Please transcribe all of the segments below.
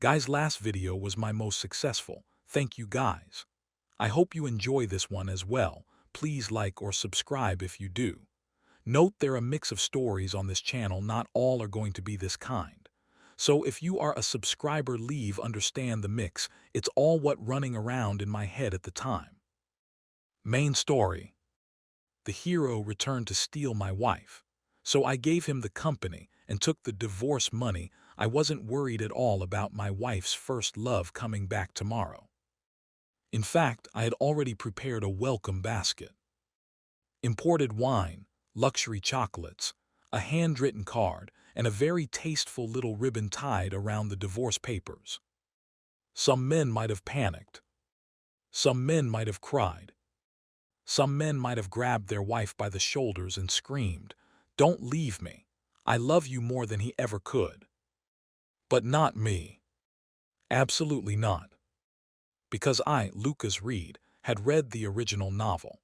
Guys, last video was my most successful. Thank you guys. I hope you enjoy this one as well. Please like or subscribe if you do. Note there are a mix of stories on this channel, not all are going to be this kind. So if you are a subscriber, leave understand the mix, it's all what running around in my head at the time. Main story. The hero returned to steal my wife. So I gave him the company and took the divorce money. I wasn't worried at all about my wife's first love coming back tomorrow. In fact, I had already prepared a welcome basket. Imported wine, luxury chocolates, a handwritten card, and a very tasteful little ribbon tied around the divorce papers. Some men might have panicked. Some men might have cried. Some men might have grabbed their wife by the shoulders and screamed, "Don't leave me. I love you," more than he ever could. But not me. Absolutely not. Because I, Lucas Reed, had read the original novel.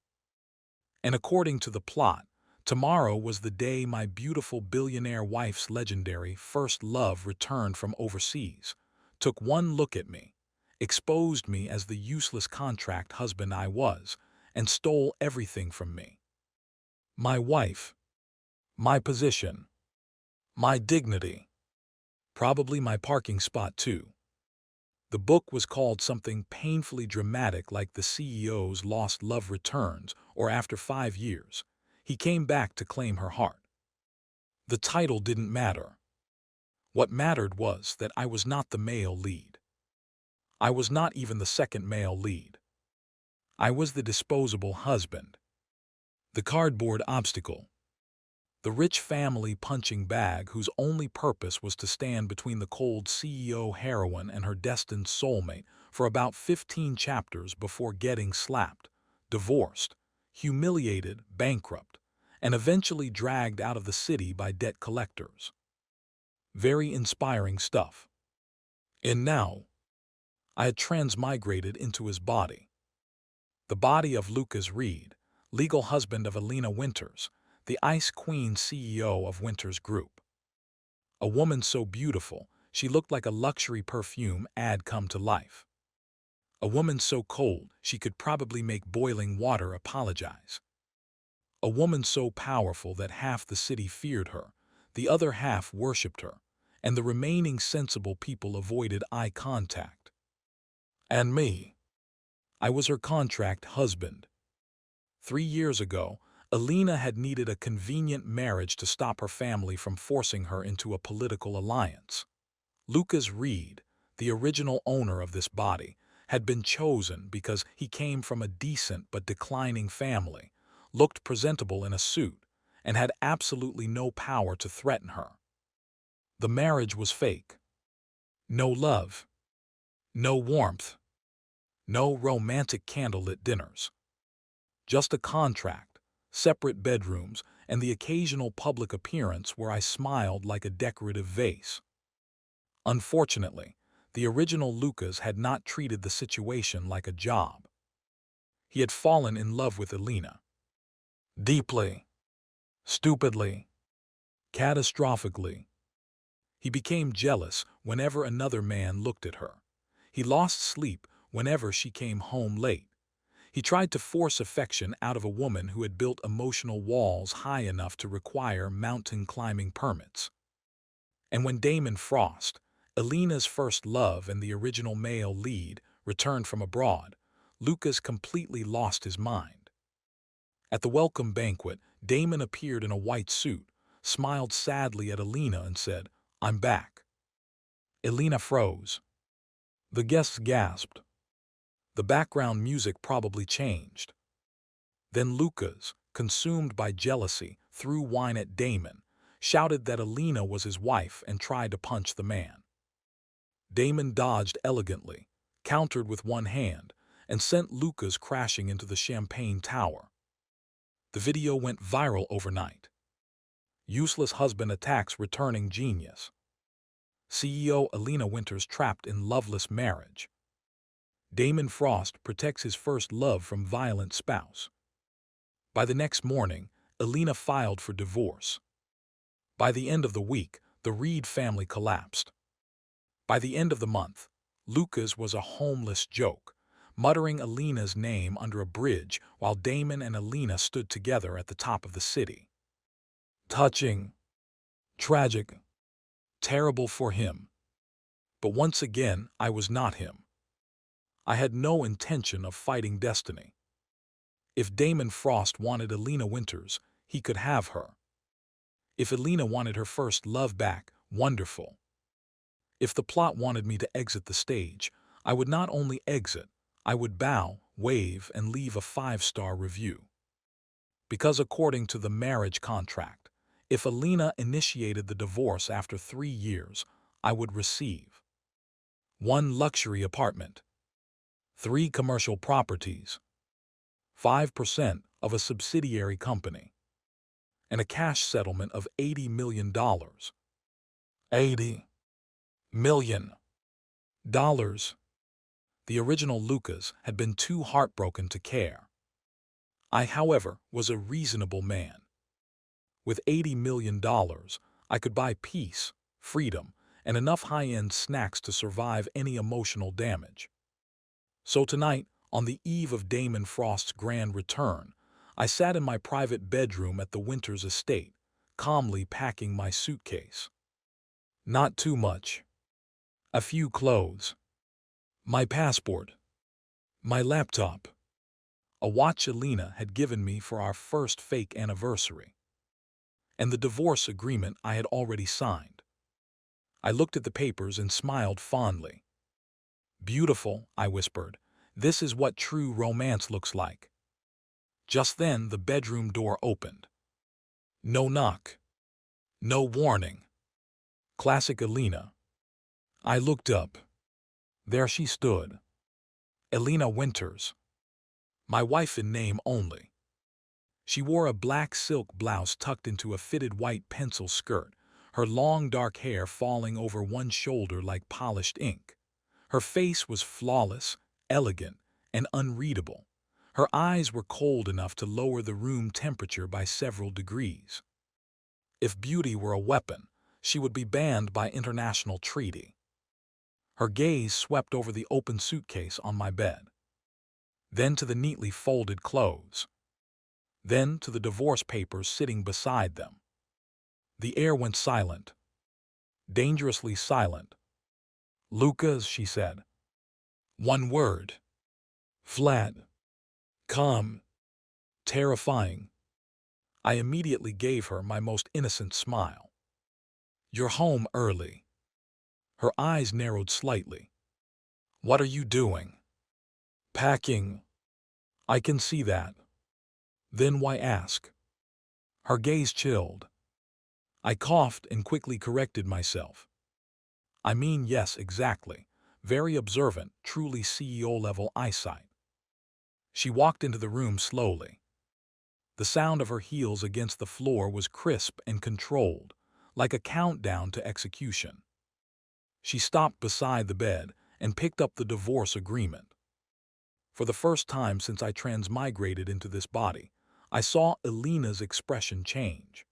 And according to the plot, tomorrow was the day my beautiful billionaire wife's legendary first love returned from overseas, took one look at me, exposed me as the useless contract husband I was, and stole everything from me. My wife, my position, my dignity, probably my parking spot too. The book was called something painfully dramatic like The CEO's Lost Love Returns, or After 5 Years, he came back to claim her heart. The title didn't matter. What mattered was that I was not the male lead. I was not even the second male lead. I was the disposable husband. The cardboard obstacle. The rich family punching bag whose only purpose was to stand between the cold CEO heroine and her destined soulmate for about 15 chapters before getting slapped, divorced, humiliated, bankrupt, and eventually dragged out of the city by debt collectors. Very inspiring stuff. And now, I had transmigrated into his body. The body of Lucas Reed, legal husband of Elena Winters, the Ice Queen CEO of Winters Group. A woman so beautiful, she looked like a luxury perfume ad come to life. A woman so cold, she could probably make boiling water apologize. A woman so powerful that half the city feared her, the other half worshipped her, and the remaining sensible people avoided eye contact. And me. I was her contract husband. 3 years ago, Elena had needed a convenient marriage to stop her family from forcing her into a political alliance. Lucas Reed, the original owner of this body, had been chosen because he came from a decent but declining family, looked presentable in a suit, and had absolutely no power to threaten her. The marriage was fake. No love. No warmth. No romantic candlelit dinners. Just a contract, separate bedrooms, and the occasional public appearance where I smiled like a decorative vase. Unfortunately, the original Lucas had not treated the situation like a job. He had fallen in love with Elena. Deeply. Stupidly. Catastrophically. He became jealous whenever another man looked at her. He lost sleep whenever she came home late. He tried to force affection out of a woman who had built emotional walls high enough to require mountain climbing permits. And when Damon Frost, Elena's first love and the original male lead, returned from abroad, Lucas completely lost his mind. At the welcome banquet, Damon appeared in a white suit, smiled sadly at Elena and said, "I'm back." Elena froze. The guests gasped. The background music probably changed. Then Lucas, consumed by jealousy, threw wine at Damon, shouted that Elena was his wife and tried to punch the man. Damon dodged elegantly, countered with one hand, and sent Lucas crashing into the champagne tower. The video went viral overnight. Useless husband attacks returning genius. CEO Elena Winters trapped in loveless marriage. Damon Frost protects his first love from violent spouse. By the next morning, Elena filed for divorce. By the end of the week, the Reed family collapsed. By the end of the month, Lucas was a homeless joke, muttering Elena's name under a bridge while Damon and Elena stood together at the top of the city. Touching, tragic, terrible for him. But once again, I was not him. I had no intention of fighting destiny. If Damon Frost wanted Elena Winters, he could have her. If Elena wanted her first love back, wonderful. If the plot wanted me to exit the stage, I would not only exit, I would bow, wave, and leave a 5-star review. Because according to the marriage contract, if Elena initiated the divorce after 3 years, I would receive 1 luxury apartment, 3 commercial properties, 5% of a subsidiary company, and a cash settlement of $80 million. $80 million. The original Lucas had been too heartbroken to care. I, however, was a reasonable man. With $80 million, I could buy peace, freedom, and enough high-end snacks to survive any emotional damage. So tonight, on the eve of Damon Frost's grand return, I sat in my private bedroom at the Winters estate, calmly packing my suitcase. Not too much. A few clothes. My passport. My laptop. A watch Elena had given me for our first fake anniversary. And the divorce agreement I had already signed. I looked at the papers and smiled fondly. "Beautiful," I whispered. "This is what true romance looks like." Just then the bedroom door opened. No knock. No warning. Classic Elena. I looked up. There she stood. Elena Winters. My wife in name only. She wore a black silk blouse tucked into a fitted white pencil skirt, her long dark hair falling over one shoulder like polished ink. Her face was flawless, elegant, and unreadable. Her eyes were cold enough to lower the room temperature by several degrees. If beauty were a weapon, she would be banned by international treaty. Her gaze swept over the open suitcase on my bed, then to the neatly folded clothes, then to the divorce papers sitting beside them. The air went silent, dangerously silent. "Lucas," she said. One word. Flat. Calm. Terrifying. I immediately gave her my most innocent smile. "You're home early." Her eyes narrowed slightly. "What are you doing?" "Packing." "I can see that." "Then why ask?" Her gaze chilled. I coughed and quickly corrected myself. "I mean, yes, exactly. Very observant, truly CEO-level eyesight." She walked into the room slowly. The sound of her heels against the floor was crisp and controlled, like a countdown to execution. She stopped beside the bed and picked up the divorce agreement. For the first time since I transmigrated into this body, I saw Elena's expression change.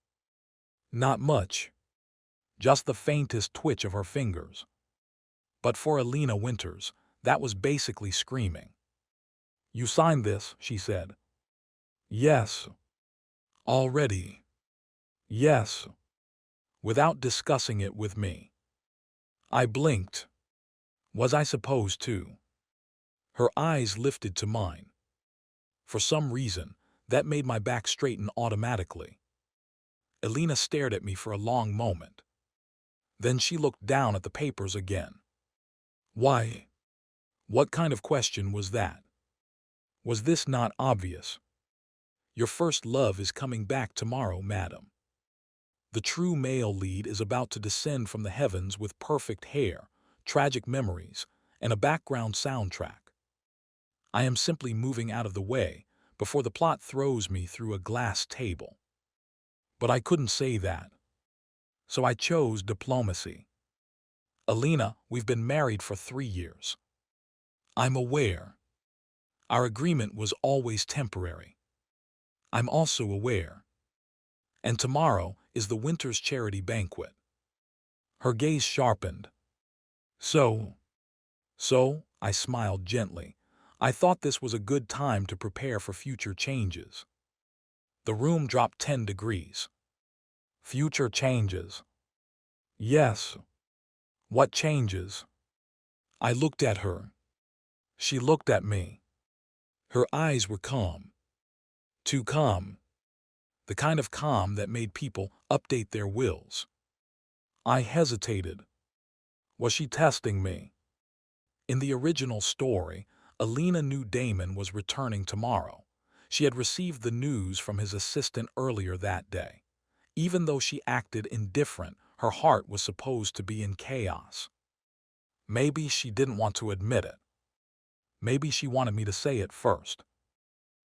Not much. Just the faintest twitch of her fingers. But for Elena Winters, that was basically screaming. "You signed this," she said. "Yes." "Already?" "Yes." Without discussing it with me. I blinked. Was I supposed to? Her eyes lifted to mine. For some reason, that made my back straighten automatically. Elena stared at me for a long moment. Then she looked down at the papers again. "Why?" What kind of question was that? Was this not obvious? "Your first love is coming back tomorrow, madam. The true male lead is about to descend from the heavens with perfect hair, tragic memories, and a background soundtrack. I am simply moving out of the way before the plot throws me through a glass table." But I couldn't say that. So I chose diplomacy. "Elena, we've been married for 3 years. I'm aware. Our agreement was always temporary. I'm also aware. And tomorrow is the Winters charity banquet." Her gaze sharpened. So, I smiled gently. I thought this was a good time to prepare for future changes. The room dropped 10 degrees. Future changes. Yes. What changes? I looked at her. She looked at me. Her eyes were calm. Too calm. The kind of calm that made people update their wills. I hesitated. Was she testing me? In the original story, Elena knew Damon was returning tomorrow. She had received the news from his assistant earlier that day. Even though she acted indifferent, her heart was supposed to be in chaos. Maybe she didn't want to admit it. Maybe she wanted me to say it first.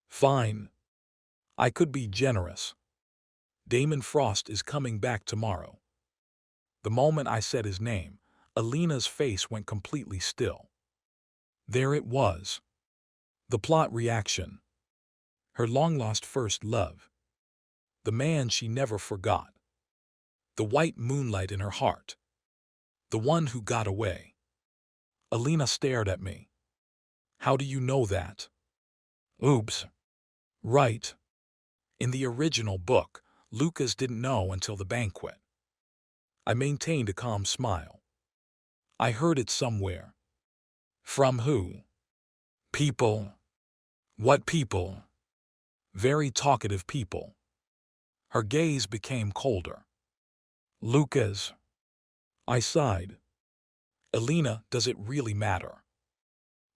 Fine. I could be generous. Damon Frost is coming back tomorrow. The moment I said his name, Elena's face went completely still. There it was. The plot reaction. Her long-lost first love. The man she never forgot. The white moonlight in her heart. The one who got away. Elena stared at me. How do you know that? Oops. Right. In the original book, Lucas didn't know until the banquet. I maintained a calm smile. I heard it somewhere. From who? People. What people? Very talkative people. Her gaze became colder. Lucas. I sighed. Elena, does it really matter?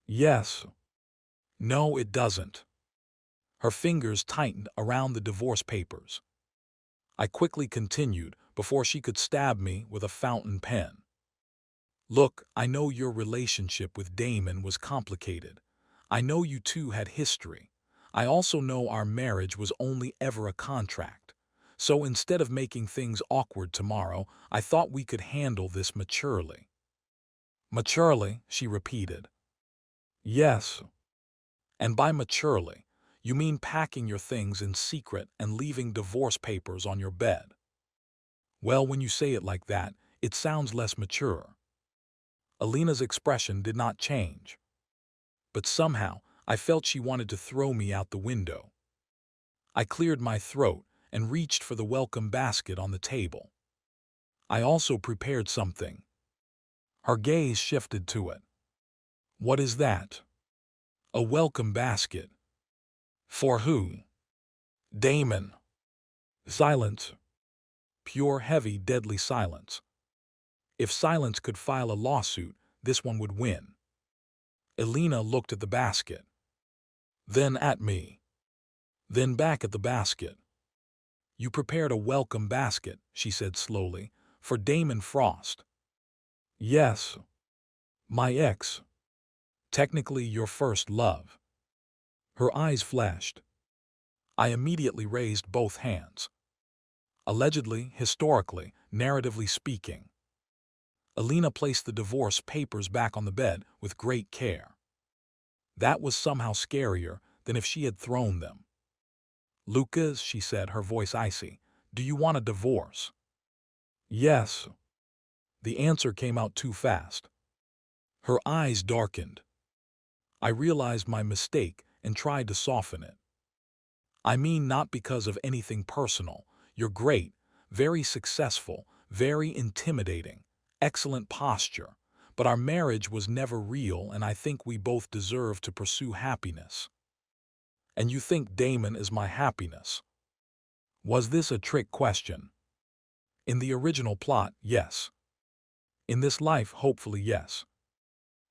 Yes. No, it doesn't. Her fingers tightened around the divorce papers. I quickly continued before she could stab me with a fountain pen. Look, I know your relationship with Damon was complicated. I know you two had history. I also know our marriage was only ever a contract. So instead of making things awkward tomorrow, I thought we could handle this maturely. Maturely, she repeated. Yes. And by maturely, you mean packing your things in secret and leaving divorce papers on your bed. Well, when you say it like that, it sounds less mature. Elena's expression did not change. But somehow, I felt she wanted to throw me out the window. I cleared my throat and reached for the welcome basket on the table. I also prepared something. Her gaze shifted to it. What is that? A welcome basket. For who? Damon. Silence. Pure, heavy, deadly silence. If silence could file a lawsuit, this one would win. Elena looked at the basket. Then at me. Then back at the basket. You prepared a welcome basket, she said slowly, for Damon Frost. Yes. My ex. Technically your first love. Her eyes flashed. I immediately raised both hands. Allegedly, historically, narratively speaking. Elena placed the divorce papers back on the bed with great care. That was somehow scarier than if she had thrown them. Lucas, she said, her voice icy, do you want a divorce? Yes. The answer came out too fast. Her eyes darkened. I realized my mistake and tried to soften it. I mean, not because of anything personal. You're great, very successful, very intimidating, excellent posture. But our marriage was never real, and I think we both deserve to pursue happiness. And you think Damon is my happiness? Was this a trick question? In the original plot, yes. In this life, hopefully, yes.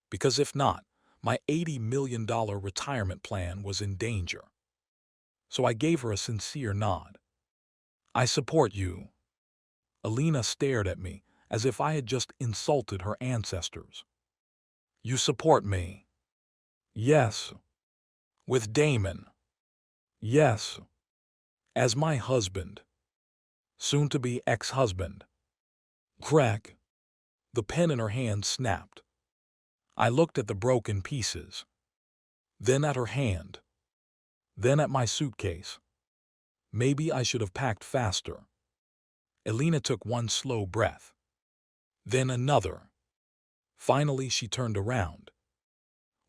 Because if not, my $80 million retirement plan was in danger. So I gave her a sincere nod. I support you. Elena stared at me as if I had just insulted her ancestors. You support me? Yes. With Damon? Yes. As my husband. Soon-to-be ex-husband. Crack. The pen in her hand snapped. I looked at the broken pieces. Then at her hand. Then at my suitcase. Maybe I should have packed faster. Elena took one slow breath. Then another. Finally, she turned around.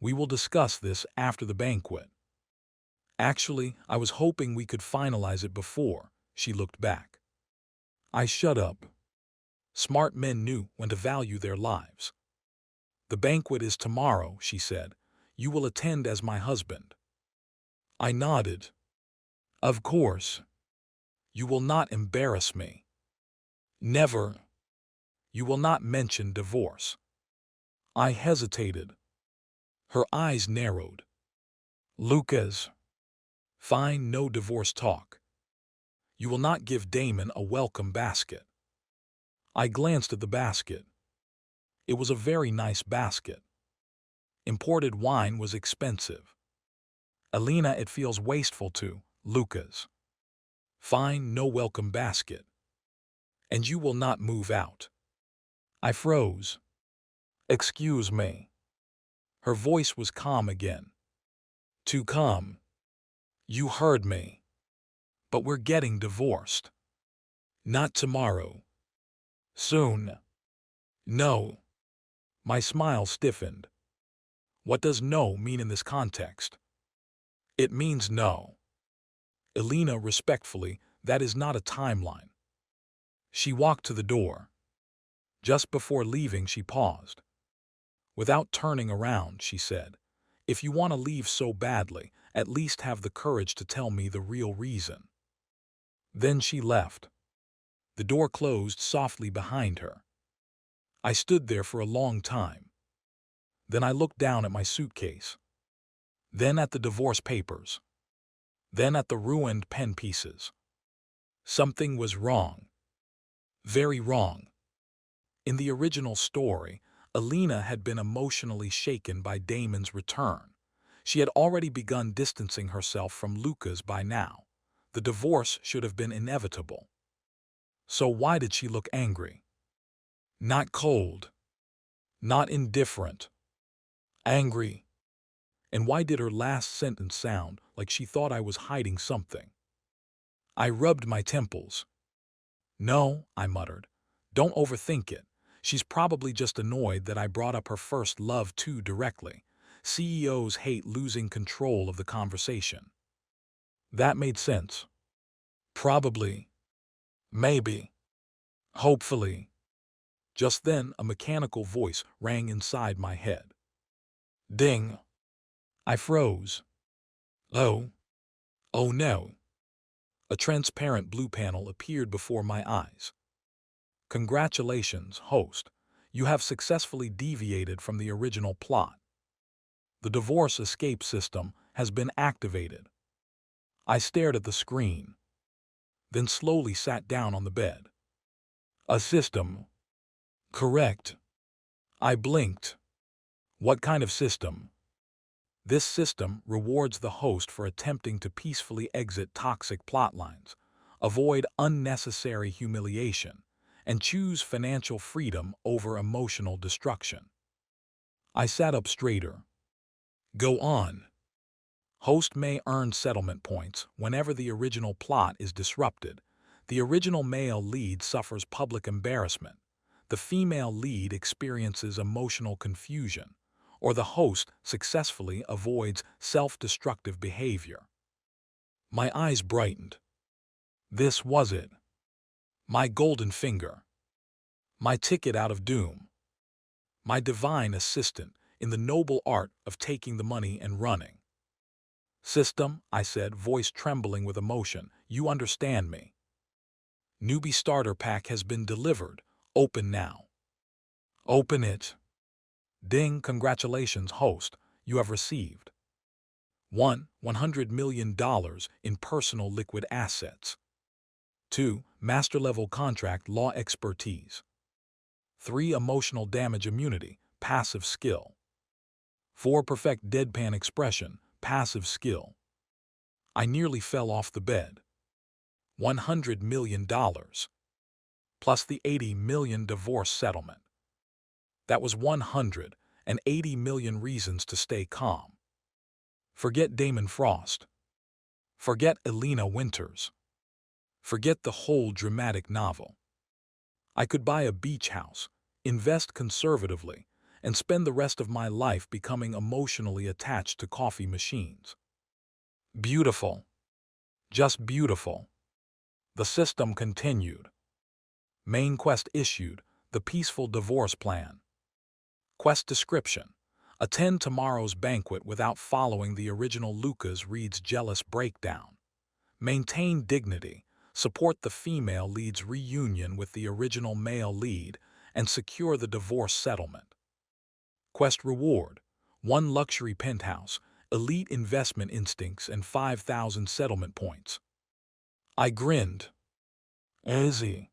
We will discuss this after the banquet. Actually, I was hoping we could finalize it before. She looked back. I shut up. Smart men knew when to value their lives. The banquet is tomorrow, she said. You will attend as my husband. I nodded. Of course. You will not embarrass me. Never. You will not mention divorce. I hesitated. Her eyes narrowed. Lucas. Fine, no divorce talk. You will not give Damon a welcome basket. I glanced at the basket. It was a very nice basket. Imported wine was expensive. Elena, it feels wasteful to, Lucas. Fine, no welcome basket. And you will not move out. I froze. Excuse me. Her voice was calm again. Too calm. You heard me. But we're getting divorced. Not tomorrow. Soon. No. My smile stiffened. What does no mean in this context? It means no. Elena, respectfully, that is not a timeline. She walked to the door. Just before leaving, she paused. Without turning around, she said, if you want to leave so badly, at least have the courage to tell me the real reason. Then she left. The door closed softly behind her. I stood there for a long time. Then I looked down at my suitcase. Then at the divorce papers. Then at the ruined pen pieces. Something was wrong. Very wrong. In the original story, Elena had been emotionally shaken by Damon's return. She had already begun distancing herself from Lucas by now. The divorce should have been inevitable. So why did she look angry? Not cold. Not indifferent. Angry. And why did her last sentence sound like she thought I was hiding something? I rubbed my temples. No, I muttered. Don't overthink it. She's probably just annoyed that I brought up her first love too directly. CEOs hate losing control of the conversation. That made sense. Probably. Maybe. Hopefully. Just then, a mechanical voice rang inside my head. Ding. I froze. Oh. Oh no. A transparent blue panel appeared before my eyes. Congratulations, host. You have successfully deviated from the original plot. The divorce escape system has been activated. I stared at the screen, then slowly sat down on the bed. A system. Correct. I blinked. What kind of system? This system rewards the host for attempting to peacefully exit toxic plotlines, avoid unnecessary humiliation, and choose financial freedom over emotional destruction. I sat up straighter. Go on. Host may earn settlement points whenever the original plot is disrupted. The original male lead suffers public embarrassment. The female lead experiences emotional confusion, or the host successfully avoids self-destructive behavior. My eyes brightened. This was it. My golden finger. My ticket out of doom. My divine assistant in the noble art of taking the money and running. System, I said, voice trembling with emotion, you understand me. Newbie starter pack has been delivered. Open now. Open it. Ding, congratulations, host. You have received $100 million in personal liquid assets. 2. Master-level contract law expertise. 3. Emotional damage immunity, passive skill. 4. Perfect deadpan expression, passive skill. I nearly fell off the bed. $100 million. Plus the $80 million divorce settlement. That was 180 million reasons to stay calm. Forget Damon Frost. Forget Elena Winters. Forget the whole dramatic novel. I could buy a beach house, invest conservatively, and spend the rest of my life becoming emotionally attached to coffee machines. Beautiful. Just beautiful. The system continued. Main quest issued, the peaceful divorce plan. Quest description. Attend tomorrow's banquet without following the original Lucas reads jealous breakdown. Maintain dignity. Support the female lead's reunion with the original male lead and secure the divorce settlement. Quest reward. 1 luxury penthouse, elite investment instincts, and 5,000 settlement points. I grinned. Easy.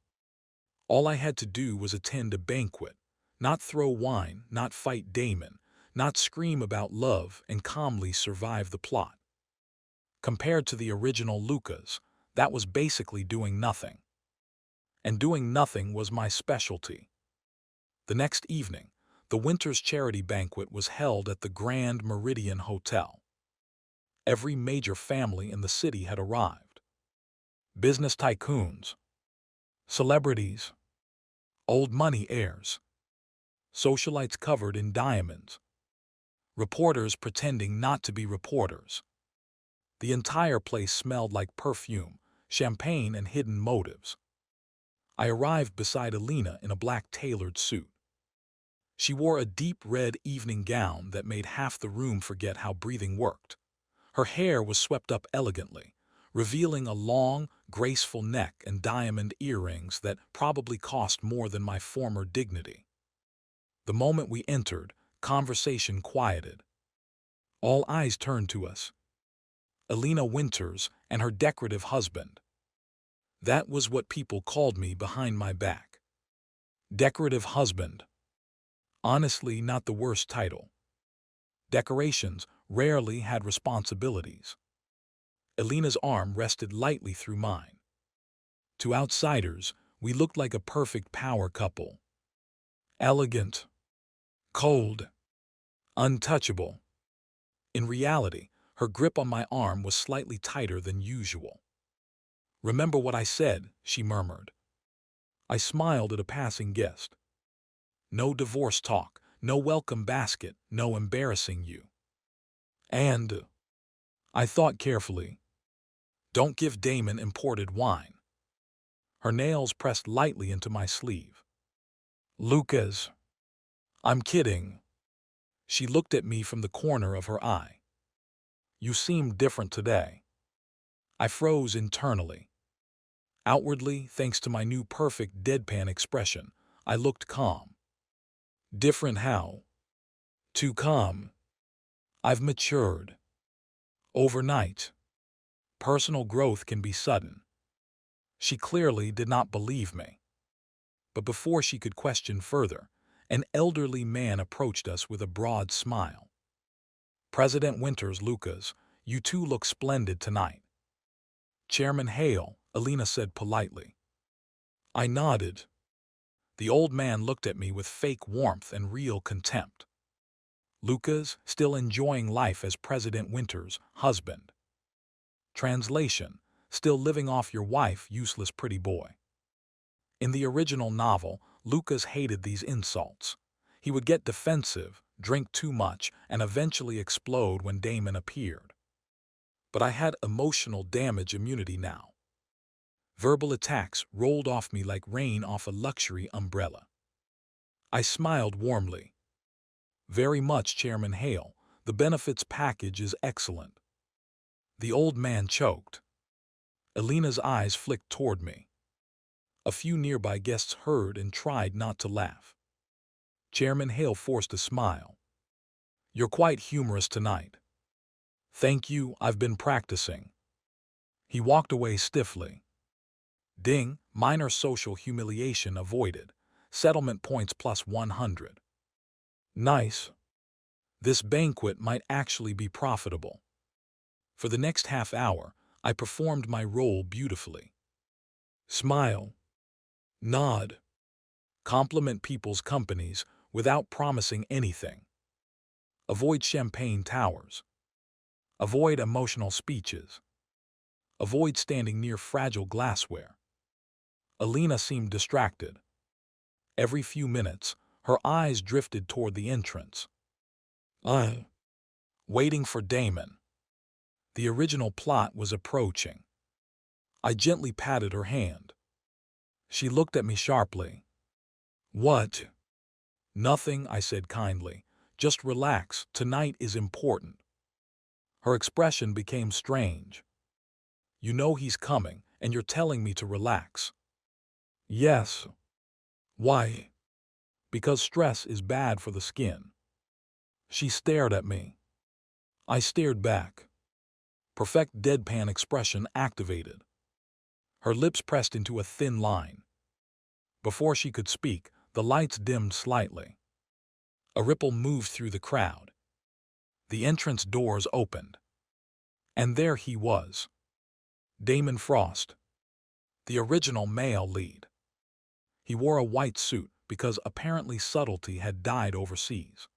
All I had to do was attend a banquet, not throw wine, not fight Damon, not scream about love, and calmly survive the plot. Compared to the original Lucas, that was basically doing nothing. And doing nothing was my specialty. The next evening, the Winters charity banquet was held at the Grand Meridian Hotel. Every major family in the city had arrived. Business tycoons, celebrities, old money heirs, socialites covered in diamonds, reporters pretending not to be reporters. The entire place smelled like perfume, champagne, and hidden motives. I arrived beside Elena in a black tailored suit. She wore a deep red evening gown that made half the room forget how breathing worked. Her hair was swept up elegantly, revealing a long, graceful neck and diamond earrings that probably cost more than my former dignity. The moment we entered, conversation quieted. All eyes turned to us. Elena Winters and her decorative husband. That was what people called me behind my back. Decorative husband. Honestly, not the worst title. Decorations rarely had responsibilities. Elena's arm rested lightly through mine. To outsiders, we looked like a perfect power couple. Elegant, cold, untouchable. In reality, her grip on my arm was slightly tighter than usual. "Remember what I said," she murmured. I smiled at a passing guest. No divorce talk, no welcome basket, no embarrassing you. And I thought carefully. Don't give Damon imported wine. Her nails pressed lightly into my sleeve. Lucas. I'm kidding. She looked at me from the corner of her eye. You seem different today. I froze internally. Outwardly, thanks to my new perfect deadpan expression, I looked calm. Different how? Too calm. I've matured. Overnight. Personal growth can be sudden. She clearly did not believe me. But before she could question further, an elderly man approached us with a broad smile. President Winters, Lucas, you two look splendid tonight. Chairman Hale, Elena said politely. I nodded. The old man looked at me with fake warmth and real contempt. Lucas, still enjoying life as President Winters' husband. Translation, still living off your wife, useless pretty boy. In the original novel, Lucas hated these insults. He would get defensive, drink too much, and eventually explode when Damon appeared. But I had emotional damage immunity now. Verbal attacks rolled off me like rain off a luxury umbrella. I smiled warmly. Very much, Chairman Hale. The benefits package is excellent. The old man choked. Elena's eyes flicked toward me. A few nearby guests heard and tried not to laugh. Chairman Hale forced a smile. You're quite humorous tonight. Thank you, I've been practicing. He walked away stiffly. Ding, minor social humiliation avoided. Settlement points plus 100. Nice. This banquet might actually be profitable. For the next half hour, I performed my role beautifully. Smile. Nod. Compliment people's companies without promising anything. Avoid champagne towers. Avoid emotional speeches. Avoid standing near fragile glassware. Elena seemed distracted. Every few minutes, Her eyes drifted toward the entrance. Waiting for Damon. The original plot was approaching. I gently patted her hand. She looked at me sharply. What? Nothing, I said kindly. Just relax, tonight is important. Her expression became strange. You know he's coming, and you're telling me to relax. Yes. Why? Because stress is bad for the skin. She stared at me. I stared back. Perfect deadpan expression activated. Her lips pressed into a thin line. Before she could speak, the lights dimmed slightly. A ripple moved through the crowd. The entrance doors opened. And there he was. Damon Frost. The original male lead. He wore a white suit because apparently subtlety had died overseas.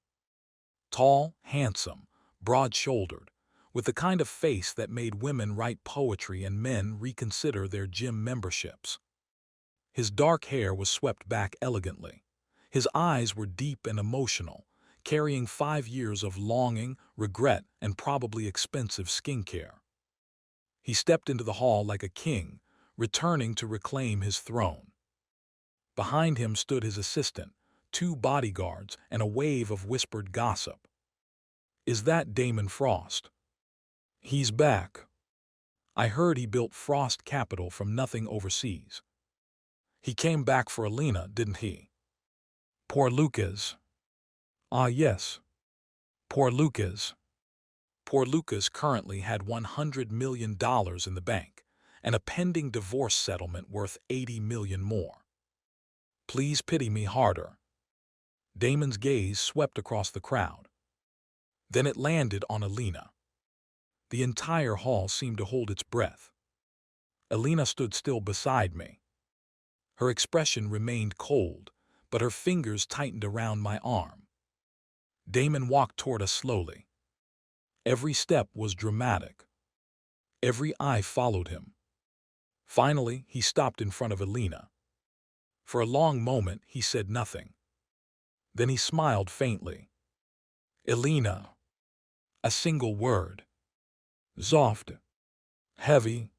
Tall, handsome, broad-shouldered, with the kind of face that made women write poetry and men reconsider their gym memberships. His dark hair was swept back elegantly. His eyes were deep and emotional, carrying 5 years of longing, regret, and probably expensive skincare. He stepped into the hall like a king, returning to reclaim his throne. Behind him stood his assistant, 2 bodyguards, and a wave of whispered gossip. Is that Damon Frost? He's back. I heard he built Frost Capital from nothing overseas. He came back for Elena, didn't he? Poor Lucas. Ah, yes. Poor Lucas. Poor Lucas currently had $100 million in the bank, and a pending divorce settlement worth $80 million more. Please pity me harder. Damon's gaze swept across the crowd. Then it landed on Elena. The entire hall seemed to hold its breath. Elena stood still beside me. Her expression remained cold, but her fingers tightened around my arm. Damon walked toward us slowly. Every step was dramatic. Every eye followed him. Finally, he stopped in front of Elena. For a long moment, he said nothing. Then he smiled faintly. Elena. A single word. Soft. Heavy.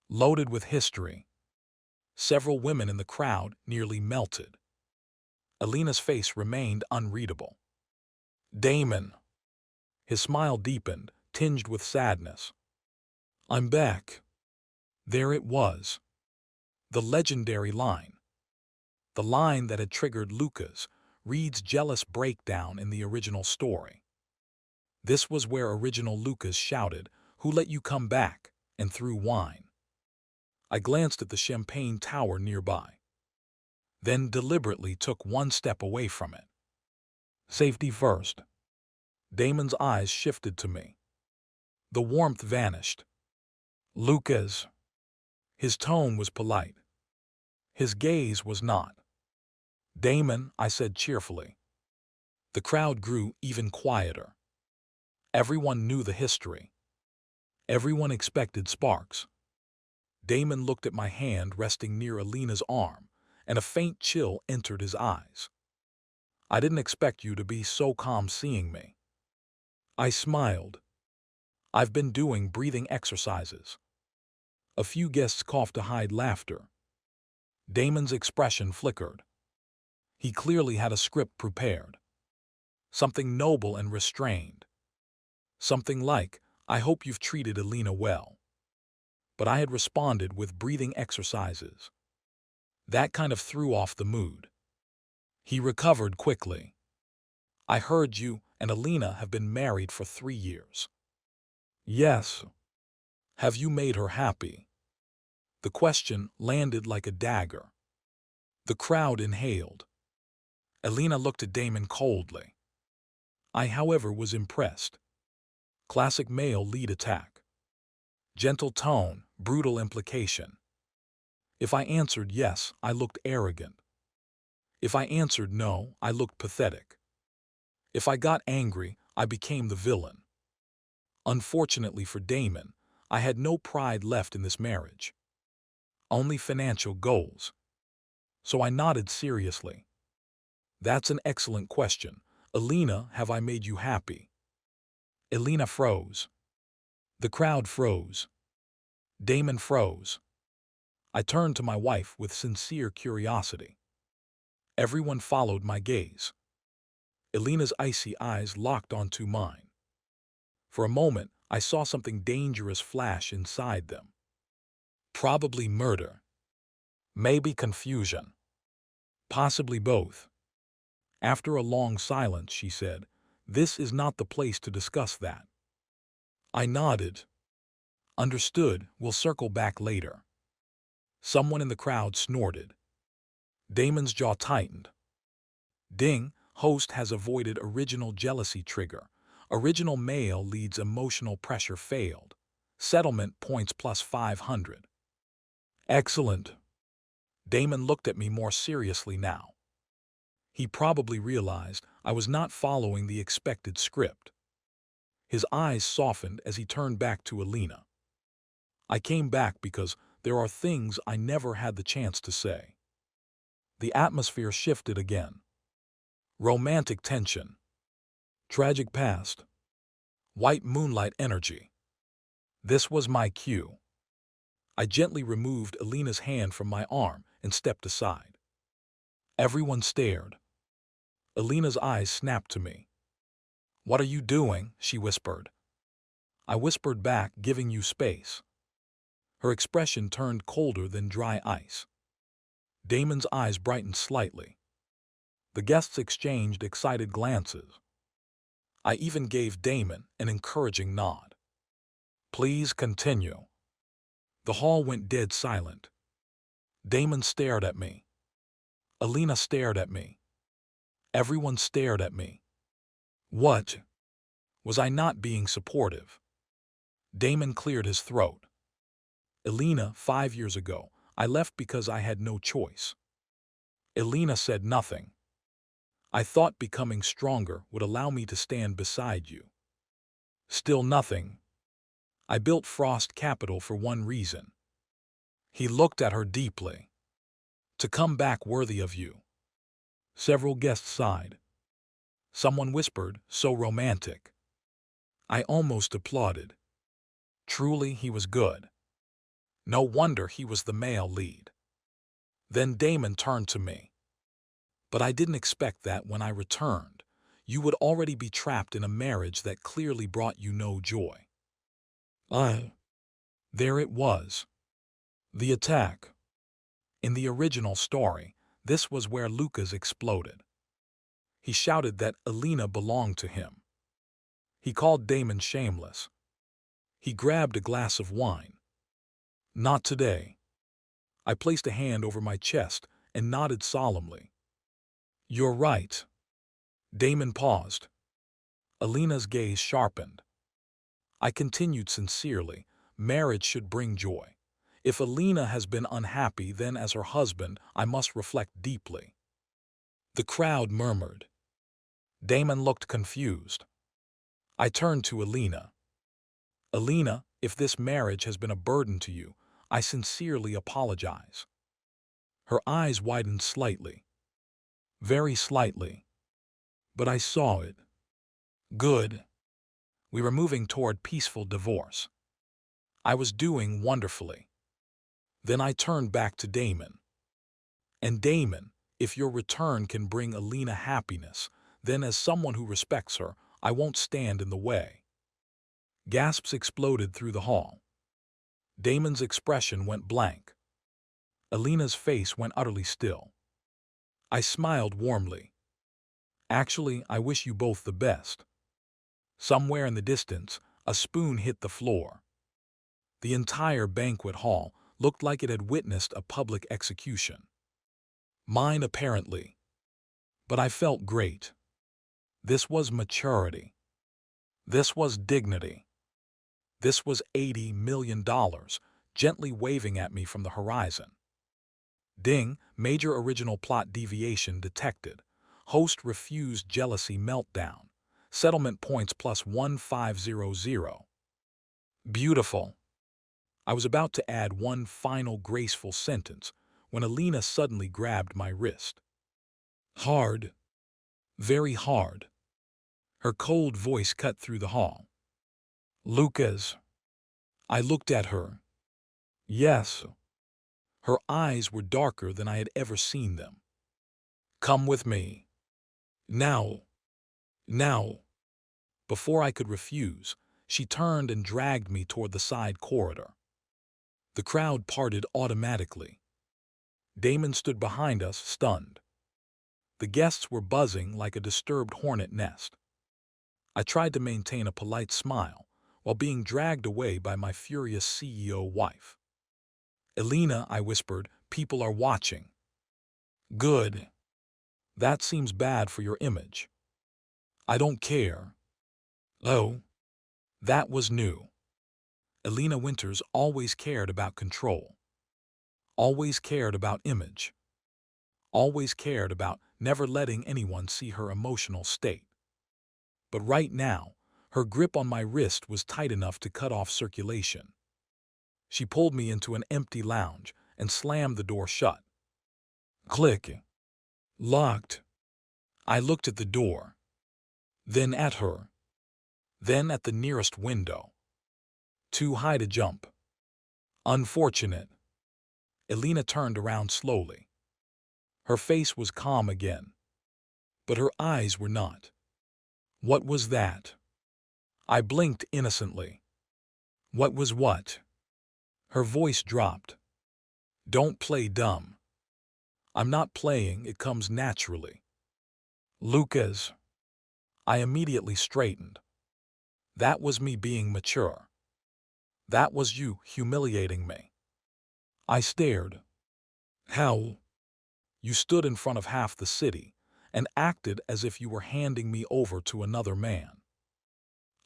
Loaded with history. Several women in the crowd nearly melted. Elena's face remained unreadable. Damon. His smile deepened, tinged with sadness. I'm back. There it was. The legendary line. The line that had triggered Lucas, Reed's jealous breakdown in the original story. This was where original Lucas shouted, "Who let you come back?" and threw wine. I glanced at the champagne tower nearby. Then deliberately took one step away from it. Safety first. Damon's eyes shifted to me. The warmth vanished. Lucas. His tone was polite. His gaze was not. Damon, I said cheerfully. The crowd grew even quieter. Everyone knew the history. Everyone expected sparks. Damon looked at my hand resting near Elena's arm, and a faint chill entered his eyes. I didn't expect you to be so calm seeing me. I smiled. I've been doing breathing exercises. A few guests coughed to hide laughter. Damon's expression flickered. He clearly had a script prepared. Something noble and restrained. Something like, I hope you've treated Elena well. But I had responded with breathing exercises. That kind of threw off the mood. He recovered quickly. I heard you and Elena have been married for 3 years. Yes. Have you made her happy? The question landed like a dagger. The crowd inhaled. Elena looked at Damon coldly. I, however, was impressed. Classic male lead attack. Gentle tone, brutal implication. If I answered yes, I looked arrogant. If I answered no, I looked pathetic. If I got angry, I became the villain. Unfortunately for Damon, I had no pride left in this marriage. Only financial goals. So I nodded seriously. That's an excellent question. Elena, have I made you happy? Elena froze. The crowd froze. Damon froze. I turned to my wife with sincere curiosity. Everyone followed my gaze. Elena's icy eyes locked onto mine. For a moment, I saw something dangerous flash inside them. Probably murder. Maybe confusion. Possibly both. After a long silence, she said, "This is not the place to discuss that." I nodded. Understood, we'll circle back later. Someone in the crowd snorted. Damon's jaw tightened. Ding, host has avoided original jealousy trigger. Original male leads emotional pressure failed. Settlement points plus 500. Excellent. Damon looked at me more seriously now. He probably realized I was not following the expected script. His eyes softened as he turned back to Elena. I came back because there are things I never had the chance to say. The atmosphere shifted again. Romantic tension. Tragic past. White moonlight energy. This was my cue. I gently removed Elena's hand from my arm and stepped aside. Everyone stared. Elena's eyes snapped to me. "What are you doing?" she whispered. I whispered back, "Giving you space." Her expression turned colder than dry ice. Damon's eyes brightened slightly. The guests exchanged excited glances. I even gave Damon an encouraging nod. "Please continue." The hall went dead silent. Damon stared at me. Elena stared at me. Everyone stared at me. What? Was I not being supportive? Damon cleared his throat. "Elena, 5 years ago, I left because I had no choice." Elena said nothing. "I thought becoming stronger would allow me to stand beside you." Still nothing. "I built Frost Capital for one reason." He looked at her deeply. "To come back worthy of you." Several guests sighed. Someone whispered, "So romantic." I almost applauded. Truly, he was good. No wonder he was the male lead. Then Damon turned to me. "But I didn't expect that when I returned, you would already be trapped in a marriage that clearly brought you no joy." There it was. The attack. In the original story, this was where Lucas exploded. He shouted that Elena belonged to him. He called Damon shameless. He grabbed a glass of wine. "Not today." I placed a hand over my chest and nodded solemnly. "You're right." Damon paused. Elena's gaze sharpened. I continued sincerely, "Marriage should bring joy. If Elena has been unhappy, then as her husband, I must reflect deeply." The crowd murmured. Damon looked confused. I turned to Elena. "Elena, if this marriage has been a burden to you, I sincerely apologize." Her eyes widened slightly. Very slightly. But I saw it. Good. We were moving toward peaceful divorce. I was doing wonderfully. Then I turned back to Damon. "And Damon, if your return can bring Elena happiness, then as someone who respects her, I won't stand in the way." Gasps exploded through the hall. Damon's expression went blank. Elena's face went utterly still. I smiled warmly. "Actually, I wish you both the best." Somewhere in the distance, a spoon hit the floor. The entire banquet hall looked like it had witnessed a public execution. Mine apparently. But I felt great. This was maturity. This was dignity. This was $80 million, gently waving at me from the horizon. Ding, major original plot deviation detected. Host refused jealousy meltdown. Settlement points plus 1500. Beautiful. I was about to add one final graceful sentence when Elena suddenly grabbed my wrist. Hard. Very hard. Her cold voice cut through the hall. Lucas. I looked at her. Yes. Her eyes were darker than I had ever seen them. Come with me. Now. Now. Before I could refuse, she turned and dragged me toward the side corridor. The crowd parted automatically. Damon stood behind us, stunned. The guests were buzzing like a disturbed hornet nest. I tried to maintain a polite smile while being dragged away by my furious CEO wife. Elena, I whispered, people are watching. Good. That seems bad for your image. I don't care. Oh, that was new. Elena Winters always cared about control. Always cared about image. Always cared about never letting anyone see her emotional state. But right now, her grip on my wrist was tight enough to cut off circulation. She pulled me into an empty lounge and slammed the door shut. Click. Locked. I looked at the door. Then at her. Then at the nearest window. Too high to jump. Unfortunate. Elena turned around slowly. Her face was calm again. But her eyes were not. What was that? I blinked innocently. What was what? Her voice dropped. Don't play dumb. I'm not playing, it comes naturally. Lucas. I immediately straightened. That was me being mature. That was you humiliating me. I stared. How? You stood in front of half the city and acted as if you were handing me over to another man.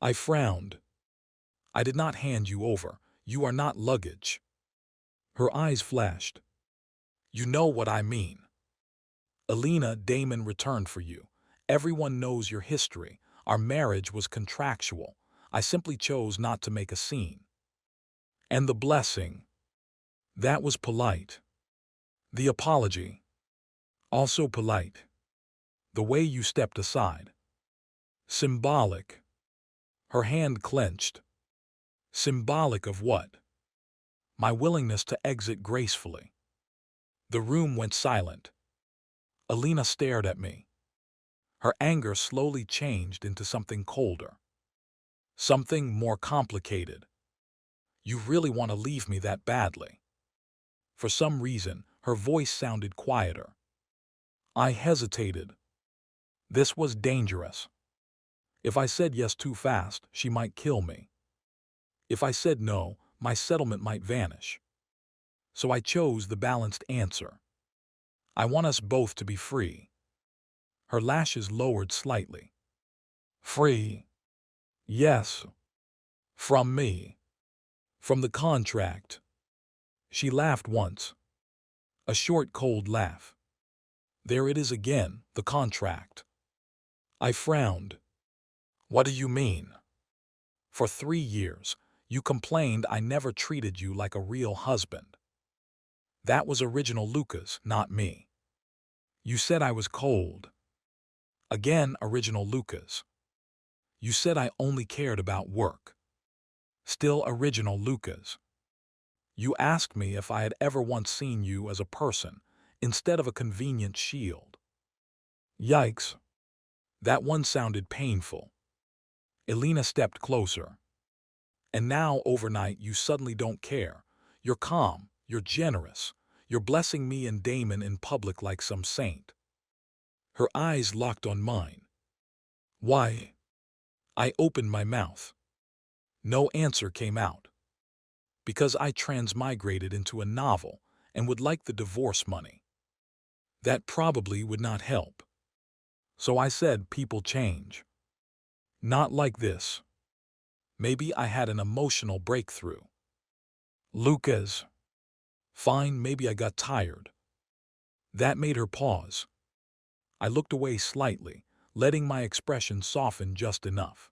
I frowned. I did not hand you over. You are not luggage. Her eyes flashed. You know what I mean. Elena, Damon returned for you. Everyone knows your history. Our marriage was contractual. I simply chose not to make a scene. And the blessing. That was polite. The apology. Also polite. The way you stepped aside. Symbolic. Her hand clenched. Symbolic of what? My willingness to exit gracefully. The room went silent. Elena stared at me. Her anger slowly changed into something colder. Something more complicated. You really want to leave me that badly? For some reason, her voice sounded quieter. I hesitated. This was dangerous. If I said yes too fast, she might kill me. If I said no, my settlement might vanish. So I chose the balanced answer. I want us both to be free. Her lashes lowered slightly. Free? Yes. From me. From the contract. She laughed once. A short, cold laugh. There it is again, the contract. I frowned. What do you mean? For 3 years, you complained I never treated you like a real husband. That was original Lucas, not me. You said I was cold. Again, original Lucas. You said I only cared about work. Still original Lucas. You asked me if I had ever once seen you as a person, instead of a convenient shield. Yikes. That one sounded painful. Elena stepped closer. And now, overnight, you suddenly don't care. You're calm, you're generous, you're blessing me and Damon in public like some saint. Her eyes locked on mine. Why? I opened my mouth. No answer came out. Because I transmigrated into a novel and would like the divorce money. That probably would not help. So I said people change. Not like this. Maybe I had an emotional breakthrough. Lucas. Fine, maybe I got tired. That made her pause. I looked away slightly, letting my expression soften just enough.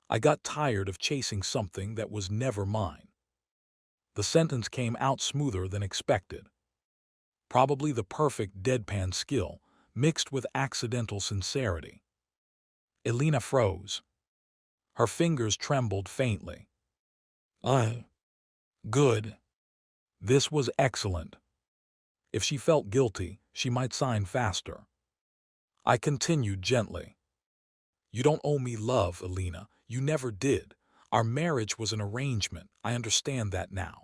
I got tired of chasing something that was never mine. The sentence came out smoother than expected. Probably the perfect deadpan skill, mixed with accidental sincerity. Elena froze. Her fingers trembled faintly. Good. This was excellent. If she felt guilty, she might sign faster. I continued gently. You don't owe me love, Elena. You never did. Our marriage was an arrangement. I understand that now.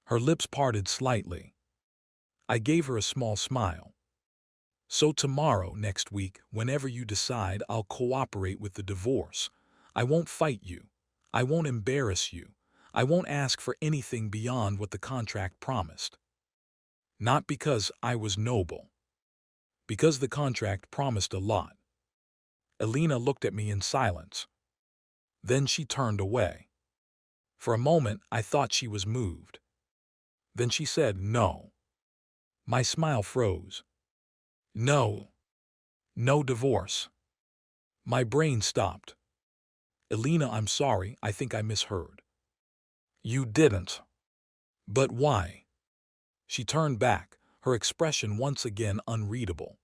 Her lips parted slightly. I gave her a small smile. So tomorrow, next week, whenever you decide, I'll cooperate with the divorce. I won't fight you. I won't embarrass you. I won't ask for anything beyond what the contract promised. Not because I was noble. Because the contract promised a lot. Elena looked at me in silence. Then she turned away. For a moment, I thought she was moved. Then she said, "No." My smile froze. No. No divorce. My brain stopped. Elena, I'm sorry, I think I misheard. You didn't. But why? She turned back, her expression once again unreadable.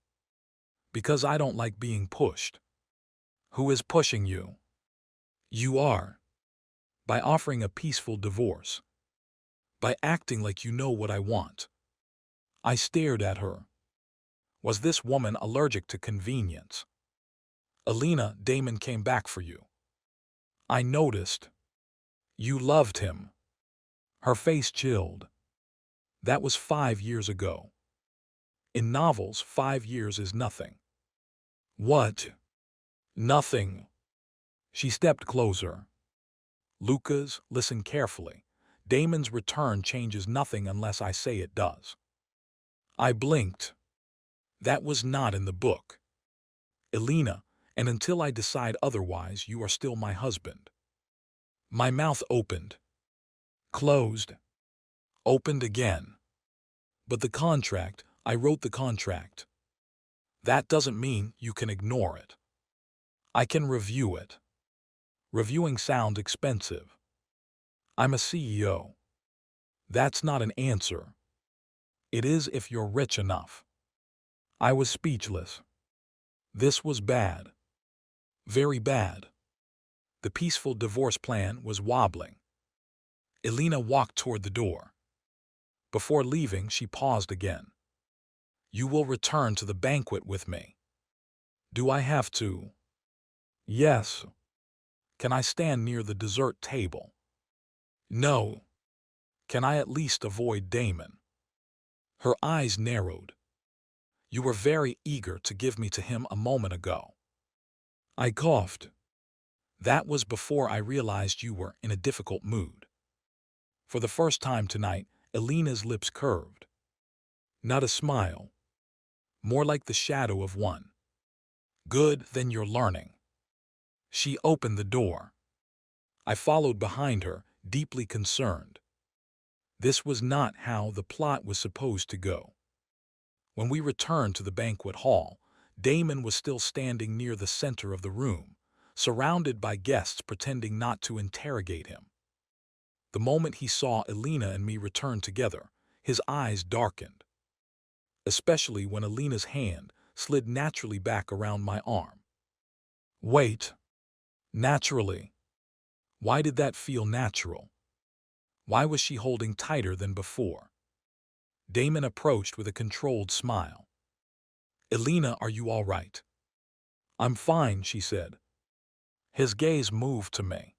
Because I don't like being pushed. Who is pushing you? You are. By offering a peaceful divorce. By acting like you know what I want. I stared at her. Was this woman allergic to convenience? Elena, Damon came back for you. I noticed. You loved him. Her face chilled. That was 5 years ago. In novels, 5 years is nothing. What? Nothing. She stepped closer. Lucas, listen carefully. Damon's return changes nothing unless I say it does. I blinked. That was not in the book. Elena, and until I decide otherwise, you are still my husband. My mouth opened. Closed. Opened again. But the contract, I wrote the contract. That doesn't mean you can ignore it. I can review it. Reviewing sounds expensive. I'm a CEO. That's not an answer. It is if you're rich enough. I was speechless. This was bad. Very bad. The peaceful divorce plan was wobbling. Elena walked toward the door. Before leaving, she paused again. You will return to the banquet with me. Do I have to? Yes. Can I stand near the dessert table? No. Can I at least avoid Damon? Her eyes narrowed. You were very eager to give me to him a moment ago. I coughed. That was before I realized you were in a difficult mood. For the first time tonight, Elena's lips curved. Not a smile. More like the shadow of one. Good, then you're learning. She opened the door. I followed behind her, deeply concerned. This was not how the plot was supposed to go. When we returned to the banquet hall, Damon was still standing near the center of the room, surrounded by guests pretending not to interrogate him. The moment he saw Elena and me return together, his eyes darkened. Especially when Elena's hand slid naturally back around my arm. Wait. Naturally. Why did that feel natural? Why was she holding tighter than before? Damon approached with a controlled smile. Elena, are you all right? I'm fine, she said. His gaze moved to me.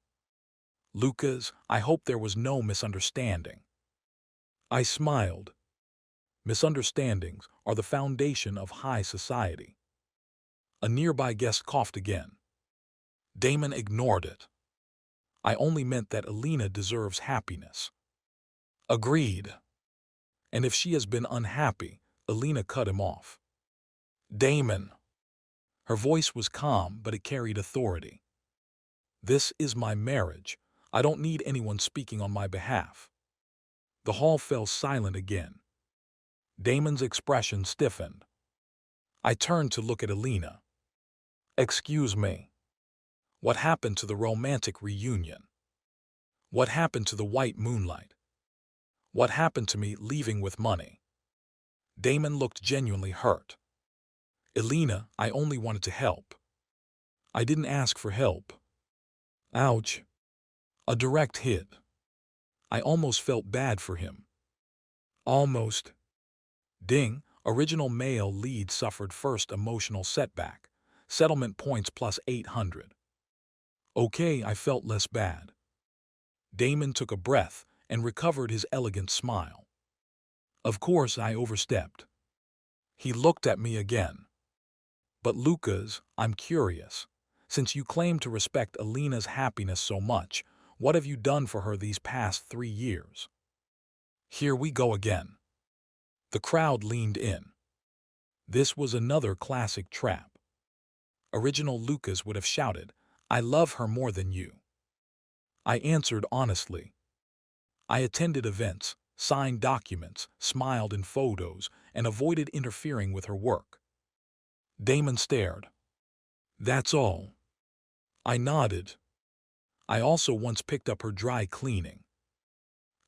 Lucas, I hope there was no misunderstanding. I smiled. Misunderstandings are the foundation of high society. A nearby guest coughed again. Damon ignored it. I only meant that Elena deserves happiness. Agreed. And if she has been unhappy, Elena cut him off. Damon. Her voice was calm, but it carried authority. This is my marriage. I don't need anyone speaking on my behalf. The hall fell silent again. Damon's expression stiffened. I turned to look at Elena. Excuse me. What happened to the romantic reunion? What happened to the white moonlight? What happened to me leaving with money? Damon looked genuinely hurt. Elena, I only wanted to help. I didn't ask for help. Ouch. A direct hit. I almost felt bad for him. Almost. Ding, original male lead suffered first emotional setback. Settlement points plus 800. Okay, I felt less bad. Damon took a breath and recovered his elegant smile. Of course, I overstepped. He looked at me again. But Lucas, I'm curious. Since you claim to respect Elena's happiness so much, what have you done for her these past 3 years? Here we go again. The crowd leaned in. This was another classic trap. Original Lucas would have shouted, I love her more than you. I answered honestly. I attended events, signed documents, smiled in photos, and avoided interfering with her work. Damon stared. That's all. I nodded. I also once picked up her dry cleaning.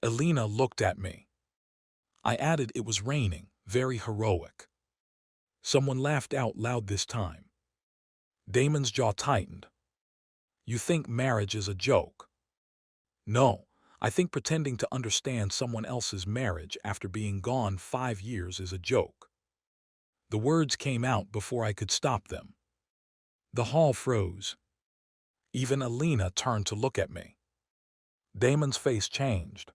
Elena looked at me. I added it was raining, very heroic. Someone laughed out loud this time. Damon's jaw tightened. You think marriage is a joke? No, I think pretending to understand someone else's marriage after being gone 5 years is a joke. The words came out before I could stop them. The hall froze. Even Elena turned to look at me. Damon's face changed.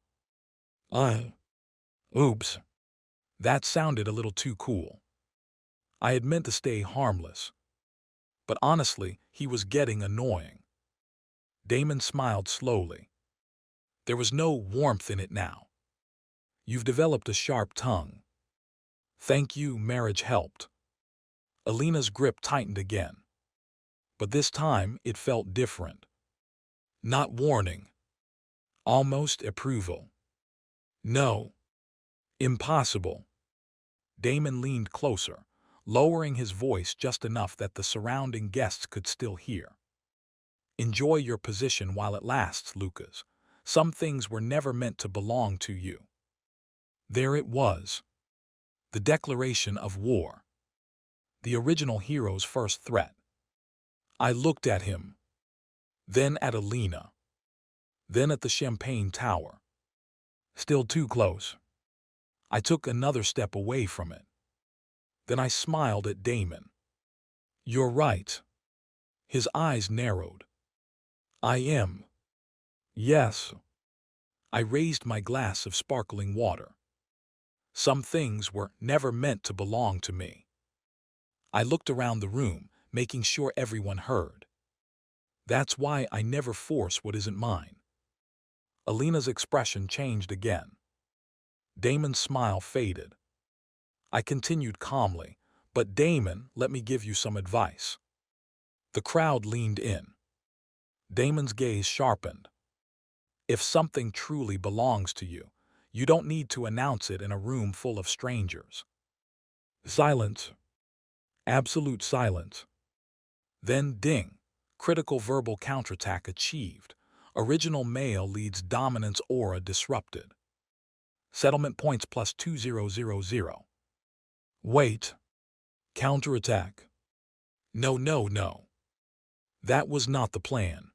Oops. That sounded a little too cool. I had meant to stay harmless. But honestly, he was getting annoying. Damon smiled slowly. There was no warmth in it now. You've developed a sharp tongue. Thank you, marriage helped. Elena's grip tightened again. But this time it felt different. Not warning. Almost approval. No. Impossible. Damon leaned closer, lowering his voice just enough that the surrounding guests could still hear. Enjoy your position while it lasts, Lucas. Some things were never meant to belong to you. There it was. The declaration of war. The original hero's first threat. I looked at him. Then at Elena. Then at the champagne tower. Still too close. I took another step away from it. Then I smiled at Damon. You're right. His eyes narrowed. I am. Yes. I raised my glass of sparkling water. Some things were never meant to belong to me. I looked around the room, making sure everyone heard. That's why I never force what isn't mine. Elena's expression changed again. Damon's smile faded. I continued calmly, but Damon, let me give you some advice. The crowd leaned in. Damon's gaze sharpened. If something truly belongs to you, you don't need to announce it in a room full of strangers. Silence. Absolute silence. Then ding. Critical verbal counterattack achieved. Original male leads dominance aura disrupted. Settlement points plus 2000. Wait. Counterattack. No. That was not the plan.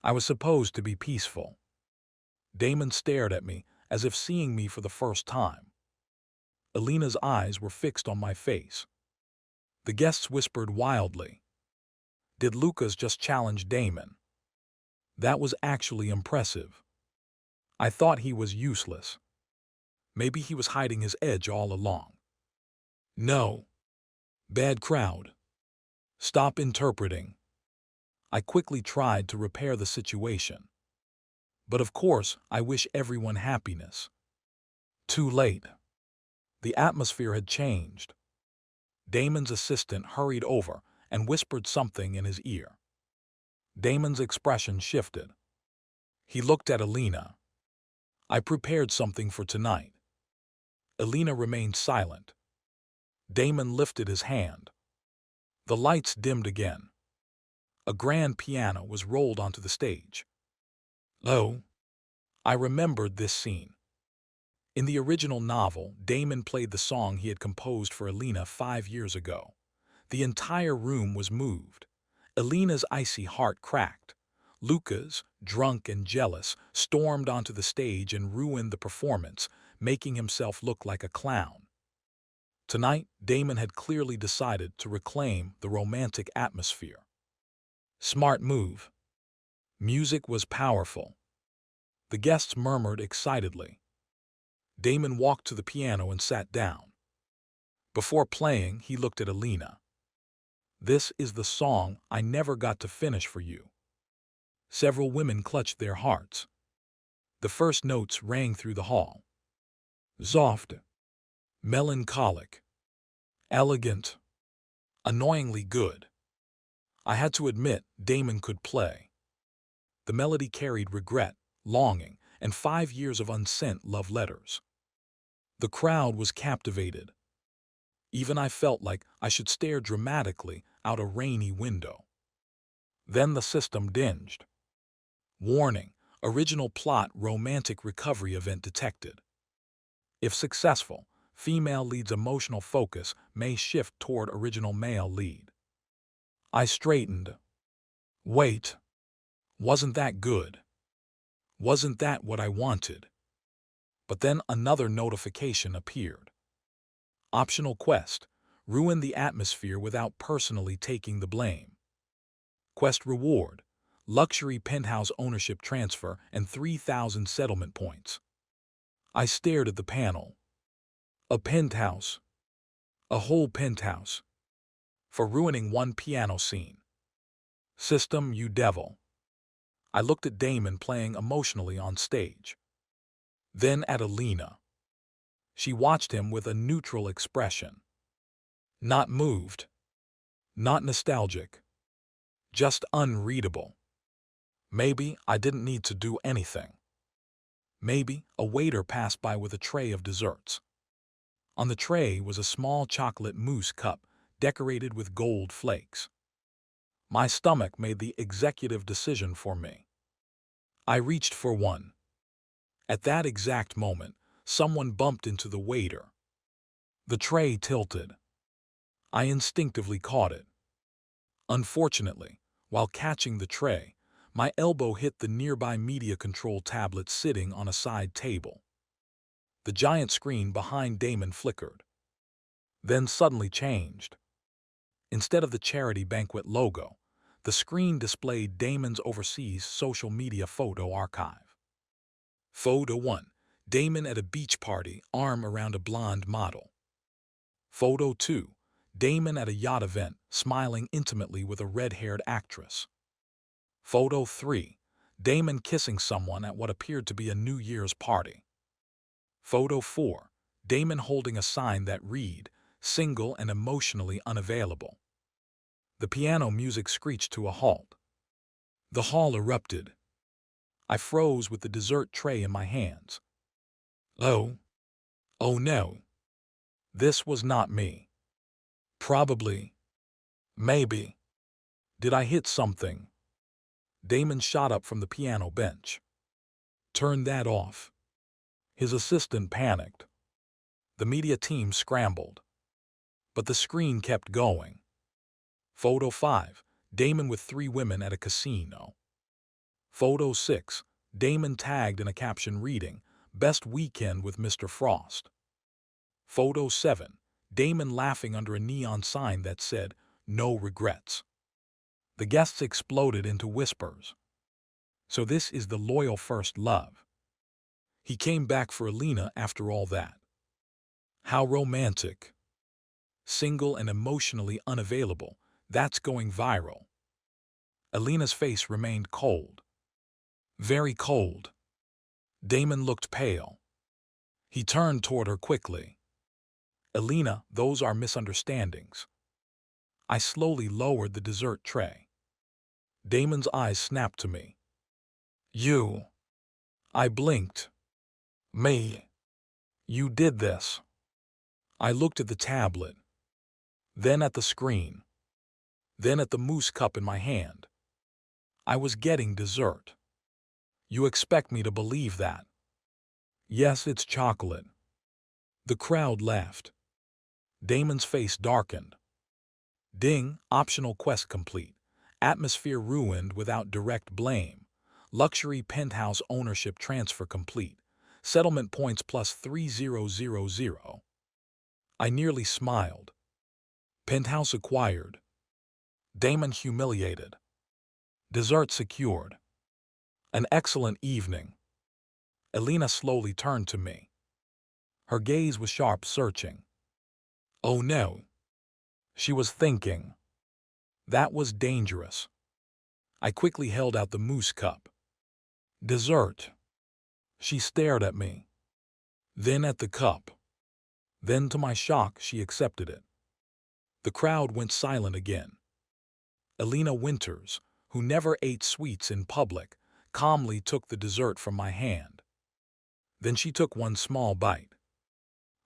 I was supposed to be peaceful. Damon stared at me as if seeing me for the first time. Elena's eyes were fixed on my face. The guests whispered wildly. Did Lucas just challenge Damon? That was actually impressive. I thought he was useless. Maybe he was hiding his edge all along. No. Bad crowd. Stop interpreting. I quickly tried to repair the situation. But of course, I wish everyone happiness. Too late. The atmosphere had changed. Damon's assistant hurried over and whispered something in his ear. Damon's expression shifted. He looked at Elena. I prepared something for tonight. Elena remained silent. Damon lifted his hand. The lights dimmed again. A grand piano was rolled onto the stage. Oh, I remembered this scene. In the original novel, Damon played the song he had composed for Elena 5 years ago. The entire room was moved. Elena's icy heart cracked. Lucas, drunk and jealous, stormed onto the stage and ruined the performance, making himself look like a clown. Tonight, Damon had clearly decided to reclaim the romantic atmosphere. Smart move. Music was powerful. The guests murmured excitedly. Damon walked to the piano and sat down. Before playing, he looked at Elena. "This is the song I never got to finish for you." Several women clutched their hearts. The first notes rang through the hall. Soft, melancholic, elegant, annoyingly good. I had to admit Damon could play. The melody carried regret, longing, and 5 years of unsent love letters. The crowd was captivated. Even I felt like I should stare dramatically out a rainy window. Then the system dinged. Warning: original plot romantic recovery event detected. If successful, female lead's emotional focus may shift toward original male lead. I straightened. Wait. Wasn't that good? Wasn't that what I wanted? But then another notification appeared. Optional quest: ruin the atmosphere without personally taking the blame. Quest reward: luxury penthouse ownership transfer and 3,000 settlement points. I stared at the panel. A penthouse. A whole penthouse. For ruining one piano scene. System, you devil. I looked at Damon playing emotionally on stage. Then at Elena. She watched him with a neutral expression. Not moved. Not nostalgic. Just unreadable. Maybe I didn't need to do anything. Maybe a waiter passed by with a tray of desserts. On the tray was a small chocolate mousse cup decorated with gold flakes. My stomach made the executive decision for me. I reached for one. At that exact moment, someone bumped into the waiter. The tray tilted. I instinctively caught it. Unfortunately, while catching the tray, my elbow hit the nearby media control tablet sitting on a side table. The giant screen behind Damon flickered. Then suddenly changed. Instead of the charity banquet logo, the screen displayed Damon's overseas social media photo archive. Photo 1. Damon at a beach party, arm around a blonde model. Photo 2. Damon at a yacht event, smiling intimately with a red-haired actress. Photo 3. Damon kissing someone at what appeared to be a New Year's party. Photo 4. Damon holding a sign that read, "Single and emotionally unavailable." The piano music screeched to a halt. The hall erupted. I froze with the dessert tray in my hands. Oh. Oh no. This was not me. Probably. Maybe. Did I hit something? Damon shot up from the piano bench. Turn that off. His assistant panicked. The media team scrambled. But the screen kept going. Photo 5. Damon with 3 women at a casino. Photo 6. Damon tagged in a caption reading, "Best weekend with Mr. Frost." Photo 7. Damon laughing under a neon sign that said, "No regrets." The guests exploded into whispers. So this is the loyal first love. He came back for Elena after all that. How romantic. Single and emotionally unavailable. That's going viral. Elena's face remained cold. Very cold. Damon looked pale. He turned toward her quickly. "Elena, those are misunderstandings." I slowly lowered the dessert tray. Damon's eyes snapped to me. "You." I blinked. "Me. You did this." I looked at the tablet. Then at the screen. Then at the mousse cup in my hand. I was getting dessert. "You expect me to believe that?" "Yes, it's chocolate." The crowd laughed. Damon's face darkened. Ding, optional quest complete. Atmosphere ruined without direct blame. Luxury penthouse ownership transfer complete. Settlement points plus 3000. I nearly smiled. Penthouse acquired. Damon humiliated. Dessert secured. An excellent evening. Elena slowly turned to me. Her gaze was sharp, searching. Oh no. She was thinking. That was dangerous. I quickly held out the mousse cup. Dessert. She stared at me. Then at the cup. Then, to my shock, she accepted it. The crowd went silent again. Elena Winters, who never ate sweets in public, calmly took the dessert from my hand. Then she took one small bite.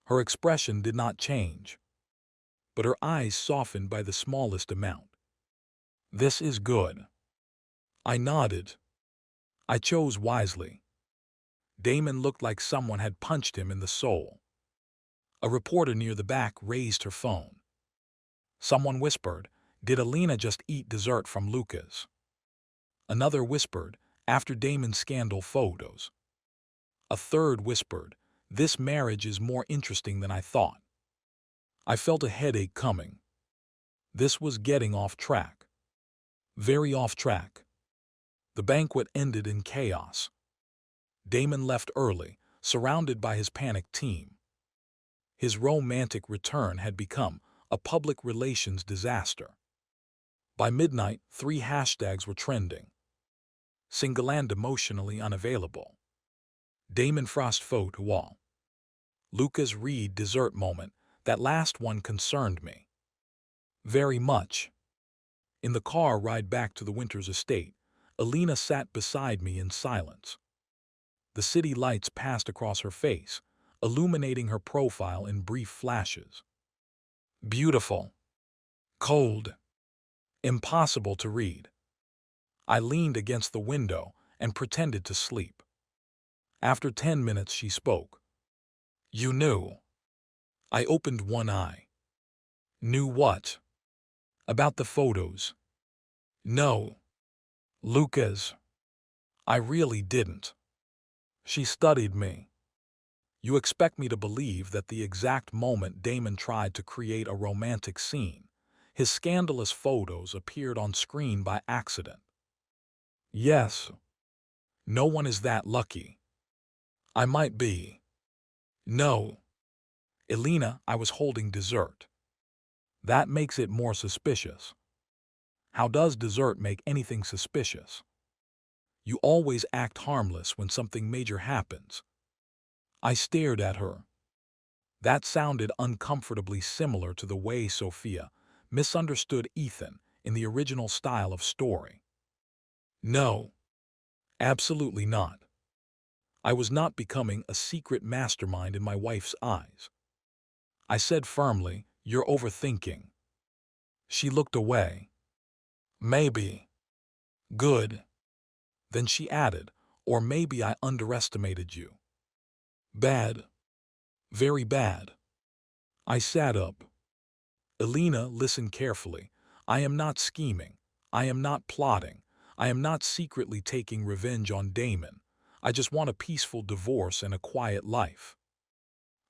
Her expression did not change, but her eyes softened by the smallest amount. This is good. I nodded. I chose wisely. Damon looked like someone had punched him in the soul. A reporter near the back raised her phone. Someone whispered, "Did Elena just eat dessert from Lucas?" Another whispered, "After Damon's scandal photos." A third whispered, "This marriage is more interesting than I thought." I felt a headache coming. This was getting off track. Very off track. The banquet ended in chaos. Damon left early, surrounded by his panicked team. His romantic return had become a public relations disaster. By midnight, 3 hashtags were trending. Singaland emotionally unavailable. Damon Frost photo wall. Lucas Reed dessert moment. That last one concerned me. Very much. In the car ride back to the Winters estate, Elena sat beside me in silence. The city lights passed across her face, illuminating her profile in brief flashes. Beautiful. Cold. Impossible to read. I leaned against the window and pretended to sleep. After 10 minutes she spoke. You knew. I opened one eye. Knew what? About the photos. No. Lucas. I really didn't. She studied me. You expect me to believe that the exact moment Damon tried to create a romantic scene, his scandalous photos appeared on screen by accident. Yes. No one is that lucky. I might be. No. Elena, I was holding dessert. That makes it more suspicious. How does dessert make anything suspicious? You always act harmless when something major happens. I stared at her. That sounded uncomfortably similar to the way Sophia misunderstood Ethan in the original style of story. No. Absolutely not. I was not becoming a secret mastermind in my wife's eyes. I said firmly, "You're overthinking." She looked away. Maybe. Good. Then she added, "Or maybe I underestimated you." Bad. Very bad. I sat up. Elena, listen carefully. I am not scheming. I am not plotting. I am not secretly taking revenge on Damon. I just want a peaceful divorce and a quiet life.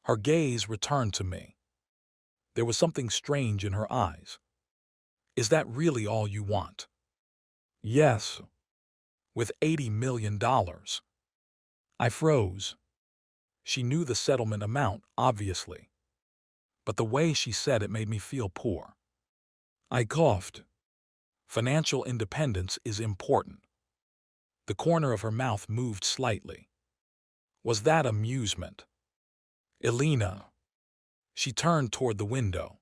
Her gaze returned to me. There was something strange in her eyes. Is that really all you want? Yes. With $80 million. I froze. She knew the settlement amount, obviously. But the way she said it made me feel poor. I coughed. Financial independence is important. The corner of her mouth moved slightly. Was that amusement? Elena. She turned toward the window.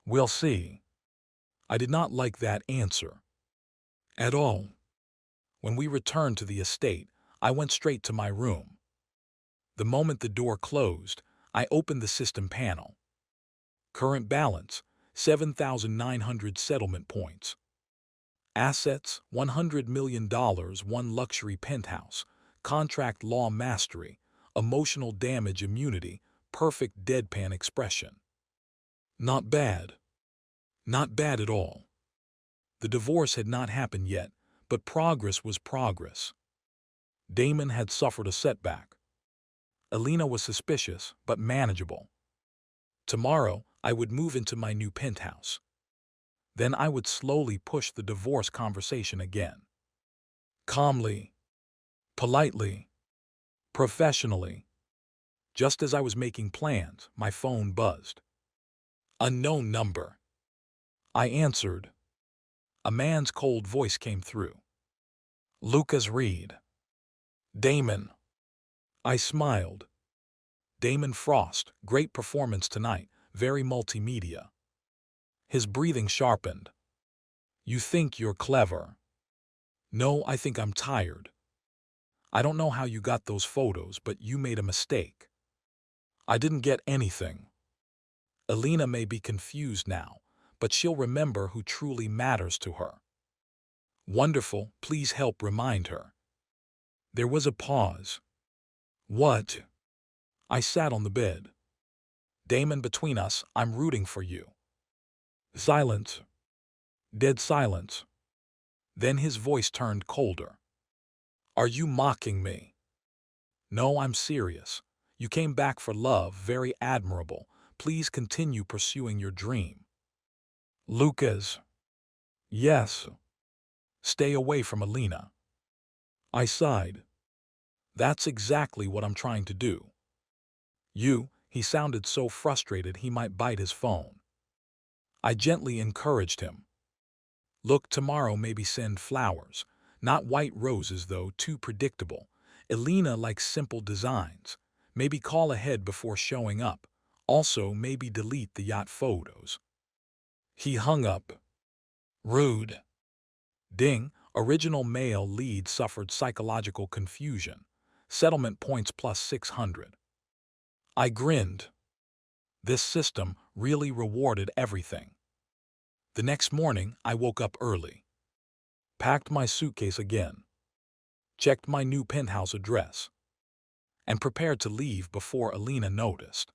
We'll see. I did not like that answer. At all. When we returned to the estate, I went straight to my room. The moment the door closed, I opened the system panel. Current balance, 7,900 settlement points. Assets, $100 million, 1 luxury penthouse, contract law mastery, emotional damage immunity, perfect deadpan expression. Not bad. Not bad at all. The divorce had not happened yet, but progress was progress. Damon had suffered a setback. Elena was suspicious, but manageable. Tomorrow, I would move into my new penthouse. Then I would slowly push the divorce conversation again. Calmly, politely, professionally. Just as I was making plans, my phone buzzed. Unknown number. I answered. A man's cold voice came through. Lucas Reed. Damon. I smiled. Damon Frost, great performance tonight, very multimedia. His breathing sharpened. You think you're clever. No, I think I'm tired. I don't know how you got those photos, but you made a mistake. I didn't get anything. Elena may be confused now, but she'll remember who truly matters to her. Wonderful, please help remind her. There was a pause. What? I sat on the bed. Damon, between us, I'm rooting for you. Silence. Dead silence. Then his voice turned colder. Are you mocking me? No, I'm serious. You came back for love, very admirable. Please continue pursuing your dream. Lucas. Yes. Stay away from Elena. I sighed. That's exactly what I'm trying to do. He sounded so frustrated he might bite his phone. I gently encouraged him. Look, tomorrow maybe send flowers. Not white roses though, too predictable. Elena likes simple designs. Maybe call ahead before showing up. Also, maybe delete the yacht photos. He hung up. Rude. Ding, original male lead suffered psychological confusion. Settlement points plus 600. I grinned. This system really rewarded everything. The next morning, I woke up early. Packed my suitcase again. Checked my new penthouse address. And prepared to leave before Elena noticed.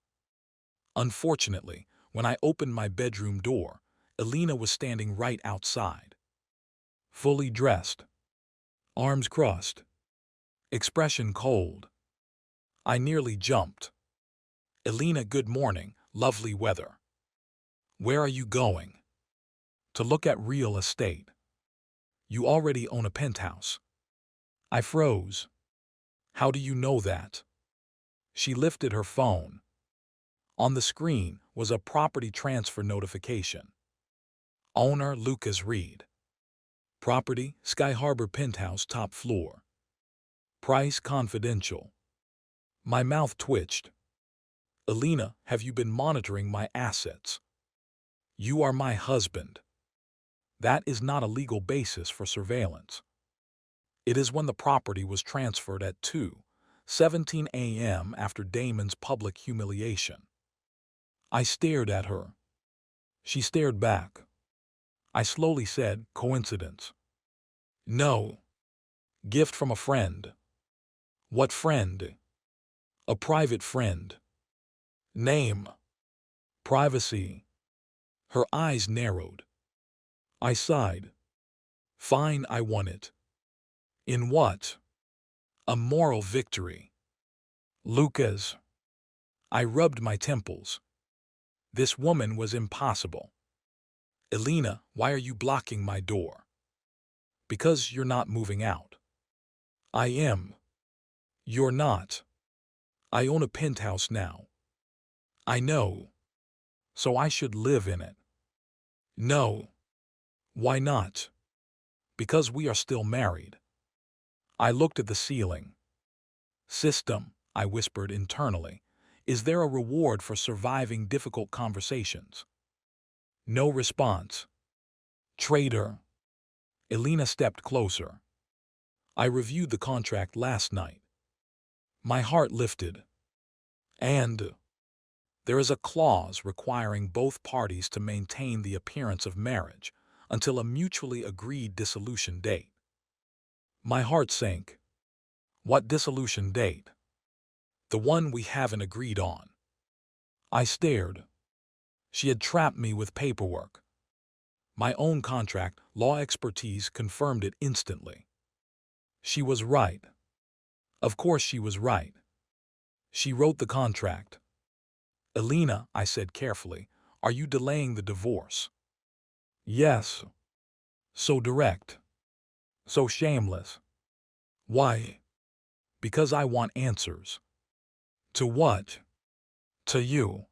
Unfortunately, when I opened my bedroom door, Elena was standing right outside. Fully dressed. Arms crossed. Expression cold. I nearly jumped. Elena, good morning, lovely weather. Where are you going? To look at real estate. You already own a penthouse. I froze. How do you know that? She lifted her phone. On the screen was a property transfer notification. Owner Lucas Reed. Property, Sky Harbor Penthouse, top floor. Price confidential. My mouth twitched. Elena, have you been monitoring my assets? You are my husband. That is not a legal basis for surveillance. It is when the property was transferred at 2:17 a.m. after Damon's public humiliation. I stared at her. She stared back. I slowly said, coincidence. No. Gift from a friend. What friend? A private friend. Name. Privacy. Her eyes narrowed. I sighed. Fine, I won it. In what? A moral victory. Lucas. I rubbed my temples. This woman was impossible. Elena, why are you blocking my door? Because you're not moving out. I am. You're not. I own a penthouse now. I know. So I should live in it. No. Why not? Because we are still married. I looked at the ceiling. System, I whispered internally. Is there a reward for surviving difficult conversations? No response. Traitor. Elena stepped closer. I reviewed the contract last night. My heart lifted. And there is a clause requiring both parties to maintain the appearance of marriage until a mutually agreed dissolution date. My heart sank. What dissolution date? The one we haven't agreed on. I stared. She had trapped me with paperwork. My own contract law expertise confirmed it instantly. She was right. Of course she was right. She wrote the contract. Elena, I said carefully, are you delaying the divorce? Yes. So direct. So shameless. Why? Because I want answers. To what? To you.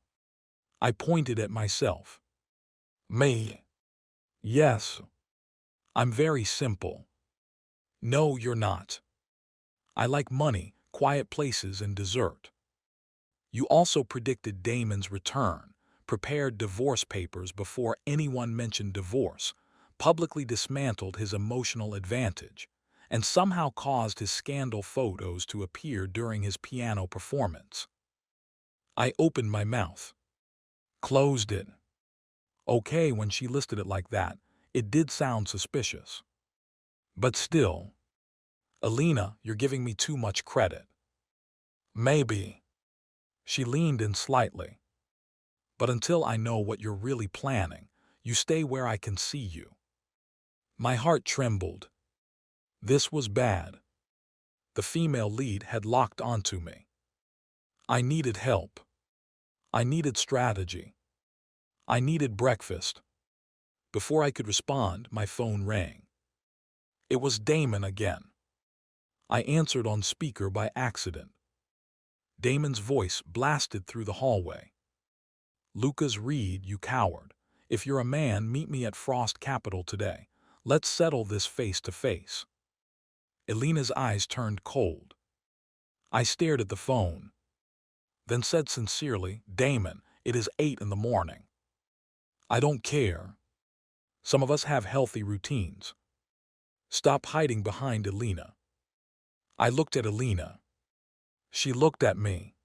I pointed at myself. Me. Yes. I'm very simple. No, you're not. I like money, quiet places, and dessert. You also predicted Damon's return, prepared divorce papers before anyone mentioned divorce, publicly dismantled his emotional advantage, and somehow caused his scandal photos to appear during his piano performance. I opened my mouth. Closed it. Okay, when she listed it like that, it did sound suspicious. But still, Elena, you're giving me too much credit. Maybe. She leaned in slightly. But until I know what you're really planning, you stay where I can see you. My heart trembled. This was bad. The female lead had locked onto me. I needed help. I needed strategy. I needed breakfast. Before I could respond, my phone rang. It was Damon again. I answered on speaker by accident. Damon's voice blasted through the hallway. Lucas Reed, you coward. If you're a man, meet me at Frost Capital today. Let's settle this face to face. Elena's eyes turned cold. I stared at the phone, then said sincerely, Damon, it is 8 in the morning. I don't care. Some of us have healthy routines. Stop hiding behind Elena. I looked at Elena. She looked at me.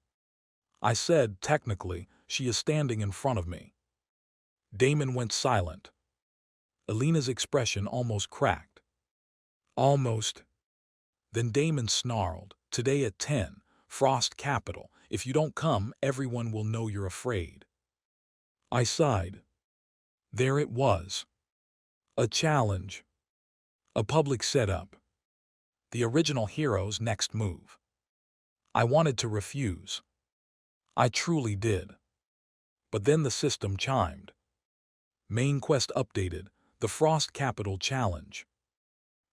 I said, technically, she is standing in front of me. Damon went silent. Elena's expression almost cracked. Almost. Then Damon snarled, today at 10, Frost Capital. If you don't come, everyone will know you're afraid. I sighed. There it was. A challenge. A public setup. The original hero's next move. I wanted to refuse. I truly did. But then the system chimed. Main quest updated. The Frost Capital Challenge.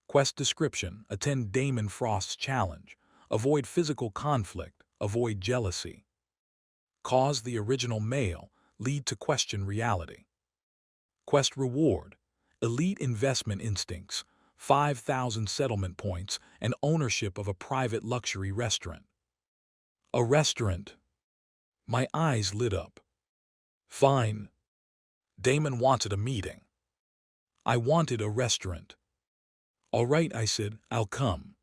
Quest description, attend Damon Frost's challenge. Avoid physical conflict, avoid jealousy. Cause the original male, lead to question reality. Quest reward, elite investment instincts, 5,000 settlement points, and ownership of a private luxury restaurant. A restaurant. My eyes lit up. Fine. Damon wanted a meeting. I wanted a restaurant. All right, I said, I'll come.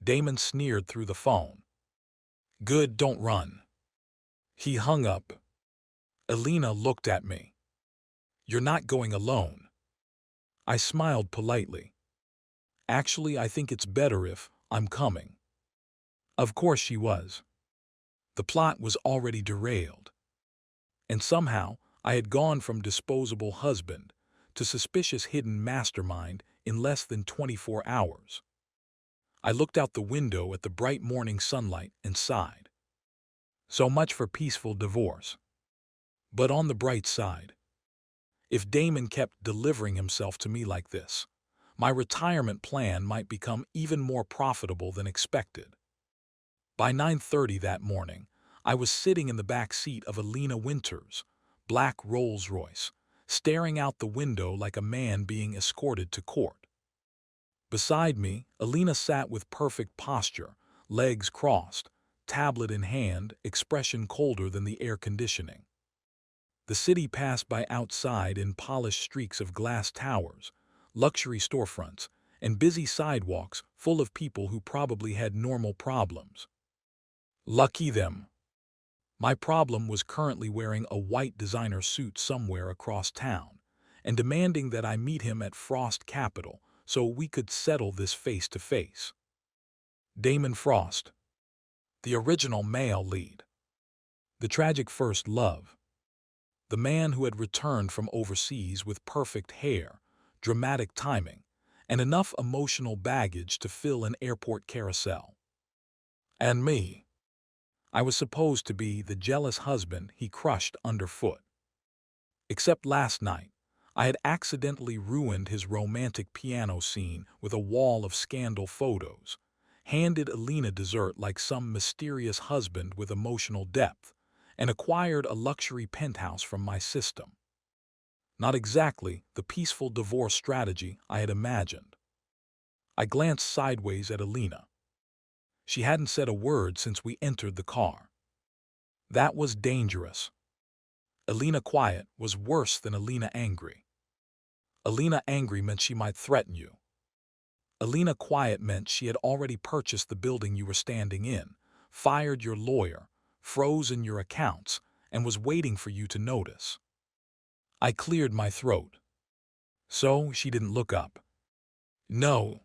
Damon sneered through the phone. Good, don't run. He hung up. Elena looked at me. You're not going alone. I smiled politely. Actually, I think it's better if I'm coming. Of course she was. The plot was already derailed. And somehow, I had gone from disposable husband to suspicious hidden mastermind in less than 24 hours. I looked out the window at the bright morning sunlight and sighed. So much for peaceful divorce. But on the bright side, if Damon kept delivering himself to me like this, my retirement plan might become even more profitable than expected. By 9:30 that morning, I was sitting in the back seat of Elena Winters' black Rolls-Royce, staring out the window like a man being escorted to court. Beside me, Elena sat with perfect posture, legs crossed, tablet in hand, expression colder than the air conditioning. The city passed by outside in polished streaks of glass towers, luxury storefronts, and busy sidewalks full of people who probably had normal problems. Lucky them. My problem was currently wearing a white designer suit somewhere across town and demanding that I meet him at Frost Capital so we could settle this face to face. Damon Frost, the original male lead. The tragic first love. the man who had returned from overseas with perfect hair, dramatic timing, and enough emotional baggage to fill an airport carousel. And me. I was supposed to be the jealous husband he crushed underfoot. Except last night, I had accidentally ruined his romantic piano scene with a wall of scandal photos, handed Elena dessert like some mysterious husband with emotional depth, and acquired a luxury penthouse from my system. Not exactly the peaceful divorce strategy I had imagined. I glanced sideways at Elena. She hadn't said a word since we entered the car. That was dangerous. Elena quiet was worse than Elena angry. Elena angry meant she might threaten you. Elena quiet meant she had already purchased the building you were standing in, fired your lawyer, frozen your accounts, and was waiting for you to notice. I cleared my throat. So she didn't look up. No.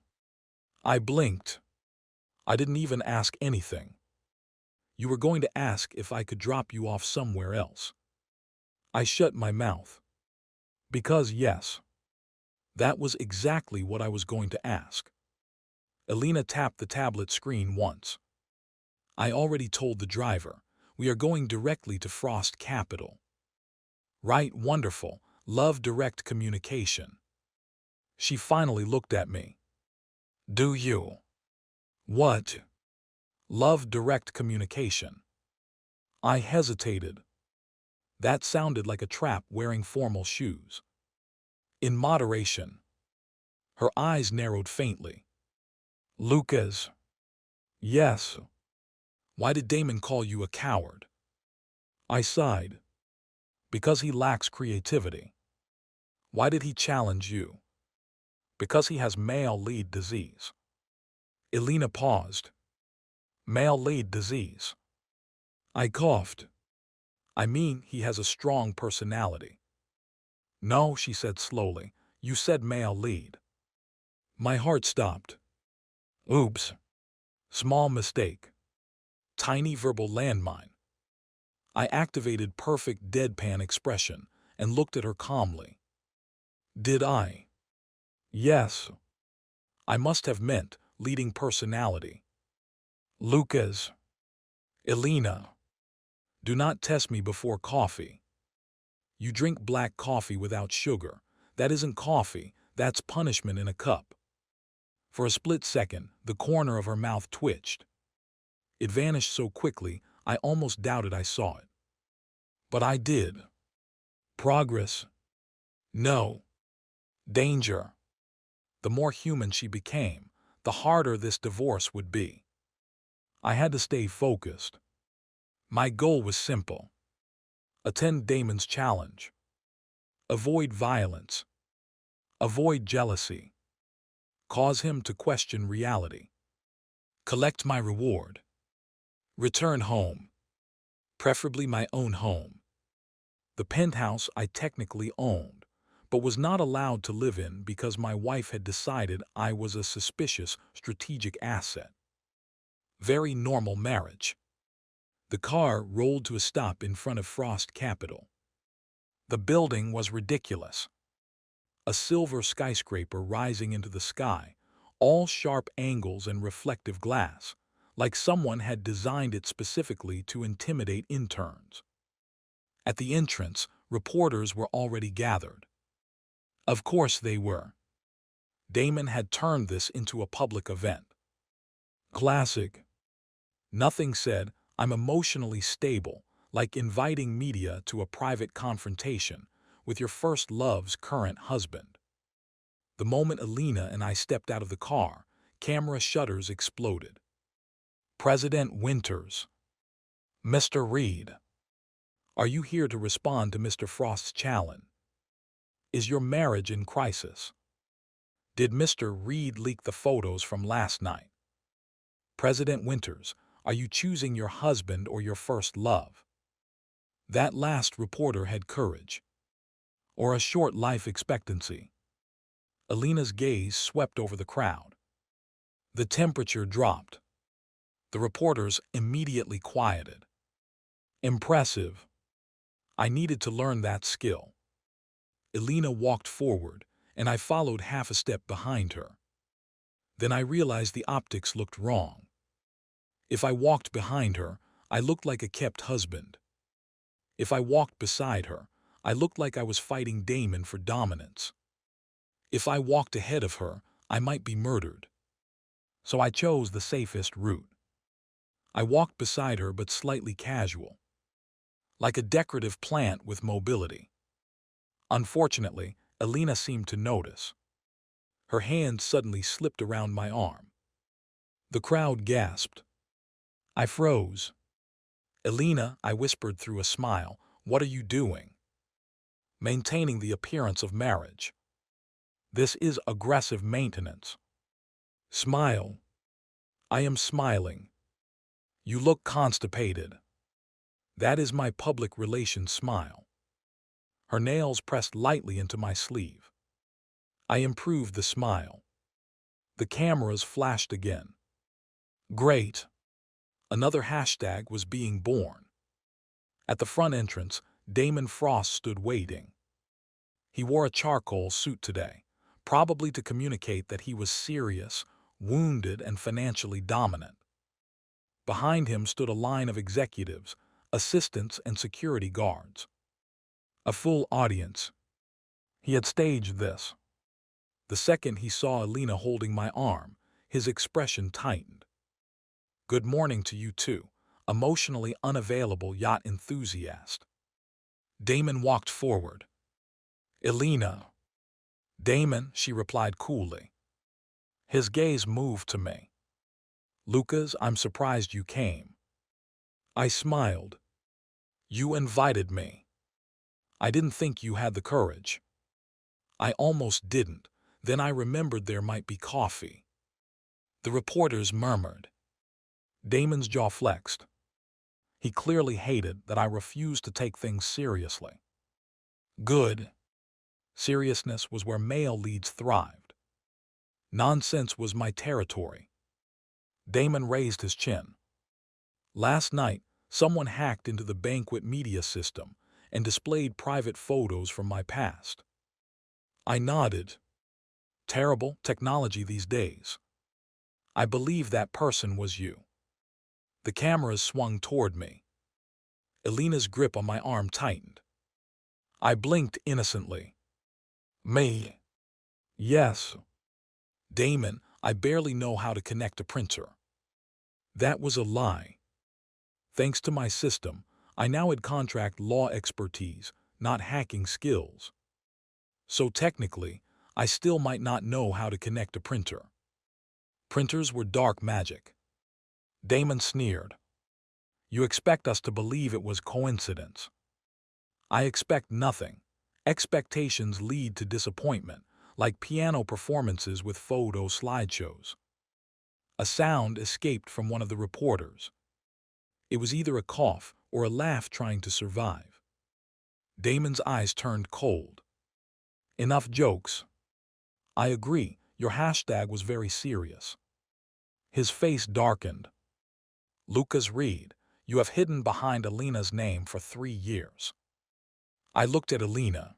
I blinked. I didn't even ask anything. You were going to ask if I could drop you off somewhere else. I shut my mouth. Because yes. That was exactly what I was going to ask. Elena tapped the tablet screen once. I already told the driver, we are going directly to Frost Capital. Right, wonderful, love direct communication. She finally looked at me. Do you? What? Love direct communication. I hesitated. That sounded like a trap wearing formal shoes. In moderation. Her eyes narrowed faintly. Lucas. Yes. Why did Damon call you a coward? I sighed. Because he lacks creativity. Why did he challenge you? Because he has male lead disease. Elena paused. Male lead disease. I coughed. I mean, he has a strong personality. No, she said slowly. You said male lead. My heart stopped. Oops. Small mistake. Tiny verbal landmine. I activated perfect deadpan expression and looked at her calmly. Did I? Yes. I must have meant leading personality. Lucas. Elena. Do not test me before coffee. You drink black coffee without sugar. That isn't coffee, that's punishment in a cup. For a split second, the corner of her mouth twitched. It vanished so quickly, I almost doubted I saw it. But I did. Progress. No. Danger. The more human she became, the harder this divorce would be. I had to stay focused. My goal was simple. Attend Damon's challenge. Avoid violence. Avoid jealousy. Cause him to question reality. Collect my reward. Return home. Preferably my own home. The penthouse I technically owned, but was not allowed to live in because my wife had decided I was a suspicious strategic asset. Very normal marriage. The car rolled to a stop in front of Frost Capital. The building was ridiculous. A silver skyscraper rising into the sky, all sharp angles and reflective glass, like someone had designed it specifically to intimidate interns. At the entrance, reporters were already gathered. Of course they were. Damon had turned this into a public event. Classic. Nothing said, I'm emotionally stable, like inviting media to a private confrontation with your first love's current husband. The moment Elena and I stepped out of the car, camera shutters exploded. President Winters. Mr. Reed. Are you here to respond to Mr. Frost's challenge? Is your marriage in crisis? Did Mr. Reed leak the photos from last night? President Winters, are you choosing your husband or your first love? That last reporter had courage. Or a short life expectancy. Elena's gaze swept over the crowd. The temperature dropped. The reporters immediately quieted. Impressive. I needed to learn that skill. Elena walked forward, and I followed half a step behind her. Then I realized the optics looked wrong. If I walked behind her, I looked like a kept husband. If I walked beside her, I looked like I was fighting Damon for dominance. If I walked ahead of her, I might be murdered. So I chose the safest route. I walked beside her but slightly casual, like a decorative plant with mobility. Unfortunately, Elena seemed to notice. Her hand suddenly slipped around my arm. The crowd gasped. I froze. "Elena," I whispered through a smile, "what are you doing?" "Maintaining the appearance of marriage. This is aggressive maintenance." "Smile." "I am smiling." "You look constipated." "That is my public relations smile." Her nails pressed lightly into my sleeve. I improved the smile. The cameras flashed again. Great. Another hashtag was being born. At the front entrance, Damon Frost stood waiting. He wore a charcoal suit today, probably to communicate that he was serious, wounded, and financially dominant. Behind him stood a line of executives, assistants, and security guards. A full audience. He had staged this. The second he saw Elena holding my arm, his expression tightened. "Good morning to you too, emotionally unavailable yacht enthusiast." Damon walked forward. "Elena." "Damon," she replied coolly. His gaze moved to me. "Lucas, I'm surprised you came." I smiled. "You invited me." "I didn't think you had the courage." I almost didn't. Then I remembered there might be coffee. The reporters murmured. Damon's jaw flexed. He clearly hated that I refused to take things seriously. Good. Seriousness was where male leads thrived. Nonsense was my territory. Damon raised his chin. "Last night, someone hacked into the banquet media system and displayed private photos from my past." I nodded. Terrible technology these days. "I believe that person was you." The cameras swung toward me. Elena's grip on my arm tightened. I blinked innocently. "Me?" "Yes." "Damon, I barely know how to connect a printer." That was a lie. Thanks to my system, I now had contract law expertise, not hacking skills. So technically, I still might not know how to connect a printer. Printers were dark magic. Damon sneered. "You expect us to believe it was coincidence." I expect nothing. Expectations lead to disappointment, like piano performances with photo slideshows. A sound escaped from one of the reporters. It was either a cough or a laugh trying to survive. Damon's eyes turned cold. "Enough jokes." "I agree, your hashtag was very serious." His face darkened. "Lucas Reed, you have hidden behind Elena's name for 3 years." I looked at Elena,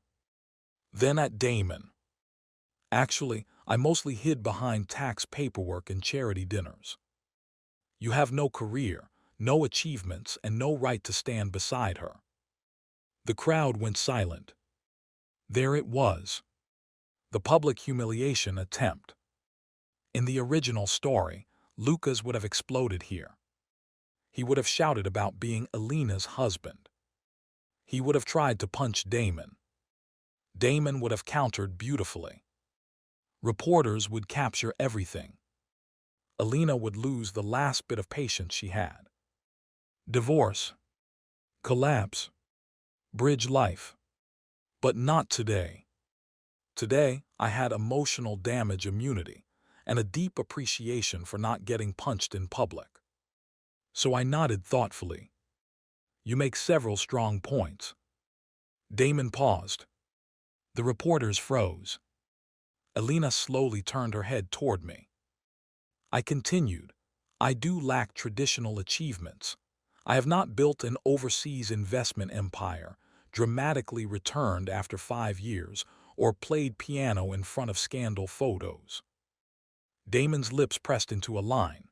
then at Damon. "Actually, I mostly hid behind tax paperwork and charity dinners." "You have no career, no achievements, and no right to stand beside her." The crowd went silent. There it was. The public humiliation attempt. In the original story, Lucas would have exploded here. He would have shouted about being Elena's husband. He would have tried to punch Damon. Damon would have countered beautifully. Reporters would capture everything. Elena would lose the last bit of patience she had. Divorce. Collapse. Bridge life. But not today. Today, I had emotional damage immunity and a deep appreciation for not getting punched in public. So I nodded thoughtfully. "You make several strong points." Damon paused. The reporters froze. Elena slowly turned her head toward me. I continued, "I do lack traditional achievements. I have not built an overseas investment empire, dramatically returned after 5 years, or played piano in front of scandal photos. Damon's lips pressed into a line.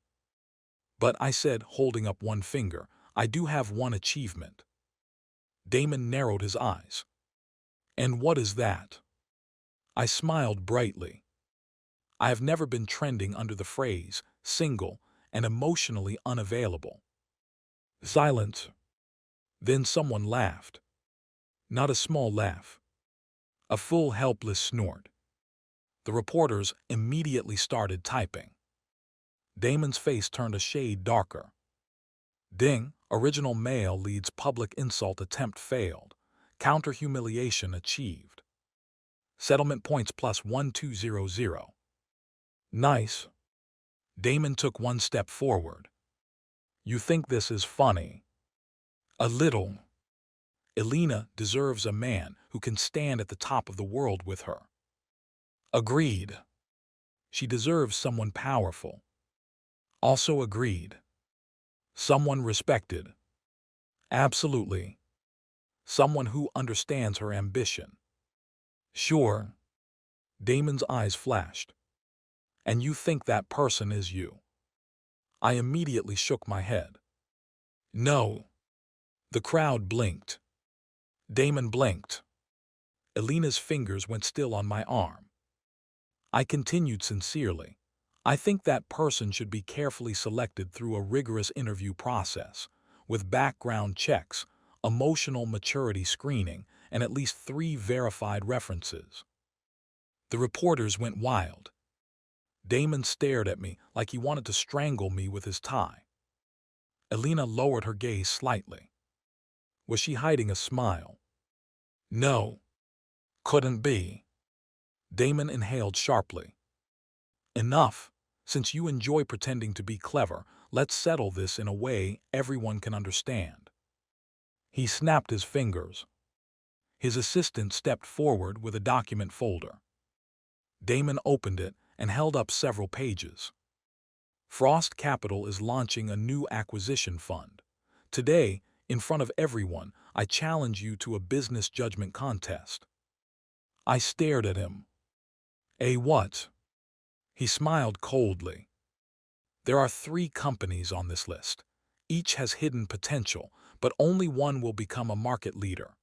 But I said, holding up one finger, I do have one achievement. Damon narrowed his eyes. And what is that? I smiled brightly. I have never been trending under the phrase, single and emotionally unavailable. Silence. Then someone laughed. Not a small laugh. A full, helpless snort. The reporters immediately started typing. Damon's face turned a shade darker. Ding, original male leads public insult attempt failed. Counter humiliation achieved. Settlement points plus 1200. Nice. Damon took one step forward. You think this is funny? A little. Elena deserves a man who can stand at the top of the world with her. Agreed. She deserves someone powerful. Also agreed. Someone respected. Absolutely. Someone who understands her ambition. Sure. Damon's eyes flashed. And you think that person is you? I immediately shook my head. No. The crowd blinked. Damon blinked. Elena's fingers went still on my arm. I continued sincerely. I think that person should be carefully selected through a rigorous interview process, with background checks, emotional maturity screening, and at least 3 verified references. The reporters went wild. Damon stared at me like he wanted to strangle me with his tie. Elena lowered her gaze slightly. Was she hiding a smile? No. Couldn't be. Damon inhaled sharply. Enough. Since you enjoy pretending to be clever, let's settle this in a way everyone can understand. He snapped his fingers. His assistant stepped forward with a document folder. Damon opened it and held up several pages. Frost Capital is launching a new acquisition fund. Today, in front of everyone, I challenge you to a business judgment contest. I stared at him. A what? He smiled coldly. There are 3 companies on this list. Each has hidden potential, but only one will become a market leader.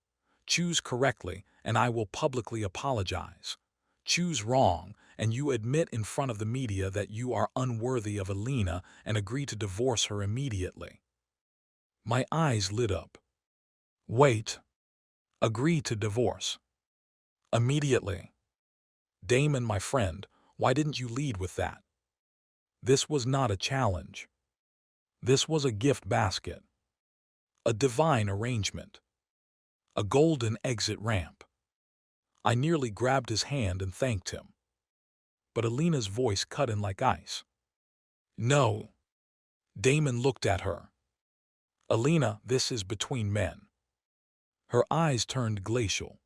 Choose correctly, and I will publicly apologize. Choose wrong, and you admit in front of the media that you are unworthy of Elena and agree to divorce her immediately. My eyes lit up. Wait. Agree to divorce. Immediately. Damon, my friend, why didn't you lead with that? This was not a challenge. This was a gift basket. A divine arrangement. A golden exit ramp. I nearly grabbed his hand and thanked him. But Elena's voice cut in like ice. No. Damon looked at her. Elena, this is between men. Her eyes turned glacial.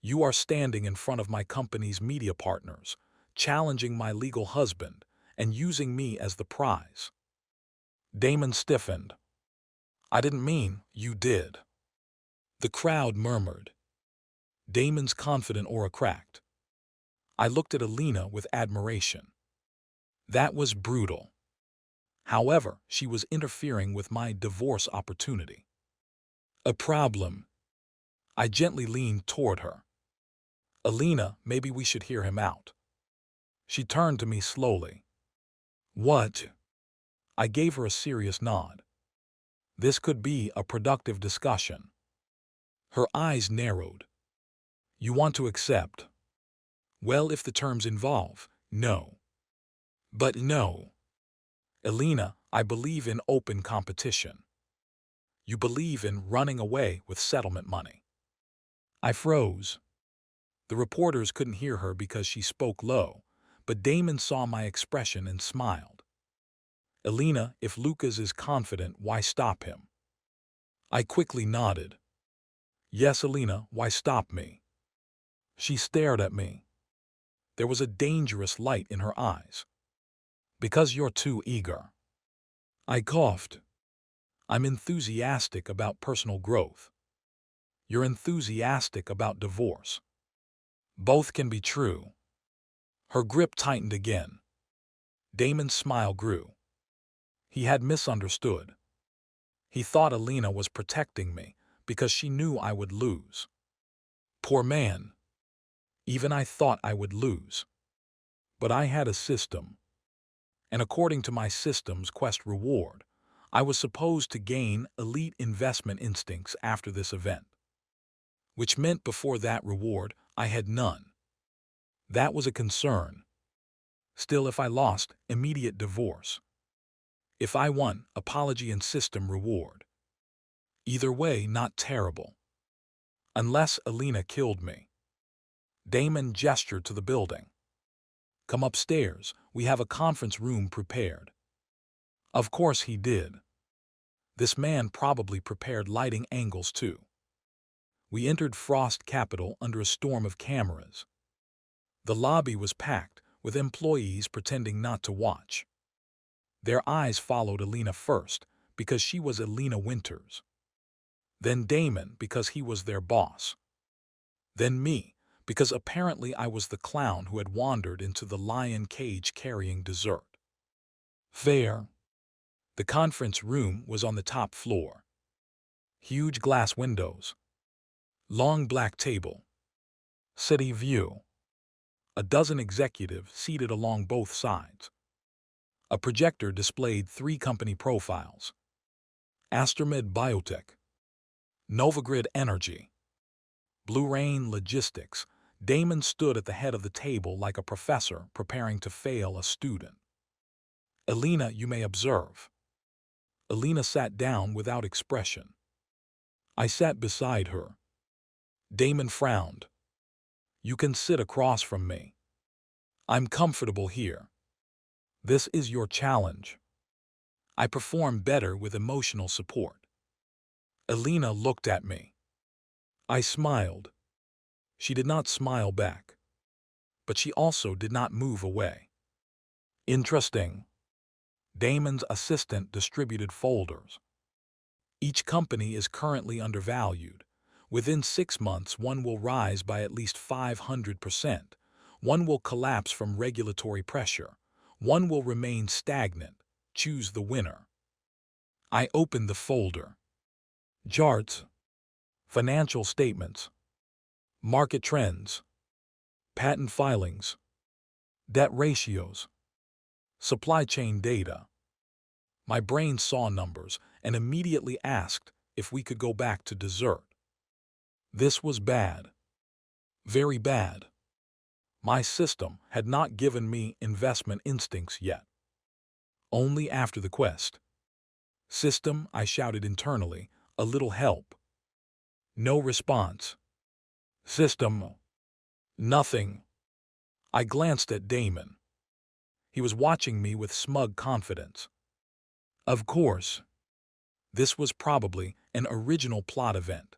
You are standing in front of my company's media partners, challenging my legal husband, and using me as the prize. Damon stiffened. I didn't mean you did. The crowd murmured. Damon's confident aura cracked. I looked at Elena with admiration. That was brutal. However, she was interfering with my divorce opportunity. A problem. I gently leaned toward her. Elena, maybe we should hear him out. She turned to me slowly. What? I gave her a serious nod. This could be a productive discussion. Her eyes narrowed. You want to accept? Well, if the terms involve, no. But no. Elena, I believe in open competition. You believe in running away with settlement money. I froze. The reporters couldn't hear her because she spoke low, but Damon saw my expression and smiled. Elena, if Lucas is confident, why stop him? I quickly nodded. Yes, Elena, why stop me? She stared at me. There was a dangerous light in her eyes. Because you're too eager. I coughed. I'm enthusiastic about personal growth. You're enthusiastic about divorce. Both can be true. Her grip tightened again. Damon's smile grew. He had misunderstood. He thought Elena was protecting me because she knew I would lose. Poor man. Even I thought I would lose. But I had a system. And according to my system's quest reward, I was supposed to gain elite investment instincts after this event. Which meant before that reward, I had none. That was a concern. Still, if I lost, immediate divorce. If I won, apology and system reward. Either way, not terrible. Unless Elena killed me. Damon gestured to the building. Come upstairs, we have a conference room prepared. Of course he did. This man probably prepared lighting angles too. We entered Frost Capital under a storm of cameras. The lobby was packed, with employees pretending not to watch. Their eyes followed Elena first, because she was Elena Winters. Then Damon, because he was their boss. Then me, because apparently I was the clown who had wandered into the lion cage carrying dessert. Fair. The conference room was on the top floor. Huge glass windows. Long black table. City view. A dozen executives seated along both sides. A projector displayed 3 company profiles. Astermed Biotech, Novagrid Energy, Blue Rain Logistics. Damon stood at the head of the table like a professor preparing to fail a student. Elena, you may observe. Elena sat down without expression. I sat beside her. Damon frowned. You can sit across from me. I'm comfortable here. This is your challenge. I perform better with emotional support. Elena looked at me. I smiled. She did not smile back. But she also did not move away. Interesting. Damon's assistant distributed folders. Each company is currently undervalued. Within 6 months, one will rise by at least 500%. One will collapse from regulatory pressure. One will remain stagnant. Choose the winner. I opened the folder. Charts. Financial statements. Market trends. Patent filings. Debt ratios. Supply chain data. My brain saw numbers and immediately asked if we could go back to dessert. This was bad. Very bad. My system had not given me investment instincts yet. Only after the quest. System, I shouted internally, a little help. No response. System. Nothing. I glanced at Damon. He was watching me with smug confidence. Of course. This was probably an original plot event.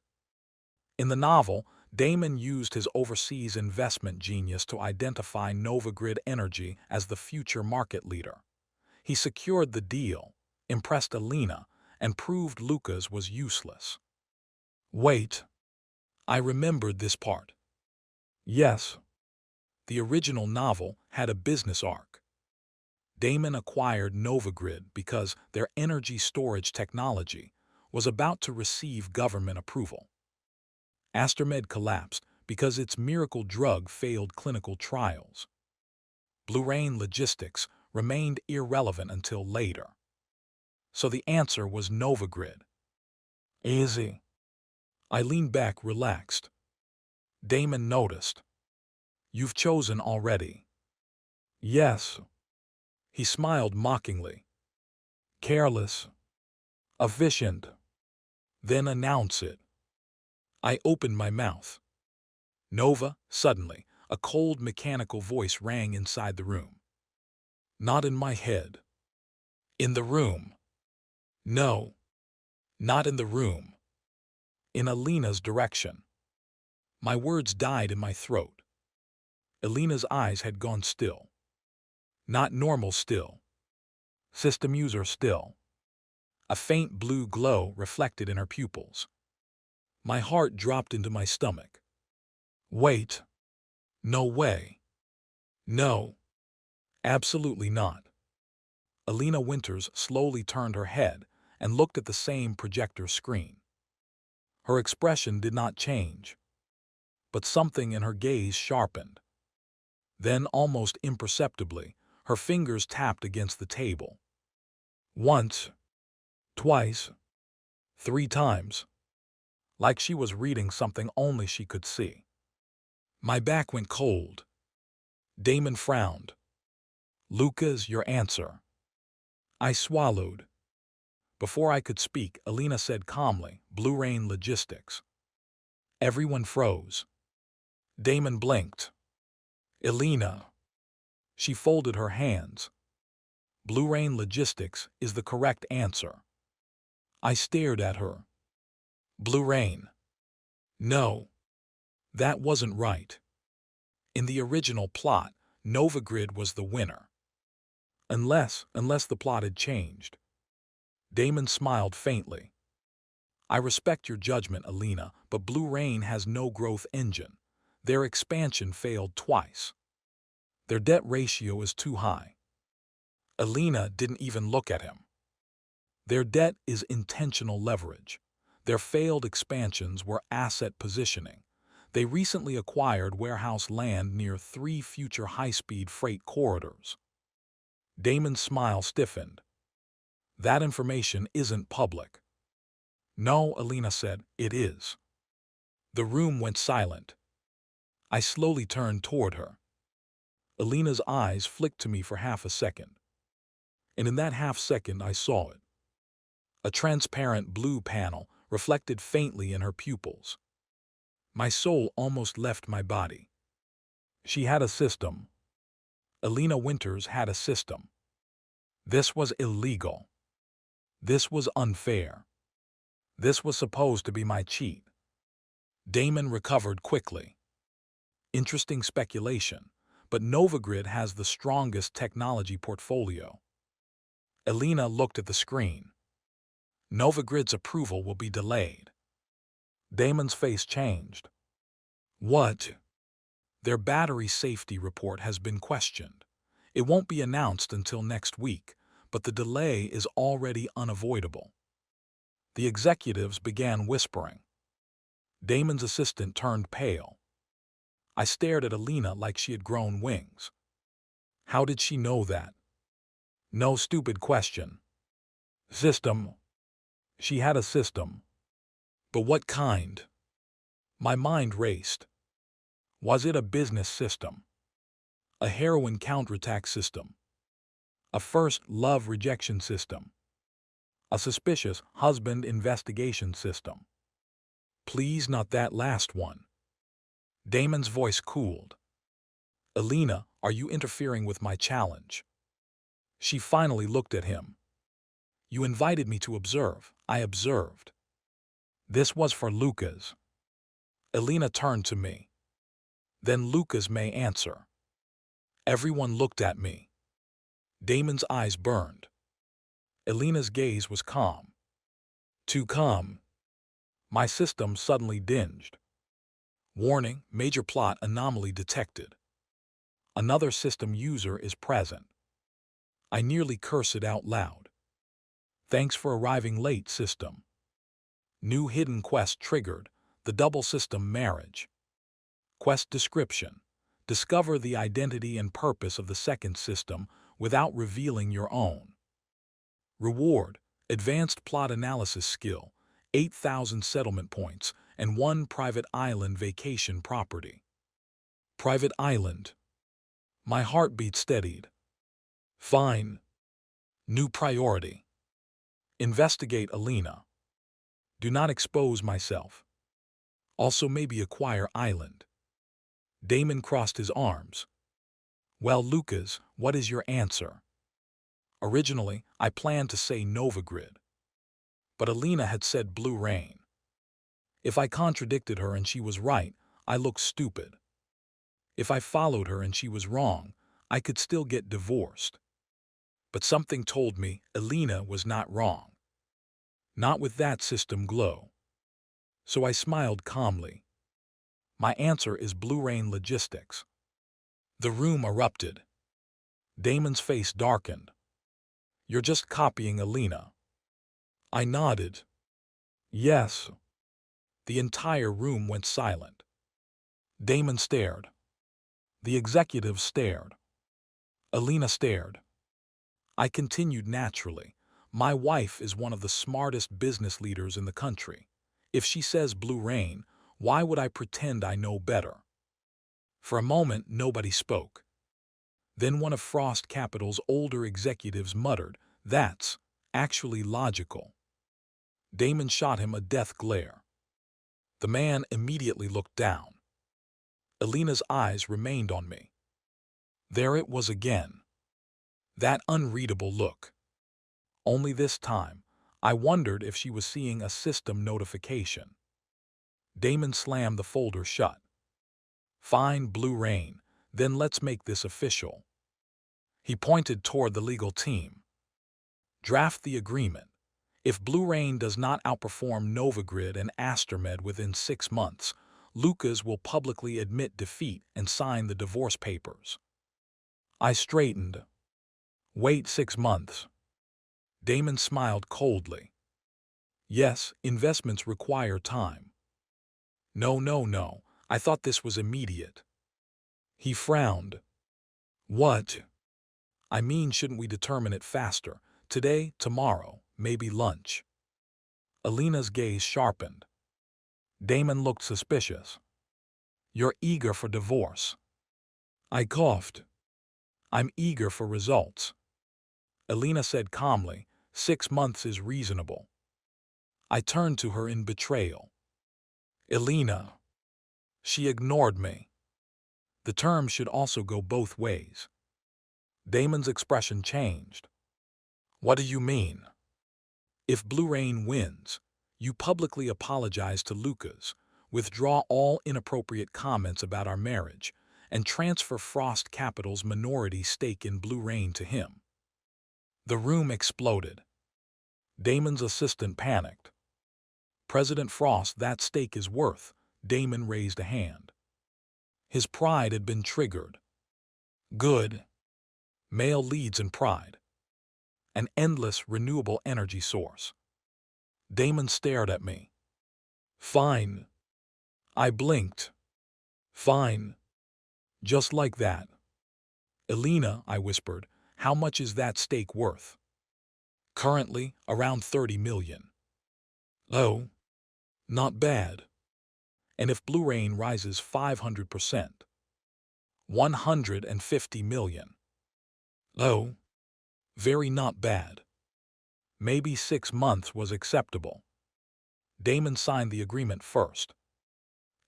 In the novel, Damon used his overseas investment genius to identify Novagrid Energy as the future market leader. He secured the deal, impressed Elena, and proved Lucas was useless. Wait. I remembered this part. Yes. The original novel had a business arc. Damon acquired Novagrid because their energy storage technology was about to receive government approval. Astermed collapsed because its miracle drug failed clinical trials. Blue Rain Logistics remained irrelevant until later. So the answer was Novagrid. Easy. I leaned back, relaxed. Damon noticed. You've chosen already. Yes. He smiled mockingly. Careless. Efficient. Then announce it. I opened my mouth. Nova, suddenly, a cold mechanical voice rang inside the room. Not in my head. In the room. No. Not in the room. In Elena's direction. My words died in my throat. Elena's eyes had gone still. Not normal still. System user still. A faint blue glow reflected in her pupils. My heart dropped into my stomach. Wait. No way. No. Absolutely not. Elena Winters slowly turned her head and looked at the same projector screen. Her expression did not change, but something in her gaze sharpened. Then, almost imperceptibly, her fingers tapped against the table. Once, twice, 3 times, like she was reading something only she could see. My back went cold. Damon frowned. Lucas, your answer. I swallowed. Before I could speak, Elena said calmly, Blue Rain Logistics. Everyone froze. Damon blinked. Elena. She folded her hands. Blue Rain Logistics is the correct answer. I stared at her. Blue Rain. No. That wasn't right. In the original plot, Novagrid was the winner. Unless the plot had changed. Damon smiled faintly. I respect your judgment, Elena, but Blue Rain has no growth engine. Their expansion failed twice. Their debt ratio is too high. Elena didn't even look at him. Their debt is intentional leverage. Their failed expansions were asset positioning. They recently acquired warehouse land near 3 future high-speed freight corridors. Damon's smile stiffened. That information isn't public. No, Elena said, it is. The room went silent. I slowly turned toward her. Elena's eyes flicked to me for half a second. And in that half second I saw it. A transparent blue panel reflected faintly in her pupils. My soul almost left my body. She had a system. Elena Winters had a system. This was illegal. This was unfair. This was supposed to be my cheat. Damon recovered quickly. Interesting speculation, but Novagrid has the strongest technology portfolio. Elena looked at the screen. Novagrid's approval will be delayed. Damon's face changed. What? Their battery safety report has been questioned. It won't be announced until next week, but the delay is already unavoidable. The executives began whispering. Damon's assistant turned pale. I stared at Elena like she had grown wings. How did she know that? No stupid question. System. She had a system. But what kind? My mind raced. Was it a business system? A heroin counterattack system? A first love rejection system? A suspicious husband investigation system? Please, not that last one. Damon's voice cooled. Elena, are you interfering with my challenge? She finally looked at him. You invited me to observe. I observed. This was for Lucas. Elena turned to me. Then Lucas may answer. Everyone looked at me. Damon's eyes burned. Elena's gaze was calm. Too calm. My system suddenly dinged. Warning, major plot anomaly detected. Another system user is present. I nearly cursed it out loud. Thanks for arriving late, system. New hidden quest triggered, the double system marriage. Quest description. Discover the identity and purpose of the second system without revealing your own. Reward. Advanced plot analysis skill, 8,000 settlement points, and 1 private island vacation property. Private island. My heartbeat steadied. Fine. New priority. Investigate Elena. Do not expose myself. Also maybe acquire island. Damon crossed his arms. Well, Lucas, what is your answer? Originally, I planned to say Novagrid. But Elena had said Blue Rain. If I contradicted her and she was right, I looked stupid. If I followed her and she was wrong, I could still get divorced. But something told me Elena was not wrong. Not with that system glow. So I smiled calmly. My answer is Blue Rain Logistics. The room erupted. Damon's face darkened. You're just copying Elena. I nodded. Yes. The entire room went silent. Damon stared. The executives stared. Elena stared. I continued naturally. My wife is one of the smartest business leaders in the country. If she says Blue Rain, why would I pretend I know better? For a moment, nobody spoke. Then one of Frost Capital's older executives muttered, "That's actually logical." Damon shot him a death glare. The man immediately looked down. Elena's eyes remained on me. There it was again. That unreadable look. Only this time, I wondered if she was seeing a system notification. Damon slammed the folder shut. Fine, Blue Rain, then let's make this official. He pointed toward the legal team. Draft the agreement. If Blue Rain does not outperform Novagrid and Astermed within 6 months, Lucas will publicly admit defeat and sign the divorce papers. I straightened. Wait 6 months. Damon smiled coldly. Yes, investments require time. No. I thought this was immediate. He frowned. What? I mean, shouldn't we determine it faster? Today, tomorrow, maybe lunch. Elena's gaze sharpened. Damon looked suspicious. You're eager for divorce. I coughed. I'm eager for results. Elena said calmly, 6 months is reasonable. I turned to her in betrayal. Elena. She ignored me. The term should also go both ways. Damon's expression changed. What do you mean? If Blue Rain wins, you publicly apologize to Lucas, withdraw all inappropriate comments about our marriage, and transfer Frost Capital's minority stake in Blue Rain to him. The room exploded. Damon's assistant panicked. President Frost, that stake is worth. Damon raised a hand. His pride had been triggered. Good. Male leads in pride. An endless renewable energy source. Damon stared at me. Fine. I blinked. Fine. Just like that. Elena, I whispered, how much is that stake worth? Currently, around 30 million. Oh. Not bad. And if Blue Rain rises 500%? 150 million. Oh. Very not bad. Maybe 6 months was acceptable. Damon signed the agreement first.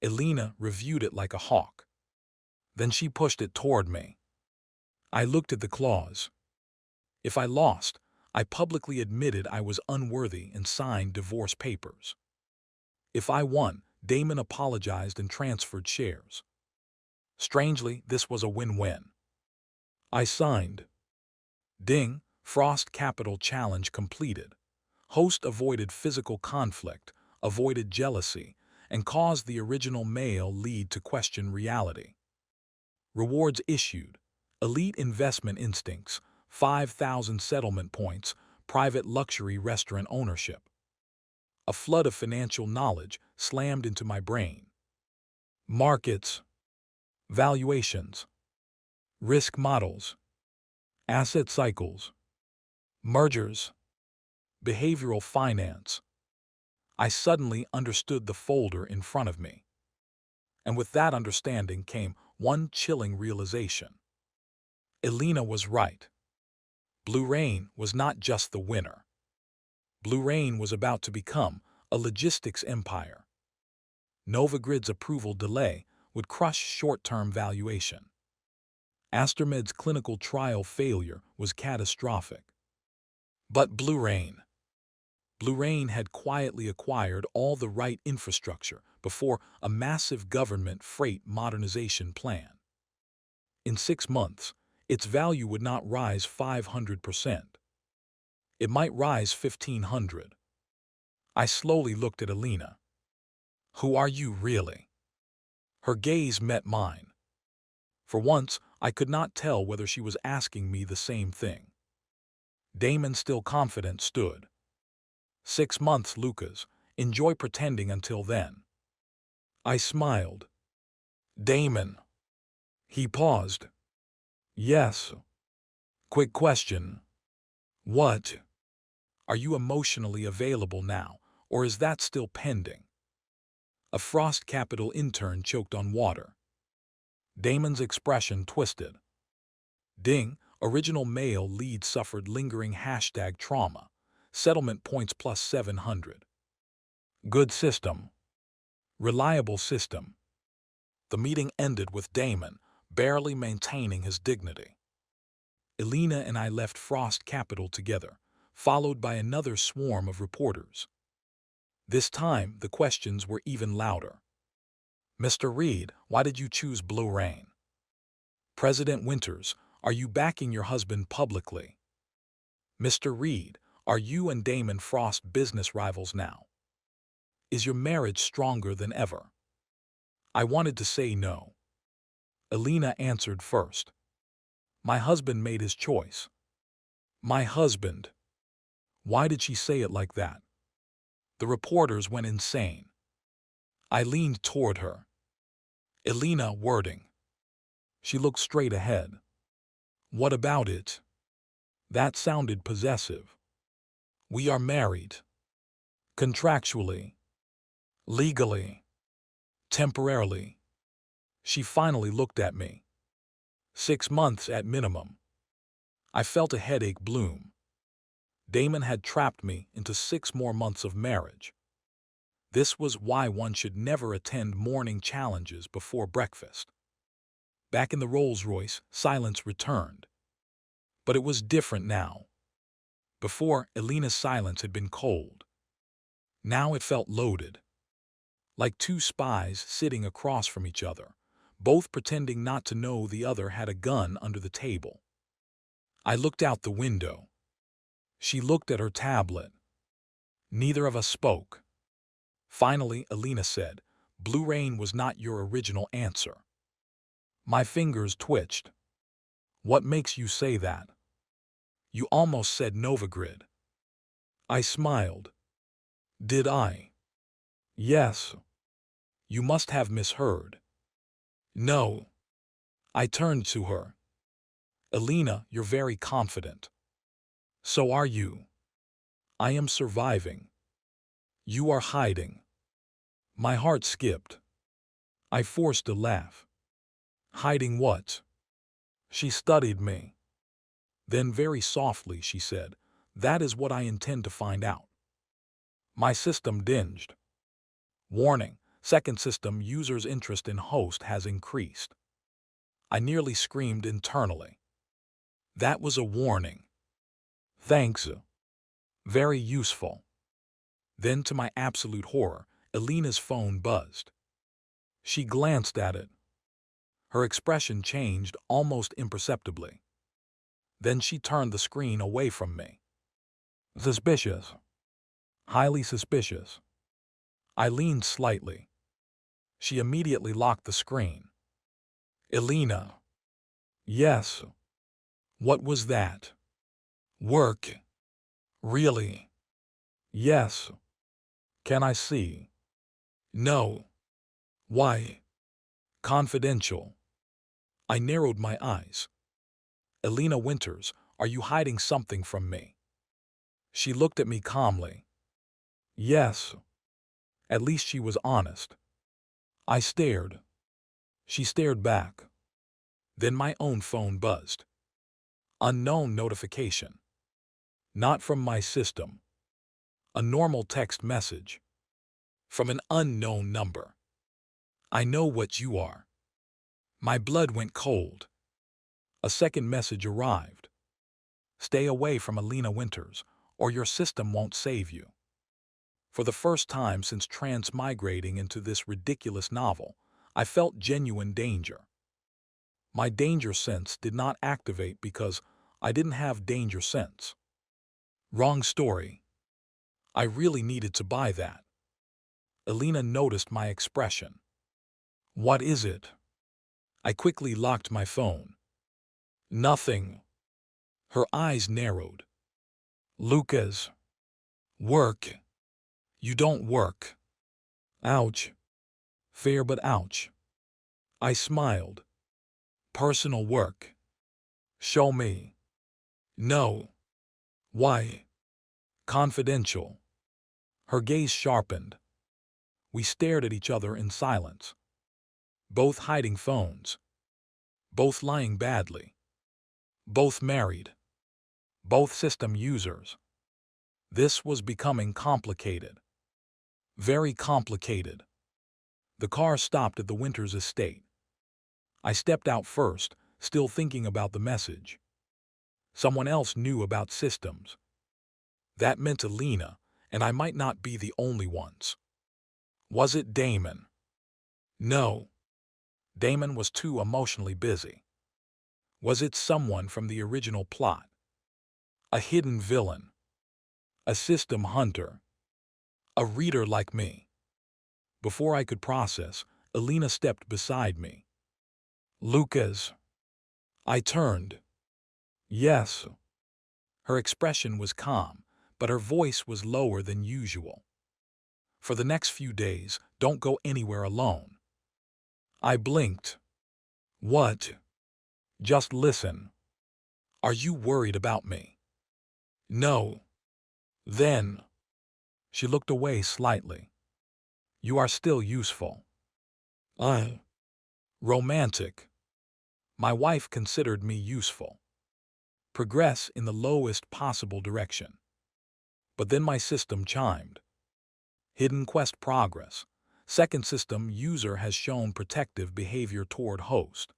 Elena reviewed it like a hawk. Then she pushed it toward me. I looked at the clause. If I lost, I publicly admitted I was unworthy and signed divorce papers. If I won, Damon apologized and transferred shares. Strangely, this was a win-win. I signed. Ding, Frost Capital challenge completed. Host avoided physical conflict, avoided jealousy, and caused the original male lead to question reality. Rewards issued. Elite investment instincts, 5,000 settlement points, private luxury restaurant ownership. A flood of financial knowledge slammed into my brain. Markets, valuations, risk models, asset cycles, mergers, behavioral finance. I suddenly understood the folder in front of me. And with that understanding came one chilling realization. Elena was right. Blue Rain was not just the winner. Blue Rain was about to become a logistics empire. Novagrid's approval delay would crush short-term valuation. Astermed's clinical trial failure was catastrophic. But Blue Rain had quietly acquired all the right infrastructure before a massive government freight modernization plan. In 6 months, its value would not rise 500%. It might rise 1,500. I slowly looked at Elena. Who are you really? Her gaze met mine. For once, I could not tell whether she was asking me the same thing. Damon, still confident, stood. 6 months, Lucas. Enjoy pretending until then. I smiled. Damon. He paused. Yes. Quick question. What? Are you emotionally available now, or is that still pending? A Frost Capital intern choked on water. Damon's expression twisted. Ding, original male lead suffered lingering #trauma. Settlement points plus 700. Good system. Reliable system. The meeting ended with Damon barely maintaining his dignity. Elena and I left Frost Capital together, followed by another swarm of reporters. This time, the questions were even louder. Mr. Reed, why did you choose Blue Rain? President Winters, are you backing your husband publicly? Mr. Reed, are you and Damon Frost business rivals now? Is your marriage stronger than ever? I wanted to say no. Elena answered first. My husband made his choice. My husband. Why did she say it like that? The reporters went insane. I leaned toward her. Elena, wording. She looked straight ahead. What about it? That sounded possessive. We are married. Contractually. Legally. Temporarily. She finally looked at me. 6 months at minimum. I felt a headache bloom. Damon had trapped me into 6 more months of marriage. This was why one should never attend morning challenges before breakfast. Back in the Rolls-Royce, silence returned. But it was different now. Before, Elena's silence had been cold. Now it felt loaded. Like 2 spies sitting across from each other, both pretending not to know the other had a gun under the table. I looked out the window. She looked at her tablet. Neither of us spoke. Finally, Elena said, Blue Rain was not your original answer. My fingers twitched. What makes you say that? You almost said Novagrid. I smiled. Did I? Yes. You must have misheard. No. I turned to her. Elena, you're very confident. So are you. I am surviving. You are hiding. My heart skipped. I forced a laugh. Hiding what? She studied me. Then very softly she said, that is what I intend to find out. My system dinged. Warning, second system user's interest in host has increased. I nearly screamed internally. That was a warning. Thanks. Very useful. Then to my absolute horror, Elena's phone buzzed. She glanced at it. Her expression changed almost imperceptibly. Then she turned the screen away from me. Suspicious. Highly suspicious. I leaned slightly. She immediately locked the screen. Elena. Yes. What was that? Work. Really? Yes. Can I see? No. Why? Confidential. I narrowed my eyes. Elena Winters, are you hiding something from me? She looked at me calmly. Yes. At least she was honest. I stared. She stared back. Then my own phone buzzed. Unknown notification. Not from my system. A normal text message. From an unknown number. I know what you are. My blood went cold. A second message arrived. Stay away from Elena Winters, or your system won't save you. For the first time since transmigrating into this ridiculous novel, I felt genuine danger. My danger sense did not activate because I didn't have danger sense. Wrong story. I really needed to buy that. Elena noticed my expression. What is it? I quickly locked my phone. Nothing. Her eyes narrowed. Lucas. Work. You don't work. Ouch. Fair but ouch. I smiled. Personal work. Show me. No. Why? Confidential. Her gaze sharpened. We stared at each other in silence. Both hiding phones. Both lying badly. Both married. Both system users. This was becoming complicated. Very complicated. The car stopped at the Winters estate. I stepped out first, still thinking about the message. Someone else knew about systems. That meant Elena, and I might not be the only ones. Was it Damon? No. Damon was too emotionally busy. Was it someone from the original plot? A hidden villain? A system hunter? A reader like me? Before I could process, Elena stepped beside me. Lucas. I turned. Yes. Her expression was calm, but her voice was lower than usual. For the next few days, don't go anywhere alone. I blinked. What? Just listen. Are you worried about me? No. Then. She looked away slightly. You are still useful. Romantic. My wife considered me useful. Progress in the lowest possible direction. But then my system chimed. Hidden quest progress. Second system user has shown protective behavior toward host.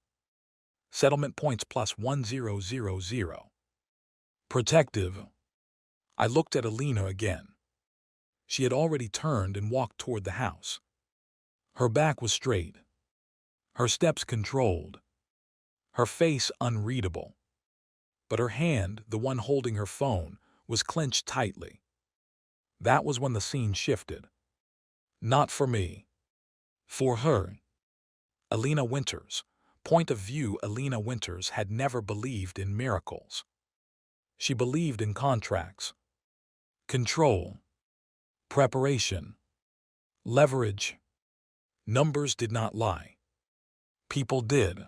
Settlement points plus 1000. Protective. I looked at Elena again. She had already turned and walked toward the house. Her back was straight. Her steps controlled. Her face unreadable. But her hand, the one holding her phone, was clenched tightly. That was when the scene shifted. Not for me. For her. Elena Winters. Point of view: Elena Winters had never believed in miracles. She believed in contracts. Control. Preparation. Leverage. Numbers did not lie. People did.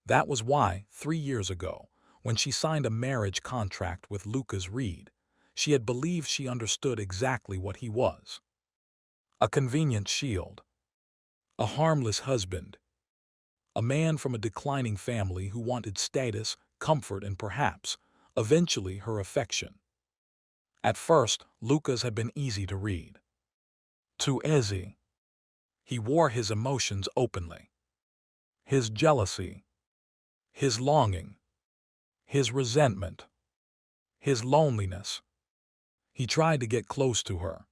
That was why, 3 years ago, when she signed a marriage contract with Lucas Reed, she had believed she understood exactly what he was. A convenient shield. A harmless husband. A man from a declining family who wanted status, comfort, and perhaps, eventually, her affection. At first, Lucas had been easy to read. Too easy. He wore his emotions openly. His jealousy. His longing. His resentment. His loneliness. He tried to get close to her.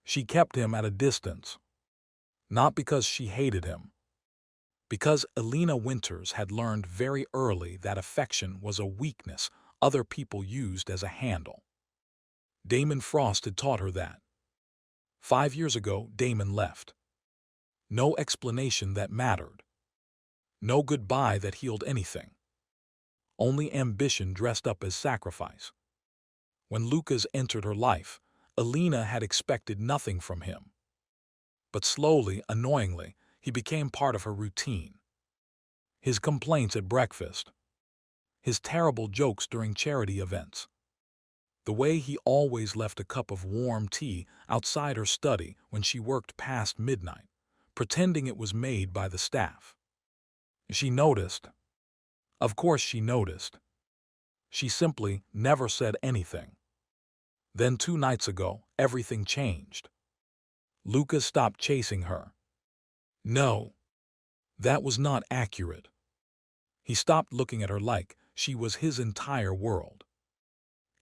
She kept him at a distance. Not because she hated him. Because Elena Winters had learned very early that affection was a weakness other people used as a handle. Damon Frost had taught her that. 5 years ago, Damon left. No explanation that mattered. No goodbye that healed anything. Only ambition dressed up as sacrifice. When Lucas entered her life, Elena had expected nothing from him. But slowly, annoyingly, he became part of her routine. His complaints at breakfast. His terrible jokes during charity events. The way he always left a cup of warm tea outside her study when she worked past midnight, pretending it was made by the staff. She noticed. Of course she noticed. She simply never said anything. Then 2 nights ago, everything changed. Lucas stopped chasing her. No. That was not accurate. He stopped looking at her like she was his entire world.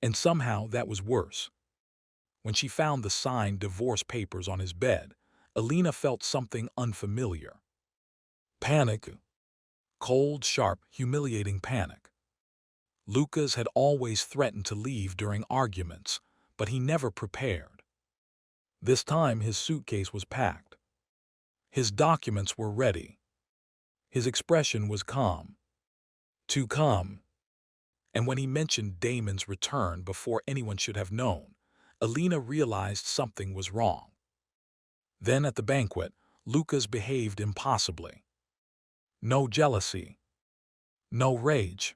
And somehow that was worse. When she found the signed divorce papers on his bed, Elena felt something unfamiliar. Panic. Cold, sharp, humiliating panic. Lucas had always threatened to leave during arguments, but he never prepared. This time his suitcase was packed. His documents were ready. His expression was calm. Too calm. And when he mentioned Damon's return before anyone should have known, Elena realized something was wrong. Then at the banquet, Lucas behaved impossibly. No jealousy. No rage.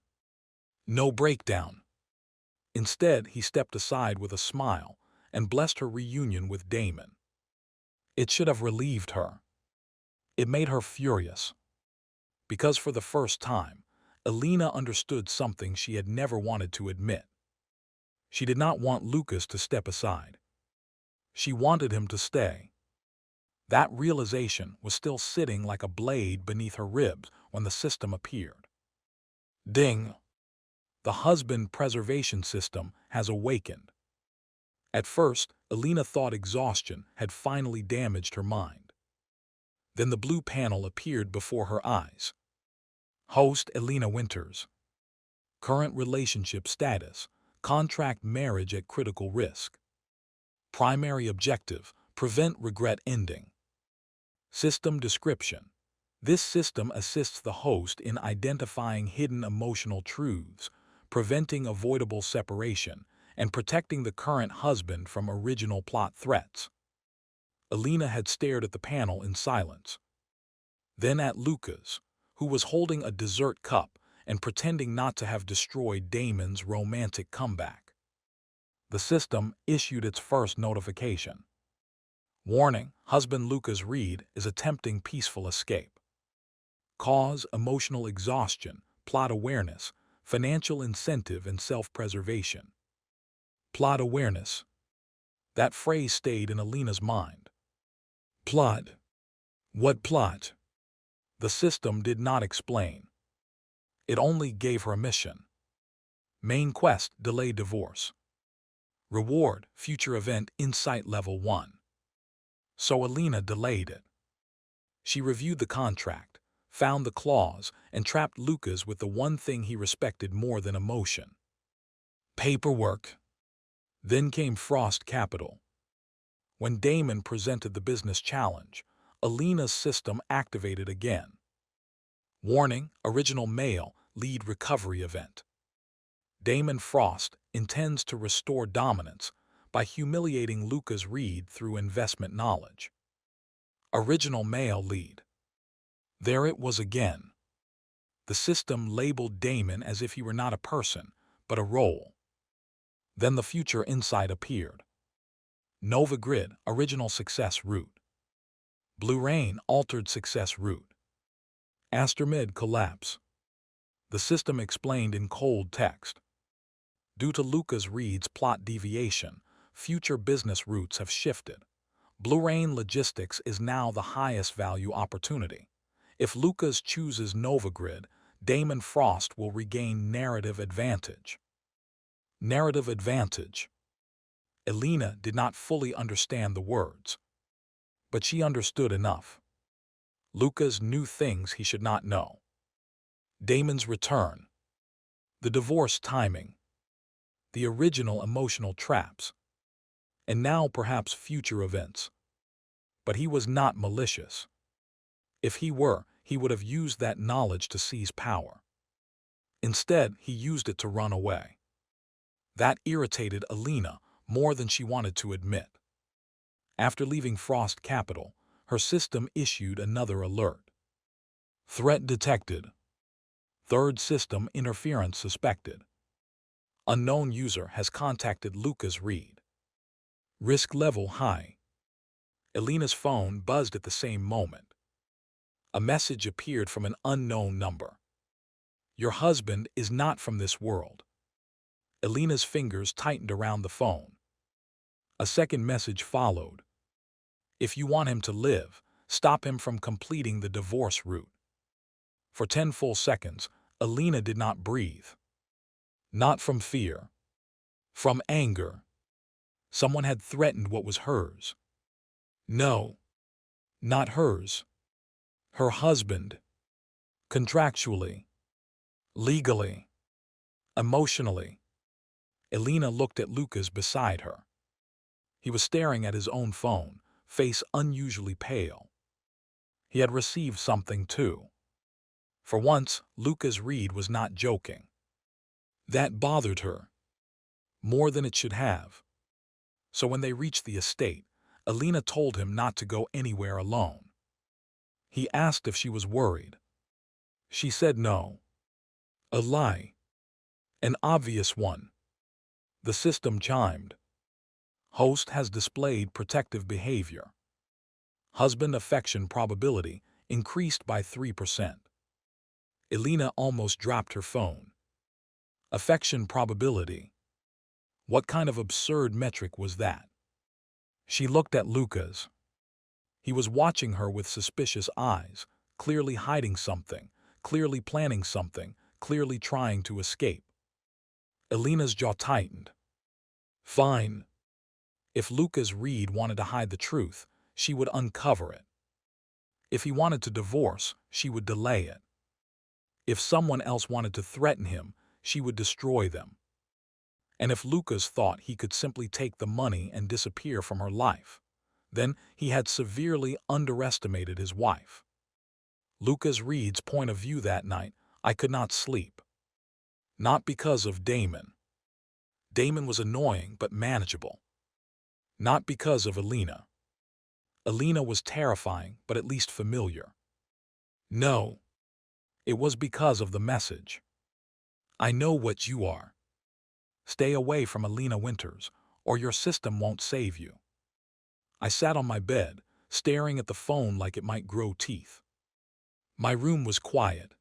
No breakdown. Instead, he stepped aside with a smile and blessed her reunion with Damon. It should have relieved her. It made her furious. Because for the first time, Elena understood something she had never wanted to admit. She did not want Lucas to step aside. She wanted him to stay. That realization was still sitting like a blade beneath her ribs when the system appeared. Ding! The husband preservation system has awakened. At first, Elena thought exhaustion had finally damaged her mind. Then the blue panel appeared before her eyes. Host Elena Winters. Current relationship status, contract marriage at critical risk. Primary objective, prevent regret ending. System description. This system assists the host in identifying hidden emotional truths, preventing avoidable separation, and protecting the current husband from original plot threats. Elena had stared at the panel in silence. Then at Lucas, who was holding a dessert cup and pretending not to have destroyed Damon's romantic comeback. The system issued its first notification. Warning, husband Lucas Reed is attempting peaceful escape. Cause, emotional exhaustion, plot awareness, financial incentive, and self-preservation. Plot awareness. That phrase stayed in Elena's mind. Plot. What plot? The system did not explain. It only gave her a mission. Main quest, delay divorce. Reward, future event, insight level 1. So Elena delayed it. She reviewed the contract, found the clause, and trapped Lucas with the one thing he respected more than emotion. Paperwork. Then came Frost Capital. When Damon presented the business challenge, Elena's system activated again. Warning, original male, lead recovery event. Damon Frost intends to restore dominance by humiliating Lucas Reed through investment knowledge. Original male lead. There it was again. The system labeled Damon as if he were not a person, but a role. Then the future insight appeared. Nova Grid, original success route. Blue Rain, altered success route. Astermid collapse. The system explained in cold text. Due to Lucas Reed's plot deviation, future business routes have shifted. Blue Rain Logistics is now the highest value opportunity. If Lucas chooses Nova Grid, Damon Frost will regain narrative advantage. Narrative advantage. Elena did not fully understand the words, but she understood enough. Lucas knew things he should not know. Damon's return. The divorce timing. The original emotional traps. And now perhaps future events. But he was not malicious. If he were, he would have used that knowledge to seize power. Instead, he used it to run away. That irritated Elena more than she wanted to admit. After leaving Frost Capital, her system issued another alert. Threat detected. Third system interference suspected. Unknown user has contacted Lucas Reed. Risk level high. Elena's phone buzzed at the same moment. A message appeared from an unknown number. Your husband is not from this world. Elena's fingers tightened around the phone. A second message followed. If you want him to live, stop him from completing the divorce route. For 10 full seconds, Elena did not breathe. Not from fear. From anger. Someone had threatened what was hers. No. Not hers. Her husband. Contractually. Legally. Emotionally. Elena looked at Lucas beside her. He was staring at his own phone, face unusually pale. He had received something too. For once, Lucas Reed was not joking. That bothered her, more than it should have. So when they reached the estate, Elena told him not to go anywhere alone. He asked if she was worried. She said no. A lie. An obvious one. The system chimed. Host has displayed protective behavior. Husband affection probability increased by 3%. Elena almost dropped her phone. Affection probability. What kind of absurd metric was that? She looked at Lucas. He was watching her with suspicious eyes, clearly hiding something, clearly planning something, clearly trying to escape. Elena's jaw tightened. Fine. If Lucas Reed wanted to hide the truth, she would uncover it. If he wanted to divorce, she would delay it. If someone else wanted to threaten him, she would destroy them. And if Lucas thought he could simply take the money and disappear from her life, then he had severely underestimated his wife. Lucas Reed's point of view that night, I could not sleep. Not because of Damon. Damon was annoying but manageable. Not because of Elena. Elena was terrifying but at least familiar. No. It was because of the message. I know what you are. Stay away from Elena Winters, or your system won't save you. I sat on my bed, staring at the phone like it might grow teeth. My room was quiet.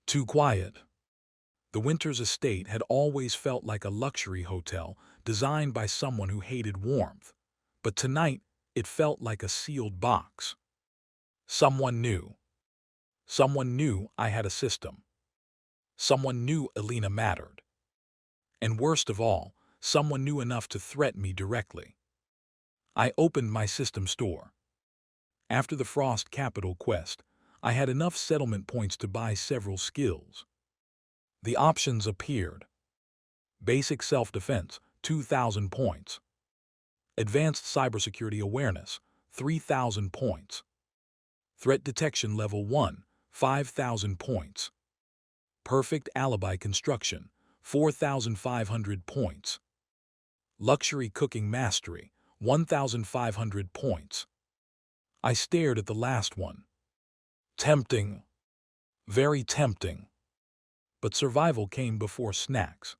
Too quiet. The Winters estate had always felt like a luxury hotel designed by someone who hated warmth, but tonight it felt like a sealed box. Someone knew. Someone knew I had a system. Someone knew Elena mattered. And worst of all, someone knew enough to threaten me directly. I opened my system store. After the Frost Capital quest, I had enough settlement points to buy several skills. The options appeared. Basic self-defense, 2,000 points. Advanced cybersecurity awareness, 3,000 points. Threat detection level 1, 5,000 points. Perfect alibi construction, 4,500 points. Luxury cooking mastery, 1,500 points. I stared at the last one. Tempting. Very tempting. But survival came before snacks.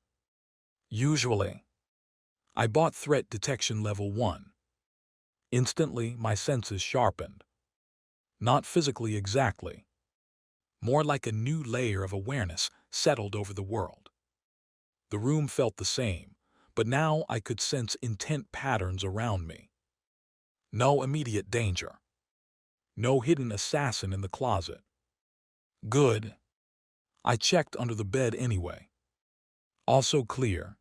Usually. I bought threat detection level 1. Instantly, my senses sharpened. Not physically exactly. More like a new layer of awareness settled over the world. The room felt the same, but now I could sense intent patterns around me. No immediate danger. No hidden assassin in the closet. Good. I checked under the bed anyway. Also clear.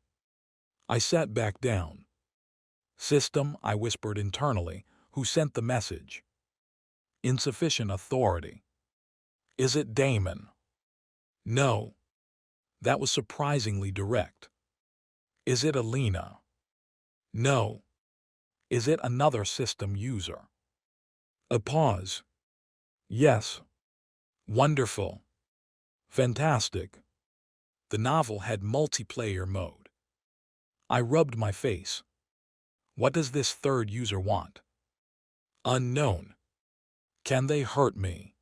I sat back down. System, I whispered internally, who sent the message? Insufficient authority. Is it Damon? No. That was surprisingly direct. Is it Elena? No. Is it another system user? A pause. Yes. Wonderful. Fantastic. The novel had multiplayer mode. I rubbed my face. What does this third user want? Unknown. Can they hurt me?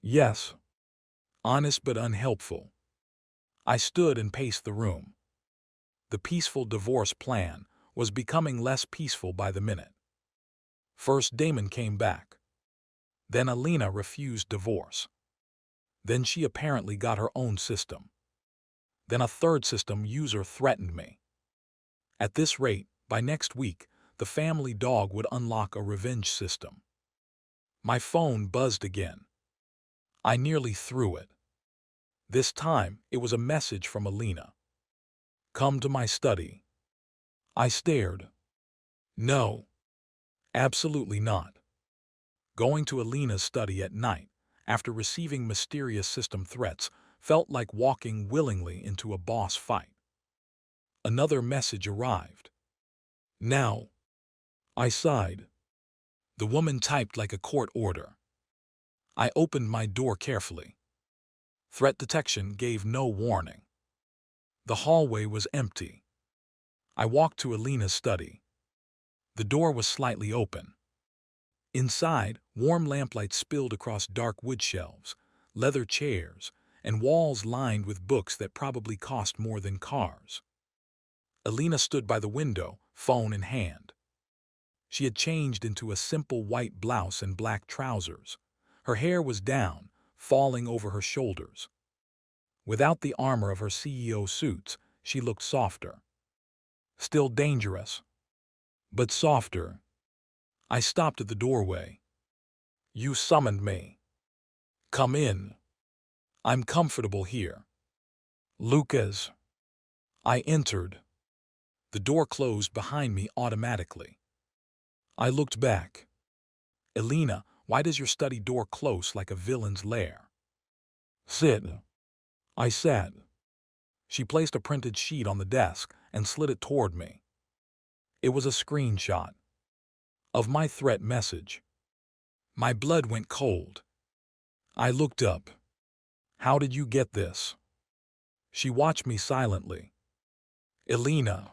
Yes. Honest but unhelpful. I stood and paced the room. The peaceful divorce plan was becoming less peaceful by the minute. First Damon came back. Then Elena refused divorce. Then she apparently got her own system. Then a third system user threatened me. At this rate, by next week, the family dog would unlock a revenge system. My phone buzzed again. I nearly threw it. This time, it was a message from Elena. Come to my study. I stared. No. Absolutely not. Going to Elena's study at night, after receiving mysterious system threats, felt like walking willingly into a boss fight. Another message arrived. Now. I sighed. The woman typed like a court order. I opened my door carefully. Threat detection gave no warning. The hallway was empty. I walked to Elena's study. The door was slightly open. Inside, warm lamplight spilled across dark wood shelves, leather chairs, and walls lined with books that probably cost more than cars. Elena stood by the window, phone in hand. She had changed into a simple white blouse and black trousers. Her hair was down, falling over her shoulders. Without the armor of her CEO suits, she looked softer. Still dangerous, but softer. I stopped at the doorway. You summoned me. Come in. I'm comfortable here. Lucas. I entered. The door closed behind me automatically. I looked back. Elena, why does your study door close like a villain's lair? Sit. I sat. She placed a printed sheet on the desk and slid it toward me. It was a screenshot of my threat message. My blood went cold. I looked up. How did you get this? She watched me silently. Elena.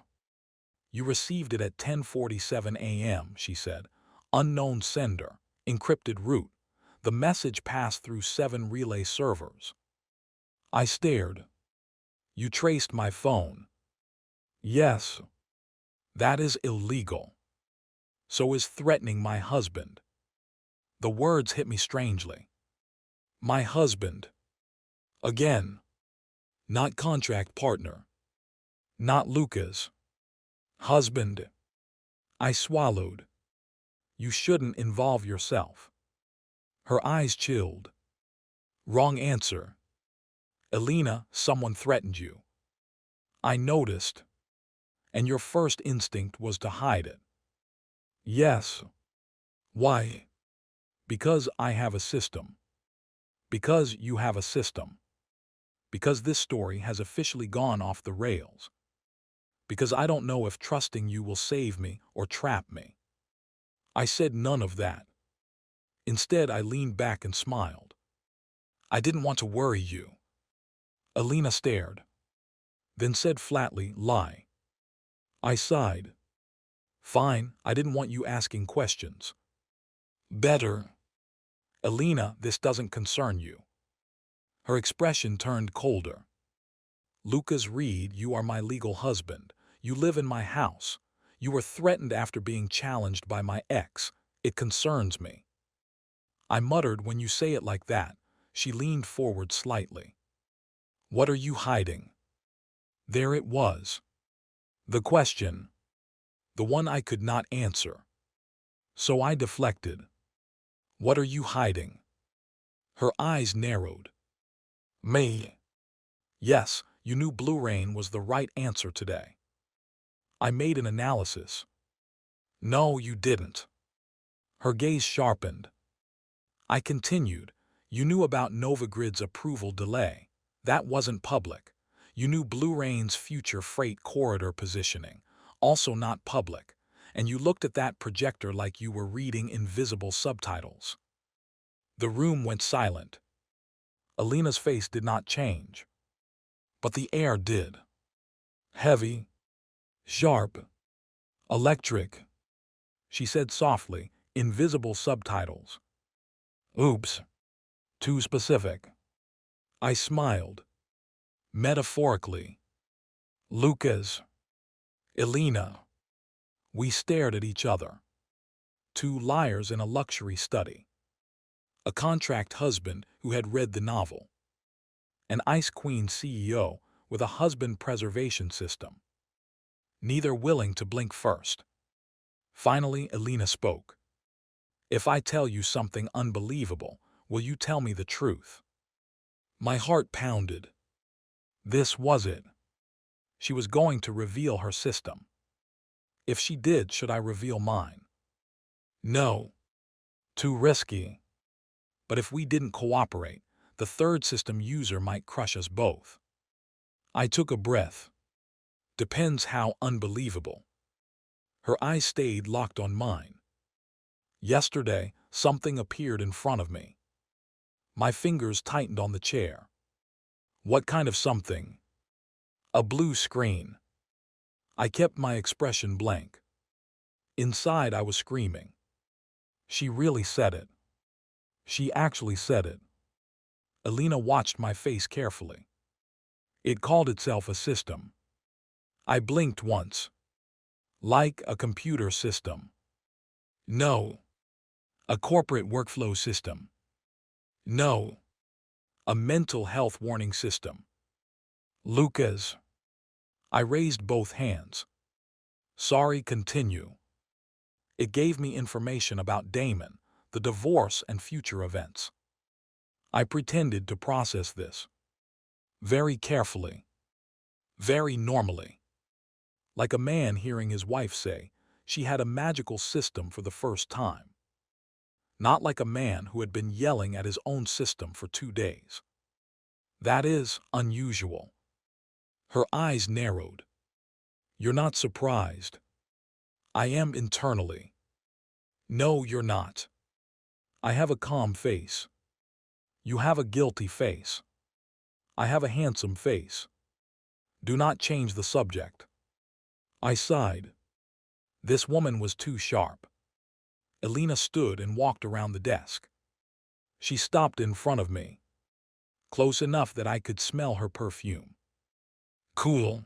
You received it at 10:47 a.m., she said. Unknown sender, encrypted route. The message passed through 7 relay servers. I stared. You traced my phone. Yes. That is illegal. So is threatening my husband. The words hit me strangely. My husband. Again. Not contract partner. Not Lucas. Husband. I swallowed. You shouldn't involve yourself. Her eyes chilled. Wrong answer. Elena, someone threatened you. I noticed. And your first instinct was to hide it. Yes. Why? Because I have a system. Because you have a system. Because this story has officially gone off the rails. Because I don't know if trusting you will save me or trap me. I said none of that. Instead, I leaned back and smiled. I didn't want to worry you. Elena stared. Then said flatly, lie. I sighed. Fine, I didn't want you asking questions. Better. Elena, this doesn't concern you. Her expression turned colder. Lucas Reed, you are my legal husband. You live in my house. You were threatened after being challenged by my ex. It concerns me. I muttered, when you say it like that. She leaned forward slightly. What are you hiding? There it was. The question. The one I could not answer. So I deflected. What are you hiding? Her eyes narrowed. Me. Yes, you knew Blue Rain was the right answer today. I made an analysis. No, you didn't. Her gaze sharpened. I continued. You knew about Novagrid's approval delay. That wasn't public. You knew Blue Rain's future freight corridor positioning. Also not public. And you looked at that projector like you were reading invisible subtitles. The room went silent. Elena's face did not change. But the air did. Heavy. Sharp. Electric. She said softly, invisible subtitles. Oops. Too specific. I smiled. Metaphorically. Lucas. Elena. We stared at each other. 2 liars in a luxury study. A contract husband who had read the novel. An Ice Queen CEO with a husband preservation system. Neither willing to blink first. Finally, Elena spoke. If I tell you something unbelievable, will you tell me the truth? My heart pounded. This was it. She was going to reveal her system. If she did, should I reveal mine? No. Too risky. But if we didn't cooperate, the third system user might crush us both. I took a breath. Depends how unbelievable. Her eyes stayed locked on mine. Yesterday, something appeared in front of me. My fingers tightened on the chair. What kind of something? A blue screen. I kept my expression blank. Inside, I was screaming. She really said it. She actually said it. Elena watched my face carefully. It called itself a system. I blinked once. Like a computer system. No. A corporate workflow system. No. A mental health warning system. Lucas. I raised both hands. Sorry, continue. It gave me information about Damon, the divorce, and future events. I pretended to process this. Very carefully. Very normally. Like a man hearing his wife say she had a magical system for the first time. Not like a man who had been yelling at his own system for 2 days. That is unusual. Her eyes narrowed. You're not surprised. I am internally. No, you're not. I have a calm face. You have a guilty face. I have a handsome face. Do not change the subject. I sighed. This woman was too sharp. Elena stood and walked around the desk. She stopped in front of me, close enough that I could smell her perfume. Cool.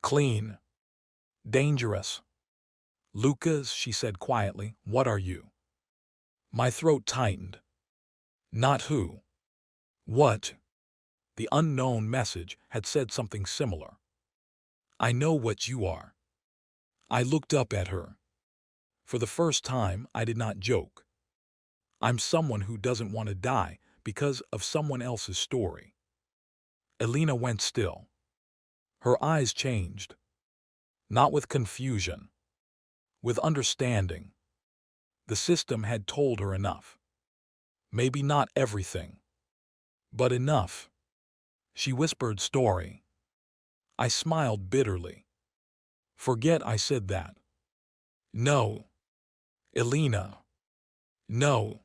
Clean. Dangerous. Lucas, she said quietly, what are you? My throat tightened. Not who. What? The unknown message had said something similar. I know what you are. I looked up at her. For the first time, I did not joke. I'm someone who doesn't want to die because of someone else's story. Elena went still. Her eyes changed. Not with confusion. With understanding. The system had told her enough. Maybe not everything. But enough. She whispered story. I smiled bitterly. Forget I said that. No. Elena. No.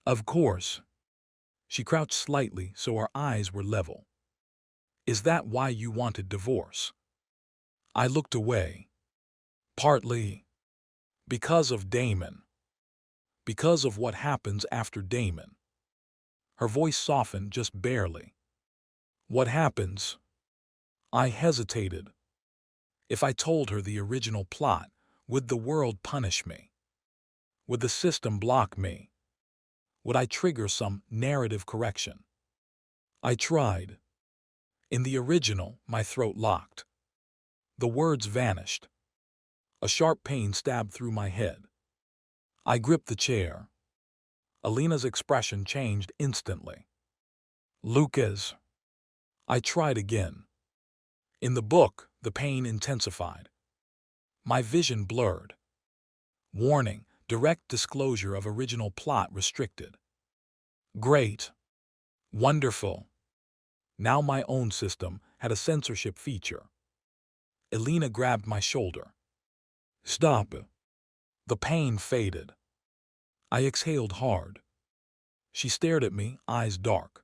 Of course. She crouched slightly so our eyes were level. Is that why you wanted divorce? I looked away. Partly. Because of Damon. Because of what happens after Damon. Her voice softened just barely. What happens? I hesitated. If I told her the original plot, would the world punish me? Would the system block me? Would I trigger some narrative correction? I tried. In the original, my throat locked. The words vanished. A sharp pain stabbed through my head. I gripped the chair. Elena's expression changed instantly. Lucas. I tried again. In the book, the pain intensified. My vision blurred. Warning, direct disclosure of original plot restricted. Great. Wonderful. Now my own system had a censorship feature. Elena grabbed my shoulder. Stop. The pain faded. I exhaled hard. She stared at me, eyes dark.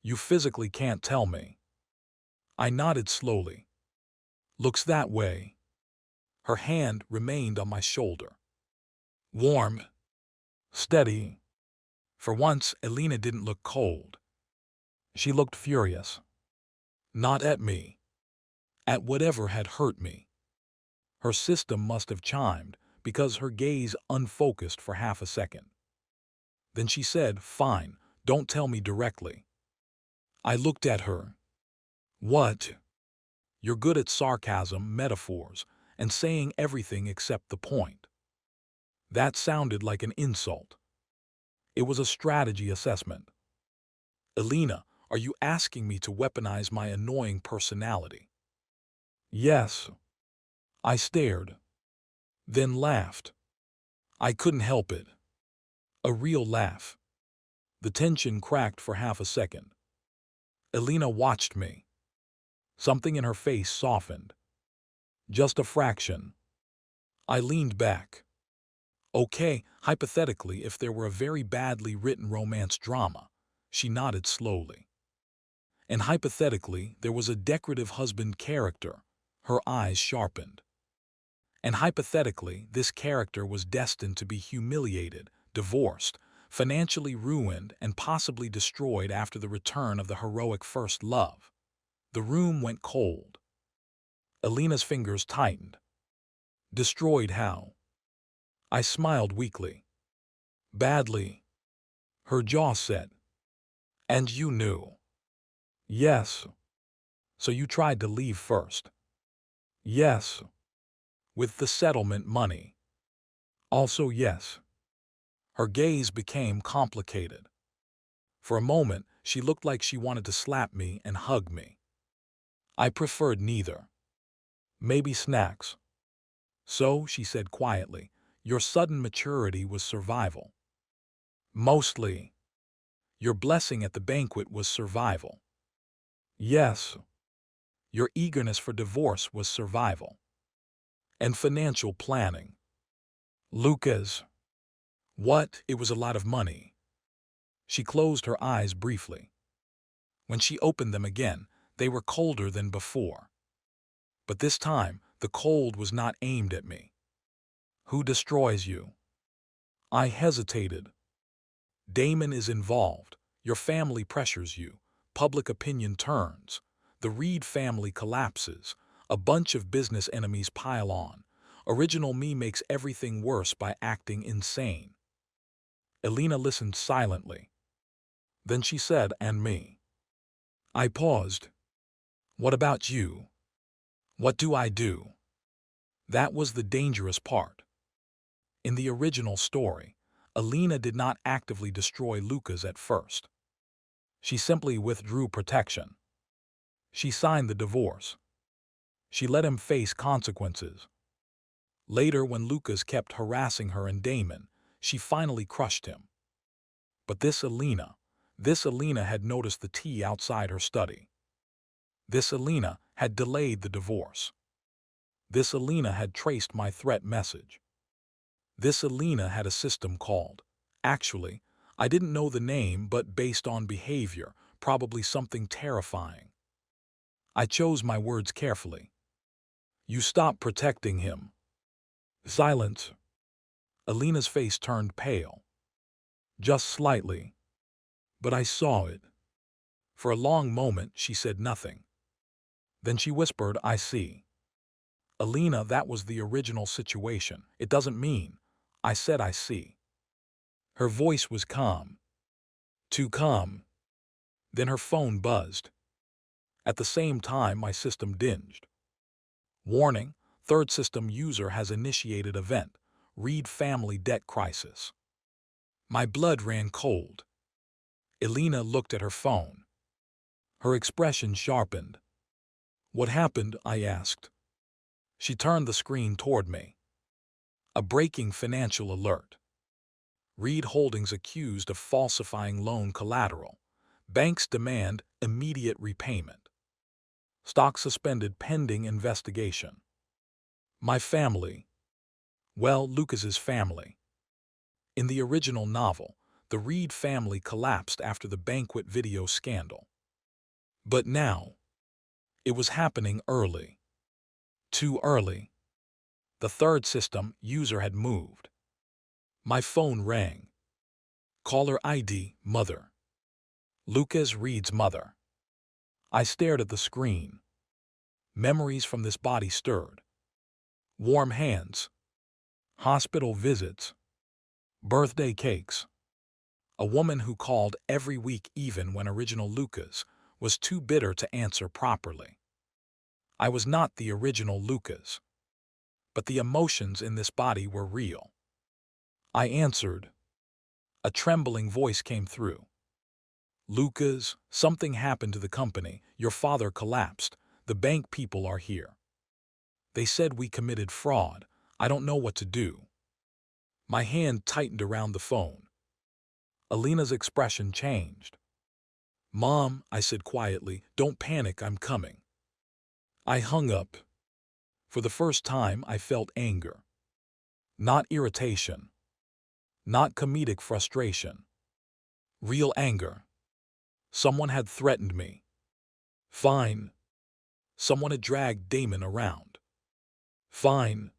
You physically can't tell me. I nodded slowly. Looks that way. Her hand remained on my shoulder. Warm. Steady. For once, Elena didn't look cold. She looked furious. Not at me. At whatever had hurt me. Her system must have chimed, because her gaze unfocused for half a second. Then she said, fine, don't tell me directly. I looked at her. What? You're good at sarcasm, metaphors, and saying everything except the point. That sounded like an insult. It was a strategy assessment. Elena, are you asking me to weaponize my annoying personality? Yes. I stared. Then laughed. I couldn't help it. A real laugh. The tension cracked for half a second. Elena watched me. Something in her face softened. Just a fraction. I leaned back. Okay, hypothetically, if there were a very badly written romance drama, she nodded slowly. And hypothetically, there was a decorative husband character, her eyes sharpened. And hypothetically, this character was destined to be humiliated, divorced, financially ruined, and possibly destroyed after the return of the heroic first love. The room went cold. Elena's fingers tightened. Destroyed how? I smiled weakly. Badly. Her jaw set. And you knew? Yes. So you tried to leave first? Yes. With the settlement money? Also yes. Her gaze became complicated. For a moment, she looked like she wanted to slap me and hug me. I preferred neither. Maybe snacks. So, she said quietly, your sudden maturity was survival. Mostly. Your blessing at the banquet was survival. Yes. Your eagerness for divorce was survival. And financial planning. Lucas. What? It was a lot of money. She closed her eyes briefly. When she opened them again, they were colder than before. But this time, the cold was not aimed at me. Who destroys you? I hesitated. Damon is involved. Your family pressures you. Public opinion turns. The Reed family collapses. A bunch of business enemies pile on. Original me makes everything worse by acting insane. Elena listened silently. Then she said, and me. I paused. What about you? What do I do? That was the dangerous part. In the original story, Elena did not actively destroy Lucas at first. She simply withdrew protection. She signed the divorce. She let him face consequences. Later, when Lucas kept harassing her and Damon, she finally crushed him. But this Elena had noticed the tea outside her study. This Elena had delayed the divorce. This Elena had traced my threat message. This Elena had a system called. Actually, I didn't know the name, but based on behavior, probably something terrifying. I chose my words carefully. You stop protecting him. Silence. Elena's face turned pale. Just slightly. But I saw it. For a long moment, she said nothing. Then she whispered, I see. Elena, that was the original situation. It doesn't mean. I said I see. Her voice was calm. Too calm. Then her phone buzzed. At the same time, my system dinged. Warning, third system user has initiated event. Reed family debt crisis. My blood ran cold. Elena looked at her phone. Her expression sharpened. What happened? I asked. She turned the screen toward me. A breaking financial alert. Reed Holdings accused of falsifying loan collateral. Banks demand immediate repayment. Stock suspended pending investigation. My family. Well, Lucas's family. In the original novel, the Reed family collapsed after the banquet video scandal. But now, it was happening early. Too early. The third system user had moved. My phone rang. Caller ID, mother. Lucas Reed's mother. I stared at the screen. Memories from this body stirred. Warm hands. Hospital visits. Birthday cakes. A woman who called every week even when original Lucas was too bitter to answer properly. I was not the original Lucas. But the emotions in this body were real. I answered. A trembling voice came through. Lucas, something happened to the company. Your father collapsed. The bank people are here. They said we committed fraud. I don't know what to do. My hand tightened around the phone. Elena's expression changed. Mom, I said quietly, don't panic, I'm coming. I hung up. For the first time, I felt anger. Not irritation. Not comedic frustration. Real anger. Someone had threatened me. Fine. Someone had dragged Damon around. Fine.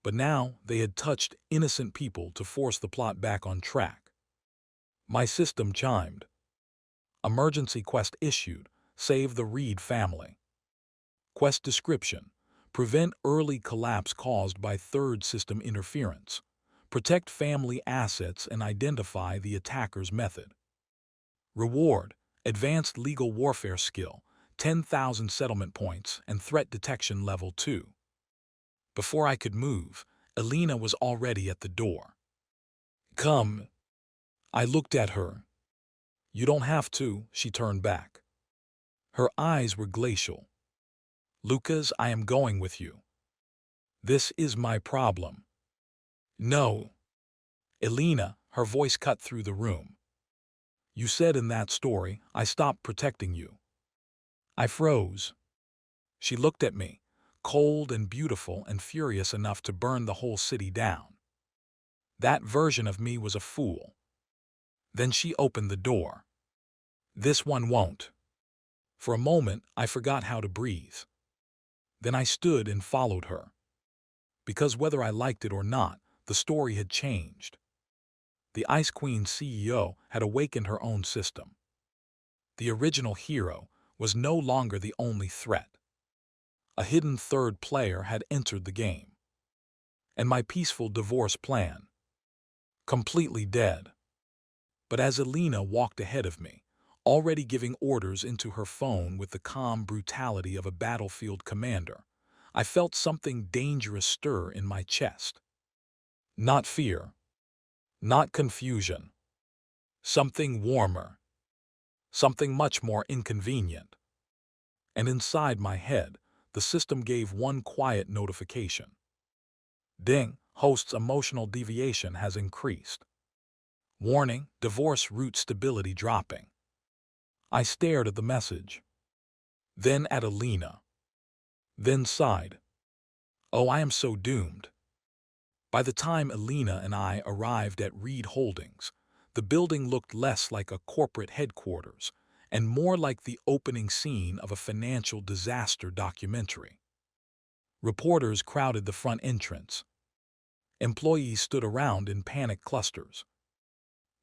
But now they had touched innocent people to force the plot back on track. My system chimed. Emergency quest issued. Save the Reed family. Quest description. Prevent early collapse caused by third system interference. Protect family assets and identify the attacker's method. Reward. Advanced legal warfare skill. 10,000 settlement points and threat detection level 2. Before I could move, Elena was already at the door. Come. I looked at her. You don't have to, she turned back. Her eyes were glacial. Lucas, I am going with you. This is my problem. No. Elena, her voice cut through the room. You said in that story, I stopped protecting you. I froze. She looked at me, cold and beautiful and furious enough to burn the whole city down. That version of me was a fool. Then she opened the door. This one won't. For a moment, I forgot how to breathe. Then I stood and followed her. Because whether I liked it or not, the story had changed. The Ice Queen CEO had awakened her own system. The original hero was no longer the only threat. A hidden third player had entered the game. And my peaceful divorce plan, completely dead. But as Elena walked ahead of me, already giving orders into her phone with the calm brutality of a battlefield commander, I felt something dangerous stir in my chest. Not fear. Not confusion. Something warmer. Something much more inconvenient. And inside my head, the system gave one quiet notification. Ding, host's emotional deviation has increased. Warning, divorce root stability dropping. I stared at the message. Then at Elena. Then sighed. Oh, I am so doomed. By the time Elena and I arrived at Reed Holdings, the building looked less like a corporate headquarters and more like the opening scene of a financial disaster documentary. Reporters crowded the front entrance. Employees stood around in panic clusters.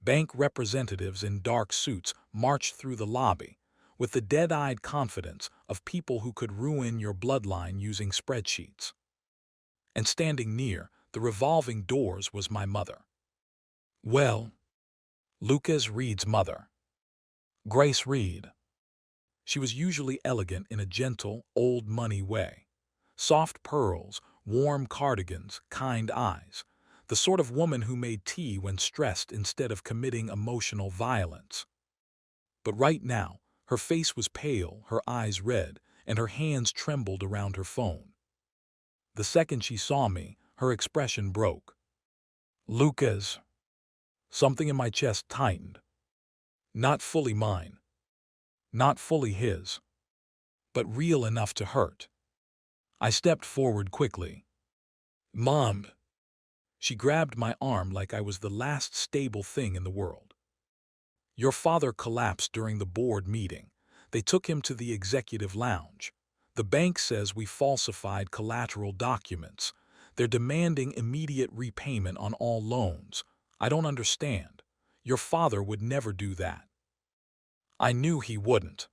Bank representatives in dark suits marched through the lobby with the dead-eyed confidence of people who could ruin your bloodline using spreadsheets. And standing near the revolving doors was my mother. Well, Lucas Reed's mother. Grace Reed. She was usually elegant in a gentle, old-money way. Soft pearls, warm cardigans, kind eyes. The sort of woman who made tea when stressed instead of committing emotional violence. But right now, her face was pale, her eyes red, and her hands trembled around her phone. The second she saw me, her expression broke. Lucas. Something in my chest tightened. Not fully mine. Not fully his. But real enough to hurt. I stepped forward quickly. Mom. She grabbed my arm like I was the last stable thing in the world. Your father collapsed during the board meeting. They took him to the executive lounge. The bank says we falsified collateral documents. They're demanding immediate repayment on all loans. I don't understand. Your father would never do that. I knew he wouldn't.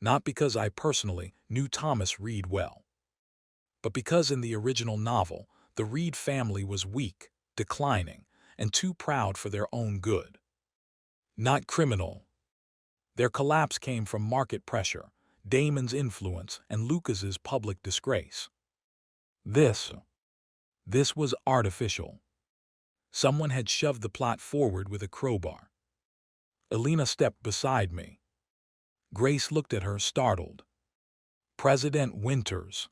Not because I personally knew Thomas Reed well, but because in the original novel, the Reed family was weak, declining, and too proud for their own good. Not criminal. Their collapse came from market pressure, Damon's influence, and Lucas's public disgrace. This was artificial. Someone had shoved the plot forward with a crowbar. Elena stepped beside me. Grace looked at her, startled. President Winters.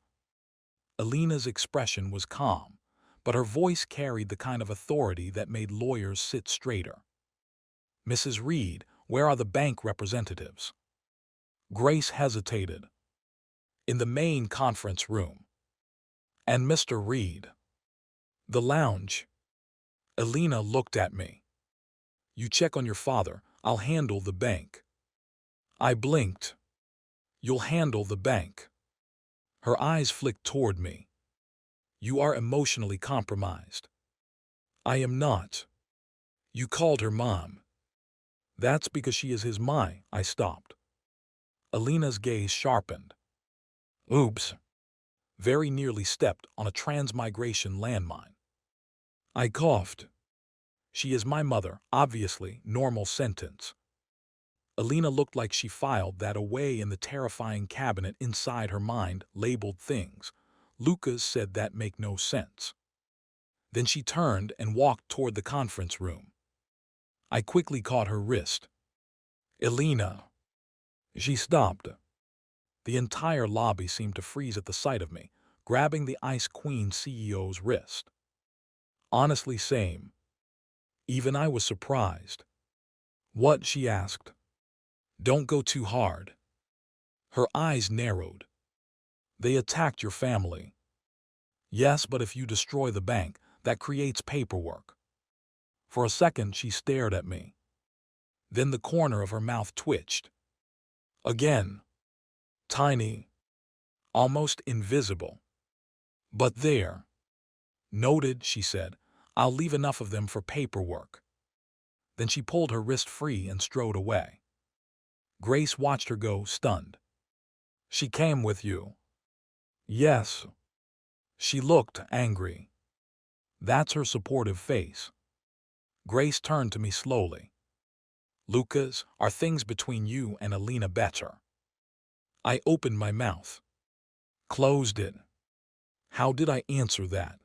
Elena's expression was calm, but her voice carried the kind of authority that made lawyers sit straighter. Mrs. Reed, where are the bank representatives? Grace hesitated. In the main conference room. And Mr. Reed. The lounge. Elena looked at me. You check on your father. I'll handle the bank. I blinked. You'll handle the bank. Her eyes flicked toward me. You are emotionally compromised. I am not. You called her mom. That's because she is his my. I stopped. Elena's gaze sharpened. Oops. Very nearly stepped on a transmigration landmine. I coughed. She is my mother, obviously, normal sentence. Elena looked like she filed that away in the terrifying cabinet inside her mind, labeled things. Lucas said that make no sense. Then she turned and walked toward the conference room. I quickly caught her wrist. Elena. She stopped. The entire lobby seemed to freeze at the sight of me, grabbing the Ice Queen CEO's wrist. Honestly, same. Even I was surprised. What? She asked. Don't go too hard. Her eyes narrowed. They attacked your family. Yes, but if you destroy the bank, that creates paperwork. For a second, she stared at me. Then the corner of her mouth twitched. Again. Tiny. Almost invisible. But there. Noted, she said. I'll leave enough of them for paperwork. Then she pulled her wrist free and strode away. Grace watched her go, stunned. She came with you. Yes. She looked angry. That's her supportive face. Grace turned to me slowly. Lucas, are things between you and Elena better? I opened my mouth. Closed it. How did I answer that?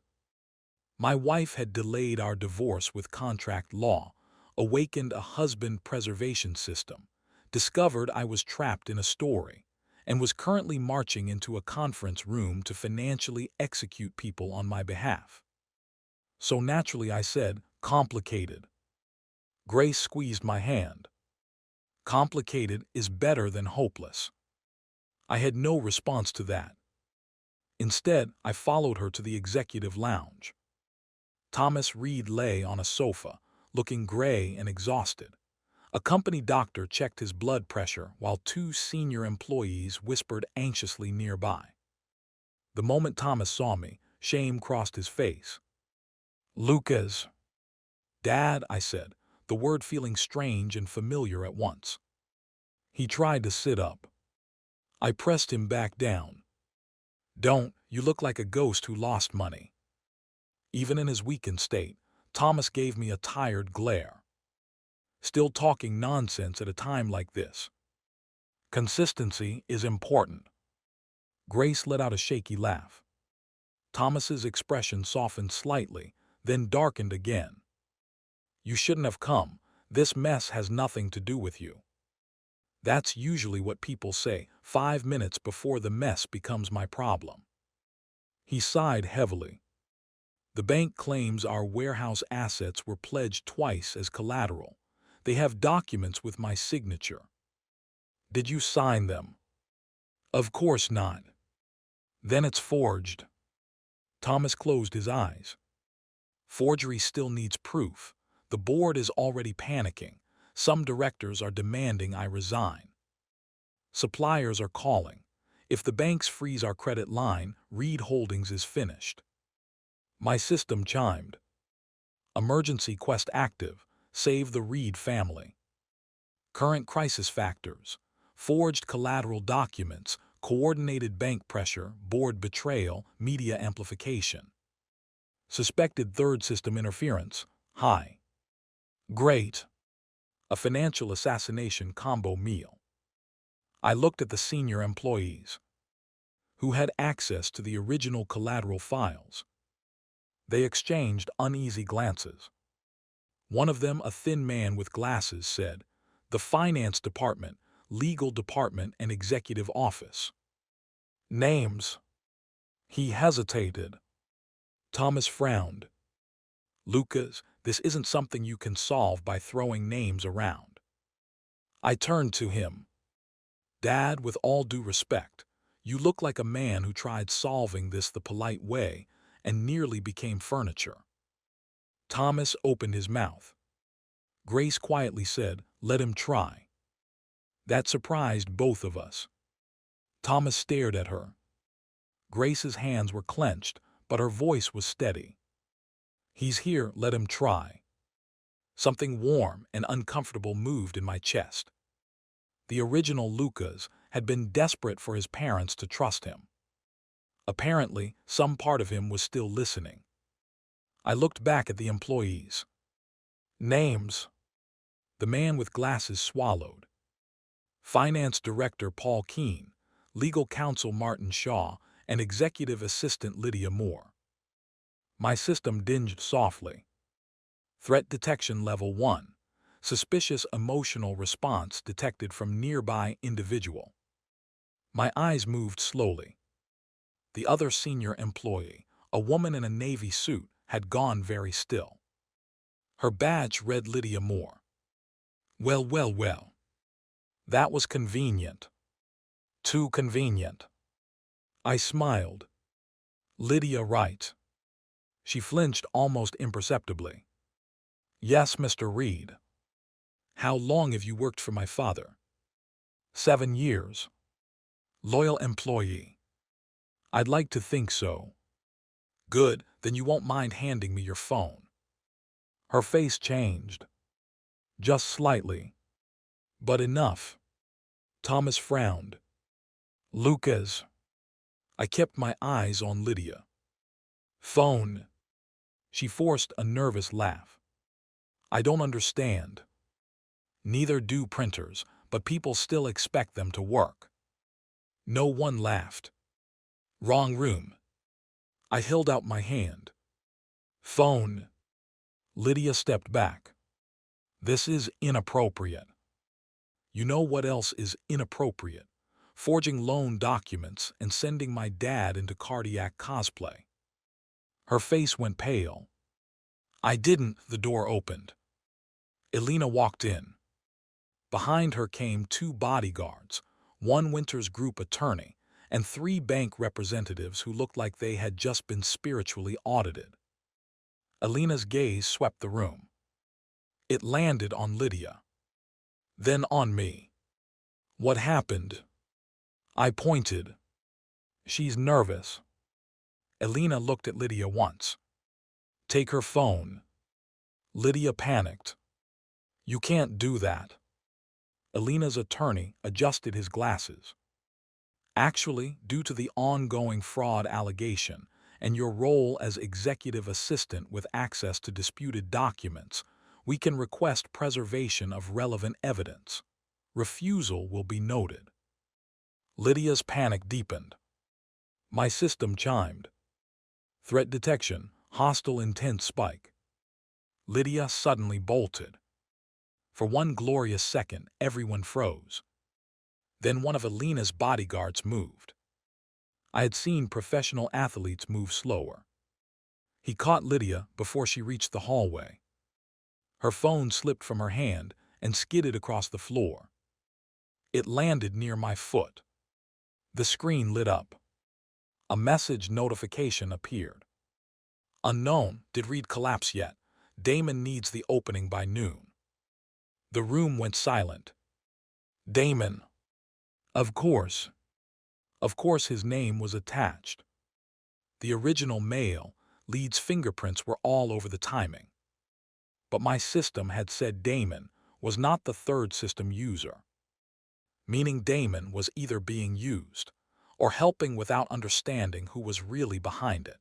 My wife had delayed our divorce with contract law, awakened a husband preservation system, discovered I was trapped in a story, and was currently marching into a conference room to financially execute people on my behalf. So naturally I said, complicated. Grace squeezed my hand. Complicated is better than hopeless. I had no response to that. Instead, I followed her to the executive lounge. Thomas Reed lay on a sofa, looking gray and exhausted. A company doctor checked his blood pressure while two senior employees whispered anxiously nearby. The moment Thomas saw me, shame crossed his face. Lucas. Dad, I said, the word feeling strange and familiar at once. He tried to sit up. I pressed him back down. Don't, you look like a ghost who lost money. Even in his weakened state, Thomas gave me a tired glare. Still talking nonsense at a time like this. Consistency is important. Grace let out a shaky laugh. Thomas's expression softened slightly, then darkened again. You shouldn't have come. This mess has nothing to do with you. That's usually what people say 5 minutes before the mess becomes my problem. He sighed heavily. The bank claims our warehouse assets were pledged twice as collateral. They have documents with my signature. Did you sign them? Of course not. Then it's forged. Thomas closed his eyes. Forgery still needs proof. The board is already panicking. Some directors are demanding I resign. Suppliers are calling. If the banks freeze our credit line, Reed Holdings is finished. My system chimed. Emergency quest active. Save the Reed family. Current crisis factors. Forged collateral documents, coordinated bank pressure, board betrayal, media amplification. Suspected third system interference, high. Great. A financial assassination combo meal. I looked at the senior employees, who had access to the original collateral files. They exchanged uneasy glances. One of them, a thin man with glasses, said, "The finance department, legal department, and executive office." Names. He hesitated. Thomas frowned. Lucas, this isn't something you can solve by throwing names around. I turned to him. Dad, with all due respect, you look like a man who tried solving this the polite way and nearly became furniture. Thomas opened his mouth. Grace quietly said, "Let him try." That surprised both of us. Thomas stared at her. Grace's hands were clenched, but her voice was steady. "He's here, let him try." Something warm and uncomfortable moved in my chest. The original Lucas had been desperate for his parents to trust him. Apparently, some part of him was still listening. I looked back at the employees. Names. The man with glasses swallowed. Finance Director Paul Keene, Legal Counsel Martin Shaw, and Executive Assistant Lydia Moore. My system dinged softly. Threat Detection Level 1. Suspicious emotional response detected from nearby individual. My eyes moved slowly. The other senior employee, a woman in a navy suit, had gone very still. Her badge read Lydia Moore. Well, well, well. That was convenient. Too convenient. I smiled. Lydia, right. She flinched almost imperceptibly. Yes, Mr. Reed. How long have you worked for my father? 7 years. Loyal employee. I'd like to think so. Good, then you won't mind handing me your phone. Her face changed. Just slightly. But enough. Thomas frowned. Lucas. I kept my eyes on Lydia. Phone. She forced a nervous laugh. I don't understand. Neither do printers, but people still expect them to work. No one laughed. Wrong room. I held out my hand. Phone. Lydia stepped back. This is inappropriate. You know what else is inappropriate? Forging loan documents and sending my dad into cardiac cosplay. Her face went pale. I didn't. The door opened. Elena walked in. Behind her came 2 bodyguards, 1 Winters Group attorney, and 3 bank representatives who looked like they had just been spiritually audited. Elena's gaze swept the room. It landed on Lydia. Then on me. What happened? I pointed. She's nervous. Elena looked at Lydia once. Take her phone. Lydia panicked. You can't do that. Elena's attorney adjusted his glasses. Actually, due to the ongoing fraud allegation and your role as executive assistant with access to disputed documents, we can request preservation of relevant evidence. Refusal will be noted. Lydia's panic deepened. My system chimed. Threat detection, hostile intent spike. Lydia suddenly bolted. For one glorious second, everyone froze. Then one of Elena's bodyguards moved. I had seen professional athletes move slower. He caught Lydia before she reached the hallway. Her phone slipped from her hand and skidded across the floor. It landed near my foot. The screen lit up. A message notification appeared. Unknown, did Reed collapse yet? Damon needs the opening by noon. The room went silent. Damon. Of course. Of course his name was attached. The original mail, Leed's fingerprints were all over the timing. But my system had said Damon was not the third system user. Meaning Damon was either being used or helping without understanding who was really behind it.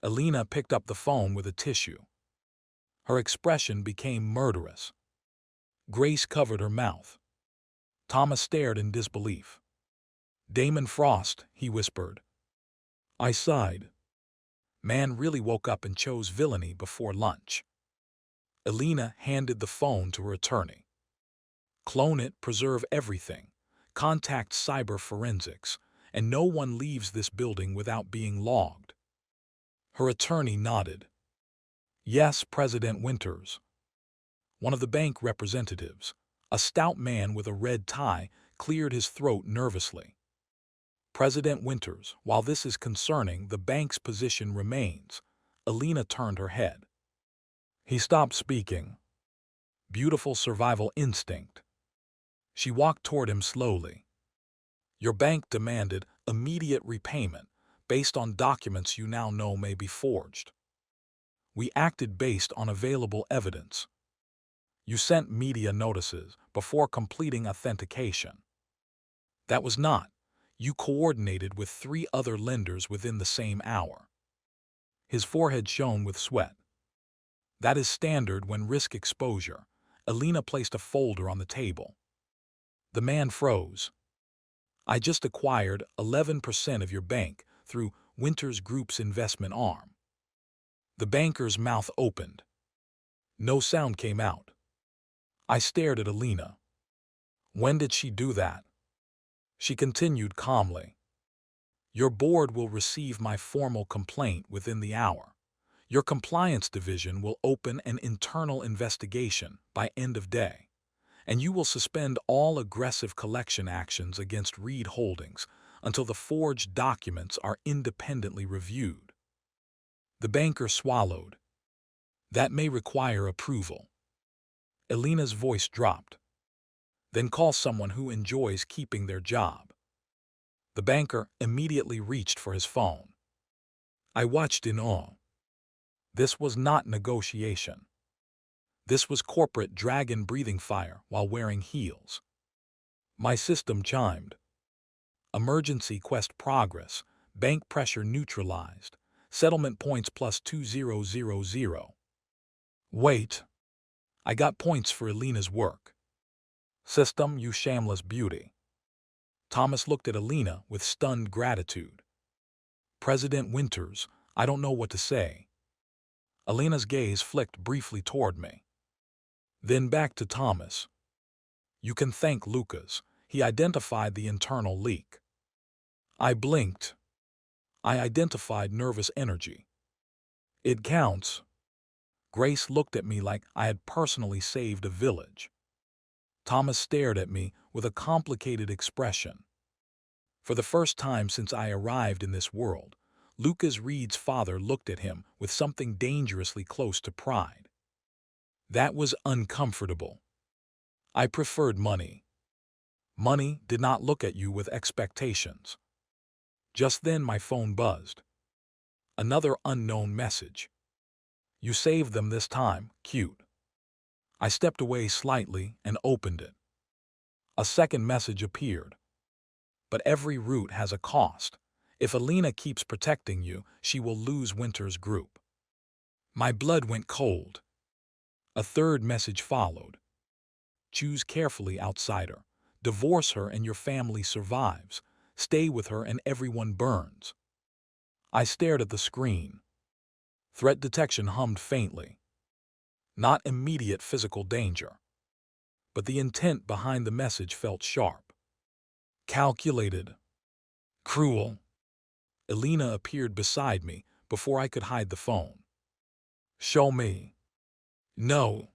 Elena picked up the phone with a tissue. Her expression became murderous. Grace covered her mouth. Thomas stared in disbelief. Damon Frost, he whispered. I sighed. Man really woke up and chose villainy before lunch. Elena handed the phone to her attorney. Clone it, preserve everything. Contact cyber forensics, and no one leaves this building without being logged. Her attorney nodded. Yes, President Winters. One of the bank representatives, a stout man with a red tie, cleared his throat nervously. President Winters, while this is concerning, the bank's position remains. Elena turned her head. He stopped speaking. Beautiful survival instinct. She walked toward him slowly. Your bank demanded immediate repayment based on documents you now know may be forged. We acted based on available evidence. You sent media notices before completing authentication. That was not. You coordinated with 3 other lenders within the same hour. His forehead shone with sweat. That is standard when risk exposure. Elena placed a folder on the table. The man froze. I just acquired 11% of your bank through Winters Group's investment arm. The banker's mouth opened. No sound came out. I stared at Elena. When did she do that? She continued calmly. Your board will receive my formal complaint within the hour. Your compliance division will open an internal investigation by end of day, and you will suspend all aggressive collection actions against Reed Holdings until the forged documents are independently reviewed. The banker swallowed. That may require approval. Elena's voice dropped. Then call someone who enjoys keeping their job. The banker immediately reached for his phone. I watched in awe. This was not negotiation. This was corporate dragon breathing fire while wearing heels. My system chimed. Emergency quest progress, bank pressure neutralized, settlement points plus 2000. Wait. I got points for Elena's work. System, you shameless beauty. Thomas looked at Elena with stunned gratitude. President Winters, I don't know what to say. Elena's gaze flicked briefly toward me. Then back to Thomas. You can thank Lucas. He identified the internal leak. I blinked. I identified nervous energy. It counts. Grace looked at me like I had personally saved a village. Thomas stared at me with a complicated expression. For the first time since I arrived in this world, Lucas Reed's father looked at him with something dangerously close to pride. That was uncomfortable. I preferred money. Money did not look at you with expectations. Just then my phone buzzed. Another unknown message. You saved them this time, cute. I stepped away slightly and opened it. A second message appeared. But every route has a cost. If Elena keeps protecting you, she will lose Winters Group. My blood went cold. A third message followed. Choose carefully, outsider. Divorce her and your family survives. Stay with her and everyone burns. I stared at the screen. Threat detection hummed faintly. Not immediate physical danger. But the intent behind the message felt sharp. Calculated. Cruel. Elena appeared beside me before I could hide the phone. Show me. No.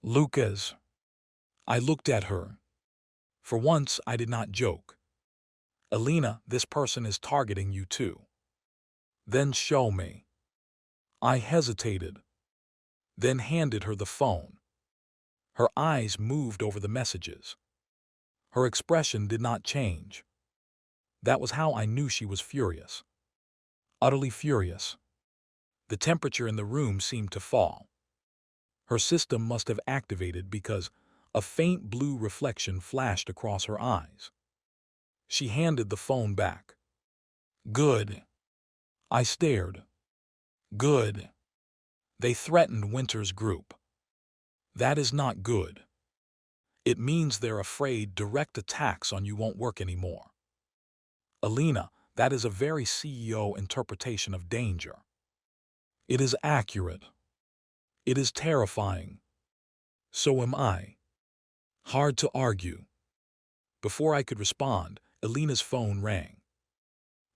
Lucas. I looked at her. For once, I did not joke. Elena, this person is targeting you too. Then show me. I hesitated. Then handed her the phone. Her eyes moved over the messages. Her expression did not change. That was how I knew she was furious. Utterly furious. The temperature in the room seemed to fall. Her system must have activated because a faint blue reflection flashed across her eyes. She handed the phone back. Good. I stared. Good. They threatened Winters Group. That is not good. It means they're afraid direct attacks on you won't work anymore. Elena, that is a very CEO interpretation of danger. It is accurate. It is terrifying. So am I. Hard to argue. Before I could respond, Elena's phone rang.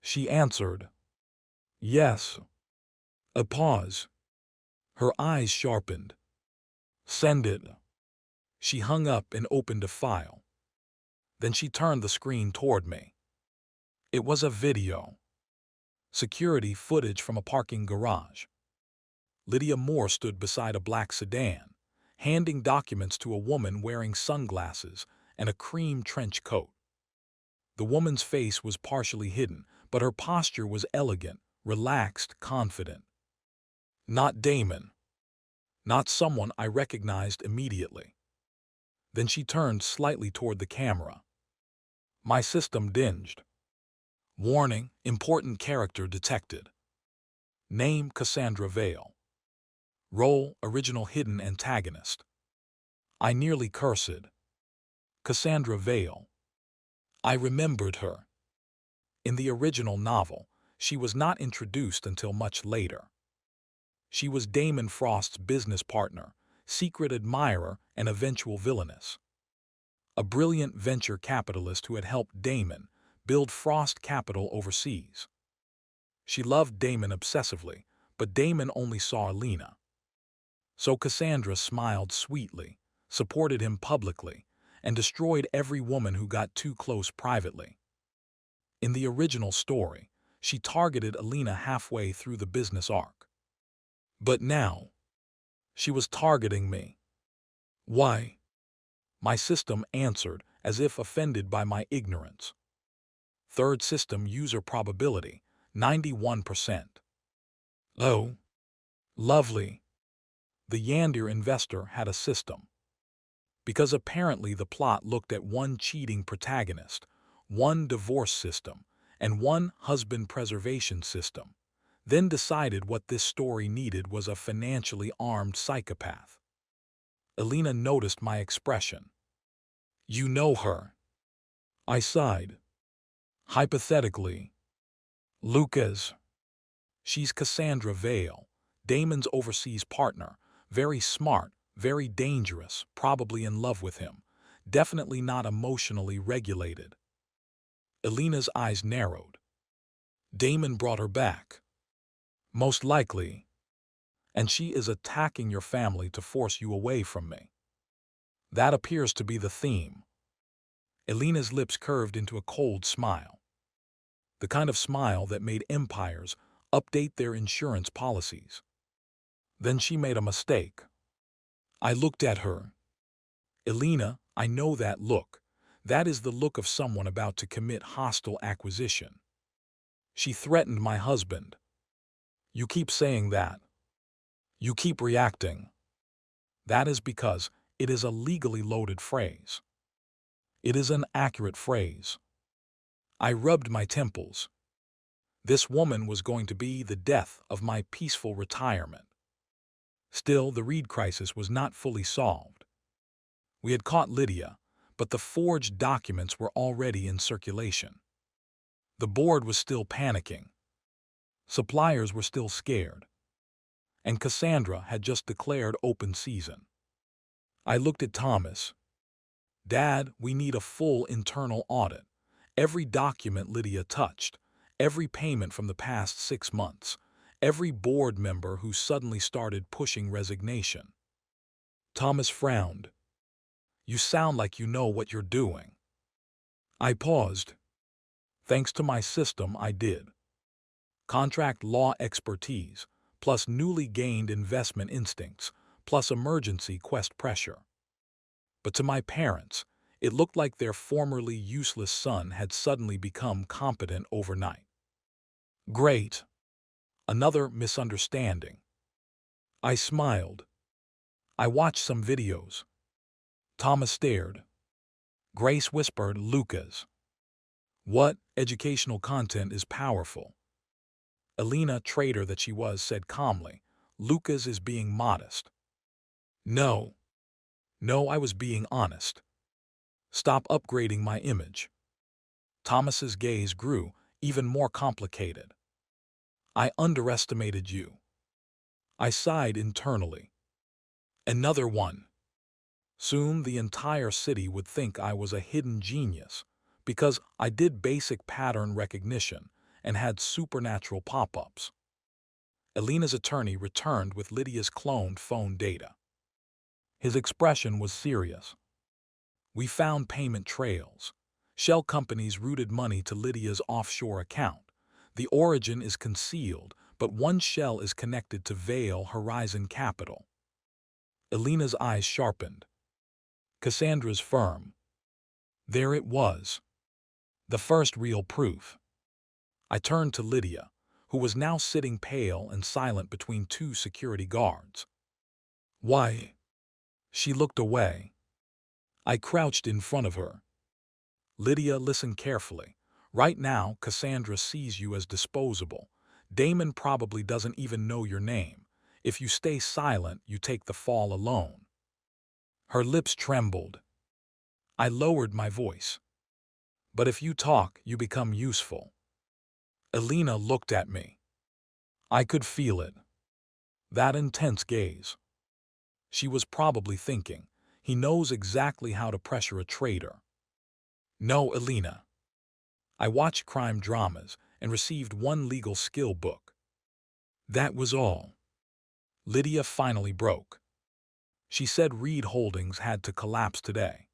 She answered. Yes. A pause. Her eyes sharpened. Send it. She hung up and opened a file. Then she turned the screen toward me. It was a video. Security footage from a parking garage. Lydia Moore stood beside a black sedan, handing documents to a woman wearing sunglasses and a cream trench coat. The woman's face was partially hidden, but her posture was elegant, relaxed, confident. Not Damon. Not someone I recognized immediately. Then she turned slightly toward the camera. My system dinged. Warning, important character detected. Name Cassandra Vale. Role, original hidden antagonist. I nearly cursed. Cassandra Vale. I remembered her. In the original novel, she was not introduced until much later. She was Damon Frost's business partner, secret admirer, and eventual villainess. A brilliant venture capitalist who had helped Damon build Frost Capital overseas. She loved Damon obsessively, but Damon only saw Elena. So Cassandra smiled sweetly, supported him publicly, and destroyed every woman who got too close privately. In the original story, she targeted Elena halfway through the business arc. But now, she was targeting me. Why? My system answered as if offended by my ignorance. Third system user probability, 91%. Oh, lovely. The Yandir investor had a system. Because apparently the plot looked at one cheating protagonist, one divorce system, and one husband preservation system, then decided what this story needed was a financially armed psychopath. Elena noticed my expression. You know her. I sighed. Hypothetically. Lucas. She's Cassandra Vale, Damon's overseas partner, very smart, very dangerous, probably in love with him, definitely not emotionally regulated. Elena's eyes narrowed. Damon brought her back. Most likely. And she is attacking your family to force you away from me. That appears to be the theme. Elena's lips curved into a cold smile. The kind of smile that made empires update their insurance policies. Then she made a mistake. I looked at her. Elena, I know that look. That is the look of someone about to commit hostile acquisition. She threatened my husband. You keep saying that. You keep reacting. That is because it is a legally loaded phrase. It is an accurate phrase. I rubbed my temples. This woman was going to be the death of my peaceful retirement. Still, the Reed crisis was not fully solved. We had caught Lydia, but the forged documents were already in circulation. The board was still panicking. Suppliers were still scared. And Cassandra had just declared open season. I looked at Thomas. Dad, we need a full internal audit. Every document Lydia touched, every payment from the past 6 months, every board member who suddenly started pushing resignation. Thomas frowned. You sound like you know what you're doing. I paused. Thanks to my system, I did. Contract law expertise, plus newly gained investment instincts, plus emergency quest pressure. But to my parents, it looked like their formerly useless son had suddenly become competent overnight. Great. Another misunderstanding. I smiled. I watched some videos. Thomas stared. Grace whispered, Lucas. What? Educational content is powerful. Elena, traitor that she was, said calmly, Lucas is being modest. No. No, I was being honest. Stop upgrading my image. Thomas's gaze grew, even more complicated. I underestimated you. I sighed internally. Another one. Soon the entire city would think I was a hidden genius, because I did basic pattern recognition and had supernatural pop-ups. Elena's attorney returned with Lydia's cloned phone data. His expression was serious. We found payment trails. Shell companies routed money to Lydia's offshore account. The origin is concealed, but one shell is connected to Vale Horizon Capital. Elena's eyes sharpened. Cassandra's firm. There it was. The first real proof. I turned to Lydia, who was now sitting pale and silent between two security guards. Why? She looked away. I crouched in front of her. Lydia, listen carefully. Right now, Cassandra sees you as disposable. Damon probably doesn't even know your name. If you stay silent, you take the fall alone. Her lips trembled. I lowered my voice. But if you talk, you become useful. Elena looked at me. I could feel it. That intense gaze. She was probably thinking, he knows exactly how to pressure a traitor. No, Elena. I watched crime dramas and received one legal skill book. That was all. Lydia finally broke. She said Reed Holdings had to collapse today.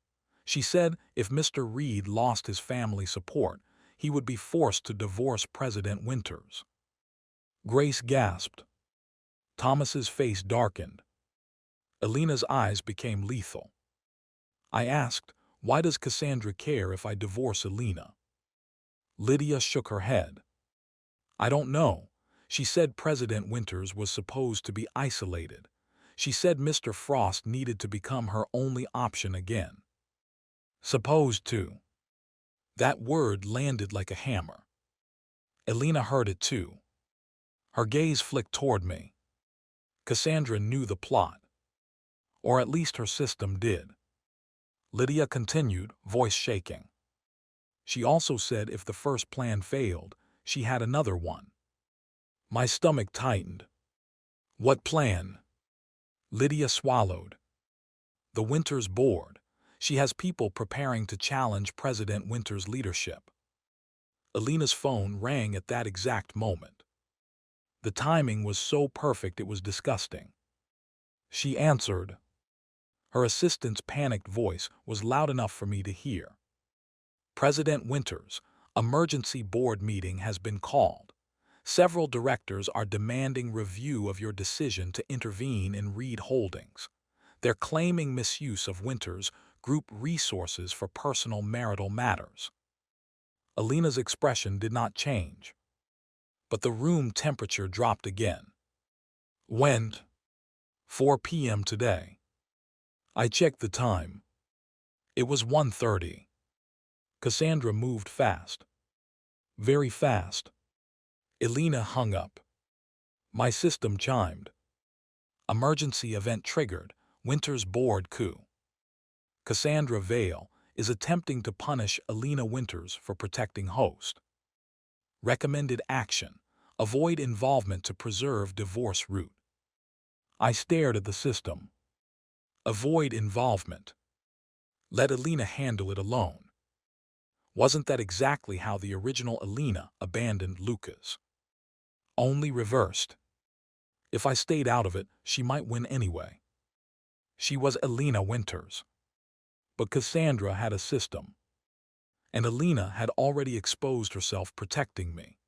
She said if Mr. Reed lost his family support, he would be forced to divorce President Winters. Grace gasped. Thomas's face darkened. Elena's eyes became lethal. I asked, why does Cassandra care if I divorce Elena? Lydia shook her head. I don't know. She said President Winters was supposed to be isolated. She said Mr. Frost needed to become her only option again. Supposed to. That word landed like a hammer. Elena heard it too. Her gaze flicked toward me. Cassandra knew the plot. Or at least her system did. Lydia continued, voice shaking. She also said if the first plan failed, she had another one. My stomach tightened. What plan? Lydia swallowed. The Winters board. She has people preparing to challenge President Winters' leadership. Elena's phone rang at that exact moment. The timing was so perfect it was disgusting. She answered. Her assistant's panicked voice was loud enough for me to hear. President Winters, emergency board meeting has been called. Several directors are demanding review of your decision to intervene in Reed Holdings. They're claiming misuse of Winters' group resources for personal marital matters. Elena's expression did not change. But the room temperature dropped again. When? 4 p.m. today. I checked the time. It was 1:30. Cassandra moved fast. Very fast. Elena hung up. My system chimed. Emergency event triggered. Winters board coup. Cassandra Vale is attempting to punish Elena Winters for protecting host. Recommended action. Avoid involvement to preserve divorce route. I stared at the system. Avoid involvement. Let Elena handle it alone. Wasn't that exactly how the original Elena abandoned Lucas? Only reversed. If I stayed out of it, she might win anyway. She was Elena Winters. But Cassandra had a system. And Elena had already exposed herself protecting me.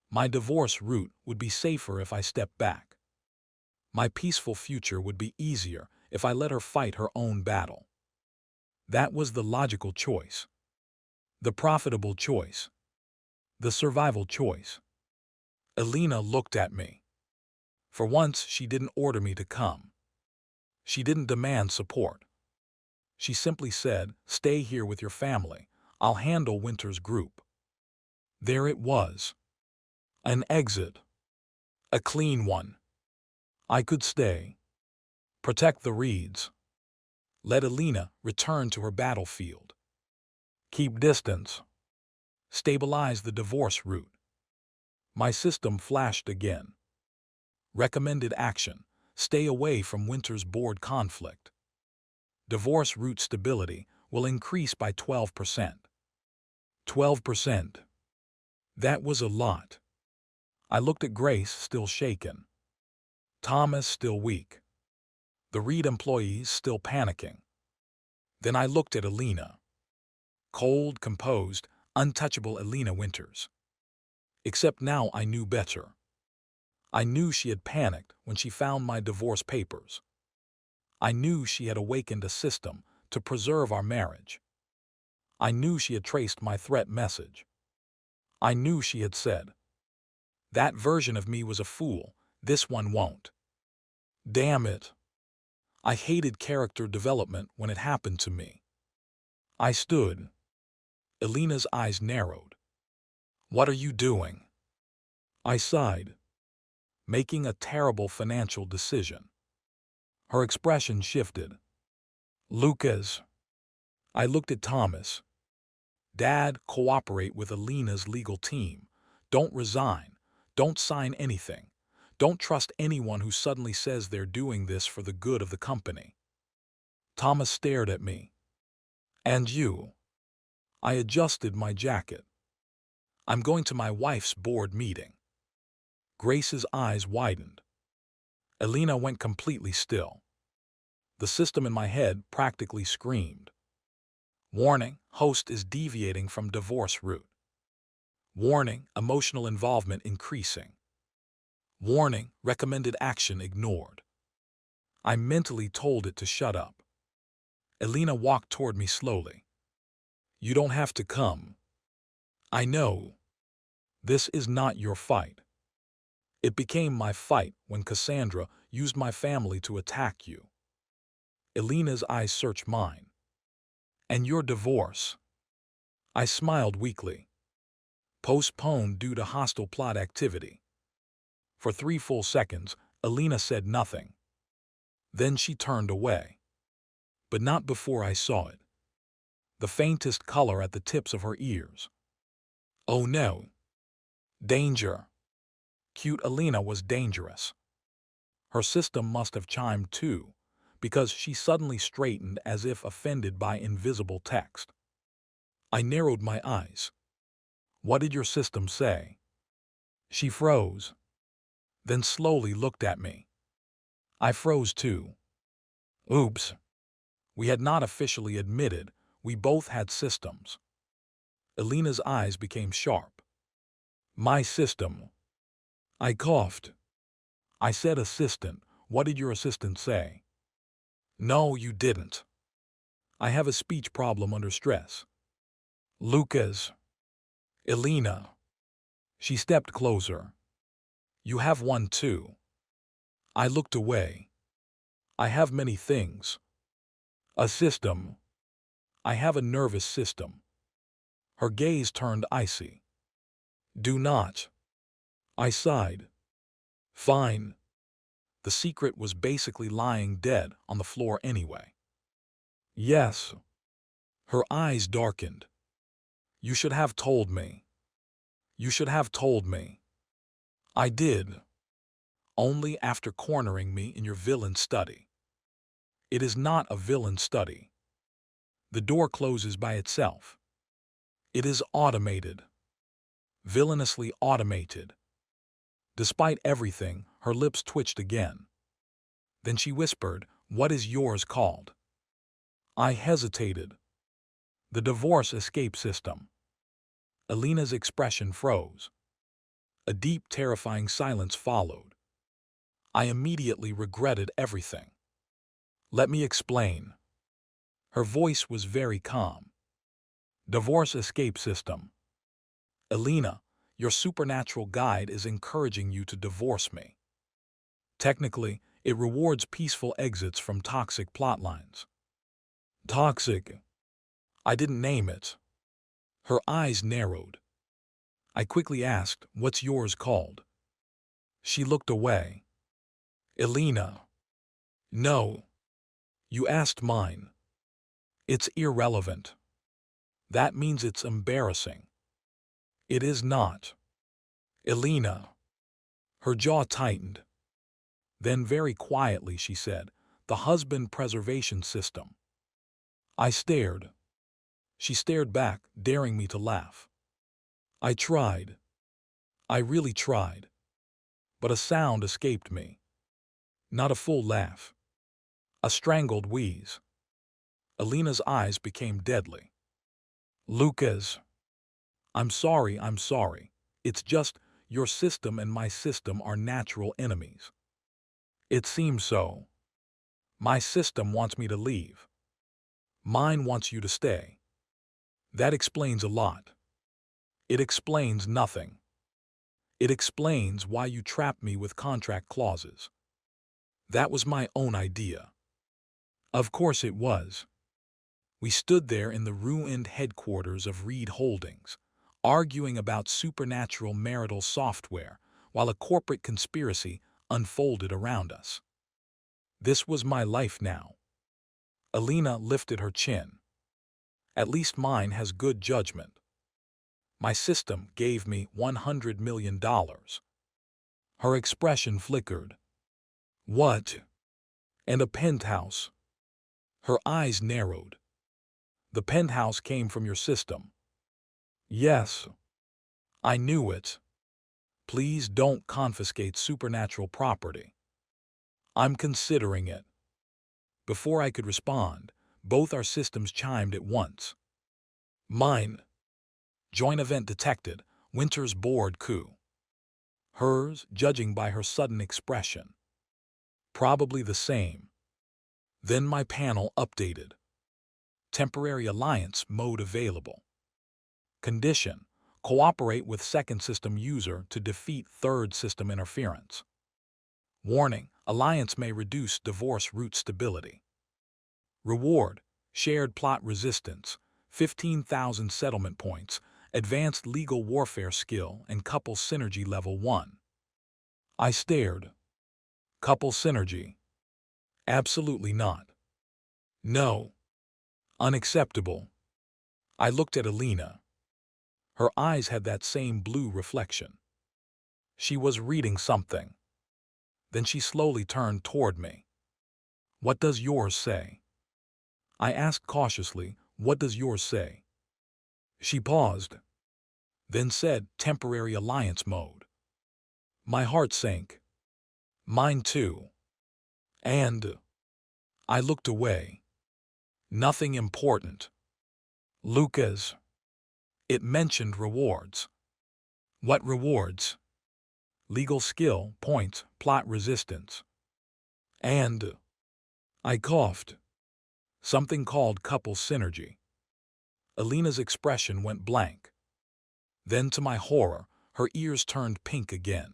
My divorce route would be safer if I stepped back. My peaceful future would be easier if I let her fight her own battle. That was the logical choice. The profitable choice. The survival choice. Elena looked at me. For once, she didn't order me to come. She didn't demand support. She simply said, stay here with your family. I'll handle Winters' group. There it was. An exit. A clean one. I could stay. Protect the Reeds. Let Elena return to her battlefield. Keep distance. Stabilize the divorce route. My system flashed again. Recommended action. Stay away from Winters' board conflict. Divorce route stability will increase by 12%. 12%. That was a lot. I looked at Grace, still shaken. Thomas, still weak. The Reed employees, still panicking. Then I looked at Elena. Cold, composed, untouchable Elena Winters. Except now I knew better. I knew she had panicked when she found my divorce papers. I knew she had awakened a system to preserve our marriage. I knew she had traced my threat message. I knew she had said, "That version of me was a fool, this one won't." Damn it. I hated character development when it happened to me. I stood. Elena's eyes narrowed. "What are you doing?" I sighed. "Making a terrible financial decision." Her expression shifted. "Lucas." I looked at Thomas. "Dad, cooperate with Elena's legal team. Don't resign. Don't sign anything. Don't trust anyone who suddenly says they're doing this for the good of the company." Thomas stared at me. "And you?" I adjusted my jacket. "I'm going to my wife's board meeting." Grace's eyes widened. Elena went completely still. The system in my head practically screamed. "Warning, host is deviating from divorce route." "Warning, emotional involvement increasing." "Warning, recommended action ignored." I mentally told it to shut up. Elena walked toward me slowly. "You don't have to come." "I know. This is not your fight." "It became my fight when Cassandra used my family to attack you." Elena's eyes searched mine. "And your divorce?" I smiled weakly. "Postponed due to hostile plot activity." For 3 full seconds, Elena said nothing. Then she turned away. But not before I saw it. The faintest color at the tips of her ears. "Oh no. Danger." Cute Elena was dangerous. Her system must have chimed too, because she suddenly straightened as if offended by invisible text. I narrowed my eyes. "What did your system say?" She froze, then slowly looked at me. I froze too. Oops. We had not officially admitted we both had systems. Elena's eyes became sharp. "My system." I coughed. I said, "Assistant, what did your assistant say?" "No, you didn't." "I have a speech problem under stress." "Lucas." "Elena." She stepped closer. "You have one too." I looked away. "I have many things." "A system." "I have a nervous system." Her gaze turned icy. "Do not." I sighed. "Fine." The secret was basically lying dead on the floor anyway. "Yes." Her eyes darkened. "You should have told me." "You should have told me." "I did." "Only after cornering me in your villain study." "It is not a villain study." "The door closes by itself." "It is automated." "Villainously automated." Despite everything, her lips twitched again. Then she whispered, "What is yours called?" I hesitated. "The divorce escape system." Elena's expression froze. A deep, terrifying silence followed. I immediately regretted everything. "Let me explain." Her voice was very calm. "Divorce escape system. Elena, your supernatural guide is encouraging you to divorce me. Technically, it rewards peaceful exits from toxic plotlines." "Toxic." I didn't name it. Her eyes narrowed. I quickly asked, "What's yours called?" She looked away. "Elena." "No. You asked mine." "It's irrelevant." "That means it's embarrassing." "It is not." "Elena." Her jaw tightened. Then very quietly she said, "The husband preservation system." I stared. She stared back, daring me to laugh. I tried. I really tried. But a sound escaped me. Not a full laugh. A strangled wheeze. Elena's eyes became deadly. Lucas, I'm sorry. It's just your system and my system are natural enemies. It seems so. My system wants me to leave. Mine wants you to stay. That explains a lot. It explains nothing. It explains why you trapped me with contract clauses. That was my own idea. Of course it was. We stood there in the ruined headquarters of Reed Holdings, arguing about supernatural marital software while a corporate conspiracy unfolded around us. This was my life now. Elena lifted her chin. At least mine has good judgment. My system gave me $100 million. Her expression flickered. What? And a penthouse. Her eyes narrowed. The penthouse came from your system. Yes. I knew it. Please don't confiscate supernatural property. I'm considering it. Before I could respond, both our systems chimed at once. Mine. Joint event detected. Winters board coup. Hers, judging by her sudden expression. Probably the same. Then my panel updated. Temporary alliance mode available. Condition: cooperate with second system user to defeat third system interference. Warning: alliance may reduce divorce root stability. Reward: shared plot resistance, 15,000 settlement points, advanced legal warfare skill, and couple synergy level 1. I stared. Couple synergy? Absolutely not. No. Unacceptable. I looked at Elena. Her eyes had that same blue reflection. She was reading something. Then she slowly turned toward me. What does yours say? I asked cautiously, what does yours say? She paused, then said, temporary alliance mode. My heart sank. Mine too. And I looked away. Nothing important. Lucas. It mentioned rewards. What rewards? Legal skill, points, plot resistance. And I coughed. Something called couple synergy. Elena's expression went blank. Then, to my horror, her ears turned pink again.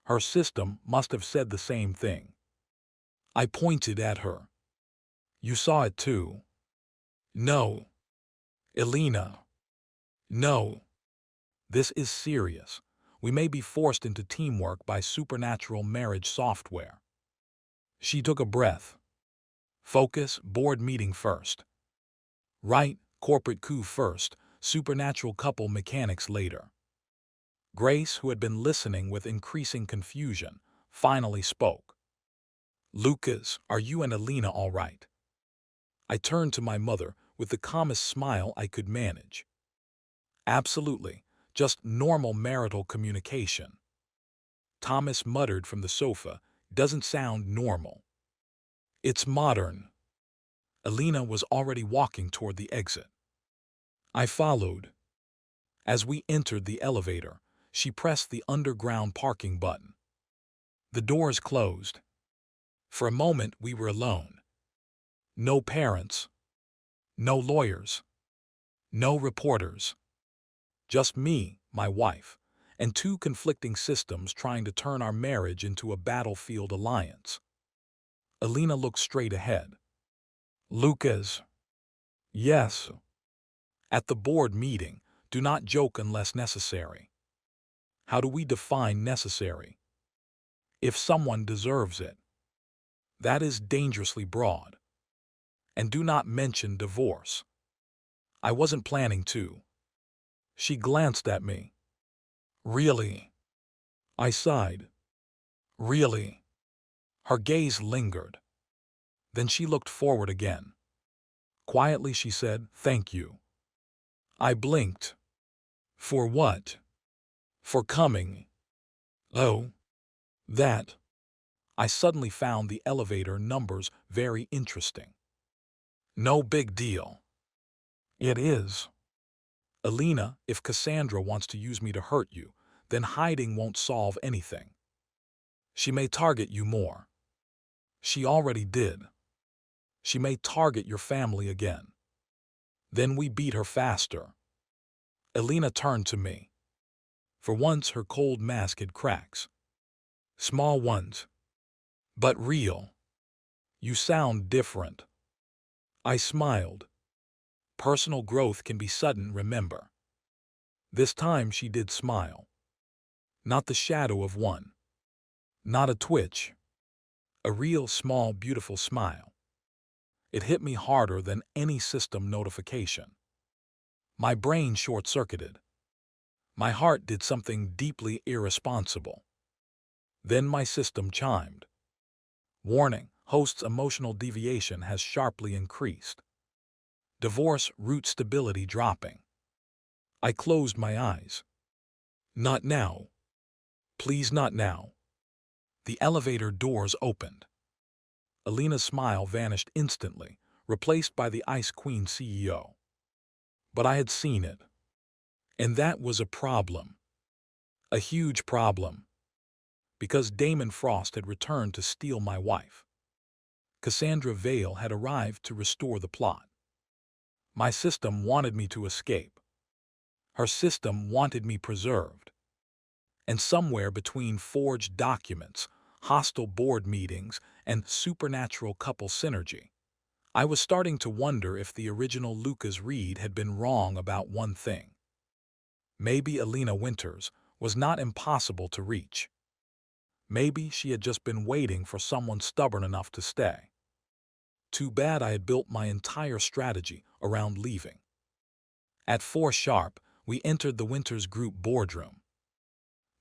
Her system must have said the same thing. I pointed at her. You saw it too. No. Elena. No. This is serious. We may be forced into teamwork by supernatural marriage software. She took a breath. Focus, board meeting first. Right, corporate coup first, supernatural couple mechanics later. Grace, who had been listening with increasing confusion, finally spoke. Lucas, are you and Elena all right? I turned to my mother with the calmest smile I could manage. Absolutely, just normal marital communication. Thomas muttered from the sofa, doesn't sound normal. It's modern. Elena was already walking toward the exit. I followed. As we entered the elevator, she pressed the underground parking button. The doors closed. For a moment, we were alone. No parents. No lawyers. No reporters. Just me, my wife, and two conflicting systems trying to turn our marriage into a battlefield alliance. Elena looked straight ahead. Lucas. Yes. At the board meeting, do not joke unless necessary. How do we define necessary? If someone deserves it. That is dangerously broad. And do not mention divorce. I wasn't planning to. She glanced at me. Really? I sighed. Really? Her gaze lingered. Then she looked forward again. Quietly she said, thank you. I blinked. For what? For coming. Oh. That. I suddenly found the elevator numbers very interesting. No big deal. It is. Elena, if Cassandra wants to use me to hurt you, then hiding won't solve anything. She may target you more. She already did. She may target your family again. Then we beat her faster. Elena turned to me. For once her cold mask had cracks. Small ones. But real. You sound different. I smiled. Personal growth can be sudden, remember. This time she did smile. Not the shadow of one. Not a twitch. A real small, beautiful smile. It hit me harder than any system notification. My brain short-circuited. My heart did something deeply irresponsible. Then my system chimed. Warning, host's emotional deviation has sharply increased. Divorce root stability dropping. I closed my eyes. Not now. Please, not now. The elevator doors opened. Elena's smile vanished instantly, replaced by the Ice Queen CEO. But I had seen it. And that was a problem. A huge problem. Because Damon Frost had returned to steal my wife. Cassandra Vale had arrived to restore the plot. My system wanted me to escape. Her system wanted me preserved. And somewhere between forged documents, hostile board meetings, and supernatural couple synergy, I was starting to wonder if the original Lucas Reed had been wrong about one thing. Maybe Elena Winters was not impossible to reach. Maybe she had just been waiting for someone stubborn enough to stay. Too bad I had built my entire strategy around leaving. At 4 sharp, we entered the Winters Group boardroom.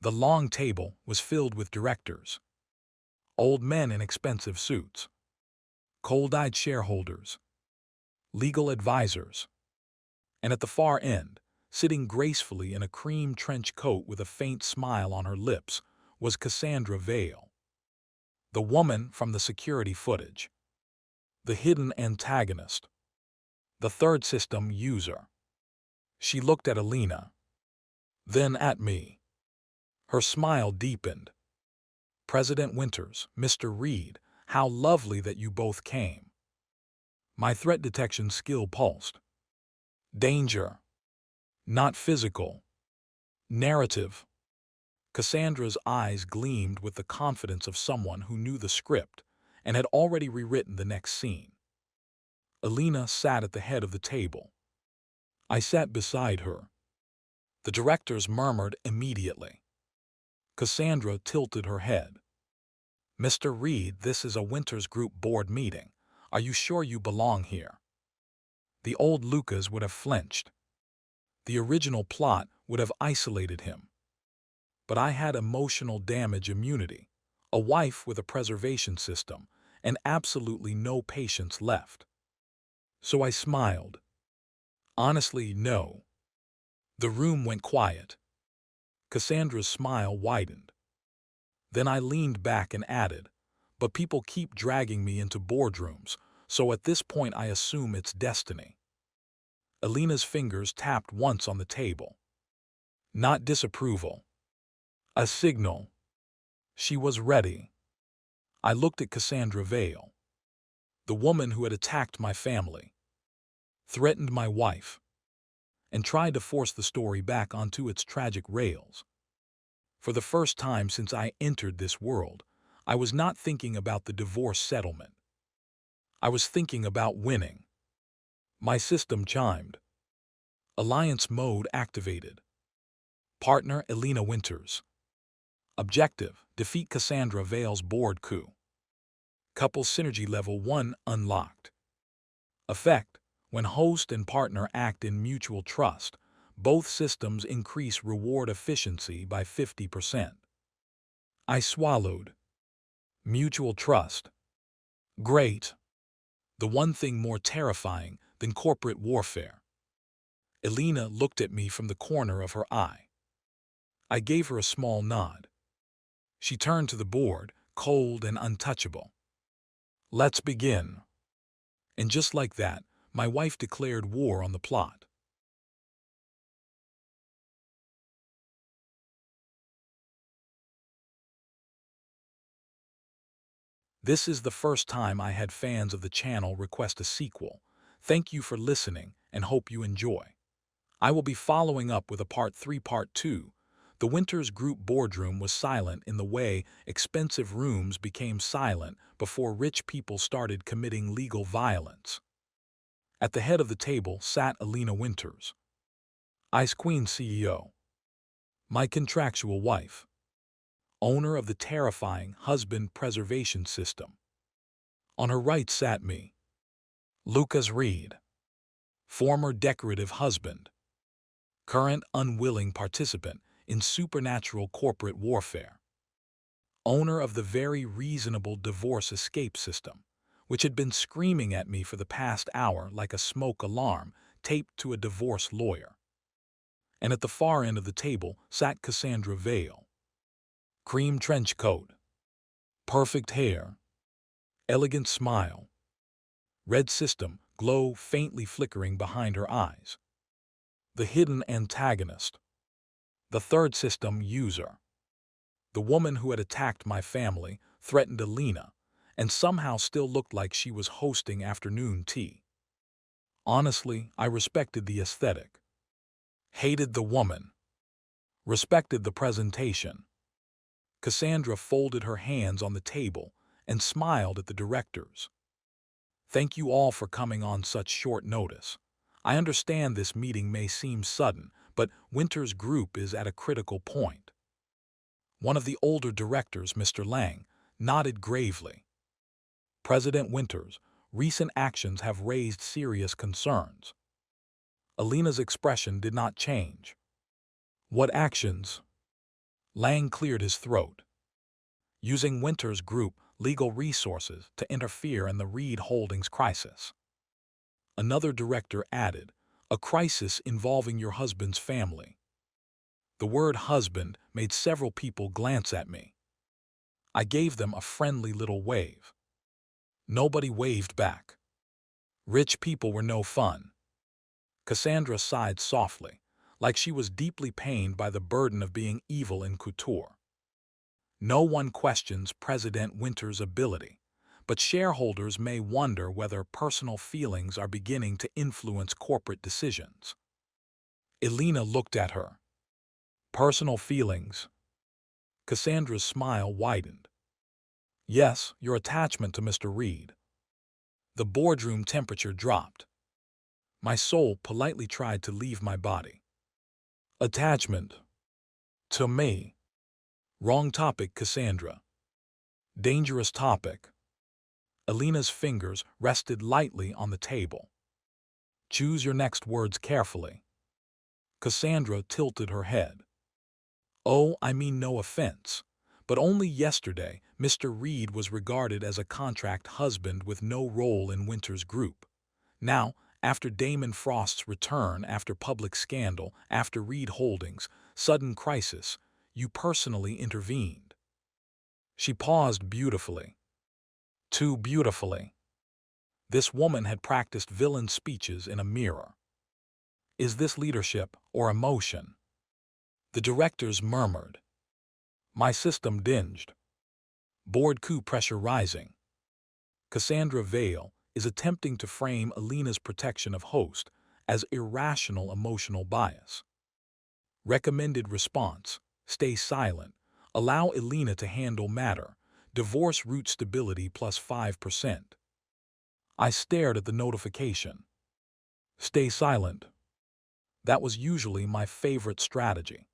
The long table was filled with directors. Old men in expensive suits. Cold-eyed shareholders. Legal advisors. And at the far end, sitting gracefully in a cream trench coat with a faint smile on her lips, was Cassandra Vale. The woman from the security footage. The hidden antagonist. The third system user. She looked at Elena. Then at me. Her smile deepened. President Winters, Mr. Reed, how lovely that you both came. My threat detection skill pulsed. Danger. Not physical. Narrative. Cassandra's eyes gleamed with the confidence of someone who knew the script and had already rewritten the next scene. Elena sat at the head of the table. I sat beside her. The directors murmured immediately. Cassandra tilted her head. Mr. Reed, this is a Winters Group board meeting. Are you sure you belong here? The old Lucas would have flinched. The original plot would have isolated him. But I had emotional damage immunity, a wife with a preservation system, and absolutely no patience left. So I smiled. Honestly, no. The room went quiet. Cassandra's smile widened. Then I leaned back and added, but people keep dragging me into boardrooms, so at this point I assume it's destiny. Elena's fingers tapped once on the table. Not disapproval. A signal. She was ready. I looked at Cassandra Vale, the woman who had attacked my family, threatened my wife, and tried to force the story back onto its tragic rails. For the first time since I entered this world, I was not thinking about the divorce settlement. I was thinking about winning. My system chimed. Alliance mode activated. Partner Elena Winters. Objective, defeat Cassandra Vale's board coup. Couple synergy level 1 unlocked. Effect, when host and partner act in mutual trust, both systems increase reward efficiency by 50%. I swallowed. Mutual trust. Great. The one thing more terrifying than corporate warfare. Elena looked at me from the corner of her eye. I gave her a small nod. She turned to the board, cold and untouchable. Let's begin. And just like that, my wife declared war on the plot. This is the first time I had fans of the channel request a sequel. Thank you for listening and hope you enjoy. I will be following up with a Part 3 Part 2. The Winters Group boardroom was silent in the way expensive rooms became silent before rich people started committing legal violence. At the head of the table sat Elena Winters, Ice Queen CEO, my contractual wife, owner of the terrifying husband preservation system. On her right sat me, Lucas Reed, former decorative husband, current unwilling participant in supernatural corporate warfare, owner of the very reasonable divorce escape system, which had been screaming at me for the past hour like a smoke alarm taped to a divorce lawyer. And at the far end of the table sat Cassandra Vale, cream trench coat, perfect hair, elegant smile, red system glow faintly flickering behind her eyes. The hidden antagonist, the third system user, the woman who had attacked my family, threatened Elena, and somehow still looked like she was hosting afternoon tea. Honestly, I respected the aesthetic, hated the woman, respected the presentation. Cassandra folded her hands on the table and smiled at the directors. Thank you all for coming on such short notice. I understand this meeting may seem sudden, but Winters' group is at a critical point. One of the older directors, Mr. Lang, nodded gravely. President Winters, recent actions have raised serious concerns. Elena's expression did not change. What actions? Lang cleared his throat. Using Winters' group legal resources to interfere in the Reed Holdings crisis. Another director added, a crisis involving your husband's family. The word husband made several people glance at me. I gave them a friendly little wave. Nobody waved back. Rich people were no fun. Cassandra sighed softly, like she was deeply pained by the burden of being evil in couture. No one questions President Winters' ability, but shareholders may wonder whether personal feelings are beginning to influence corporate decisions. Elena looked at her. Personal feelings. Cassandra's smile widened. Yes, your attachment to Mr. Reed. The boardroom temperature dropped. My soul politely tried to leave my body. Attachment. To me. Wrong topic, Cassandra. Dangerous topic. Elena's fingers rested lightly on the table. Choose your next words carefully. Cassandra tilted her head. Oh, I mean no offense, but only yesterday Mr. Reed was regarded as a contract husband with no role in Winters' group. Now, after Damon Frost's return, after public scandal, after Reed Holdings' sudden crisis, you personally intervened. She paused beautifully. Too beautifully. This woman had practiced villain speeches in a mirror. Is this leadership or emotion? The directors murmured. My system dinged. Board coup pressure rising. Cassandra Vale is attempting to frame Elena's protection of host as irrational emotional bias. Recommended response, stay silent, allow Elena to handle matter, divorce root stability plus 5%. I stared at the notification. Stay silent. That was usually my favorite strategy.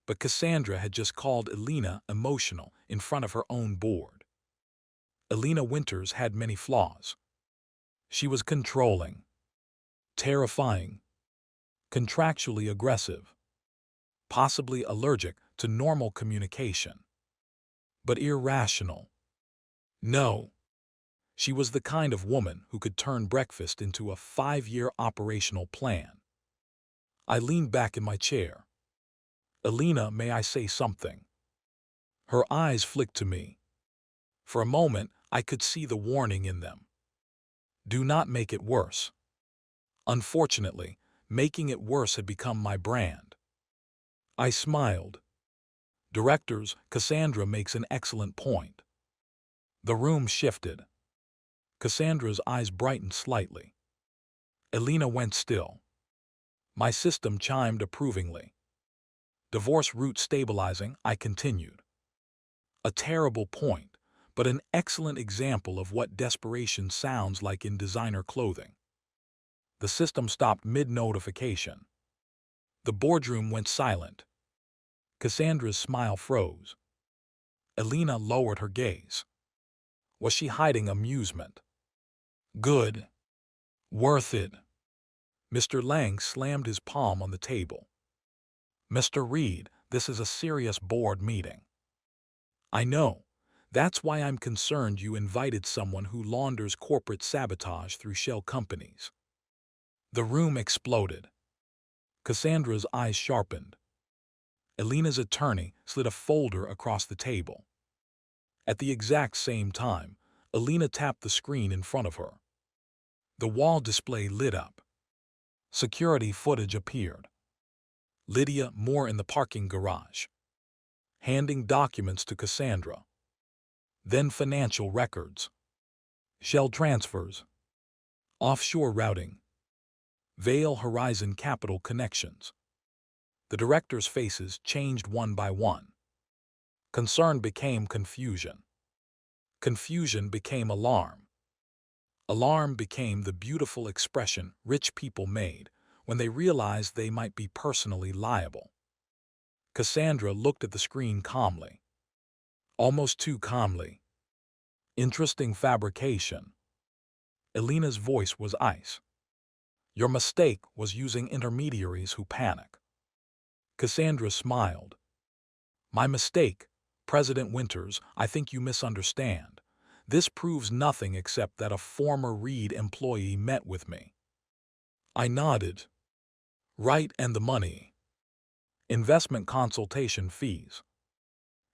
But Cassandra had just called Elena emotional in front of her own board. Elena Winters had many flaws. She was controlling, terrifying, contractually aggressive, possibly allergic to normal communication, but irrational. No. She was the kind of woman who could turn breakfast into a 5-year operational plan. I leaned back in my chair. Elena, may I say something? Her eyes flicked to me. For a moment, I could see the warning in them. Do not make it worse. Unfortunately, making it worse had become my brand. I smiled. Directors, Cassandra makes an excellent point. The room shifted. Cassandra's eyes brightened slightly. Elena went still. My system chimed approvingly. Divorce route stabilizing, I continued. A terrible point, but an excellent example of what desperation sounds like in designer clothing. The system stopped mid-notification. The boardroom went silent. Cassandra's smile froze. Elena lowered her gaze. Was she hiding amusement? Good. Worth it. Mr. Lang slammed his palm on the table. Mr. Reed, this is a serious board meeting. I know. That's why I'm concerned you invited someone who launders corporate sabotage through shell companies. The room exploded. Cassandra's eyes sharpened. Elena's attorney slid a folder across the table. At the exact same time, Elena tapped the screen in front of her. The wall display lit up. Security footage appeared. Lydia Moore in the parking garage, handing documents to Cassandra. Then financial records. Shell transfers. Offshore routing. Veil Horizon Capital connections. The directors' faces changed one by one. Concern became confusion. Confusion became alarm. Alarm became the beautiful expression rich people made when they realized they might be personally liable. Cassandra looked at the screen calmly. Almost too calmly. Interesting fabrication. Elena's voice was ice. Your mistake was using intermediaries who panic. Cassandra smiled. My mistake, President Winters, I think you misunderstand. This proves nothing except that a former Reed employee met with me. I nodded. Right, and the money. Investment consultation fees.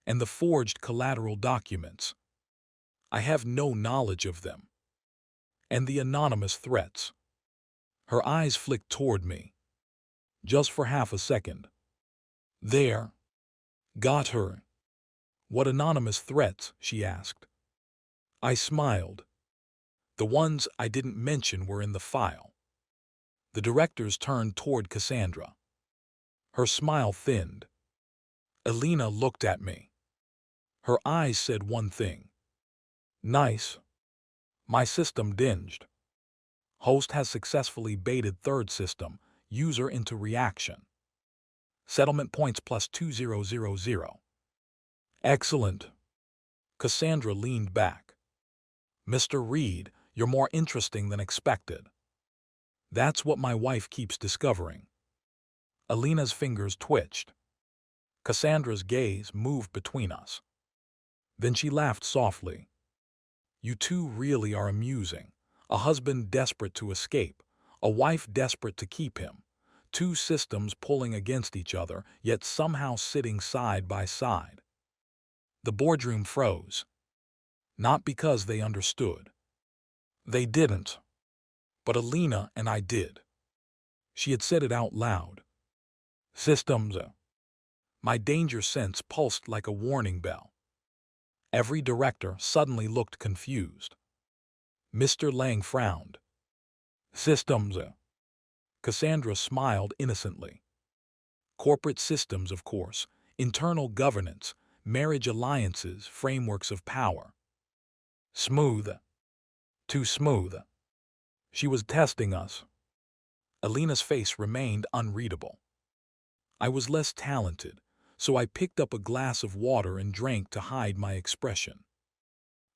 And the forged collateral documents. I have no knowledge of them. And the anonymous threats. Her eyes flicked toward me. Just for half a second. There. Got her. What anonymous threats? She asked. I smiled. The ones I didn't mention were in the file. The directors turned toward Cassandra. Her smile thinned. Elena looked at me. Her eyes said one thing. Nice. My system dinged. Host has successfully baited third system, user into reaction. Settlement points plus 2000. Excellent. Cassandra leaned back. Mr. Reed, you're more interesting than expected. That's what my wife keeps discovering. Elena's fingers twitched. Cassandra's gaze moved between us. Then she laughed softly. You two really are amusing. A husband desperate to escape, a wife desperate to keep him. Two systems pulling against each other, yet somehow sitting side by side. The boardroom froze. Not because they understood. They didn't. But Elena and I did. She had said it out loud. Systems. My danger sense pulsed like a warning bell. Every director suddenly looked confused. Mr. Lang frowned. Systems. Cassandra smiled innocently. Corporate systems, of course, internal governance, marriage alliances, frameworks of power. Smooth. Too smooth. She was testing us. Elena's face remained unreadable. I was less talented, so I picked up a glass of water and drank to hide my expression.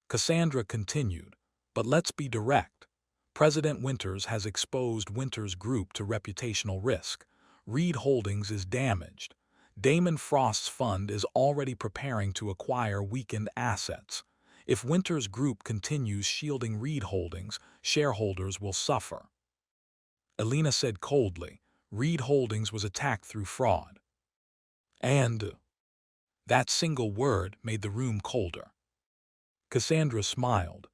Cassandra continued, but let's be direct. President Winters has exposed Winters Group to reputational risk. Reed Holdings is damaged. Damon Frost's fund is already preparing to acquire weakened assets. If Winters Group continues shielding Reed Holdings, shareholders will suffer. Elena said coldly, Reed Holdings was attacked through fraud. And that single word made the room colder. Cassandra smiled.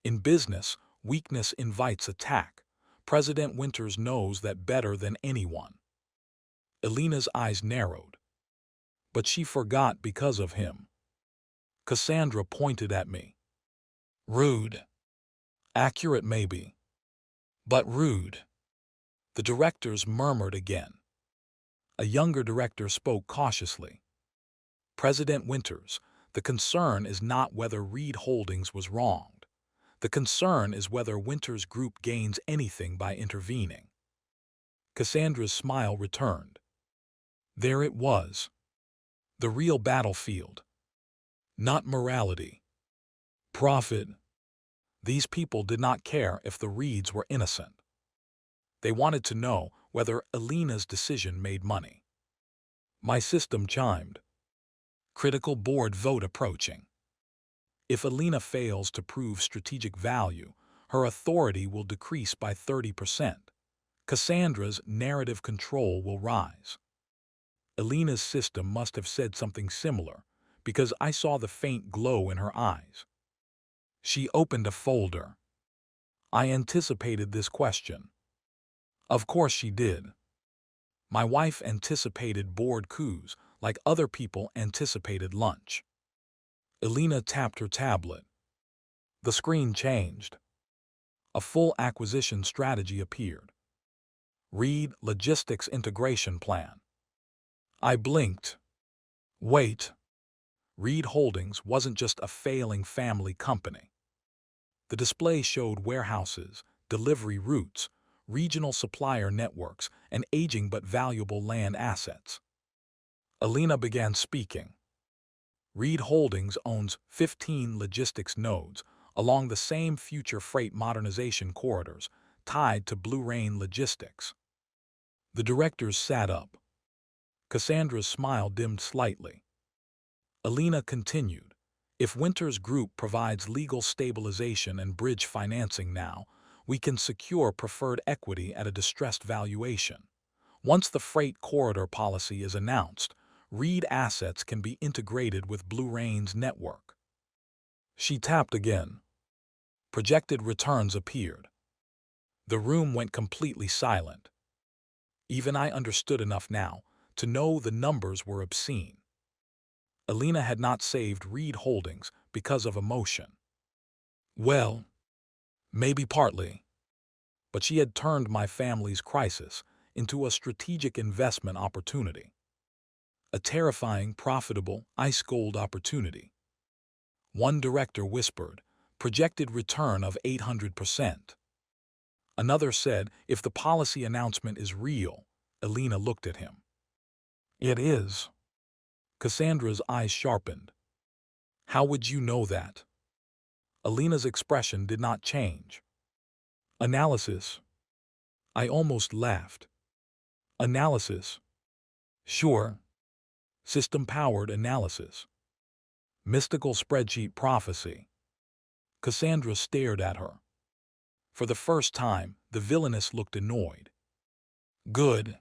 In business, weakness invites attack. President Winters knows that better than anyone. Elena's eyes narrowed. But she forgot because of him. Cassandra pointed at me. Rude. Accurate maybe, but rude. The directors murmured again. A younger director spoke cautiously. President Winters, the concern is not whether Reed Holdings was wronged. The concern is whether Winters Group gains anything by intervening. Cassandra's smile returned. There it was. The real battlefield. Not morality. Profit. These people did not care if the Reeds were innocent. They wanted to know whether Elena's decision made money. My system chimed. Critical board vote approaching. If Elena fails to prove strategic value, her authority will decrease by 30%. Cassandra's narrative control will rise. Elena's system must have said something similar, because I saw the faint glow in her eyes. She opened a folder. I anticipated this question. Of course she did. My wife anticipated board coups like other people anticipated lunch. Elena tapped her tablet. The screen changed. A full acquisition strategy appeared. Read Logistics Integration Plan. I blinked. Wait. Reed Holdings wasn't just a failing family company. The display showed warehouses, delivery routes, regional supplier networks, and aging but valuable land assets. Elena began speaking. Reed Holdings owns 15 logistics nodes along the same future freight modernization corridors tied to Blue Rain Logistics. The directors sat up. Cassandra's smile dimmed slightly. Elena continued, if Winters Group provides legal stabilization and bridge financing now, we can secure preferred equity at a distressed valuation. Once the freight corridor policy is announced, Reed assets can be integrated with Blue Rain's network. She tapped again. Projected returns appeared. The room went completely silent. Even I understood enough now to know the numbers were obscene. Elena had not saved Reed Holdings because of emotion. Well, maybe partly. But she had turned my family's crisis into a strategic investment opportunity. A terrifying, profitable, ice-cold opportunity. One director whispered, projected return of 800%. Another said, if the policy announcement is real. Elena looked at him. It is. Cassandra's eyes sharpened. How would you know that? Elena's expression did not change. Analysis. I almost laughed. Analysis. Sure. System-powered analysis. Mystical spreadsheet prophecy. Cassandra stared at her. For the first time, the villainess looked annoyed. Good.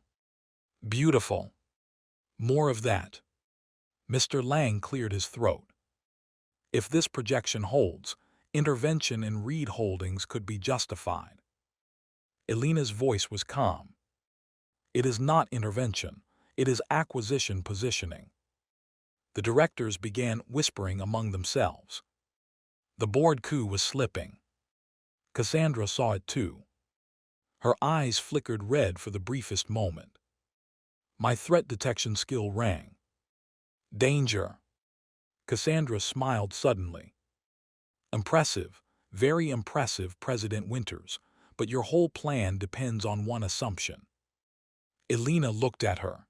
Beautiful. More of that. Mr. Lang cleared his throat. If this projection holds, intervention in Reed Holdings could be justified. Elena's voice was calm. It is not intervention, it is acquisition positioning. The directors began whispering among themselves. The board coup was slipping. Cassandra saw it too. Her eyes flickered red for the briefest moment. My threat detection skill rang. Danger. Cassandra smiled suddenly. Impressive, very impressive, President Winters, but your whole plan depends on one assumption. Elena looked at her.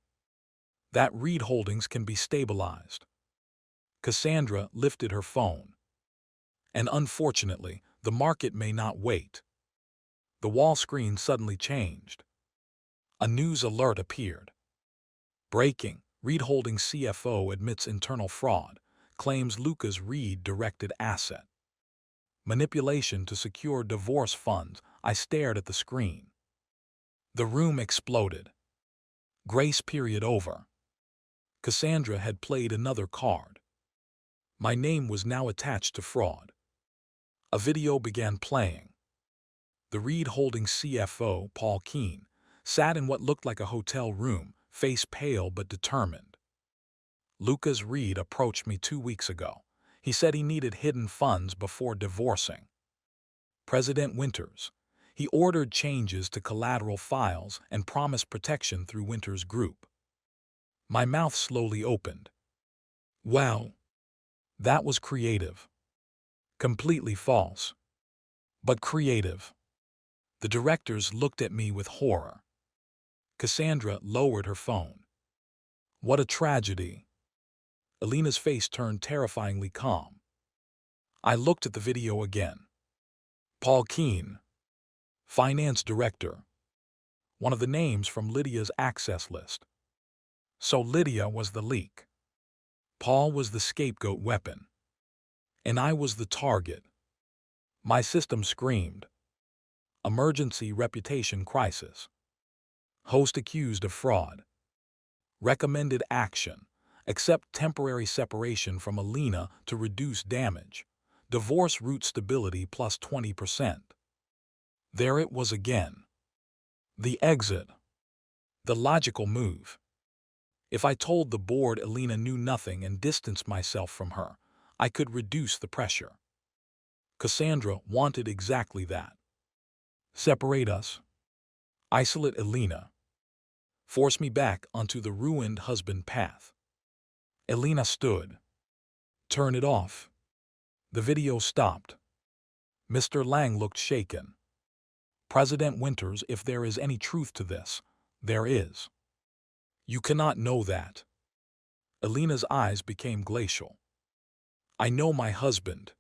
That Reed Holdings can be stabilized. Cassandra lifted her phone. And unfortunately, the market may not wait. The wall screen suddenly changed. A news alert appeared. Breaking. Reed Holdings CFO admits internal fraud, claims Lucas Reed directed asset. Manipulation to secure divorce funds. I stared at the screen. The room exploded. Grace period over. Cassandra had played another card. My name was now attached to fraud. A video began playing. The Reed Holdings CFO, Paul Keene, sat in what looked like a hotel room, face pale but determined. Lucas Reed approached me 2 weeks ago. He said he needed hidden funds before divorcing. President Winters. He ordered changes to collateral files and promised protection through Winters' group. My mouth slowly opened. Wow. That was creative. Completely false. But creative. The directors looked at me with horror. Cassandra lowered her phone. What a tragedy. Elena's face turned terrifyingly calm. I looked at the video again. Paul Keene, finance director. One of the names from Lydia's access list. So Lydia was the leak. Paul was the scapegoat weapon. And I was the target. My system screamed. Emergency reputation crisis. Host accused of fraud. Recommended action. Accept temporary separation from Elena to reduce damage. Divorce root stability plus 20%. There it was again. The exit. The logical move. If I told the board Elena knew nothing and distanced myself from her, I could reduce the pressure. Cassandra wanted exactly that. Separate us. Isolate Elena. Force me back onto the ruined husband path. Elena stood. Turn it off. The video stopped. Mr. Lang looked shaken. President Winters, if there is any truth to this, there is. You cannot know that. Elena's eyes became glacial. I know my husband.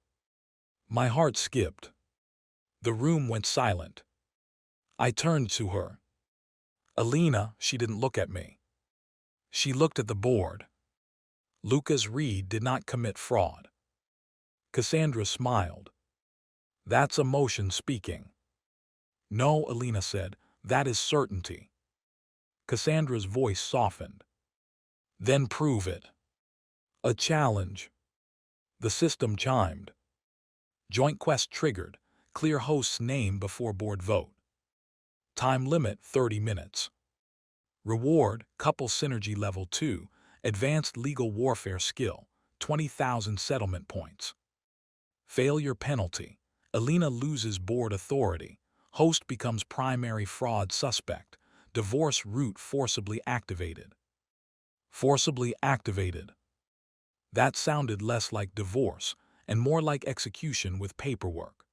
My heart skipped. The room went silent. I turned to her. Elena, she didn't look at me. She looked at the board. Lucas Reed did not commit fraud. Cassandra smiled. That's emotion speaking. No, Elena said, that is certainty. Cassandra's voice softened. Then prove it. A challenge. The system chimed. Joint quest triggered. Clear host's name before board vote. Time limit 30 minutes. Reward, couple synergy level 2, advanced legal warfare skill, 20,000 settlement points. Failure penalty. Elena loses board authority. Host becomes primary fraud suspect. Divorce route forcibly activated. Forcibly activated. That sounded less like divorce and more like execution with paperwork.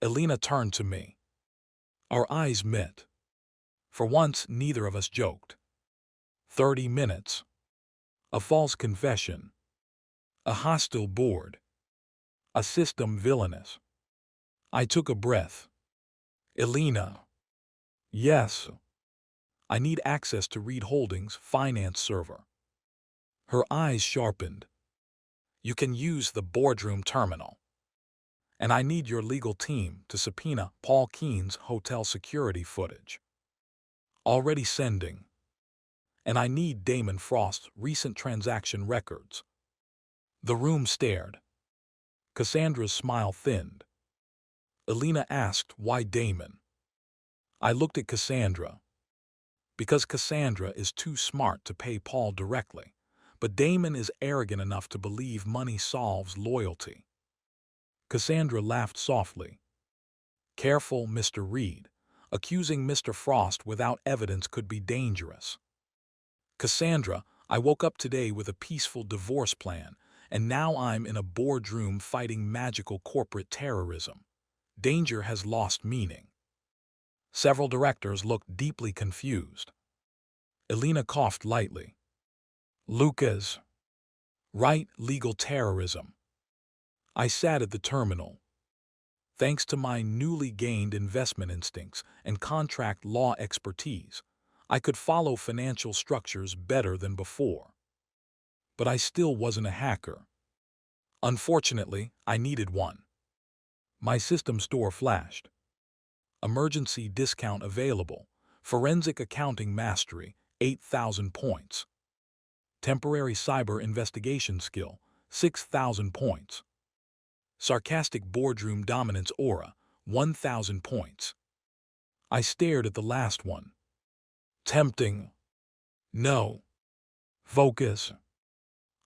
Elena turned to me. Our eyes met. For once, neither of us joked. 30 minutes. A false confession. A hostile board. A system villainous. I took a breath. Elena. Yes. I need access to Reed Holdings' finance server. Her eyes sharpened. You can use the boardroom terminal. And I need your legal team to subpoena Paul Keene's hotel security footage. Already sending. And I need Damon Frost's recent transaction records. The room stared. Cassandra's smile thinned. Elena asked why Damon. I looked at Cassandra. Because Cassandra is too smart to pay Paul directly, but Damon is arrogant enough to believe money solves loyalty. Cassandra laughed softly. Careful, Mr. Reed. Accusing Mr. Frost without evidence could be dangerous. Cassandra, I woke up today with a peaceful divorce plan, and now I'm in a boardroom fighting magical corporate terrorism. Danger has lost meaning. Several directors looked deeply confused. Elena coughed lightly. Lucas. Right, legal terrorism. I sat at the terminal. Thanks to my newly gained investment instincts and contract law expertise, I could follow financial structures better than before. But I still wasn't a hacker. Unfortunately, I needed one. My system store flashed. Emergency discount available. Forensic accounting mastery, 8,000 points. Temporary cyber investigation skill, 6,000 points. Sarcastic boardroom dominance aura, 1,000 points. I stared at the last one. Tempting. No. Focus.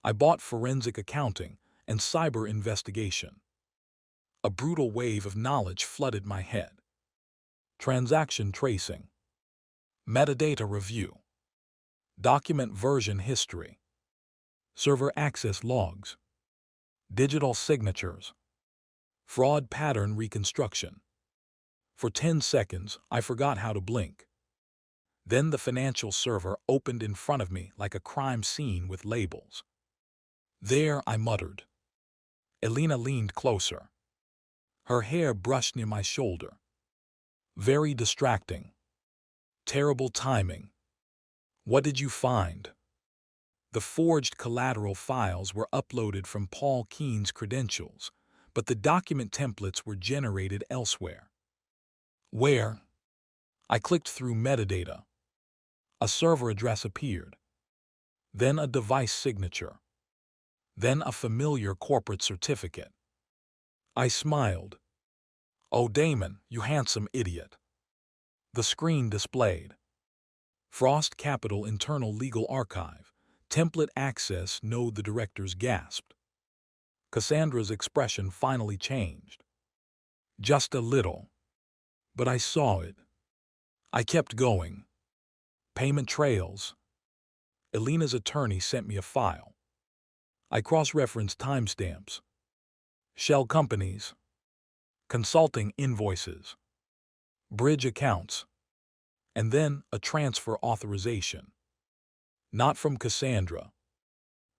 I bought forensic accounting, and cyber investigation. A brutal wave of knowledge flooded my head. Transaction tracing, metadata review, document version history, server access logs, digital signatures, fraud pattern reconstruction. For 10 seconds, I forgot how to blink. Then the financial server opened in front of me like a crime scene with labels. "There," I muttered. Elena leaned closer. Her hair brushed near my shoulder. "Very distracting. Terrible timing. What did you find?" The forged collateral files were uploaded from Paul Keene's credentials, but the document templates were generated elsewhere. "Where?" I clicked through metadata. A server address appeared. Then a device signature. Then a familiar corporate certificate. I smiled. "Oh, Damon, you handsome idiot." The screen displayed. Frost Capital Internal Legal Archive. Template access. No, the directors gasped. Cassandra's expression finally changed. Just a little. But I saw it. I kept going. Payment trails. Elena's attorney sent me a file. I cross-referenced timestamps. Shell companies. Consulting invoices. Bridge accounts. And then a transfer authorization. Not from Cassandra.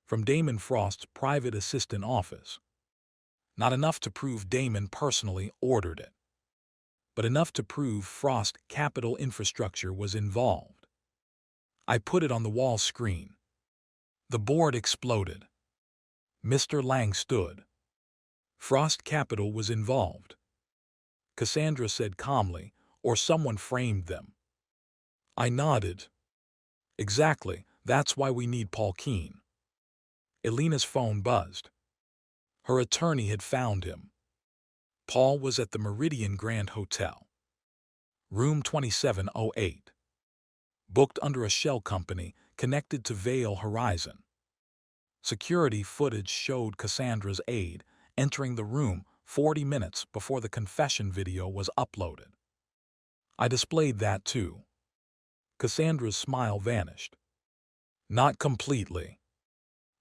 From Damon Frost's private assistant office. Not enough to prove Damon personally ordered it, but enough to prove Frost Capital Infrastructure was involved. I put it on the wall screen. The board exploded. Mr. Lang stood. Frost Capital was involved. Cassandra said calmly, or someone framed them. I nodded. Exactly, that's why we need Paul Keene. Elena's phone buzzed. Her attorney had found him. Paul was at the Meridian Grand Hotel. Room 2708. Booked under a shell company connected to Veil Horizon. Security footage showed Cassandra's aide entering the room 40 minutes before the confession video was uploaded. I displayed that too. Cassandra's smile vanished. Not completely,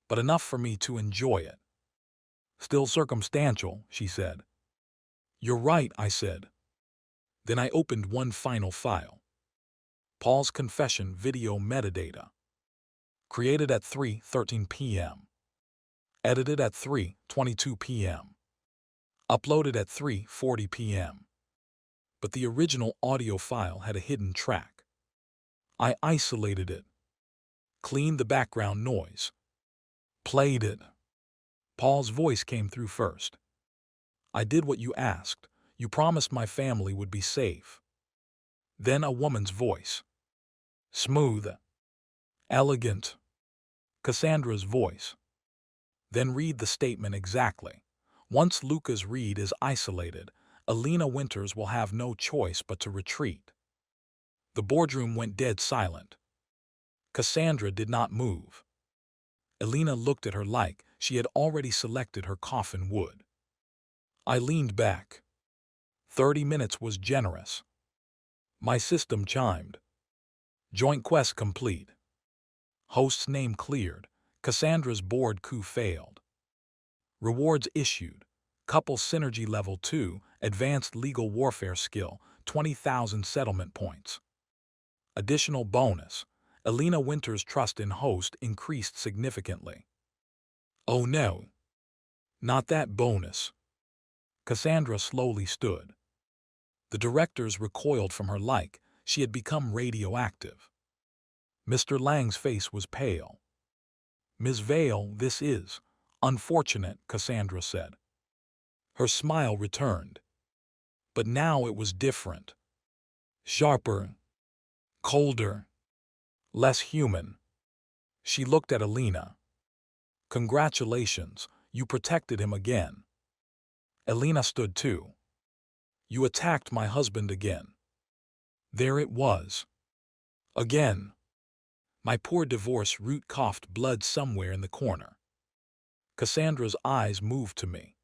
but enough for me to enjoy it. Still circumstantial, she said. You're right, I said. Then I opened one final file. Paul's confession video metadata. Created at 3:13 p.m. Edited at 3:22 p.m. Uploaded at 3:40 p.m. But the original audio file had a hidden track. I isolated it. Cleaned the background noise. Played it. Paul's voice came through first. I did what you asked. You promised my family would be safe. Then a woman's voice. Smooth. Elegant. Cassandra's voice. Then read the statement exactly. Once Lucas Reed is isolated, Elena Winters will have no choice but to retreat. The boardroom went dead silent. Cassandra did not move. Elena looked at her like she had already selected her coffin wood. I leaned back. 30 minutes was generous. My system chimed. Joint quest complete. Host's name cleared. Cassandra's board coup failed. Rewards issued. Couple Synergy Level 2, Advanced Legal Warfare Skill, 20,000 settlement points. Additional bonus. Elena Winters' trust in Host increased significantly. Oh no. Not that bonus. Cassandra slowly stood. The directors recoiled from her like she had become radioactive. Mr. Lang's face was pale. Ms. Vale, this is unfortunate, Cassandra said. Her smile returned. But now it was different. Sharper. Colder. Less human. She looked at Elena. Congratulations, you protected him again. Elena stood too. You attacked my husband again. There it was. Again. My poor divorce root coughed blood somewhere in the corner. Cassandra's eyes moved to me.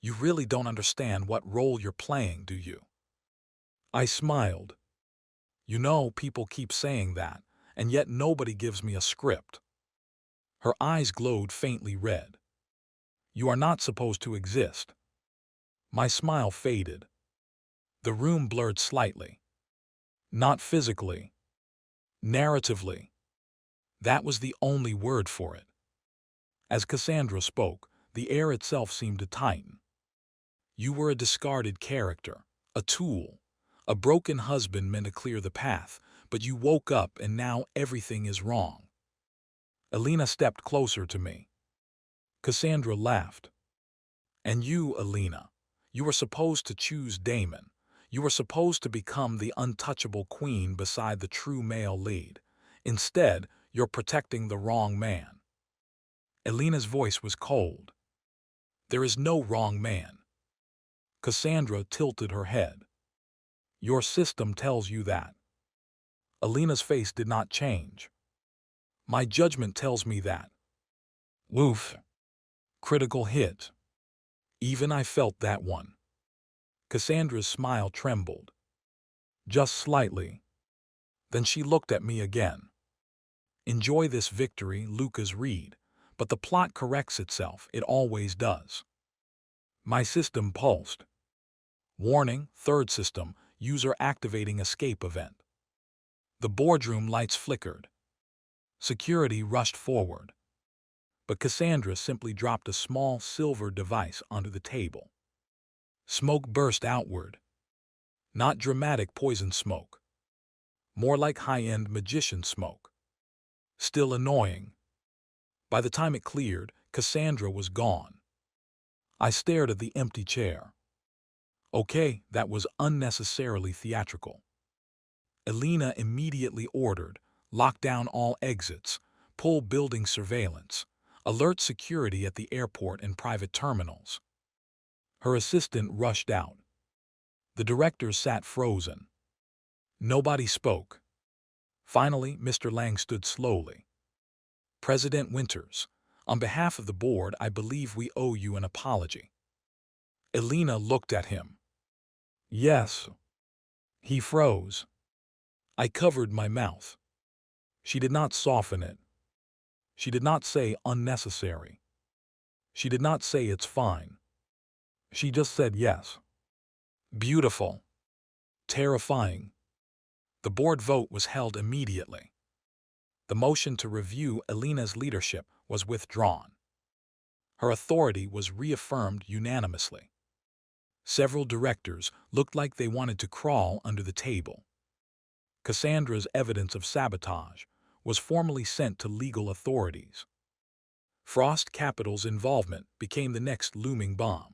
You really don't understand what role you're playing, do you? I smiled. You know, people keep saying that, and yet nobody gives me a script. Her eyes glowed faintly red. You are not supposed to exist. My smile faded. The room blurred slightly. Not physically. Narratively. That was the only word for it. As Cassandra spoke, the air itself seemed to tighten. You were a discarded character, a tool, a broken husband meant to clear the path, but you woke up and now everything is wrong. Elena stepped closer to me. Cassandra laughed. And you, Elena, you were supposed to choose Damon. You were supposed to become the untouchable queen beside the true male lead. Instead, you're protecting the wrong man. Elena's voice was cold. There is no wrong man. Cassandra tilted her head. Your system tells you that. Elena's face did not change. My judgment tells me that. Woof. Critical hit. Even I felt that one. Cassandra's smile trembled. Just slightly. Then she looked at me again. Enjoy this victory, Lucas Reed, but the plot corrects itself, it always does. My system pulsed. Warning, third system, user activating escape event. The boardroom lights flickered. Security rushed forward. But Cassandra simply dropped a small silver device onto the table. Smoke burst outward. Not dramatic poison smoke. More like high-end magician smoke. Still annoying. By the time it cleared, Cassandra was gone. I stared at the empty chair. Okay, that was unnecessarily theatrical. Elena immediately ordered, lock down all exits, pull building surveillance, alert security at the airport and private terminals. Her assistant rushed out. The director sat frozen. Nobody spoke. Finally, Mr. Lang stood slowly. President Winters, on behalf of the board, I believe we owe you an apology. Elena looked at him. Yes. He froze. I covered my mouth. She did not soften it. She did not say unnecessary. She did not say it's fine. She just said yes. Beautiful. Terrifying. The board vote was held immediately. The motion to review Elena's leadership was withdrawn. Her authority was reaffirmed unanimously. Several directors looked like they wanted to crawl under the table. Cassandra's evidence of sabotage was formally sent to legal authorities. Frost Capital's involvement became the next looming bomb.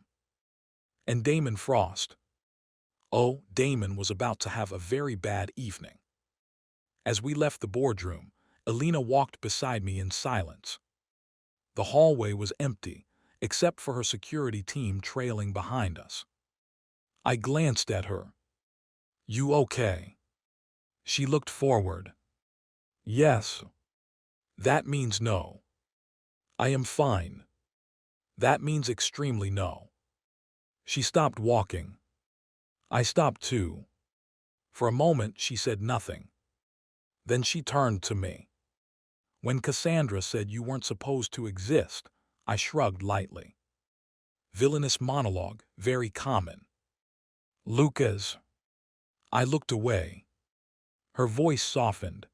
And Damon Frost. Oh, Damon was about to have a very bad evening. As we left the boardroom, Elena walked beside me in silence. The hallway was empty, except for her security team trailing behind us. I glanced at her. You okay? She looked forward. Yes. That means no. I am fine. That means extremely no. She stopped walking. I stopped too. For a moment she said nothing. Then she turned to me. When Cassandra said you weren't supposed to exist, I shrugged lightly. Villainous monologue, very common. Lucas. I looked away. Her voice softened.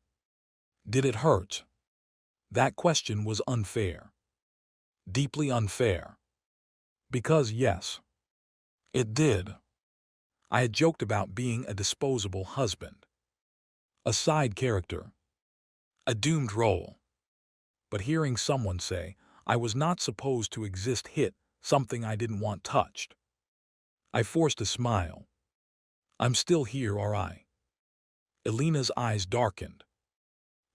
Did it hurt? That question was unfair. Deeply unfair. Because yes. It did. I had joked about being a disposable husband. A side character. A doomed role. But hearing someone say I was not supposed to exist hit something I didn't want touched. I forced a smile. I'm still here, are I? Elena's eyes darkened.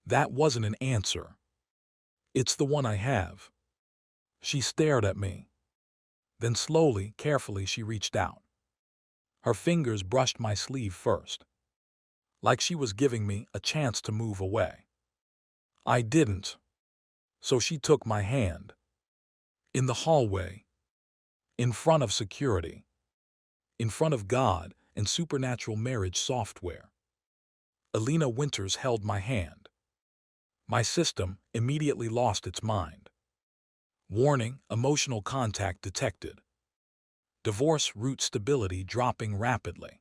That wasn't an answer. It's the one I have. She stared at me. Then slowly, carefully, she reached out. Her fingers brushed my sleeve first. Like she was giving me a chance to move away. I didn't. So she took my hand. In the hallway, in front of security, in front of God and supernatural marriage software. Elena Winters held my hand. My system immediately lost its mind. Warning, emotional contact detected. Divorce root stability dropping rapidly.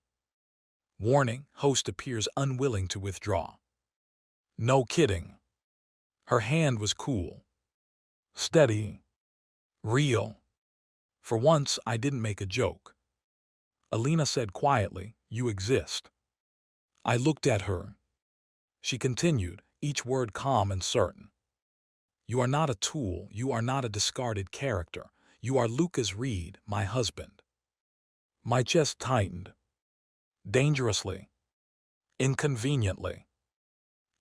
Warning, host appears unwilling to withdraw. No kidding. Her hand was cool, steady, real. For once, I didn't make a joke. Elena said quietly, "You exist." I looked at her. She continued, each word calm and certain. "You are not a tool, you are not a discarded character. You are Lucas Reed, my husband." My chest tightened. Dangerously. Inconveniently.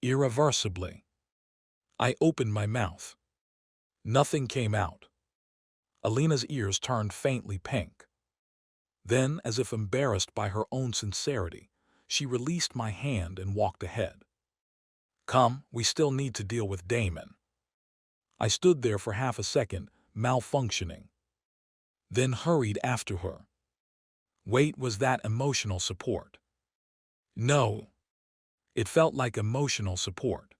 Irreversibly. I opened my mouth. Nothing came out. Elena's ears turned faintly pink. Then, as if embarrassed by her own sincerity, she released my hand and walked ahead. "Come, we still need to deal with Damon." I stood there for half a second, malfunctioning. Then hurried after her. Wait, was that emotional support? No. It felt like emotional support.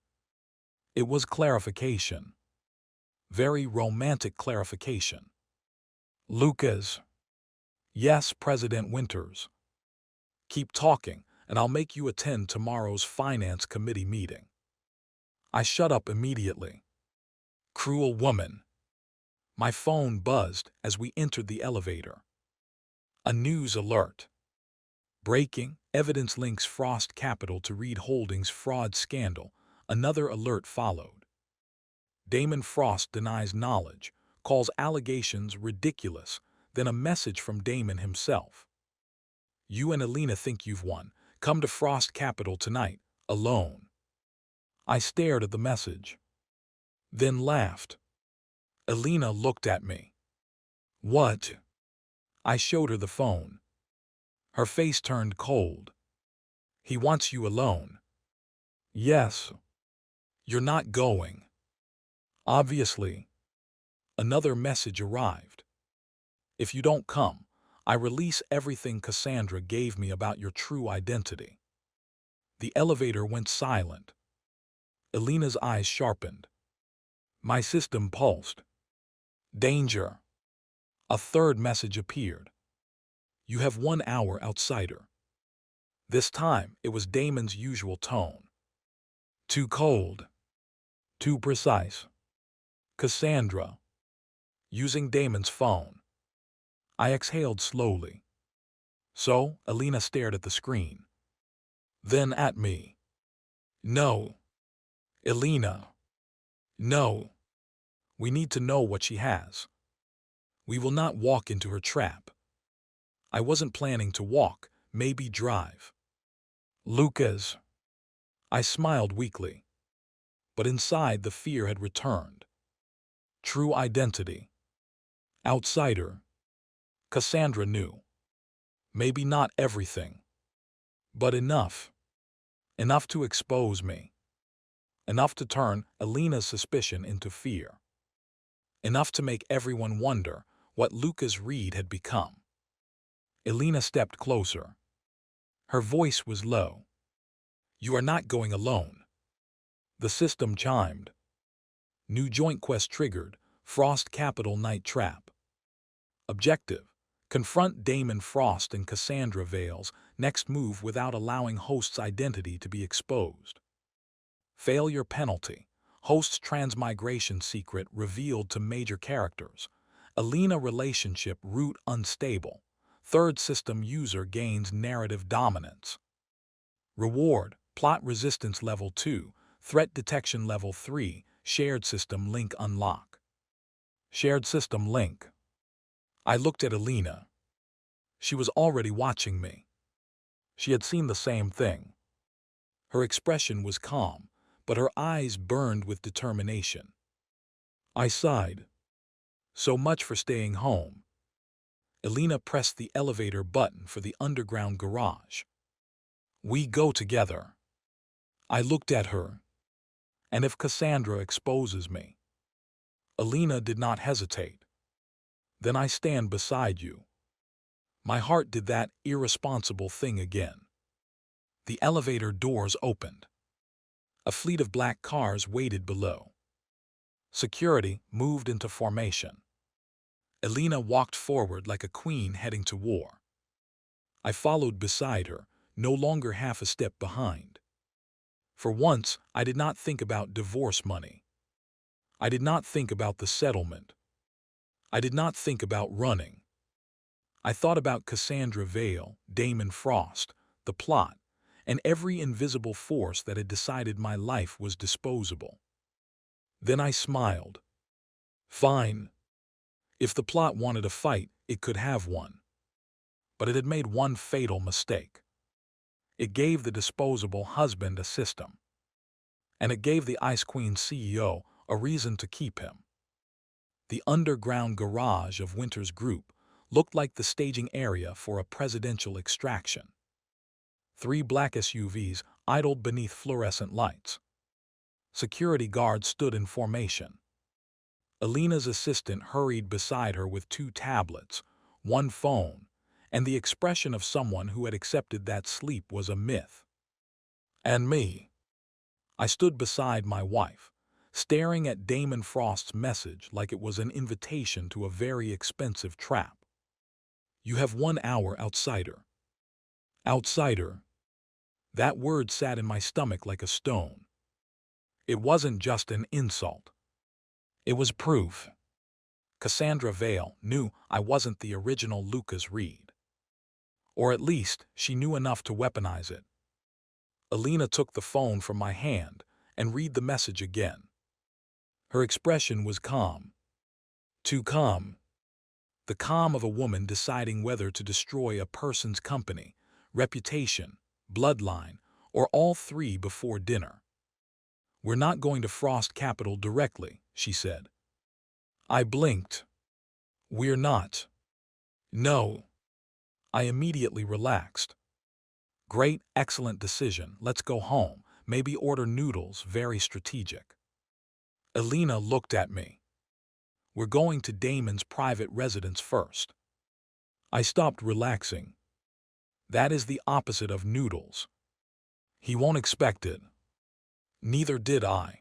It was clarification. Very romantic clarification. "Lucas." "Yes, President Winters." "Keep talking, and I'll make you attend tomorrow's Finance Committee meeting." I shut up immediately. Cruel woman. My phone buzzed as we entered the elevator. A news alert. Breaking, evidence links Frost Capital to Reed Holdings fraud scandal. Another alert followed. Damon Frost denies knowledge, calls allegations ridiculous, then a message from Damon himself. "You and Elena think you've won. Come to Frost Capital tonight, alone." I stared at the message. Then laughed. Elena looked at me. "What?" I showed her the phone. Her face turned cold. "He wants you alone." "Yes." "You're not going." Obviously. Another message arrived. "If you don't come, I release everything Cassandra gave me about your true identity." The elevator went silent. Elena's eyes sharpened. My system pulsed. Danger. A third message appeared. "You have 1 hour, outsider." This time, it was Damon's usual tone. Too cold. Too precise. Cassandra. Using Damon's phone. I exhaled slowly. So, Elena stared at the screen. Then at me. "No. Elena. No. We need to know what she has. We will not walk into her trap." I wasn't planning to walk, maybe drive. "Lucas." I smiled weakly. But inside the fear had returned. True identity. Outsider. Cassandra knew. Maybe not everything. But enough. Enough to expose me. Enough to turn Elena's suspicion into fear. Enough to make everyone wonder what Lucas Reed had become. Elena stepped closer. Her voice was low. "You are not going alone." The system chimed. New joint quest triggered. Frost Capital Night Trap. Objective: confront Damon Frost and Cassandra Vales. Next move without allowing host's identity to be exposed. Failure penalty: host's transmigration secret revealed to major characters. Elena relationship root unstable. Third system user gains narrative dominance. Reward: plot resistance level 2, threat detection level 3, shared system link unlock. Shared system link. I looked at Elena. She was already watching me. She had seen the same thing. Her expression was calm, but her eyes burned with determination. I sighed. So much for staying home. Elena pressed the elevator button for the underground garage. "We go together." I looked at her. "And if Cassandra exposes me?" Elena did not hesitate. Then I stand beside you. My heart did that irresponsible thing again. The elevator doors opened. A fleet of black cars waited below. Security moved into formation. Elena walked forward like a queen heading to war. I followed beside her, no longer half a step behind. For once, I did not think about divorce money. I did not think about the settlement. I did not think about running. I thought about Cassandra Vale, Damon Frost, the plot, and every invisible force that had decided my life was disposable. Then I smiled. Fine. If the plot wanted a fight, it could have one. But it had made one fatal mistake. It gave the disposable husband a system. And it gave the Ice Queen CEO a reason to keep him. The underground garage of Winters' group looked like the staging area for a presidential extraction. 3 black SUVs idled beneath fluorescent lights. Security guards stood in formation. Elena's assistant hurried beside her with 2 tablets, 1 phone, and the expression of someone who had accepted that sleep was a myth. And me. I stood beside my wife, staring at Damon Frost's message like it was an invitation to a very expensive trap. You have 1 hour, outsider. Outsider. That word sat in my stomach like a stone. It wasn't just an insult. It was proof. Cassandra Vale knew I wasn't the original Lucas Reed. Or at least, she knew enough to weaponize it. Elena took the phone from my hand and read the message again. Her expression was calm. Too calm. The calm of a woman deciding whether to destroy a person's company, reputation, bloodline, or all 3 before dinner. We're not going to Frost Capital directly, she said. I blinked. We're not. No. I immediately relaxed. Great, excellent decision. Let's go home. Maybe order noodles, very strategic. Elena looked at me. We're going to Damon's private residence first. I stopped relaxing. That is the opposite of noodles. He won't expect it. Neither did I.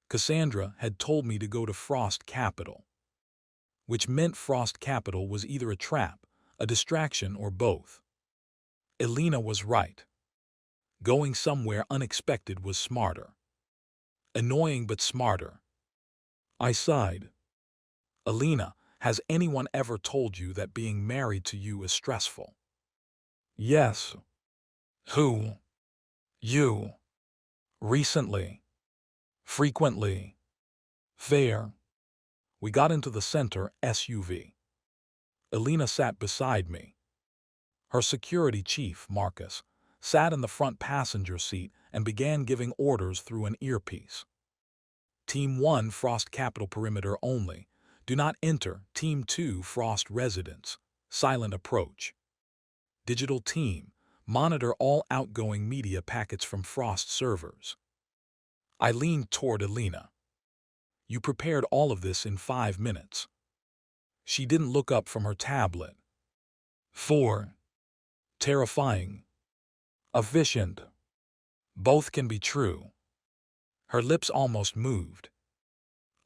Cassandra had told me to go to Frost Capital, which meant Frost Capital was either a trap, a distraction, or both. Elena was right. Going somewhere unexpected was smarter. Annoying but smarter. I sighed. Elena, has anyone ever told you that being married to you is stressful? Yes. Who? You. Recently. Frequently. Fair. We got into the center SUV. Elena sat beside me. Her security chief, Marcus, sat in the front passenger seat and began giving orders through an earpiece. Team 1, Frost Capital perimeter only. Do not enter. Team 2, Frost residence. Silent approach. Digital team, monitor all outgoing media packets from Frost servers. I leaned toward Elena. You prepared all of this in 5 minutes. She didn't look up from her tablet. 4. Terrifying. Efficient. Both can be true. Her lips almost moved.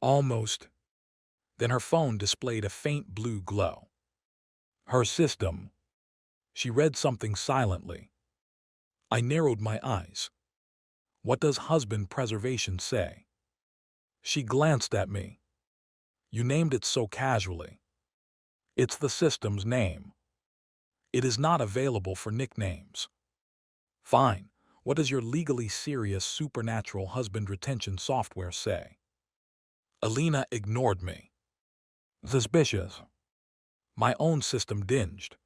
Almost. Then her phone displayed a faint blue glow. Her system. She read something silently. I narrowed my eyes. What does husband preservation say? She glanced at me. You named it so casually. It's the system's name. It is not available for nicknames. Fine. What does your legally serious supernatural husband retention software say? Elena ignored me. Suspicious. My own system dinged.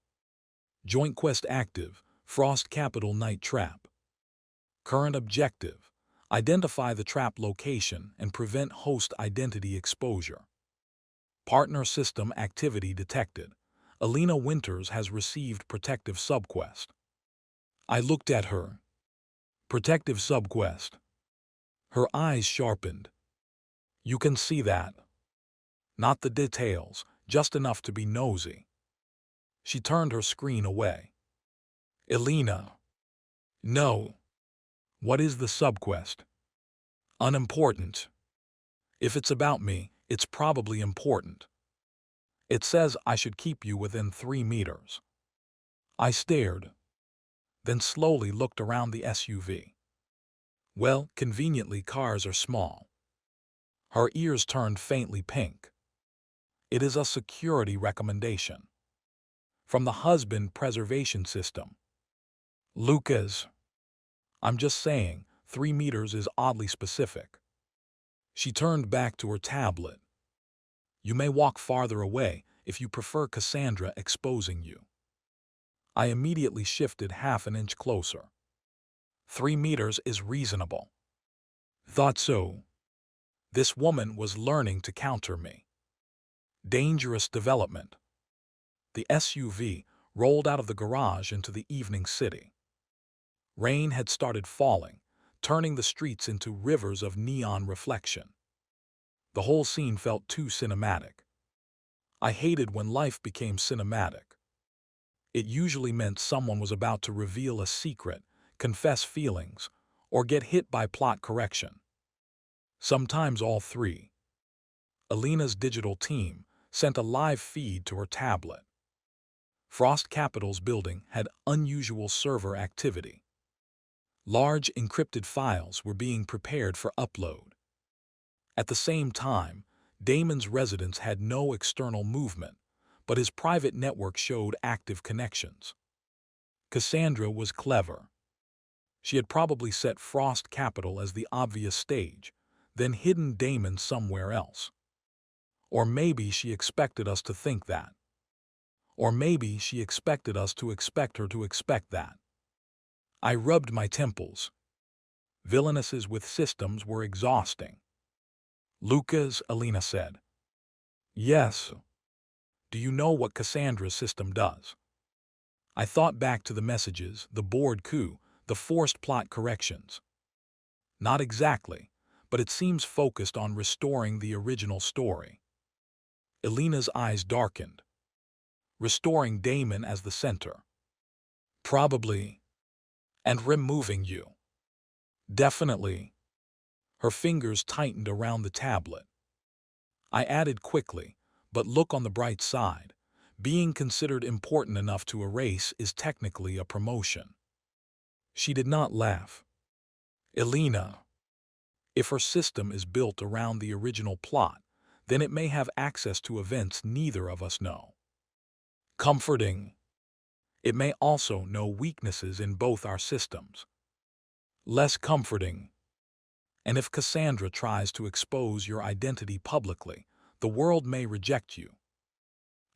Joint quest active, Frost Capital night trap. Current objective, identify the trap location and prevent host identity exposure. Partner system activity detected. Elena Winters has received protective subquest. I looked at her. Protective subquest. Her eyes sharpened. You can see that. Not the details, just enough to be nosy. She turned her screen away. Elena. No. What is the subquest? Unimportant. If it's about me, it's probably important. It says I should keep you within 3 meters. I stared, then slowly looked around the SUV. Well, conveniently cars are small. Her ears turned faintly pink. It is a security recommendation. From the husband preservation system. Lucas. I'm just saying, 3 meters is oddly specific. She turned back to her tablet. You may walk farther away if you prefer Cassandra exposing you. I immediately shifted half an inch closer. 3 meters is reasonable. Thought so. This woman was learning to counter me. Dangerous development. The SUV rolled out of the garage into the evening city. Rain had started falling, turning the streets into rivers of neon reflection. The whole scene felt too cinematic. I hated when life became cinematic. It usually meant someone was about to reveal a secret, confess feelings, or get hit by plot correction. Sometimes all three. Elena's digital team sent a live feed to her tablet. Frost Capital's building had unusual server activity. Large encrypted files were being prepared for upload. At the same time, Damon's residence had no external movement, but his private network showed active connections. Cassandra was clever. She had probably set Frost Capital as the obvious stage, then hidden Damon somewhere else. Or maybe she expected us to think that. Or maybe she expected us to expect her to expect that. I rubbed my temples. Villainesses with systems were exhausting. Lucas, Elena said. Yes. Do you know what Cassandra's system does? I thought back to the messages, the board coup, the forced plot corrections. Not exactly, but it seems focused on restoring the original story. Elena's eyes darkened. Restoring Damon as the center. Probably. And removing you. Definitely. Her fingers tightened around the tablet. I added quickly, but look on the bright side. Being considered important enough to erase is technically a promotion. She did not laugh. Elena. If her system is built around the original plot, then it may have access to events neither of us know. Comforting. It may also know weaknesses in both our systems. Less comforting. And if Cassandra tries to expose your identity publicly, the world may reject you.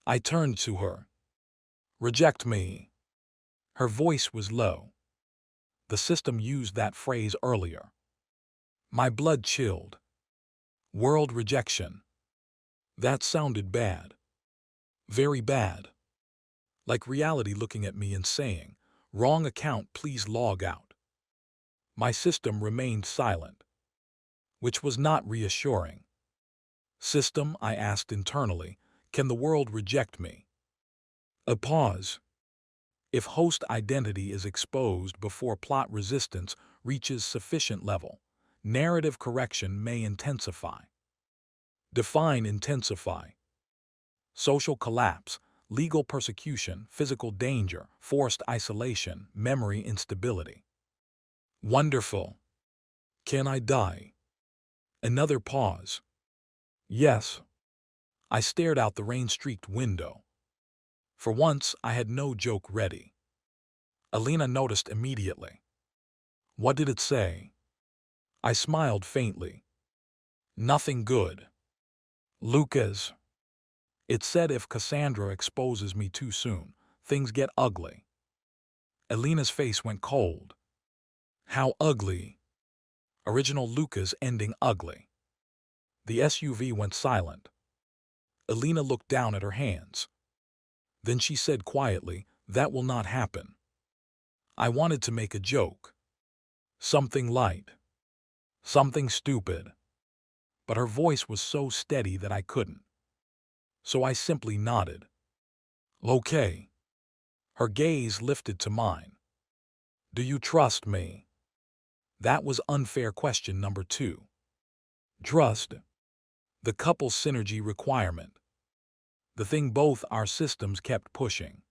I turned to her. Reject me. Her voice was low. The system used that phrase earlier. My blood chilled. World rejection. That sounded bad. Very bad. Like reality looking at me and saying, wrong account, please log out. My system remained silent, which was not reassuring. System, I asked internally, can the world reject me? A pause. If host identity is exposed before plot resistance reaches sufficient level, narrative correction may intensify. Define intensify. Social collapse, legal persecution, physical danger, forced isolation, memory instability. Wonderful. Can I die? Another pause. Yes. I stared out the rain-streaked window. For once, I had no joke ready. Elena noticed immediately. What did it say? I smiled faintly. Nothing good. Lucas. It said if Cassandra exposes me too soon, things get ugly. Elena's face went cold. How ugly? Original Lucas ending ugly. The SUV went silent. Elena looked down at her hands. Then she said quietly, that will not happen. I wanted to make a joke. Something light. Something stupid. But her voice was so steady that I couldn't. so I simply nodded. Okay. Her gaze lifted to mine. Do you trust me? That was unfair question number 2. Trust. The couple's synergy requirement. The thing both our systems kept pushing.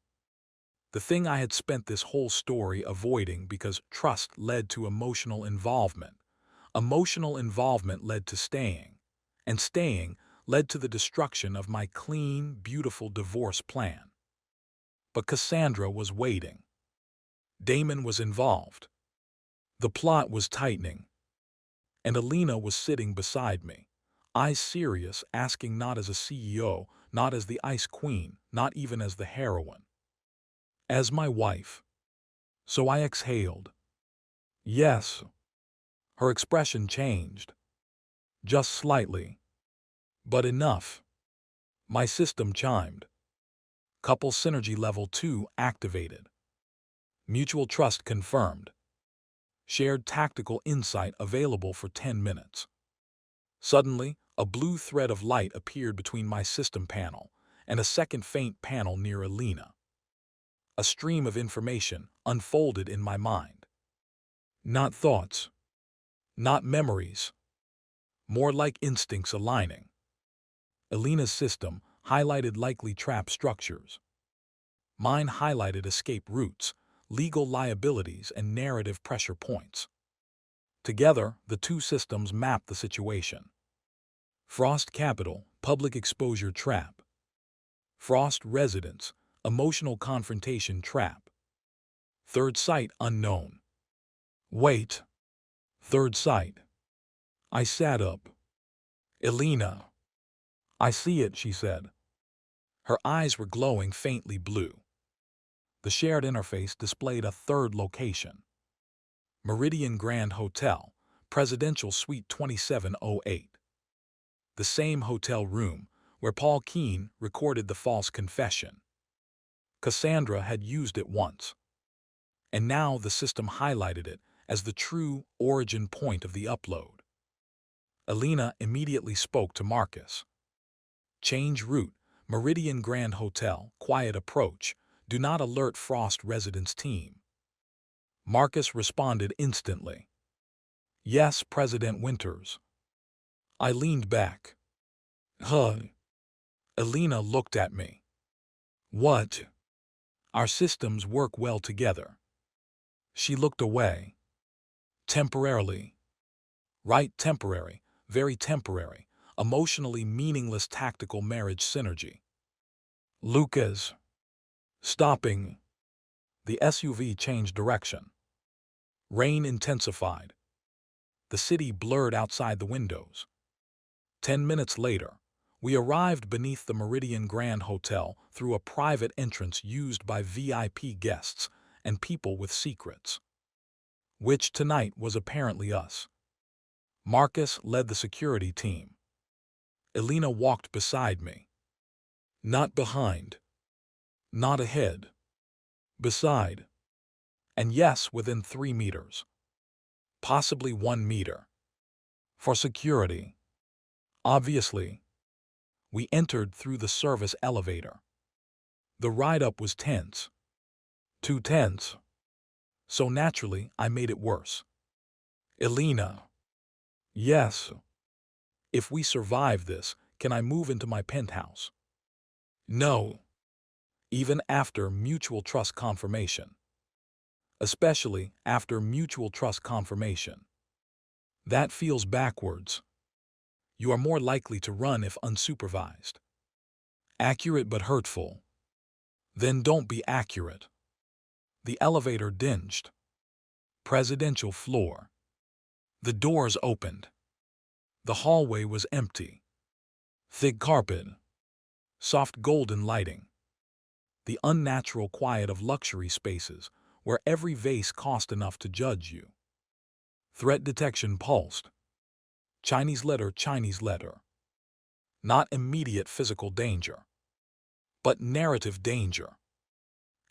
The thing I had spent this whole story avoiding because trust led to emotional involvement. Emotional involvement led to staying. And staying led to the destruction of my clean, beautiful divorce plan. But Cassandra was waiting. Damon was involved. The plot was tightening. And Elena was sitting beside me, eyes serious, asking not as a CEO, not as the Ice Queen, not even as the heroine. As my wife. So I exhaled. Yes. Her expression changed. Just slightly. But enough. My system chimed. Couple synergy level 2 activated. Mutual trust confirmed. Shared tactical insight available for 10 minutes. Suddenly, a blue thread of light appeared between my system panel and a second faint panel near Elena. A stream of information unfolded in my mind. Not thoughts. Not memories. More like instincts aligning. Elena's system highlighted likely trap structures. Mine highlighted escape routes, legal liabilities, and narrative pressure points. Together, the two systems mapped the situation. Frost Capital, public exposure trap. Frost Residence, emotional confrontation trap. Third site unknown. Wait. Third site. I sat up. Elena. I see it, she said. Her eyes were glowing faintly blue. The shared interface displayed a third location. Meridian Grand Hotel, Presidential Suite 2708. The same hotel room where Paul Keene recorded the false confession. Cassandra had used it once. And now the system highlighted it as the true origin point of the upload. Elena immediately spoke to Marcus. Change route, Meridian Grand Hotel, quiet approach. Do not alert Frost Residence team. Marcus responded instantly. Yes, President Winters. I leaned back. Huh. Elena looked at me. What? Our systems work well together. She looked away. Temporarily. Right, temporary, very temporary, emotionally meaningless tactical marriage synergy. Lucas. Stopping. The SUV changed direction. Rain intensified. The city blurred outside the windows. 10 minutes later, we arrived beneath the Meridian Grand Hotel through a private entrance used by VIP guests and people with secrets. Which tonight was apparently us. Marcus led the security team. Elena walked beside me. Not behind. Not ahead. Beside. And yes, within 3 meters. Possibly 1 meter. For security. Obviously. We entered through the service elevator. The ride-up was tense. Too tense. So naturally, I made it worse. Elena. Yes. If we survive this, can I move into my penthouse? No. Even after mutual trust confirmation. Especially after mutual trust confirmation. That feels backwards. You are more likely to run if unsupervised. Accurate but hurtful. Then don't be accurate. The elevator dinged. Presidential floor. The doors opened. The hallway was empty. Thick carpet. Soft golden lighting. The unnatural quiet of luxury spaces where every vase cost enough to judge you. Threat detection pulsed. Chinese letter, Chinese letter. Not immediate physical danger, but narrative danger.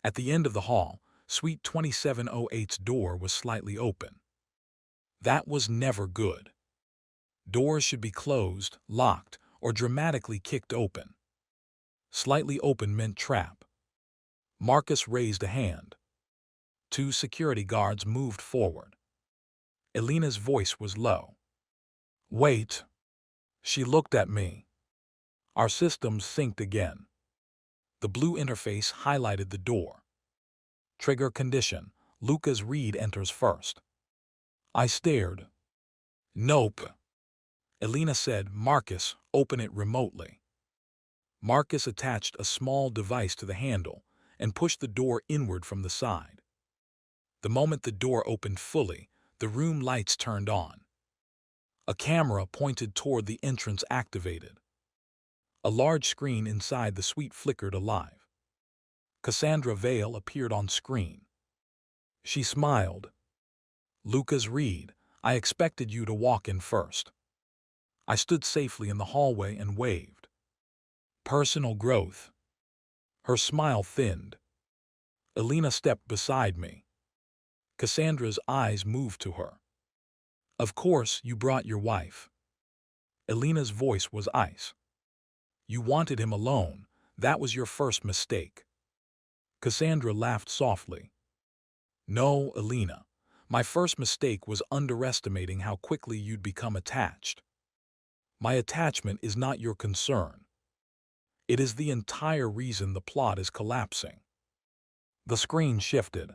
At the end of the hall, Suite 2708's door was slightly open. That was never good. Doors should be closed, locked, or dramatically kicked open. Slightly open meant trap. Marcus raised a hand. 2 security guards moved forward. Elena's voice was low. Wait. She looked at me. Our systems synced again. The blue interface highlighted the door. Trigger condition. Lucas Reed enters first. I stared. Nope. Elena said, Marcus, open it remotely. Marcus attached a small device to the handle and pushed the door inward from the side. The moment the door opened fully, the room lights turned on. A camera pointed toward the entrance activated. A large screen inside the suite flickered alive. Cassandra Vale appeared on screen. She smiled. Lucas Reed, I expected you to walk in first. I stood safely in the hallway and waved. Personal growth. Her smile thinned. Elena stepped beside me. Cassandra's eyes moved to her. Of course, you brought your wife. Elena's voice was ice. You wanted him alone. That was your first mistake. Cassandra laughed softly. No, Elena. My first mistake was underestimating how quickly you'd become attached. My attachment is not your concern. It is the entire reason the plot is collapsing. The screen shifted.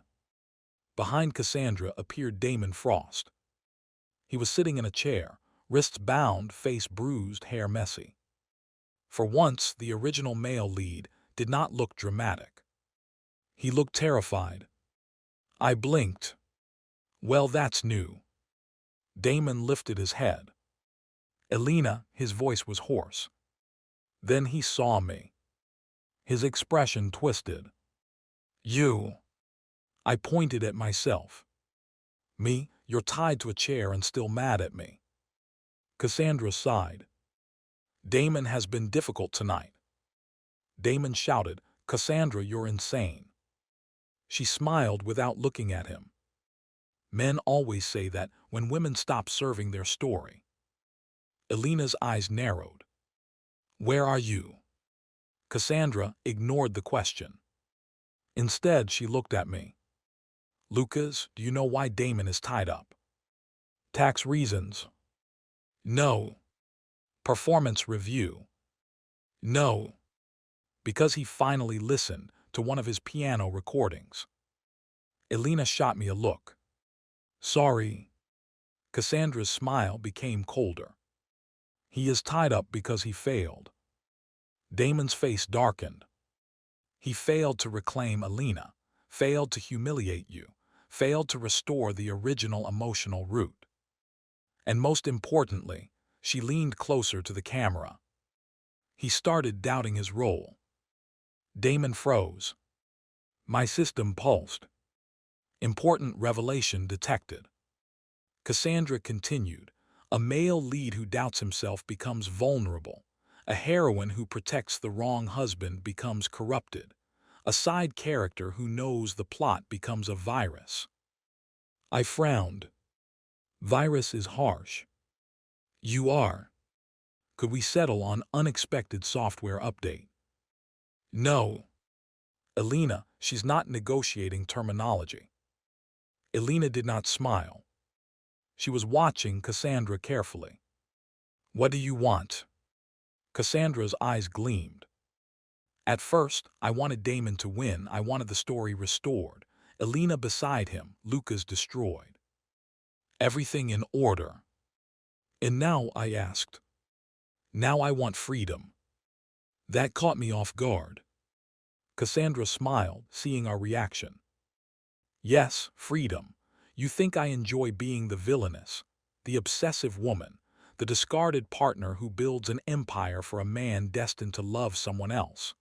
Behind Cassandra appeared Damon Frost. He was sitting in a chair, wrists bound, face bruised, hair messy. For once, the original male lead did not look dramatic. He looked terrified. I blinked. Well, that's new. Damon lifted his head. Elena, his voice was hoarse. Then he saw me. His expression twisted. You. I pointed at myself. Me, you're tied to a chair and still mad at me. Cassandra sighed. Damon has been difficult tonight. Damon shouted, Cassandra, you're insane. She smiled without looking at him. Men always say that when women stop serving their story. Elena's eyes narrowed. Where are you? Cassandra ignored the question. Instead, she looked at me. Lucas, do you know why Damon is tied up? Tax reasons. No. Performance review. No. Because he finally listened to one of his piano recordings. Elena shot me a look. Sorry. Cassandra's smile became colder. He is tied up because he failed. Damon's face darkened. He failed to reclaim Elena, failed to humiliate you, failed to restore the original emotional root. And most importantly, she leaned closer to the camera. He started doubting his role. Damon froze. My system pulsed. Important revelation detected. Cassandra continued. A male lead who doubts himself becomes vulnerable. A heroine who protects the wrong husband becomes corrupted. A side character who knows the plot becomes a virus. I frowned. Virus is harsh. You are. Could we settle on unexpected software update? No. Elena, she's not negotiating terminology. Elena did not smile. She was watching Cassandra carefully. What do you want? Cassandra's eyes gleamed. At first, I wanted Damon to win. I wanted the story restored. Elena beside him, Lucas destroyed. Everything in order. And now, I asked. Now I want freedom. That caught me off guard. Cassandra smiled, seeing our reaction. Yes, freedom. You think I enjoy being the villainess, the obsessive woman, the discarded partner who builds an empire for a man destined to love someone else.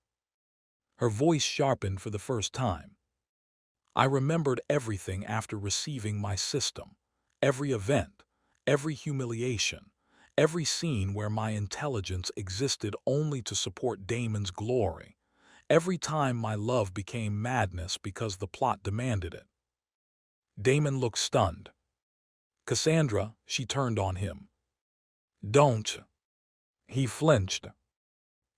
Her voice sharpened for the first time. I remembered everything after receiving my system, every event, every humiliation, every scene where my intelligence existed only to support Damon's glory, every time my love became madness because the plot demanded it. Damon looked stunned. Cassandra, she turned on him. Don't. He flinched.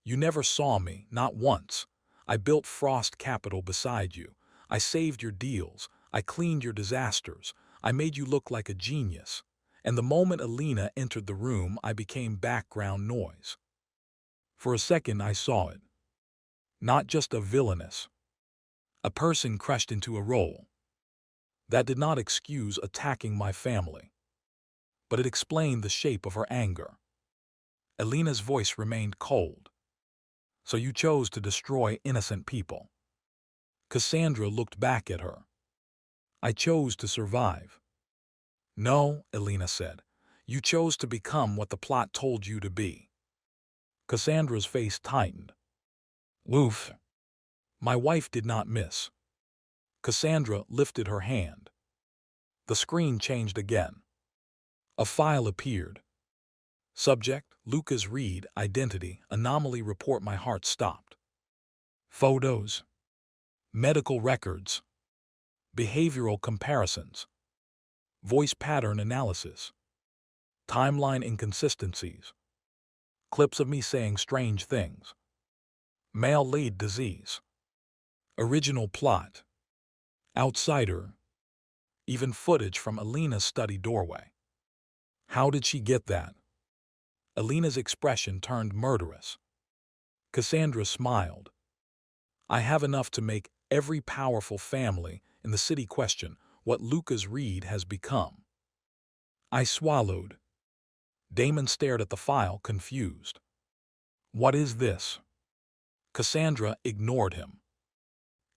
You never saw me, not once. I built Frost Capital beside you. I saved your deals. I cleaned your disasters. I made you look like a genius. And the moment Elena entered the room, I became background noise. For a second, I saw it. Not just a villainess. A person crushed into a role. That did not excuse attacking my family, but it explained the shape of her anger. Elena's voice remained cold. So you chose to destroy innocent people. Cassandra looked back at her. I chose to survive. No, Elena said. You chose to become what the plot told you to be. Cassandra's face tightened. Oof. My wife did not miss. Cassandra lifted her hand. The screen changed again. A file appeared. Subject, Lucas Reed, identity, anomaly report. My heart stopped. Photos. Medical records. Behavioral comparisons. Voice pattern analysis. Timeline inconsistencies. Clips of me saying strange things. Male lead disease. Original plot. Outsider. Even footage from Elena's study doorway. How did she get that? Elena's expression turned murderous. Cassandra smiled. I have enough to make every powerful family in the city question what Lucas Reed has become. I swallowed. Damon stared at the file, confused. What is this? Cassandra ignored him.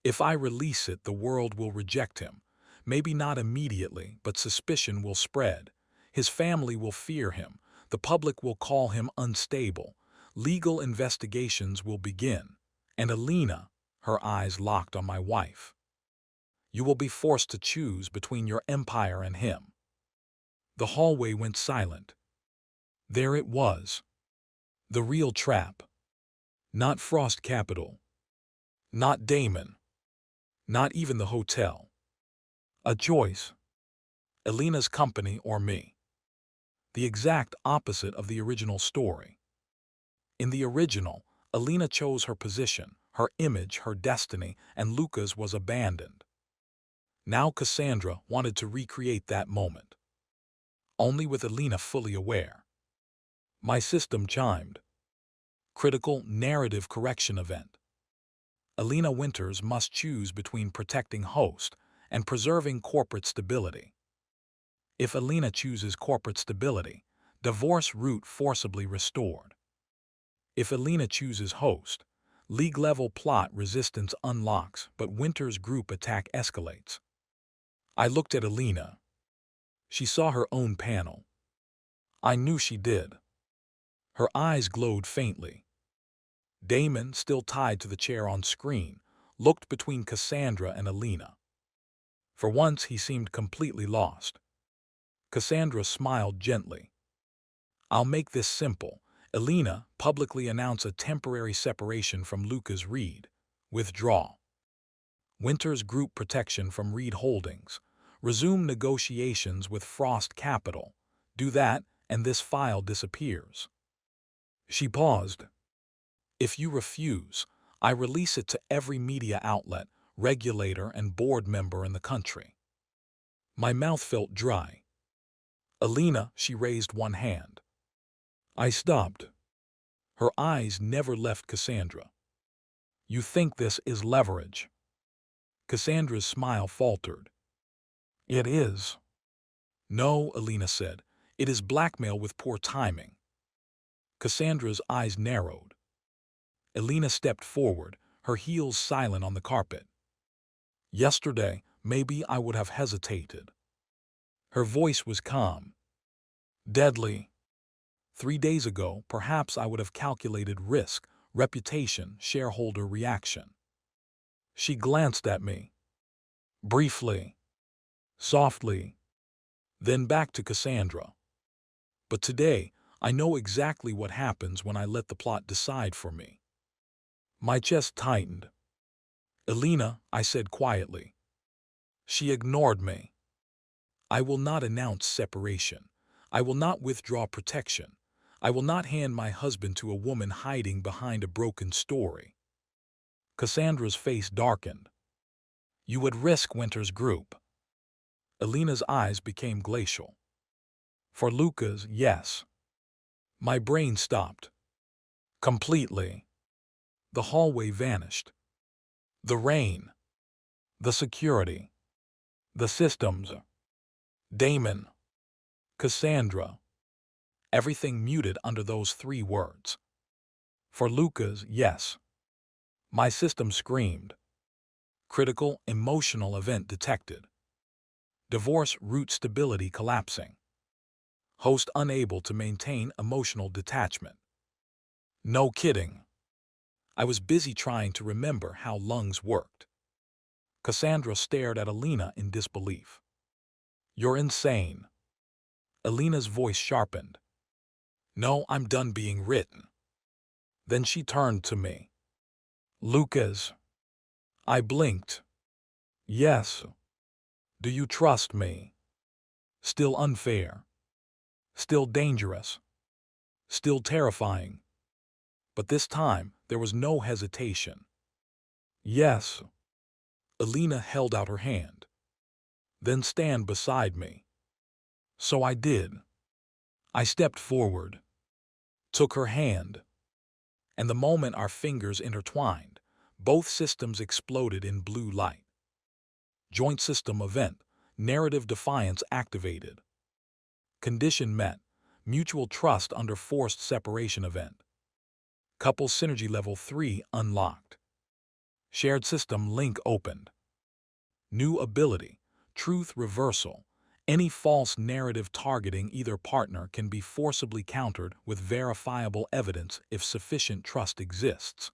If I release it, the world will reject him. Maybe not immediately, but suspicion will spread. His family will fear him. The public will call him unstable. Legal investigations will begin. And Elena, her eyes locked on my wife. You will be forced to choose between your empire and him. The hallway went silent. There it was. The real trap. Not Frost Capital. Not Damon. Not even the hotel. A choice. Elena's company or me. The exact opposite of the original story. In the original, Elena chose her position, her image, her destiny, and Lucas was abandoned. Now Cassandra wanted to recreate that moment. Only with Elena fully aware. My system chimed. Critical narrative correction event. Elena Winters must choose between protecting host and preserving corporate stability. If Elena chooses corporate stability, divorce route forcibly restored. If Elena chooses host, league-level plot resistance unlocks, but Winters' group attack escalates. I looked at Elena. She saw her own panel. I knew she did. Her eyes glowed faintly. Damon, still tied to the chair on screen, looked between Cassandra and Elena. For once, he seemed completely lost. Cassandra smiled gently. I'll make this simple. Elena, publicly announce a temporary separation from Lucas Reed. Withdraw. Winters group protection from Reed Holdings. Resume negotiations with Frost Capital. Do that, and this file disappears. She paused. If you refuse, I release it to every media outlet, regulator, and board member in the country. My mouth felt dry. Elena, she raised one hand. I stopped. Her eyes never left Cassandra. You think this is leverage? Cassandra's smile faltered. It is. No, Elena said. It is blackmail with poor timing. Cassandra's eyes narrowed. Elena stepped forward, her heels silent on the carpet. Yesterday, maybe I would have hesitated. Her voice was calm. Deadly. 3 days ago, perhaps I would have calculated risk, reputation, shareholder reaction. She glanced at me. Briefly. Softly. Then back to Cassandra. But today, I know exactly what happens when I let the plot decide for me. My chest tightened. Elena, I said quietly. She ignored me. I will not announce separation. I will not withdraw protection. I will not hand my husband to a woman hiding behind a broken story. Cassandra's face darkened. You would risk Winters' group. Elena's eyes became glacial. For Lucas, yes. My brain stopped. Completely. The hallway vanished. The rain. The security. The systems. Damon. Cassandra. Everything muted under those 3 words. For Lucas, yes. My system screamed. Critical emotional event detected. Divorce root stability collapsing. Host unable to maintain emotional detachment. No kidding. I was busy trying to remember how lungs worked. Cassandra stared at Elena in disbelief. You're insane. Elena's voice sharpened. No, I'm done being written. Then she turned to me. Lucas. I blinked. Yes. Do you trust me? Still unfair. Still dangerous. Still terrifying. But this time, there was no hesitation. Yes. Elena held out her hand. Then stand beside me. So I did. I stepped forward, took her hand, and the moment our fingers intertwined, both systems exploded in blue light. Joint system event, narrative defiance activated. Condition met, mutual trust under forced separation event. Couple synergy level 3 unlocked. Shared system link opened. New ability, truth reversal. Any false narrative targeting either partner can be forcibly countered with verifiable evidence if sufficient trust exists.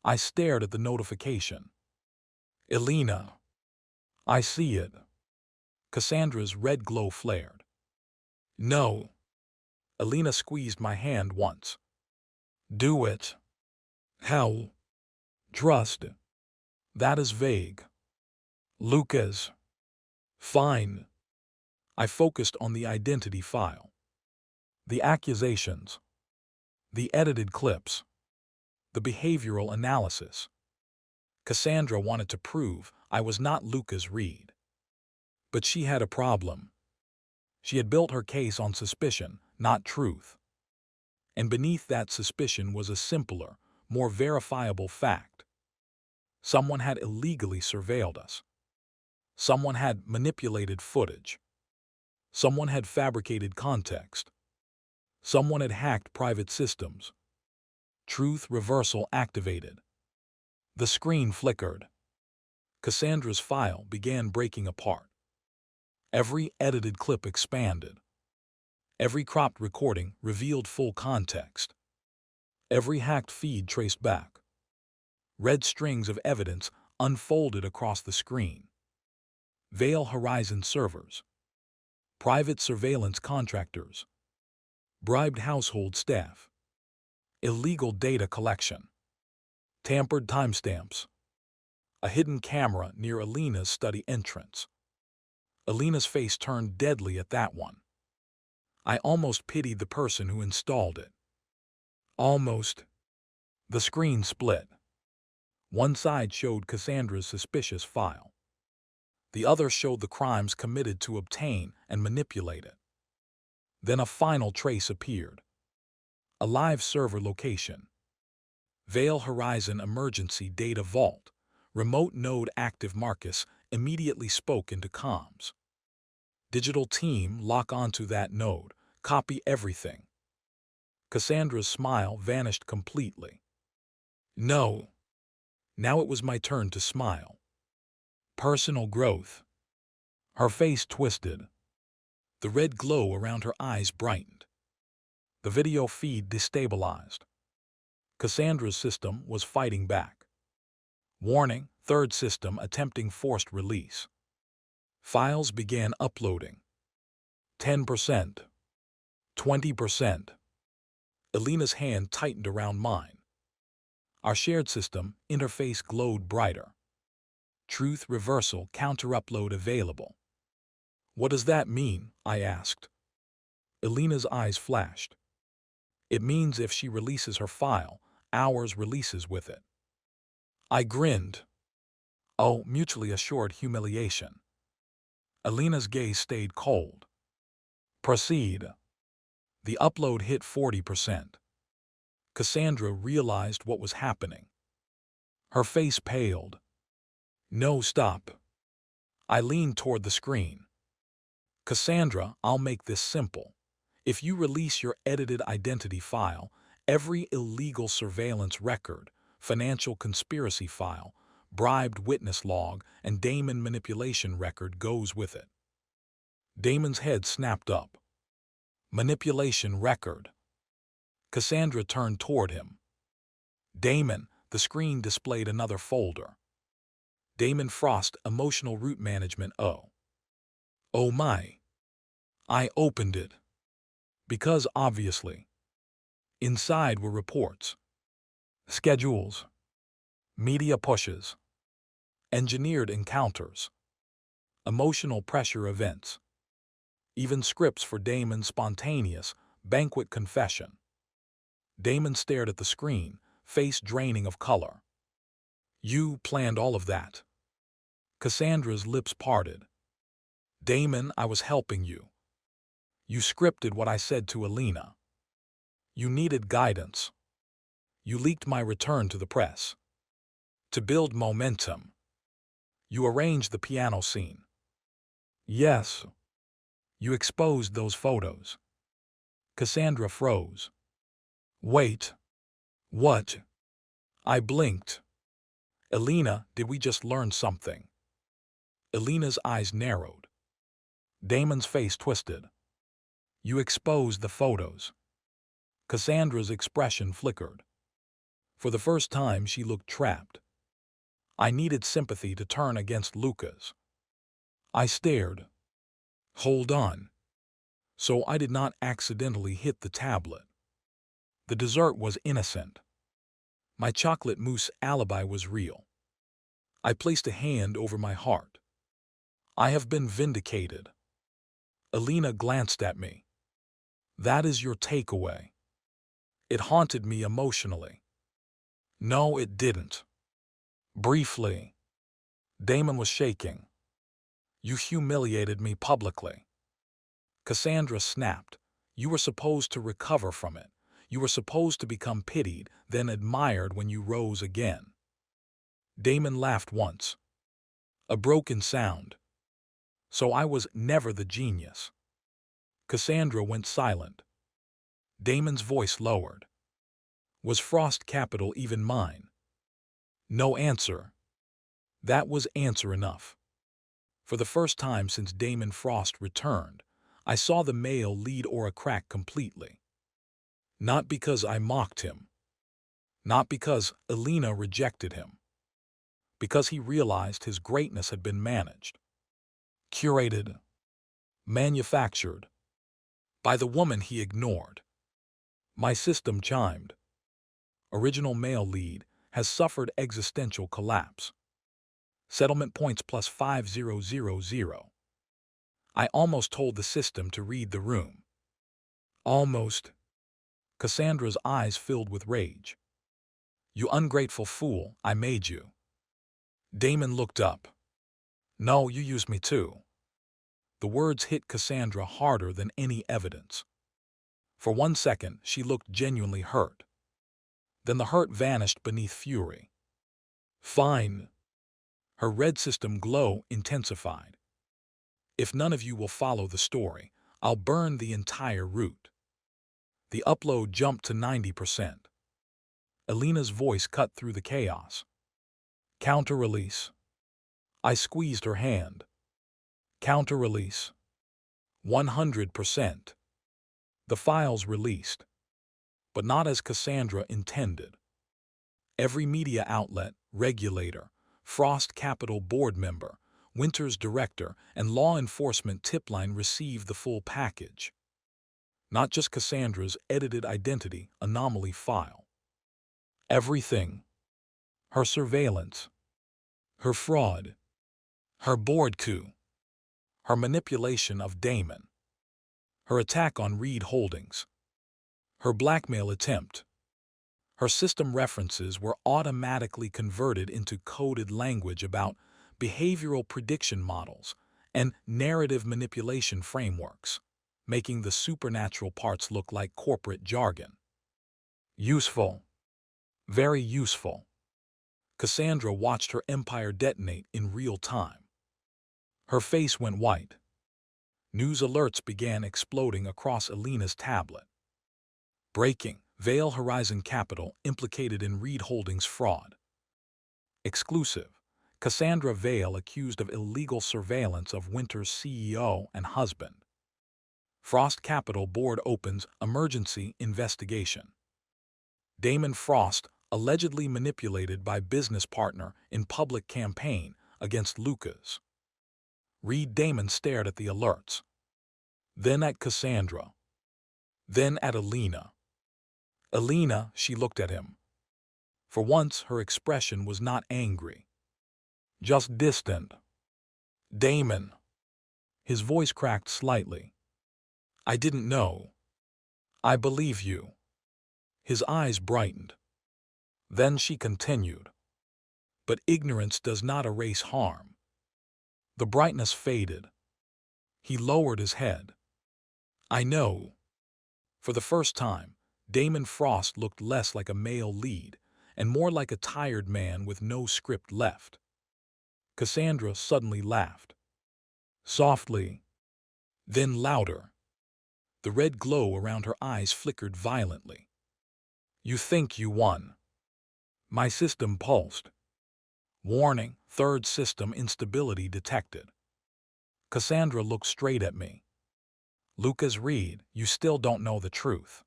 I stared at the notification. Elena. I see it. Cassandra's red glow flared. No. Elena squeezed my hand once. Do it. How? Trust. That is vague. Lucas. Fine. I focused on the identity file. The accusations. The edited clips. The behavioral analysis. Cassandra wanted to prove I was not Lucas Reed. But she had a problem. She had built her case on suspicion, not truth. And beneath that suspicion was a simpler, more verifiable fact. Someone had illegally surveilled us. Someone had manipulated footage. Someone had fabricated context. Someone had hacked private systems. Truth reversal activated. The screen flickered. Cassandra's file began breaking apart. Every edited clip expanded. Every cropped recording revealed full context. Every hacked feed traced back. Red strings of evidence unfolded across the screen. Veil Horizon servers. Private surveillance contractors. Bribed household staff. Illegal data collection. Tampered timestamps. A hidden camera near Elena's study entrance. Elena's face turned deadly at that one. I almost pitied the person who installed it. Almost. The screen split. One side showed Cassandra's suspicious file. The other showed the crimes committed to obtain and manipulate it. Then a final trace appeared. A live server location. Veil Horizon Emergency Data Vault. Remote node active. Marcus immediately spoke into comms. Digital team, lock onto that node. Copy everything. Cassandra's smile vanished completely. No. Now it was my turn to smile. Personal growth. Her face twisted. The red glow around her eyes brightened. The video feed destabilized. Cassandra's system was fighting back. Warning, third system attempting forced release. Files began uploading. 10%. 20%. Elena's hand tightened around mine. Our shared system interface glowed brighter. Truth reversal counter-upload available. What does that mean? I asked. Elena's eyes flashed. It means if she releases her file, ours releases with it. I grinned. Oh, mutually assured humiliation. Elena's gaze stayed cold. Proceed. The upload hit 40%. Cassandra realized what was happening. Her face paled. No, stop. I leaned toward the screen. Cassandra, I'll make this simple. If you release your edited identity file, every illegal surveillance record, financial conspiracy file, bribed witness log, and Damon manipulation record goes with it. Damon's head snapped up. Manipulation record. Cassandra turned toward him. Damon, the screen displayed another folder. Damon Frost, Emotional Root Management. Oh my. I opened it. Because obviously. Inside were reports, schedules, media pushes, engineered encounters, emotional pressure events, even scripts for Damon's spontaneous banquet confession. Damon stared at the screen, face draining of color. You planned all of that. Cassandra's lips parted. Damon, I was helping you. You scripted what I said to Elena. You needed guidance. You leaked my return to the press. To build momentum. You arranged the piano scene. Yes. You exposed those photos. Cassandra froze. Wait. What? I blinked. Elena, did we just learn something? Elena's eyes narrowed. Damon's face twisted. You exposed the photos. Cassandra's expression flickered. For the first time, she looked trapped. I needed sympathy to turn against Lucas. I stared. Hold on. So I did not accidentally hit the tablet. The dessert was innocent. My chocolate mousse alibi was real. I placed a hand over my heart. I have been vindicated. Elena glanced at me. That is your takeaway. It haunted me emotionally. No, it didn't. Briefly. Damon was shaking. You humiliated me publicly. Cassandra snapped. You were supposed to recover from it. You were supposed to become pitied, then admired when you rose again. Damon laughed once. A broken sound. So I was never the genius. Cassandra went silent. Damon's voice lowered. Was Frost Capital even mine? No answer. That was answer enough. For the first time since Damon Frost returned, I saw the male lead Aura crack completely. Not because I mocked him. Not because Elena rejected him. Because he realized his greatness had been managed. Curated. Manufactured. By the woman he ignored. My system chimed. Original male lead has suffered existential collapse. Settlement points plus 5000. I almost told the system to read the room. Almost. Cassandra's eyes filled with rage. You ungrateful fool, I made you. Damon looked up. No, you used me too. The words hit Cassandra harder than any evidence. For 1 second, she looked genuinely hurt. Then the hurt vanished beneath fury. Fine. Her red system glow intensified. If none of you will follow the story, I'll burn the entire route. The upload jumped to 90%. Elena's voice cut through the chaos. Counter-release. I squeezed her hand. Counter-release. 100%. The files released. But not as Cassandra intended. Every media outlet, regulator, Frost Capital board member, Winters director, and law enforcement tipline received the full package. Not just Cassandra's edited identity anomaly file. Everything. Her surveillance. Her fraud. Her board coup. Her manipulation of Damon. Her attack on Reed Holdings. Her blackmail attempt. Her system references were automatically converted into coded language about behavioral prediction models and narrative manipulation frameworks, making the supernatural parts look like corporate jargon. Useful. Very useful. Cassandra watched her empire detonate in real time. Her face went white. News alerts began exploding across Elena's tablet. Breaking: Veil Horizon Capital implicated in Reed Holdings fraud. Exclusive: Cassandra Veil accused of illegal surveillance of Winters' CEO and husband. Frost Capital Board opens emergency investigation. Damon Frost allegedly manipulated by business partner in public campaign against Lucas. Reed Damon stared at the alerts, then at Cassandra, then at Elena. Elena, she looked at him. For once, her expression was not angry, just distant. Damon. His voice cracked slightly. I didn't know. I believe you. His eyes brightened. Then she continued. But ignorance does not erase harm. The brightness faded. He lowered his head. I know. For the first time, Damon Frost looked less like a male lead and more like a tired man with no script left. Cassandra suddenly laughed. Softly, then louder. The red glow around her eyes flickered violently. You think you won. My system pulsed. Warning: third system instability detected. Cassandra looked straight at me. Lucas Reed, you still don't know the truth.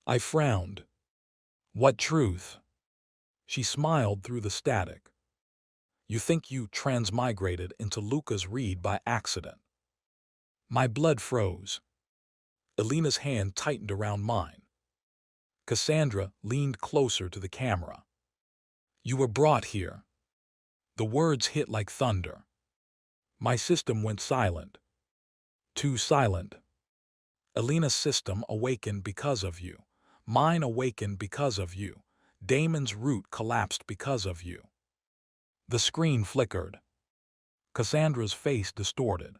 I frowned. What truth? She smiled through the static. You think you transmigrated into Lucas Reed by accident. My blood froze. Elena's hand tightened around mine. Cassandra leaned closer to the camera. You were brought here. The words hit like thunder. My system went silent. Too silent. Elena's system awakened because of you. Mine awakened because of you. Damon's root collapsed because of you. The screen flickered. Cassandra's face distorted.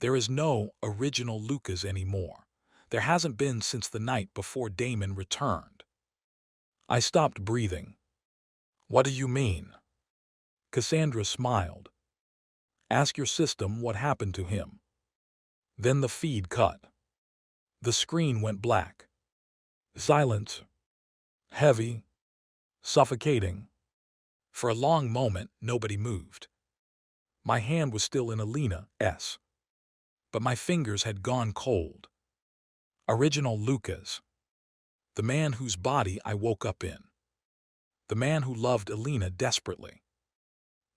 There is no original Lucas anymore. There hasn't been since the night before Damon returned. I stopped breathing. What do you mean? Cassandra smiled. Ask your system what happened to him. Then the feed cut. The screen went black. Silence. Heavy. Suffocating. For a long moment, nobody moved. My hand was still in Elena's, but my fingers had gone cold. Original Lucas. The man whose body I woke up in. The man who loved Elena desperately.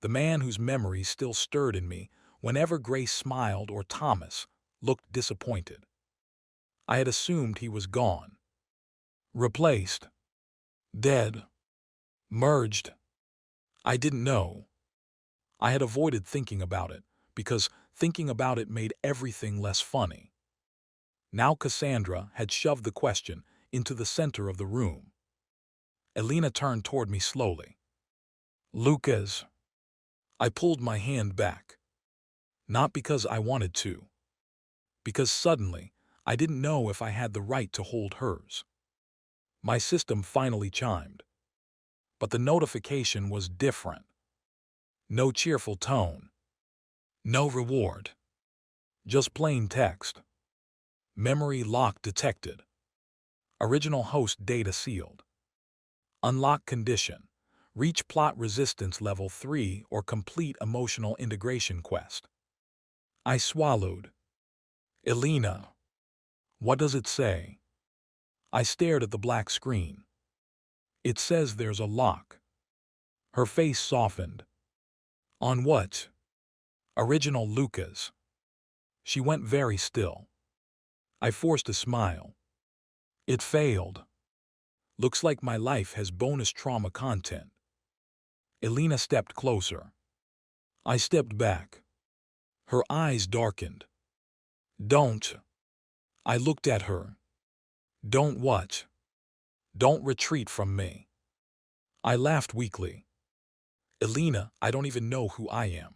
The man whose memory still stirred in me whenever Grace smiled or Thomas looked disappointed. I had assumed he was gone. Replaced. Dead. Merged. I didn't know. I had avoided thinking about it because thinking about it made everything less funny. Now Cassandra had shoved the question into the center of the room. Elena turned toward me slowly. Lucas. I pulled my hand back. Not because I wanted to. Because suddenly, I didn't know if I had the right to hold hers. My system finally chimed. But the notification was different. No cheerful tone. No reward. Just plain text. Memory lock detected. Original host data sealed. Unlock condition. Reach plot resistance level 3 or complete emotional integration quest. I swallowed. Elena. What does it say? I stared at the black screen. It says there's a lock. Her face softened. On what? Original Lucas. She went very still. I forced a smile. It failed. Looks like my life has bonus trauma content. Elena stepped closer. I stepped back. Her eyes darkened. Don't. I looked at her. Don't what? Don't retreat from me. I laughed weakly. Elena, I don't even know who I am.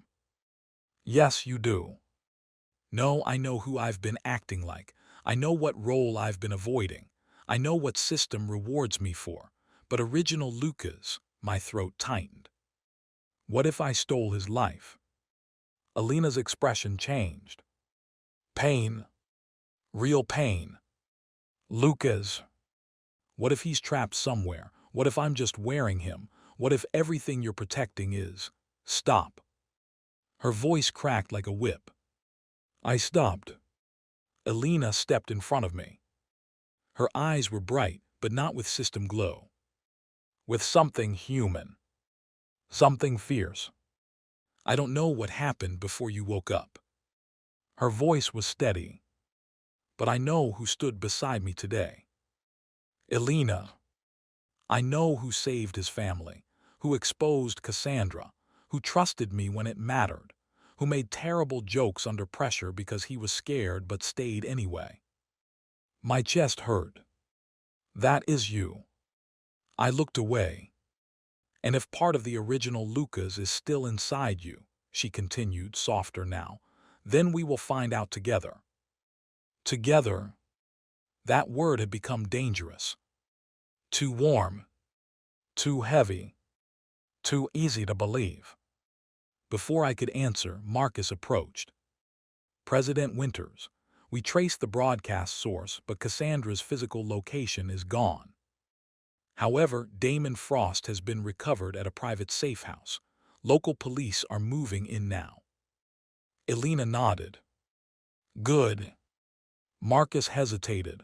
Yes, you do. No, I know who I've been acting like. I know what role I've been avoiding. I know what system rewards me for. But original Lucas, my throat tightened. What if I stole his life? Elena's expression changed. Pain. Real pain. Lucas. What if he's trapped somewhere? What if I'm just wearing him? What if everything you're protecting is... Stop. Her voice cracked like a whip. I stopped. Elena stepped in front of me. Her eyes were bright, but not with system glow. With something human. Something fierce. I don't know what happened before you woke up. Her voice was steady. But I know who stood beside me today. Elena. I know who saved his family, who exposed Cassandra, who trusted me when it mattered, who made terrible jokes under pressure because he was scared but stayed anyway. My chest hurt. That is you. I looked away. And if part of the original Lucas is still inside you, she continued, softer now, then we will find out together. Together. That word had become dangerous. Too warm. Too heavy. Too easy to believe. Before I could answer, Marcus approached. President Winters, we traced the broadcast source, but Cassandra's physical location is gone. However, Damon Frost has been recovered at a private safe house. Local police are moving in now. Elena nodded. Good. Marcus hesitated.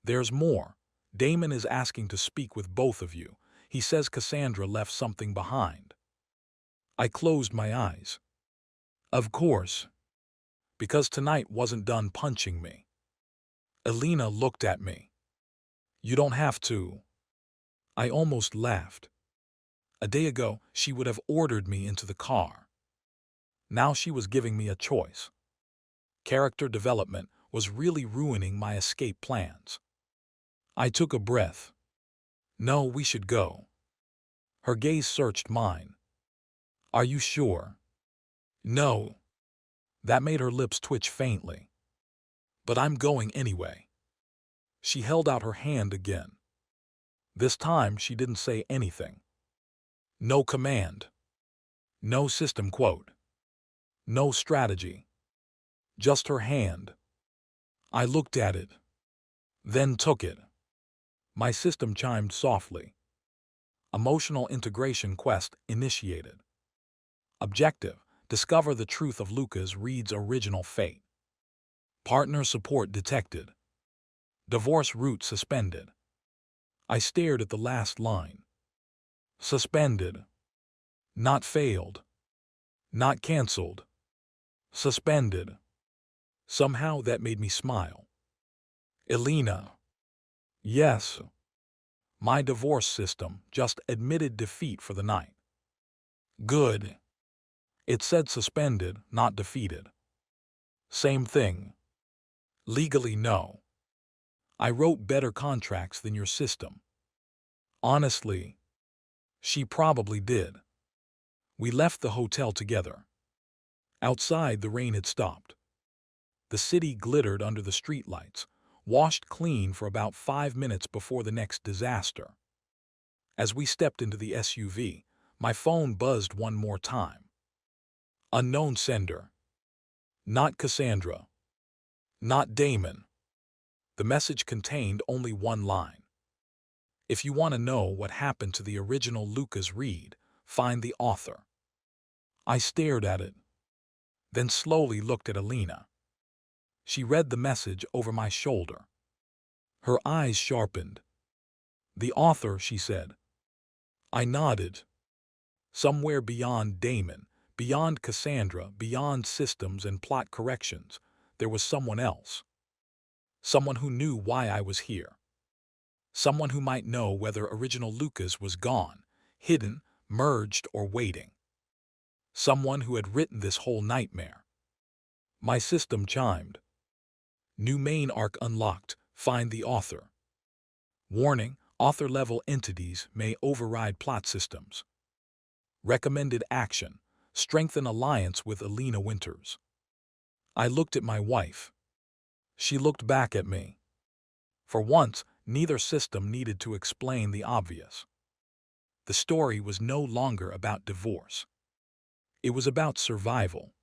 There's more. Damon is asking to speak with both of you. He says Cassandra left something behind. I closed my eyes. Of course. Because tonight wasn't done punching me. Elena looked at me. You don't have to. I almost laughed. A day ago, she would have ordered me into the car. Now she was giving me a choice. Character development was really ruining my escape plans. I took a breath. No, we should go. Her gaze searched mine. Are you sure? No. That made her lips twitch faintly. But I'm going anyway. She held out her hand again. This time she didn't say anything. No command. No system quote. No strategy. Just her hand. I looked at it. Then took it. My system chimed softly. Emotional integration quest initiated. Objective: discover the truth of Lucas Reed's original fate. Partner support detected. Divorce route suspended. I stared at the last line. Suspended. Not failed. Not canceled. Suspended. Somehow that made me smile. Elena. Yes. My divorce system just admitted defeat for the night. Good. It said suspended, not defeated. Same thing. Legally, no. I wrote better contracts than your system. Honestly, she probably did. We left the hotel together. Outside, the rain had stopped. The city glittered under the streetlights, washed clean for about 5 minutes before the next disaster. As we stepped into the SUV, my phone buzzed one more time. Unknown sender. Not Cassandra. Not Damon. The message contained only one line. If you want to know what happened to the original Lucas Reed, find the author. I stared at it, then slowly looked at Elena. She read the message over my shoulder. Her eyes sharpened. The author, she said. I nodded. Somewhere beyond Damon, beyond Cassandra, beyond systems and plot corrections, there was someone else. Someone who knew why I was here. Someone who might know whether original Lucas was gone, hidden, merged, or waiting. Someone who had written this whole nightmare. My system chimed. New main arc unlocked. Find the author. Warning: author-level entities may override plot systems. Recommended action: strengthen alliance with Elena Winters. I looked at my wife. She looked back at me. For once, neither system needed to explain the obvious. The story was no longer about divorce. It was about survival,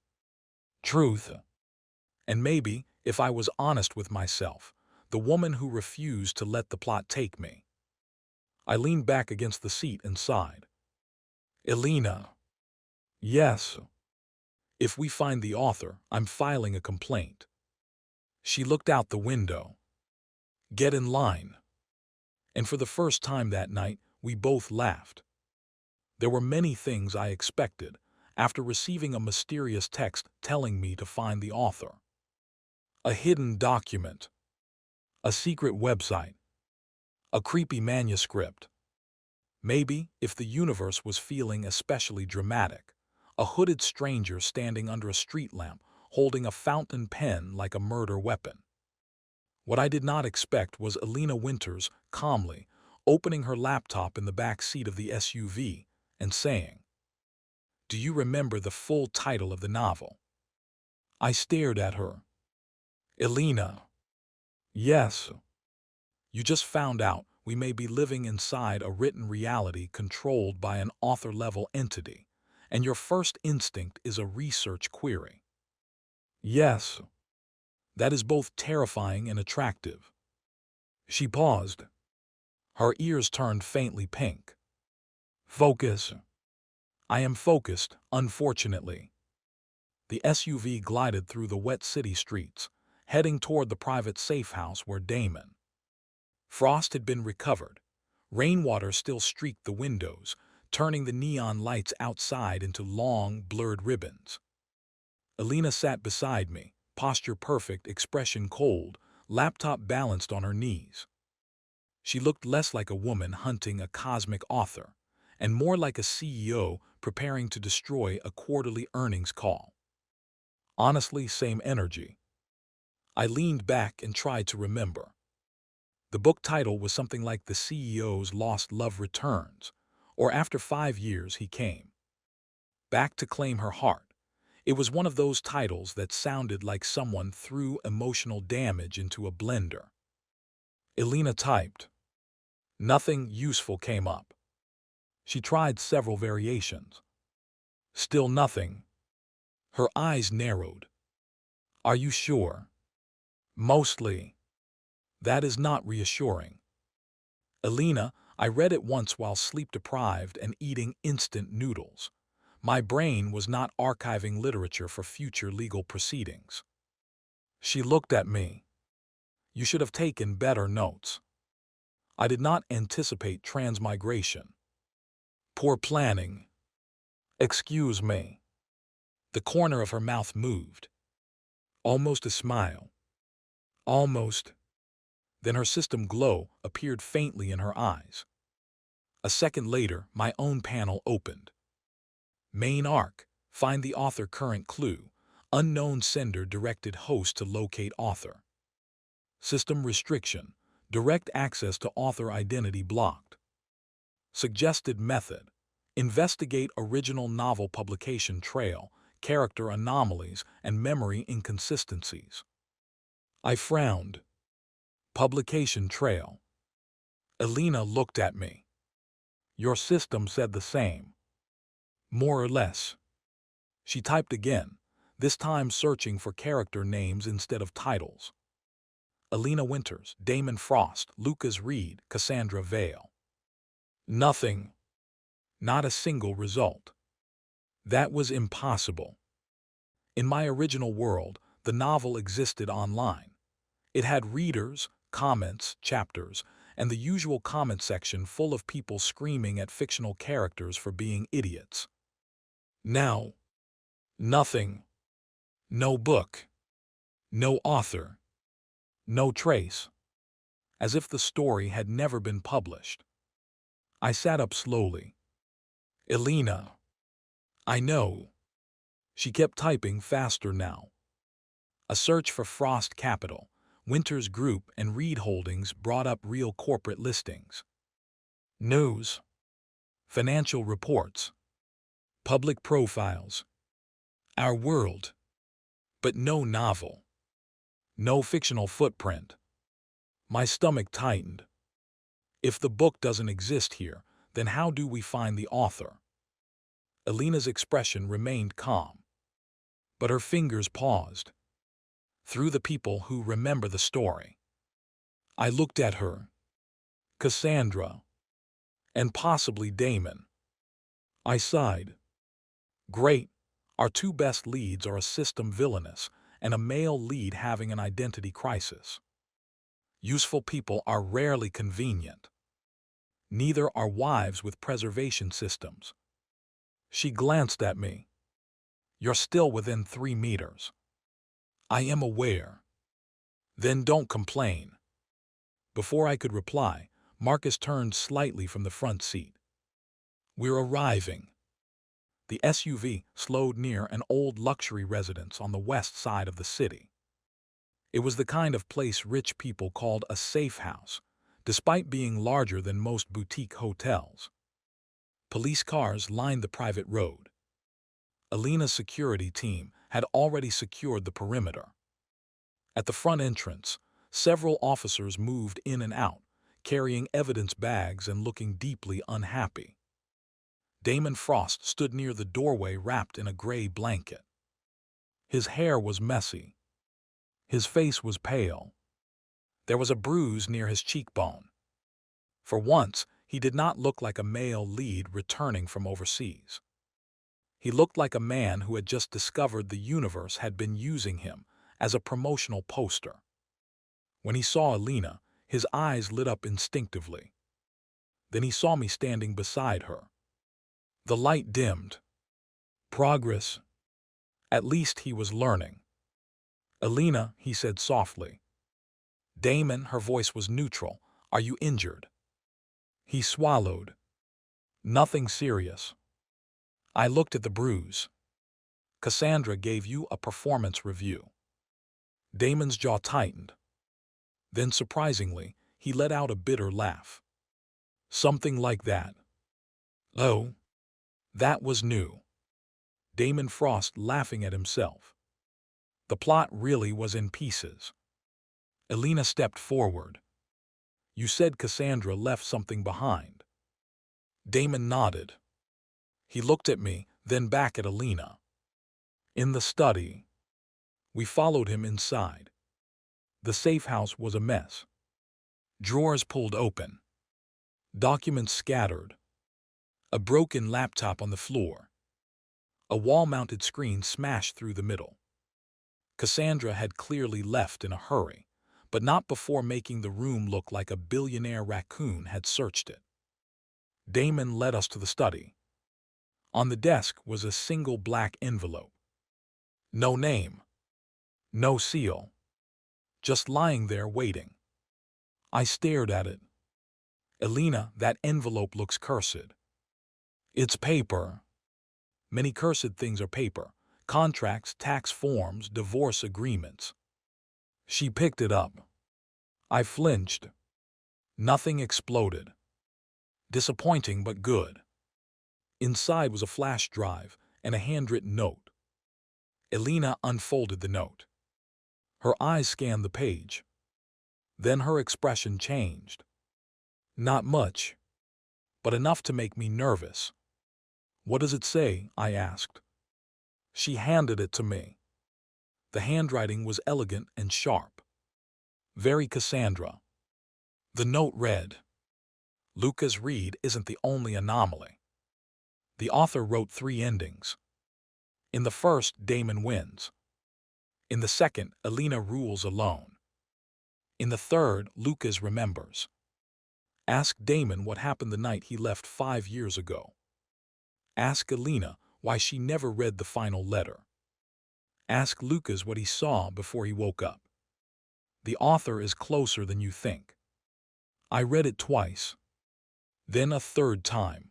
truth, and maybe, if I was honest with myself, the woman who refused to let the plot take me. I leaned back against the seat and sighed. Elena. Yes. If we find the author, I'm filing a complaint. She looked out the window. Get in line. And for the first time that night, we both laughed. There were many things I expected after receiving a mysterious text telling me to find the author. A hidden document. A secret website. A creepy manuscript. Maybe, if the universe was feeling especially dramatic, a hooded stranger standing under a street lamp holding a fountain pen like a murder weapon. What I did not expect was Elena Winters calmly opening her laptop in the back seat of the SUV and saying, "Do you remember the full title of the novel?" I stared at her. Elena. Yes. You just found out we may be living inside a written reality controlled by an author-level entity, and your first instinct is a research query. Yes. That is both terrifying and attractive. She paused. Her ears turned faintly pink. Focus. I am focused, unfortunately. The SUV glided through the wet city streets, heading toward the private safe house where Damon. Frost had been recovered. Rainwater still streaked the windows, turning the neon lights outside into long, blurred ribbons. Elena sat beside me, posture perfect, expression cold, laptop balanced on her knees. She looked less like a woman hunting a cosmic author, and more like a CEO preparing to destroy a quarterly earnings call. Honestly, same energy. I leaned back and tried to remember. The book title was something like The CEO's Lost Love Returns, or After 5 Years He Came Back to Claim Her Heart. It was one of those titles that sounded like someone threw emotional damage into a blender. Elena typed. Nothing useful came up. She tried several variations. Still nothing. Her eyes narrowed. Are you sure? Mostly. That is not reassuring. Elena, I read it once while sleep-deprived and eating instant noodles. My brain was not archiving literature for future legal proceedings. She looked at me. You should have taken better notes. I did not anticipate transmigration. Poor planning. Excuse me. The corner of her mouth moved. Almost a smile. Almost. Then her system glow appeared faintly in her eyes. A second later, my own panel opened. Main arc. Find the author, current clue. Unknown sender directed host to locate author. System restriction. Direct access to author identity blocked. Suggested method. Investigate original novel publication trail, character anomalies, and memory inconsistencies. I frowned. Publication trail. Elena looked at me. Your system said the same. More or less. She typed again, this time searching for character names instead of titles. Elena Winters, Damon Frost, Lucas Reed, Cassandra Vale. Nothing. Not a single result. That was impossible. In my original world, the novel existed online. It had readers, comments, chapters, and the usual comment section full of people screaming at fictional characters for being idiots. Now, nothing. No book. No author. No trace. As if the story had never been published. I sat up slowly. Elena. I know. She kept typing faster now. A search for Frost Capital, Winters Group and Reed Holdings brought up real corporate listings. News, financial reports, public profiles, our world, but no novel, no fictional footprint. My stomach tightened. If the book doesn't exist here, then how do we find the author? Elena's expression remained calm, but her fingers paused. Through the people who remember the story. I looked at her, Cassandra, and possibly Damon. I sighed. Great, our two best leads are a system villainess and a male lead having an identity crisis. Useful people are rarely convenient. Neither are wives with preservation systems. She glanced at me. You're still within 3 meters. I am aware. Then don't complain. Before I could reply, Marcus turned slightly from the front seat. We're arriving. The SUV slowed near an old luxury residence on the west side of the city. It was the kind of place rich people called a safe house, despite being larger than most boutique hotels. Police cars lined the private road. Elena's security team had already secured the perimeter. At the front entrance, several officers moved in and out, carrying evidence bags and looking deeply unhappy. Damon Frost stood near the doorway wrapped in a gray blanket. His hair was messy. His face was pale. There was a bruise near his cheekbone. For once, he did not look like a male lead returning from overseas. He looked like a man who had just discovered the universe had been using him as a promotional poster. When he saw Elena, his eyes lit up instinctively. Then he saw me standing beside her. The light dimmed. Progress. At least he was learning. Elena, he said softly. Damon, her voice was neutral. Are you injured? He swallowed. Nothing serious. I looked at the bruise. Cassandra gave you a performance review. Damon's jaw tightened. Then, surprisingly, he let out a bitter laugh. Something like that. Oh, that was new. Damon Frost laughing at himself. The plot really was in pieces. Elena stepped forward. You said Cassandra left something behind. Damon nodded. He looked at me, then back at Elena. In the study. We followed him inside. The safe house was a mess. Drawers pulled open. Documents scattered. A broken laptop on the floor. A wall-mounted screen smashed through the middle. Cassandra had clearly left in a hurry, but not before making the room look like a billionaire raccoon had searched it. Damon led us to the study. On the desk was a single black envelope. No name. No seal. Just lying there waiting. I stared at it. Elena, that envelope looks cursed. It's paper. Many cursed things are paper. Contracts, tax forms, divorce agreements. She picked it up. I flinched. Nothing exploded. Disappointing but good. Inside was a flash drive and a handwritten note. Elena unfolded the note. Her eyes scanned the page. Then her expression changed. Not much, but enough to make me nervous. What does it say? I asked. She handed it to me. The handwriting was elegant and sharp. Very Cassandra. The note read, Lucas Reed isn't the only anomaly. The author wrote 3 endings. In the first, Damon wins. In the second, Elena rules alone. In the third, Lucas remembers. Ask Damon what happened the night he left 5 years ago. Ask Elena why she never read the final letter. Ask Lucas what he saw before he woke up. The author is closer than you think. I read it twice. Then a third time.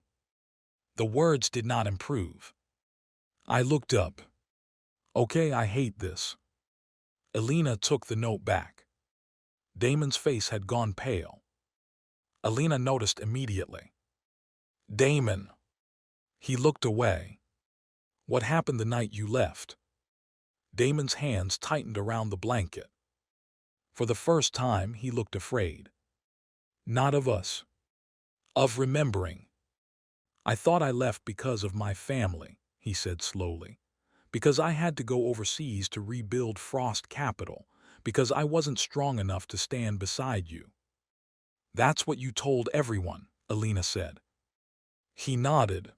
The words did not improve. I looked up. Okay, I hate this. Elena took the note back. Damon's face had gone pale. Elena noticed immediately. Damon. He looked away. What happened the night you left? Damon's hands tightened around the blanket. For the first time, he looked afraid. Not of us. Of remembering. I thought I left because of my family, he said slowly. Because I had to go overseas to rebuild Frost Capital. Because I wasn't strong enough to stand beside you. That's what you told everyone, Elena said. He nodded.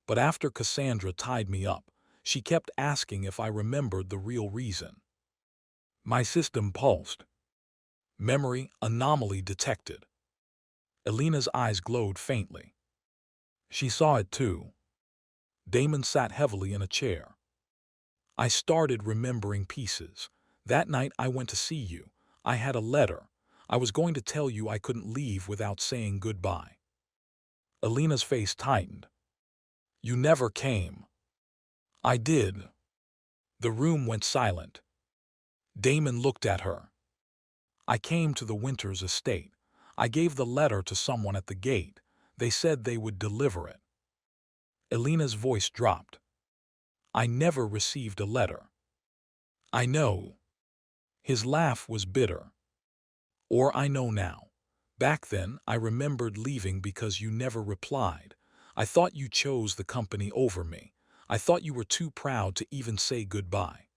But after Cassandra tied me up, she kept asking if I remembered the real reason. My system pulsed. Memory anomaly detected. Elena's eyes glowed faintly. She saw it too. Damon sat heavily in a chair. I started remembering pieces. That night I went to see you. I had a letter. I was going to tell you I couldn't leave without saying goodbye. Elena's face tightened. You never came. I did. The room went silent. Damon looked at her. I came to the Winters estate. I gave the letter to someone at the gate. They said they would deliver it. Elena's voice dropped. I never received a letter. I know. His laugh was bitter. Or I know now. Back then, I remembered leaving because you never replied. I thought you chose the company over me. I thought you were too proud to even say goodbye.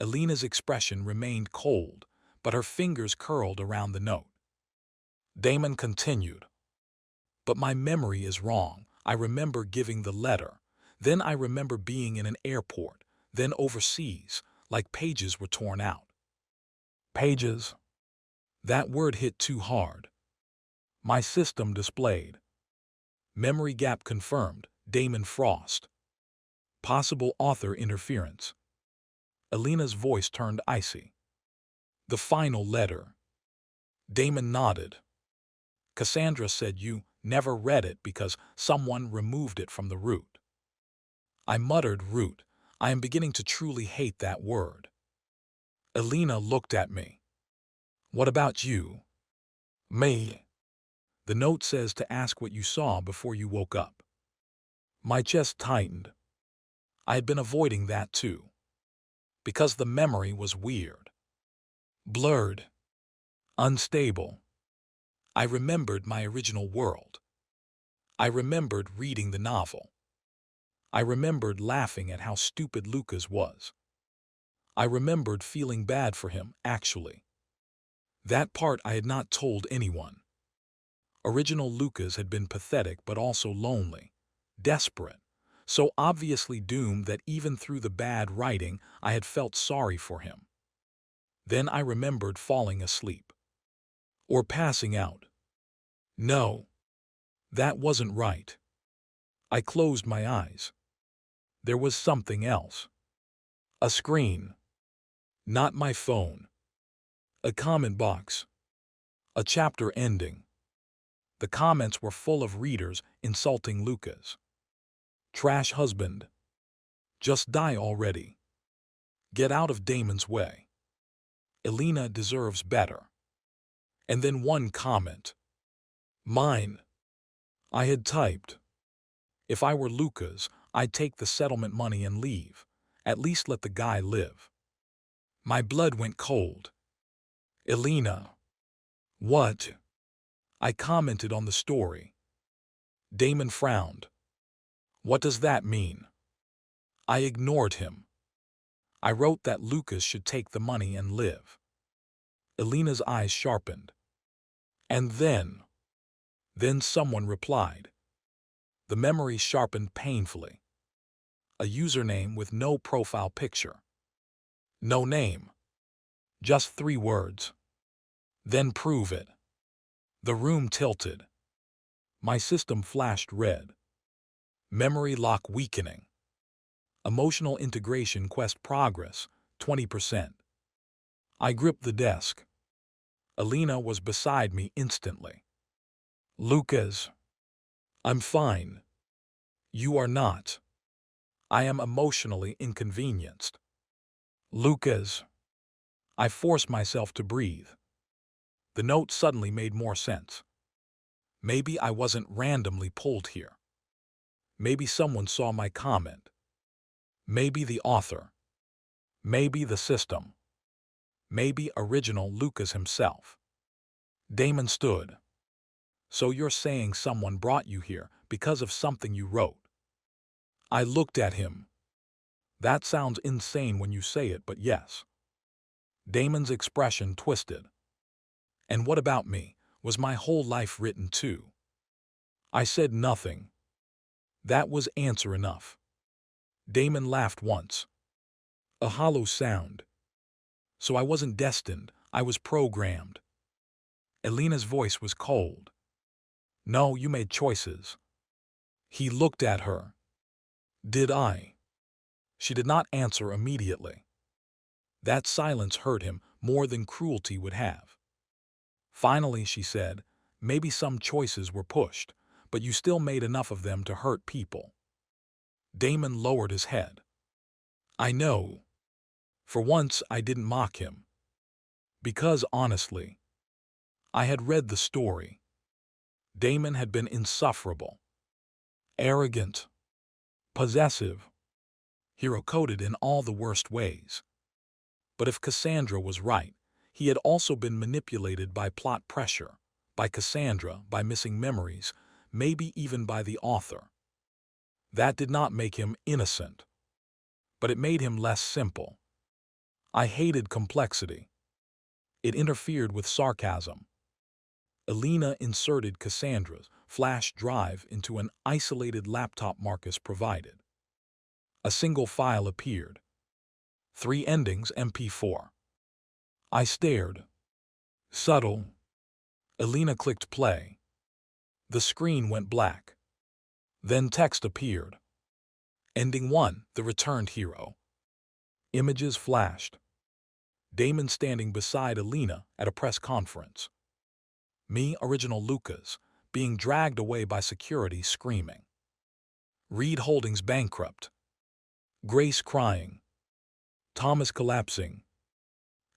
Elena's expression remained cold, but her fingers curled around the note. Damon continued. But my memory is wrong. I remember giving the letter. Then I remember being in an airport, then overseas, like pages were torn out. Pages? That word hit too hard. My system displayed. Memory gap confirmed, Damon Frost. Possible author interference. Elena's voice turned icy. The final letter. Damon nodded. Cassandra said you never read it because someone removed it from the root. I muttered root. I am beginning to truly hate that word. Elena looked at me. What about you? Me. The note says to ask what you saw before you woke up. My chest tightened. I had been avoiding that too. Because the memory was weird. Blurred. Unstable. I remembered my original world. I remembered reading the novel. I remembered laughing at how stupid Lucas was. I remembered feeling bad for him, actually. That part I had not told anyone. Original Lucas had been pathetic but also lonely, desperate, so obviously doomed that even through the bad writing I had felt sorry for him. Then I remembered falling asleep. Or passing out. No. That wasn't right. I closed my eyes. There was something else. A screen. Not my phone. A comment box. A chapter ending. The comments were full of readers insulting Lucas. Trash husband. Just die already. Get out of Damon's way. Elena deserves better. And then one comment. Mine. I had typed. If I were Lucas, I'd take the settlement money and leave. At least let the guy live. My blood went cold. Elena. What? I commented on the story. Damon frowned. What does that mean? I ignored him. I wrote that Lucas should take the money and live. Elena's eyes sharpened. And then someone replied. The memory sharpened painfully. A username with no profile picture. No name. Just 3 words. Then prove it. The room tilted. My system flashed red. Memory lock weakening. Emotional integration quest progress, 20%. I gripped the desk. Elena was beside me instantly. Lucas. I'm fine. You are not. I am emotionally inconvenienced. Lucas. I forced myself to breathe. The note suddenly made more sense. Maybe I wasn't randomly pulled here. Maybe someone saw my comment. Maybe the author. Maybe the system. Maybe original Lucas himself. Damon stood. So you're saying someone brought you here because of something you wrote? I looked at him. That sounds insane when you say it, but yes. Damon's expression twisted. And what about me? Was my whole life written too? I said nothing. That was answer enough. Damon laughed once. A hollow sound. So I wasn't destined, I was programmed. Elena's voice was cold. No, you made choices. He looked at her. Did I? She did not answer immediately. That silence hurt him more than cruelty would have. Finally, she said, maybe some choices were pushed, but you still made enough of them to hurt people. Damon lowered his head. I know. For once, I didn't mock him. Because, honestly, I had read the story. Damon had been insufferable. Arrogant. Possessive. Hero-coded in all the worst ways. But if Cassandra was right, he had also been manipulated by plot pressure, by Cassandra, by missing memories, maybe even by the author. That did not make him innocent, but it made him less simple. I hated complexity. It interfered with sarcasm. Elena inserted Cassandra's flash drive into an isolated laptop Marcus provided. A single file appeared. 3 endings MP4. I stared. Subtle. Elena clicked play. The screen went black. Then text appeared. Ending 1, the returned hero. Images flashed. Damon standing beside Elena at a press conference. Me, original Lucas, being dragged away by security screaming. Reed Holdings bankrupt. Grace crying. Thomas collapsing.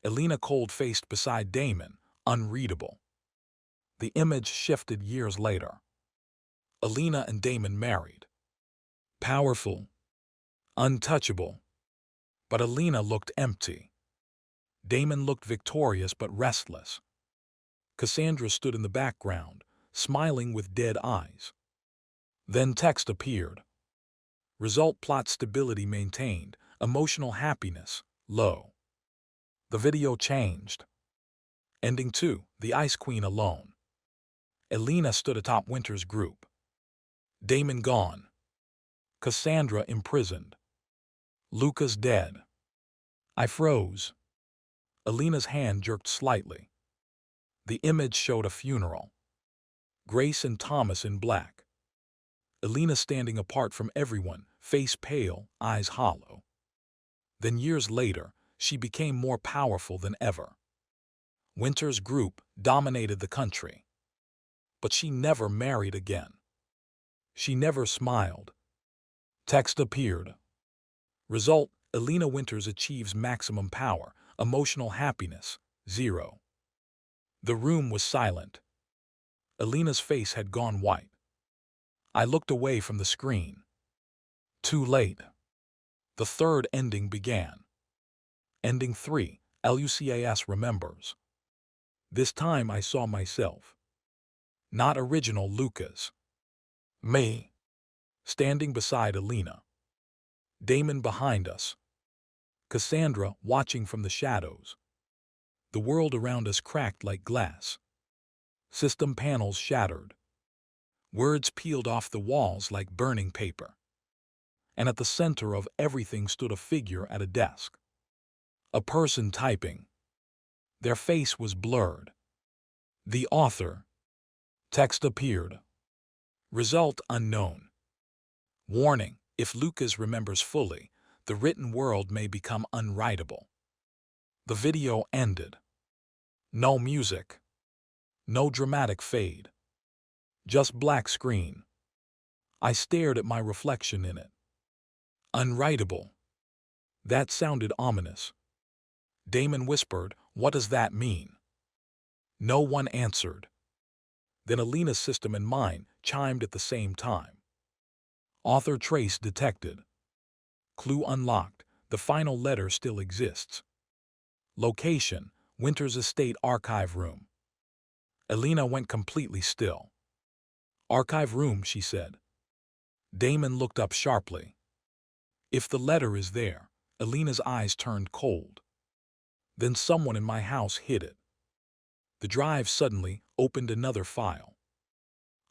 Elena cold-faced beside Damon, unreadable. The image shifted years later. Elena and Damon married. Powerful. Untouchable. But Elena looked empty. Damon looked victorious but restless. Cassandra stood in the background, smiling with dead eyes. Then text appeared. Result: plot stability maintained, emotional happiness low. The video changed. Ending 2, the Ice Queen alone. Elena stood atop Winters' group. Damon gone. Cassandra imprisoned. Lucas dead. I froze. Elena's hand jerked slightly. The image showed a funeral. Grace and Thomas in black. Elena standing apart from everyone, face pale, eyes hollow. Then years later, she became more powerful than ever. Winters' group dominated the country. But she never married again. She never smiled. Text appeared. Result: Elena Winters achieves maximum power, emotional happiness, 0. The room was silent. Elena's face had gone white. I looked away from the screen. Too late. The third ending began. Ending 3, Lucas remembers. This time I saw myself. Not original Lucas. Me. Standing beside Elena. Damon behind us. Cassandra watching from the shadows. The world around us cracked like glass. System panels shattered. Words peeled off the walls like burning paper. And at the center of everything stood a figure at a desk. A person typing. Their face was blurred. The author. Text appeared. Result unknown. Warning: if Lucas remembers fully, the written world may become unwritable. The video ended. No music. No dramatic fade. Just black screen. I stared at my reflection in it. Unwritable. That sounded ominous. Damon whispered, "What does that mean?" No one answered. Then Elena's system and mine chimed at the same time. Author trace detected. Clue unlocked. The final letter still exists. Location: Winters Estate Archive Room. Elena went completely still. Archive room, she said. Damon looked up sharply. If the letter is there, Elena's eyes turned cold. Then someone in my house hid it. The drive suddenly opened another file.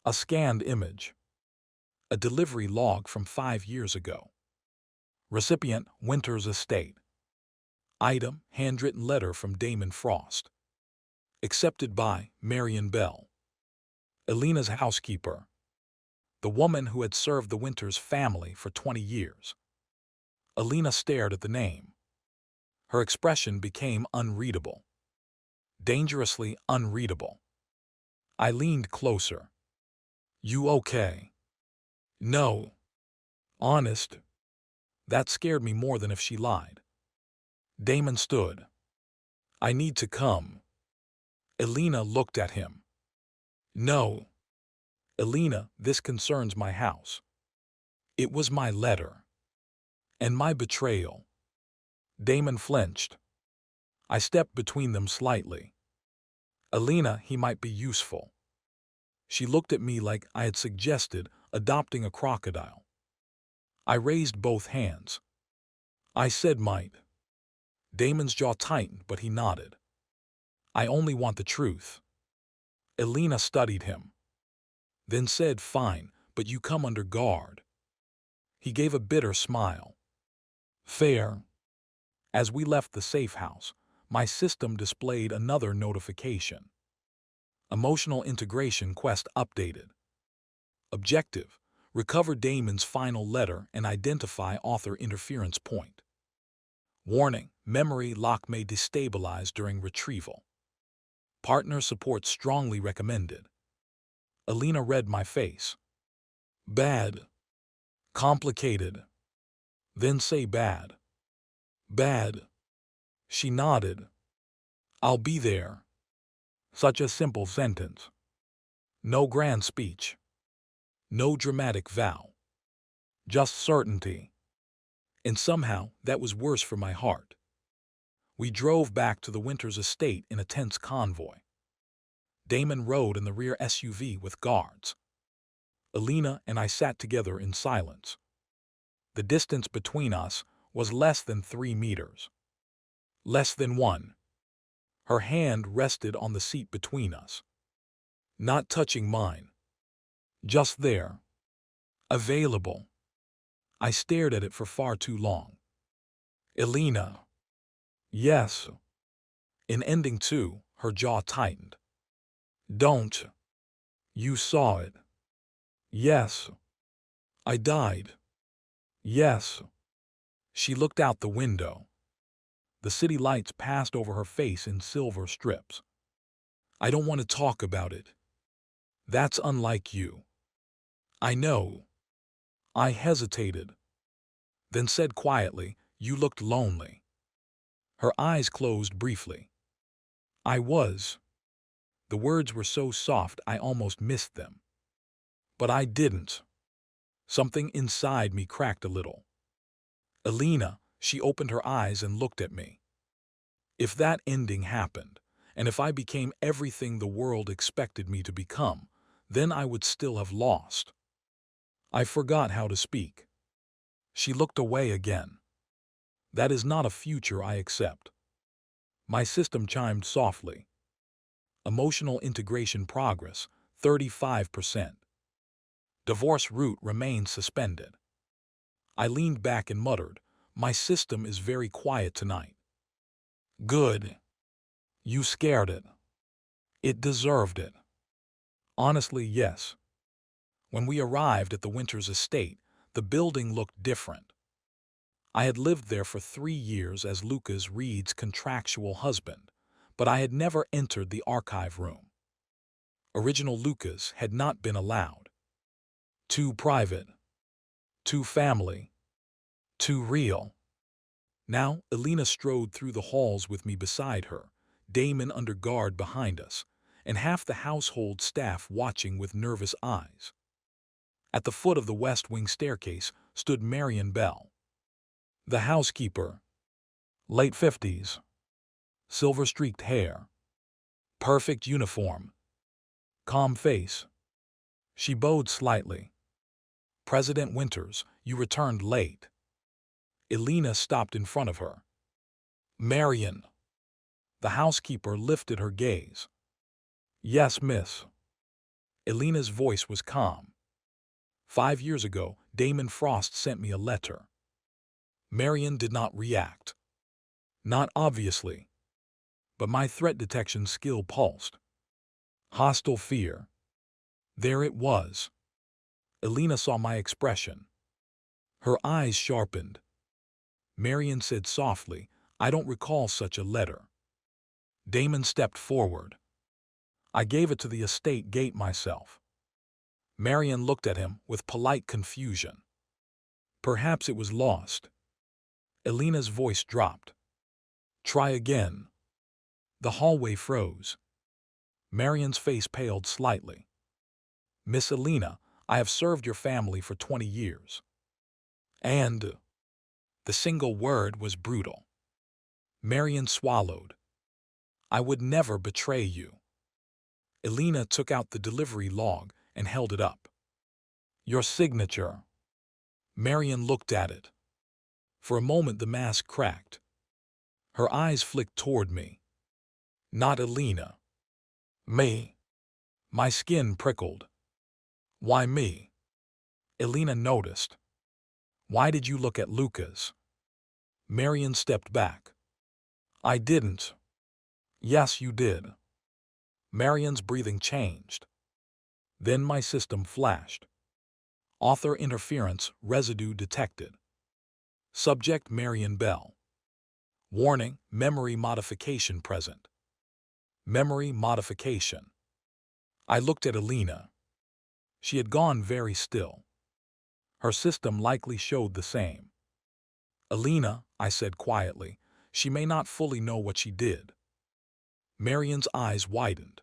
A scanned image. A delivery log from 5 years ago. Recipient: Winters Estate. Item: handwritten letter from Damon Frost. Accepted by Marion Bell, Elena's housekeeper, the woman who had served the Winters family for 20 years. Elena stared at the name. Her expression became unreadable. Dangerously unreadable. I leaned closer. You okay? No. Honest. That scared me more than if she lied. Damon stood. I need to come. Elena looked at him. No. Elena, this concerns my house. It was my letter. And my betrayal. Damon flinched. I stepped between them slightly. Elena, he might be useful. She looked at me like I had suggested adopting a crocodile. I raised both hands. I said might. Damon's jaw tightened, but he nodded. I only want the truth. Elena studied him. Then said, fine, but you come under guard. He gave a bitter smile. Fair. As we left the safe house, my system displayed another notification. Emotional integration quest updated. Objective: recover Damon's final letter and identify author interference point. Warning: memory lock may destabilize during retrieval. Partner support strongly recommended. Elena read my face. Bad. Complicated. Then say bad. Bad. She nodded. I'll be there. Such a simple sentence. No grand speech. No dramatic vow. Just certainty. And somehow that was worse for my heart. We drove back to the Winters estate in a tense convoy. Damon rode in the rear SUV with guards. Elena and I sat together in silence. The distance between us was less than 3 meters. Less than 1. Her hand rested on the seat between us. Not touching mine. Just there. Available. I stared at it for far too long. Elena. Yes. In ending 2, her jaw tightened. Don't. You saw it. Yes. I died. Yes. She looked out the window. The city lights passed over her face in silver strips. I don't want to talk about it. That's unlike you. I know. I hesitated. Then said quietly, you looked lonely. Her eyes closed briefly. I was. The words were so soft I almost missed them. But I didn't. Something inside me cracked a little. Elena, she opened her eyes and looked at me. If that ending happened, and if I became everything the world expected me to become, then I would still have lost. I forgot how to speak. She looked away again. That is not a future I accept. My system chimed softly. Emotional integration progress, 35%. Divorce route remains suspended. I leaned back and muttered, my system is very quiet tonight. Good. You scared it. It deserved it. Honestly, yes. When we arrived at the Winters estate, the building looked different. I had lived there for 3 years as Lucas Reed's contractual husband, but I had never entered the archive room. Original Lucas had not been allowed. Too private. Too family. Too real. Now, Elena strode through the halls with me beside her, Damon under guard behind us, and half the household staff watching with nervous eyes. At the foot of the West Wing staircase stood Marion Bell, the housekeeper, late 50s, silver-streaked hair, perfect uniform, calm face. She bowed slightly. "President Winters, you returned late." Elena stopped in front of her. "Marion." The housekeeper lifted her gaze. "Yes, miss." Elena's voice was calm. "5 years ago, Damon Frost sent me a letter." Marion did not react. Not obviously. But my threat detection skill pulsed. Hostile fear. There it was. Elena saw my expression. Her eyes sharpened. Marion said softly, "I don't recall such a letter." Damon stepped forward. "I gave it to the estate gate myself." Marion looked at him with polite confusion. "Perhaps it was lost." Elena's voice dropped. "Try again." The hallway froze. Marion's face paled slightly. "Miss Elena, I have served your family for 20 years. And—" the single word was brutal. Marion swallowed. "I would never betray you." Elena took out the delivery log and held it up. "Your signature." Marion looked at it. For a moment the mask cracked. Her eyes flicked toward me. "Not Elena." "Me." My skin prickled. "Why me?" Elena noticed. "Why did you look at Lucas?" Marion stepped back. "I didn't." "Yes, you did." Marion's breathing changed. Then my system flashed. Author interference residue detected. Subject Marion Bell. Warning, memory modification present. Memory modification. I looked at Elena. She had gone very still. Her system likely showed the same. "Elena," I said quietly, "she may not fully know what she did." Marion's eyes widened.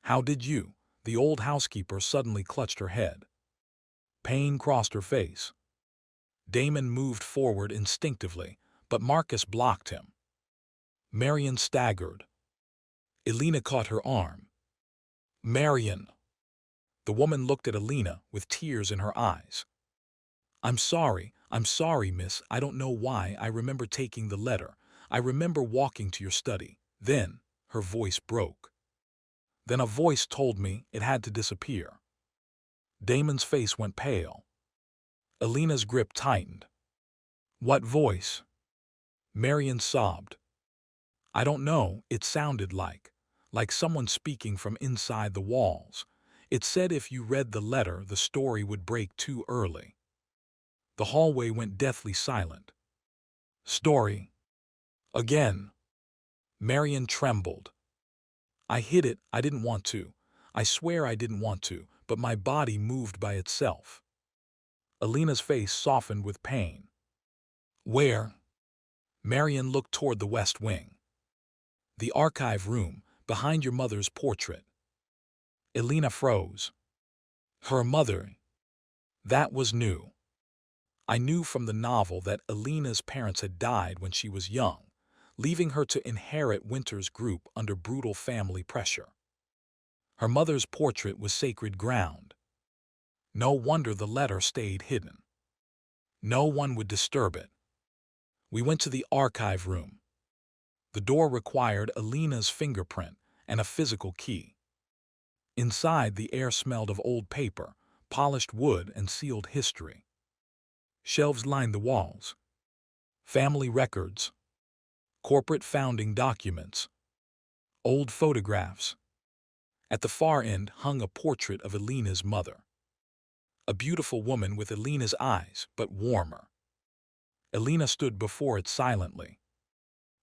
"How did you?" The old housekeeper suddenly clutched her head. Pain crossed her face. Damon moved forward instinctively, but Marcus blocked him. Marion staggered. Elena caught her arm. "Marion." The woman looked at Elena with tears in her eyes. I'm sorry, miss. I don't know why. I remember taking the letter. I remember walking to your study. Then," her voice broke. "Then a voice told me it had to disappear." Damon's face went pale. Elena's grip tightened. "What voice?" Marion sobbed. "I don't know. It sounded like someone speaking from inside the walls. It said if you read the letter, the story would break too early." The hallway went deathly silent. "Story." Again. Marion trembled. "I hid it. I didn't want to. I swear I didn't want to, but my body moved by itself." Elena's face softened with pain. "Where?" Marion looked toward the West Wing. "The archive room, behind your mother's portrait." Elena froze. Her mother. That was new. I knew from the novel that Elena's parents had died when she was young, leaving her to inherit Winters' group under brutal family pressure. Her mother's portrait was sacred ground. No wonder the letter stayed hidden. No one would disturb it. We went to the archive room. The door required Elena's fingerprint and a physical key. Inside, the air smelled of old paper, polished wood, and sealed history. Shelves lined the walls. Family records, corporate founding documents, old photographs. At the far end hung a portrait of Elena's mother. A beautiful woman with Elena's eyes, but warmer. Elena stood before it silently.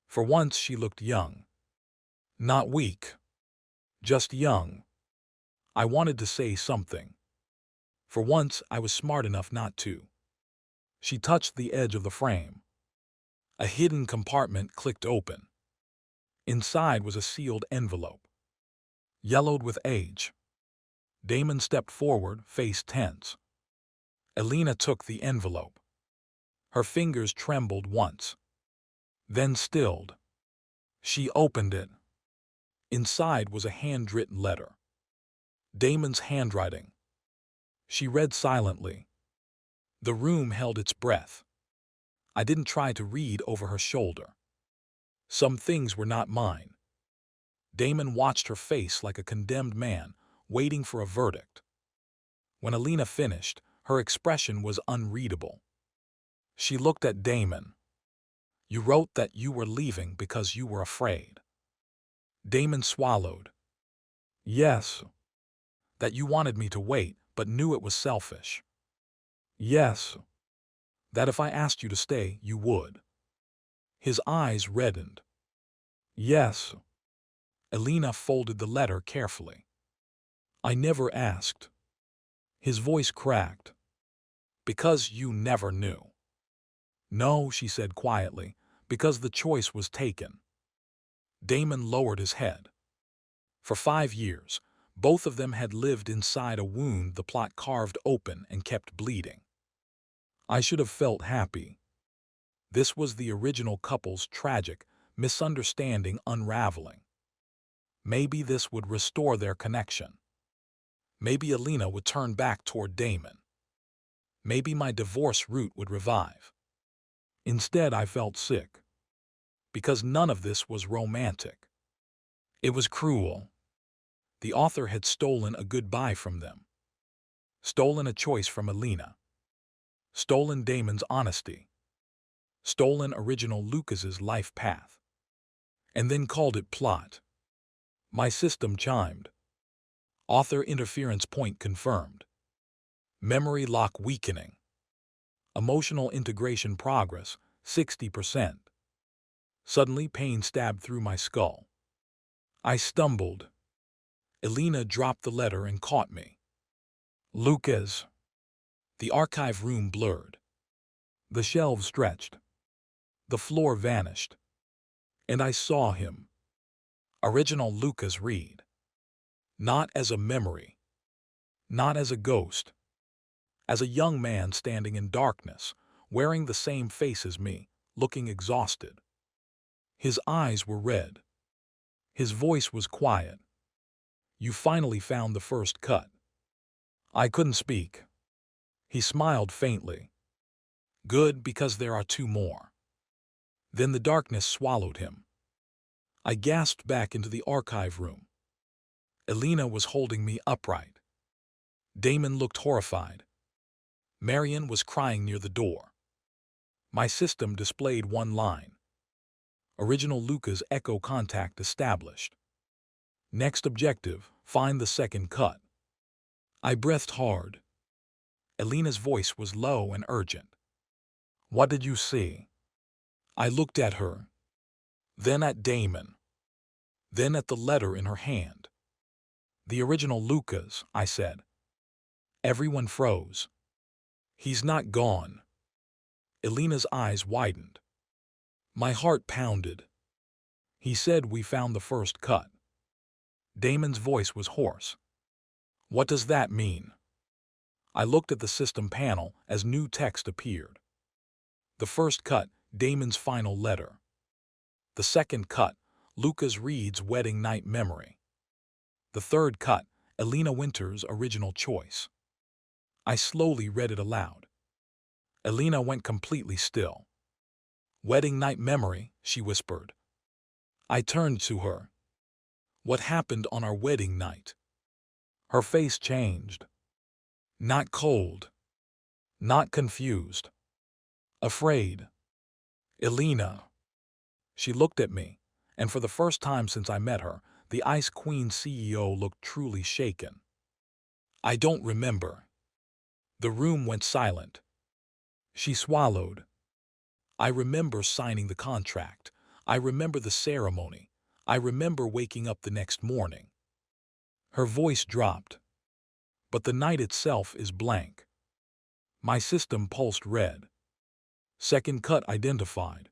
For once she looked young. Not weak. Just young. I wanted to say something. For once I was smart enough not to. She touched the edge of the frame. A hidden compartment clicked open. Inside was a sealed envelope. yellowed with age. Damon stepped forward, face tense. Elena took the envelope. Her fingers trembled once, then stilled. She opened it. Inside was a handwritten letter. Damon's handwriting. She read silently. The room held its breath. I didn't try to read over her shoulder. Some things were not mine. Damon watched her face like a condemned man, waiting for a verdict. When Elena finished, her expression was unreadable. She looked at Damon. "You wrote that you were leaving because you were afraid." Damon swallowed. "Yes." "That you wanted me to wait, but knew it was selfish." "Yes." "That if I asked you to stay, you would." His eyes reddened. "Yes." Elena folded the letter carefully. "I never asked." His voice cracked. "Because you never knew." "No," she said quietly, "because the choice was taken." Damon lowered his head. For 5 years, both of them had lived inside a wound the plot carved open and kept bleeding. I should have felt happy. This was the original couple's tragic misunderstanding unraveling. Maybe this would restore their connection. Maybe Elena would turn back toward Damon. Maybe my divorce route would revive. Instead, I felt sick. Because none of this was romantic. It was cruel. The author had stolen a goodbye from them. Stolen a choice from Elena. Stolen Damon's honesty. Stolen original Lucas's life path. And then called it plot. My system chimed. Author interference point confirmed. Memory lock weakening. Emotional integration progress, 60%. Suddenly pain stabbed through my skull. I stumbled. Elena dropped the letter and caught me. "Lucas." The archive room blurred. The shelves stretched. The floor vanished. And I saw him. Original Lucas Reed. Not as a memory. Not as a ghost. As a young man standing in darkness, wearing the same face as me, looking exhausted. His eyes were red. His voice was quiet. "You finally found the first cut." I couldn't speak. He smiled faintly. "Good, because there are 2 more." Then the darkness swallowed him. I gasped back into the archive room. Elena was holding me upright. Damon looked horrified. Marion was crying near the door. My system displayed one line. Original Lucas echo contact established. Next objective, find the second cut. I breathed hard. Elena's voice was low and urgent. "What did you see?" I looked at her. Then at Damon. Then at the letter in her hand. "The original Lucas," I said. Everyone froze. "He's not gone." Elena's eyes widened. My heart pounded. "He said we found the first cut." Damon's voice was hoarse. "What does that mean?" I looked at the system panel as new text appeared. The first cut, Damon's final letter. The second cut, Lucas Reed's wedding night memory. The third cut, Elena Winters' original choice. I slowly read it aloud. Elena went completely still. "Wedding night memory," she whispered. I turned to her. "What happened on our wedding night?" Her face changed. Not cold. Not confused. Afraid. "Elena." She looked at me, and for the first time since I met her, the Ice Queen CEO looked truly shaken. "I don't remember." The room went silent. She swallowed. "I remember signing the contract. I remember the ceremony. I remember waking up the next morning." Her voice dropped. "But the night itself is blank." My system pulsed red. Second cut identified.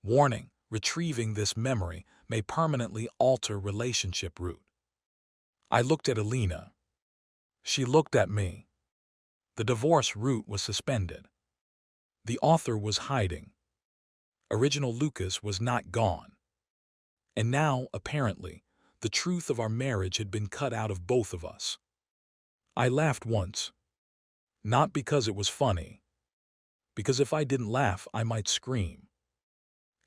Warning: retrieving this memory may permanently alter relationship route. I looked at Elena. She looked at me. The divorce route was suspended. The author was hiding. Original Lucas was not gone. And now, apparently, the truth of our marriage had been cut out of both of us. I laughed once. Not because it was funny. Because if I didn't laugh, I might scream.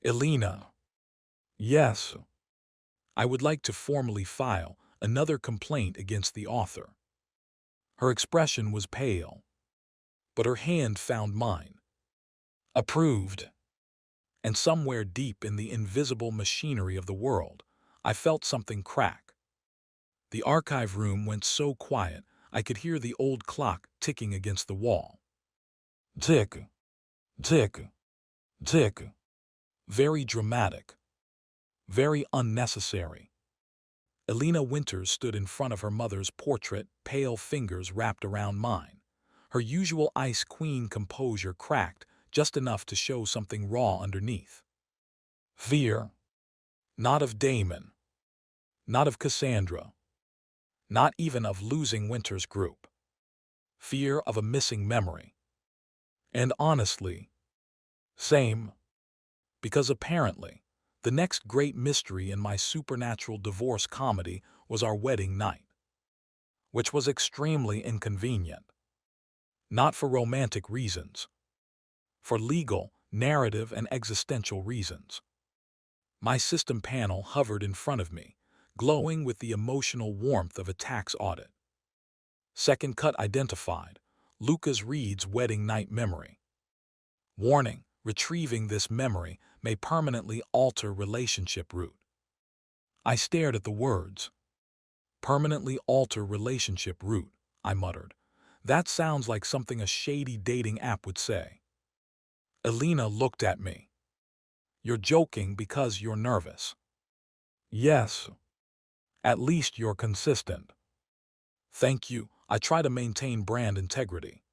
Elena. Yes. I would like to formally file another complaint against the author. Her expression was pale, but her hand found mine. Approved. And somewhere deep in the invisible machinery of the world, I felt something crack. The archive room went so quiet, I could hear the old clock ticking against the wall. Tick, tick, tick. Very dramatic. Very unnecessary. Elena Winters stood in front of her mother's portrait, pale fingers wrapped around mine. Her usual ice queen composure cracked just enough to show something raw underneath. Fear. Not of Damon. Not of Cassandra. Not even of losing Winter's group. Fear of a missing memory. And honestly, same. Because apparently, the next great mystery in my supernatural divorce comedy was our wedding night. Which was extremely inconvenient. Not for romantic reasons. For legal, narrative, and existential reasons. My system panel hovered in front of me, glowing with the emotional warmth of a tax audit. Second cut identified, Lucas Reed's wedding night memory. Warning, retrieving this memory may permanently alter relationship route. I stared at the words. Permanently alter relationship route, I muttered. That sounds like something a shady dating app would say. Elena looked at me. You're joking because you're nervous. Yes. At least you're consistent. Thank you. I try to maintain brand integrity.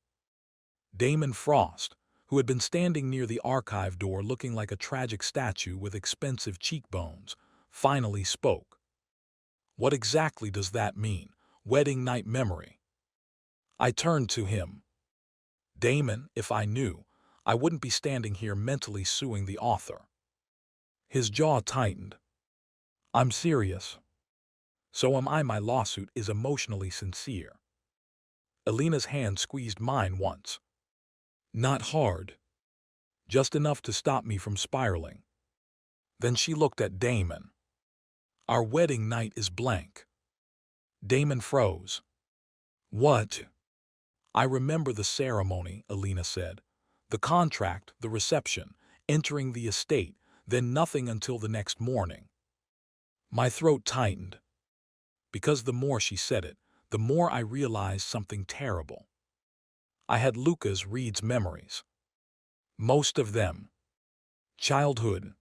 Damon Frost, who had been standing near the archive door looking like a tragic statue with expensive cheekbones, finally spoke. What exactly does that mean, wedding night memory? I turned to him. Damon, if I knew, I wouldn't be standing here mentally suing the author. His jaw tightened. I'm serious. So am I. My lawsuit is emotionally sincere. Elena's hand squeezed mine once. Not hard. Just enough to stop me from spiraling. Then she looked at Damon. Our wedding night is blank. Damon froze. What? I remember the ceremony, Elena said. The contract, the reception, entering the estate, then nothing until the next morning. My throat tightened. Because the more she said it, the more I realized something terrible. I had Lucas Reed's memories. Most of them. Childhood.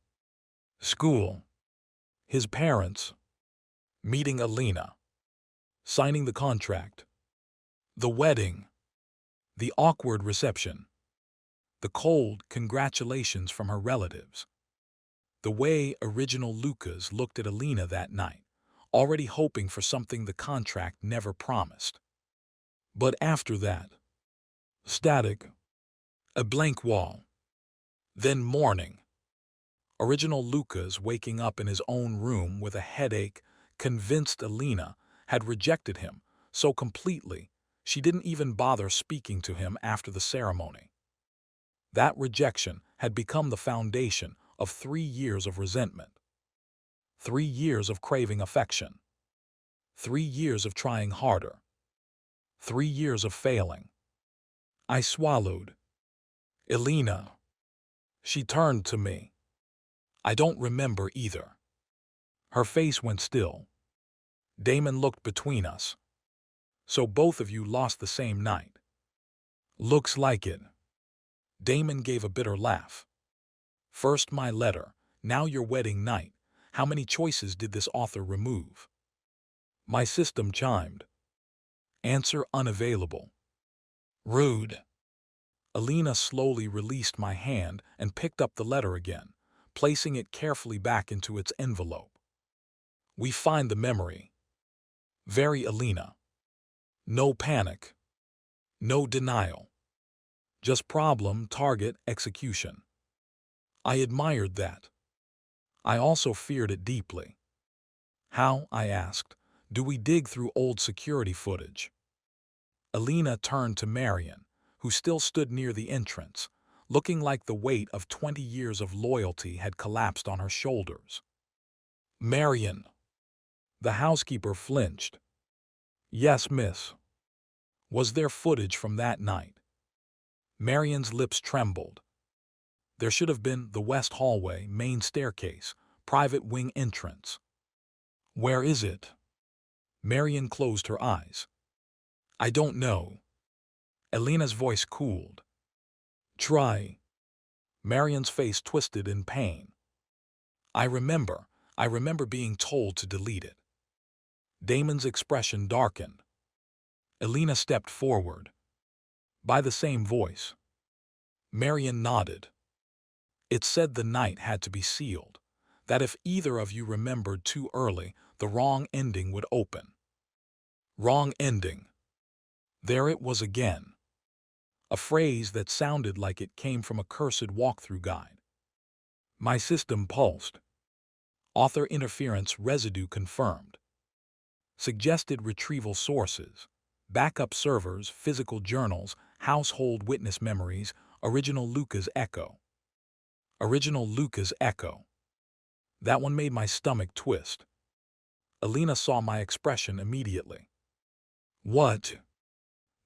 School. His parents. Meeting Elena. Signing the contract. The wedding. The awkward reception. The cold congratulations from her relatives. The way original Lucas looked at Elena that night, already hoping for something the contract never promised. But after that, static. A blank wall. Then morning. Original Lucas waking up in his own room with a headache, convinced Elena had rejected him so completely she didn't even bother speaking to him after the ceremony. That rejection had become the foundation of 3 years of resentment. 3 years of craving affection. 3 years of trying harder. 3 years of failing. I swallowed. Elena. She turned to me. I don't remember either. Her face went still. Damon looked between us. So both of you lost the same night. Looks like it. Damon gave a bitter laugh. First my letter, now your wedding night. How many choices did this author remove? My system chimed. Answer unavailable. Rude. Elena slowly released my hand and picked up the letter again, placing it carefully back into its envelope. We find the memory. Very Elena. No panic. No denial. Just problem, target, execution. I admired that. I also feared it deeply. How, I asked, do we dig through old security footage? Elena turned to Marion, who still stood near the entrance, looking like the weight of 20 years of loyalty had collapsed on her shoulders. Marion. The housekeeper flinched. Yes, miss. Was there footage from that night? Marion's lips trembled. There should have been the west hallway, main staircase, private wing entrance. Where is it? Marion closed her eyes. I don't know. Elena's voice cooled. Try. Marion's face twisted in pain. I remember being told to delete it. Damon's expression darkened. Elena stepped forward. By the same voice. Marion nodded. It said the night had to be sealed, that if either of you remembered too early, the wrong ending would open. Wrong ending. There it was again. A phrase that sounded like it came from a cursed walkthrough guide. My system pulsed. Author interference residue confirmed. Suggested retrieval sources. Backup servers, physical journals, household witness memories, original Luca's echo. Original Luca's echo. That one made my stomach twist. Elena saw my expression immediately. What?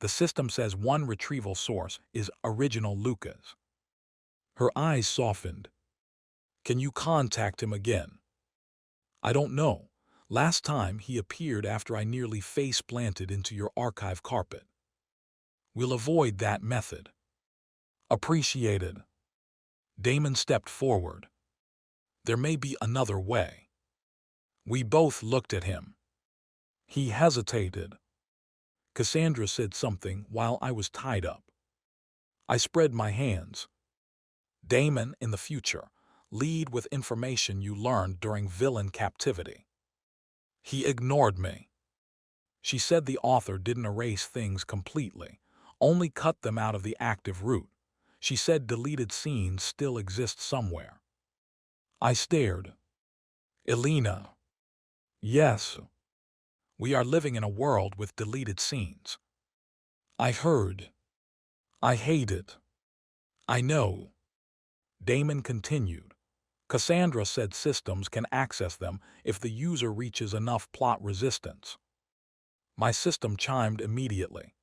The system says one retrieval source is original Luca's. Her eyes softened. Can you contact him again? I don't know. Last time he appeared after I nearly face-planted into your archive carpet. We'll avoid that method. Appreciated. Damon stepped forward. There may be another way. We both looked at him. He hesitated. Cassandra said something while I was tied up. I spread my hands. Damon, in the future, lead with information you learned during villain captivity. He ignored me. She said the author didn't erase things completely, only cut them out of the active route. She said deleted scenes still exist somewhere. I stared. Elena. Yes. We are living in a world with deleted scenes. I heard. I hate it. I know. Damon continued. Cassandra said systems can access them if the user reaches enough plot resistance. My system chimed immediately.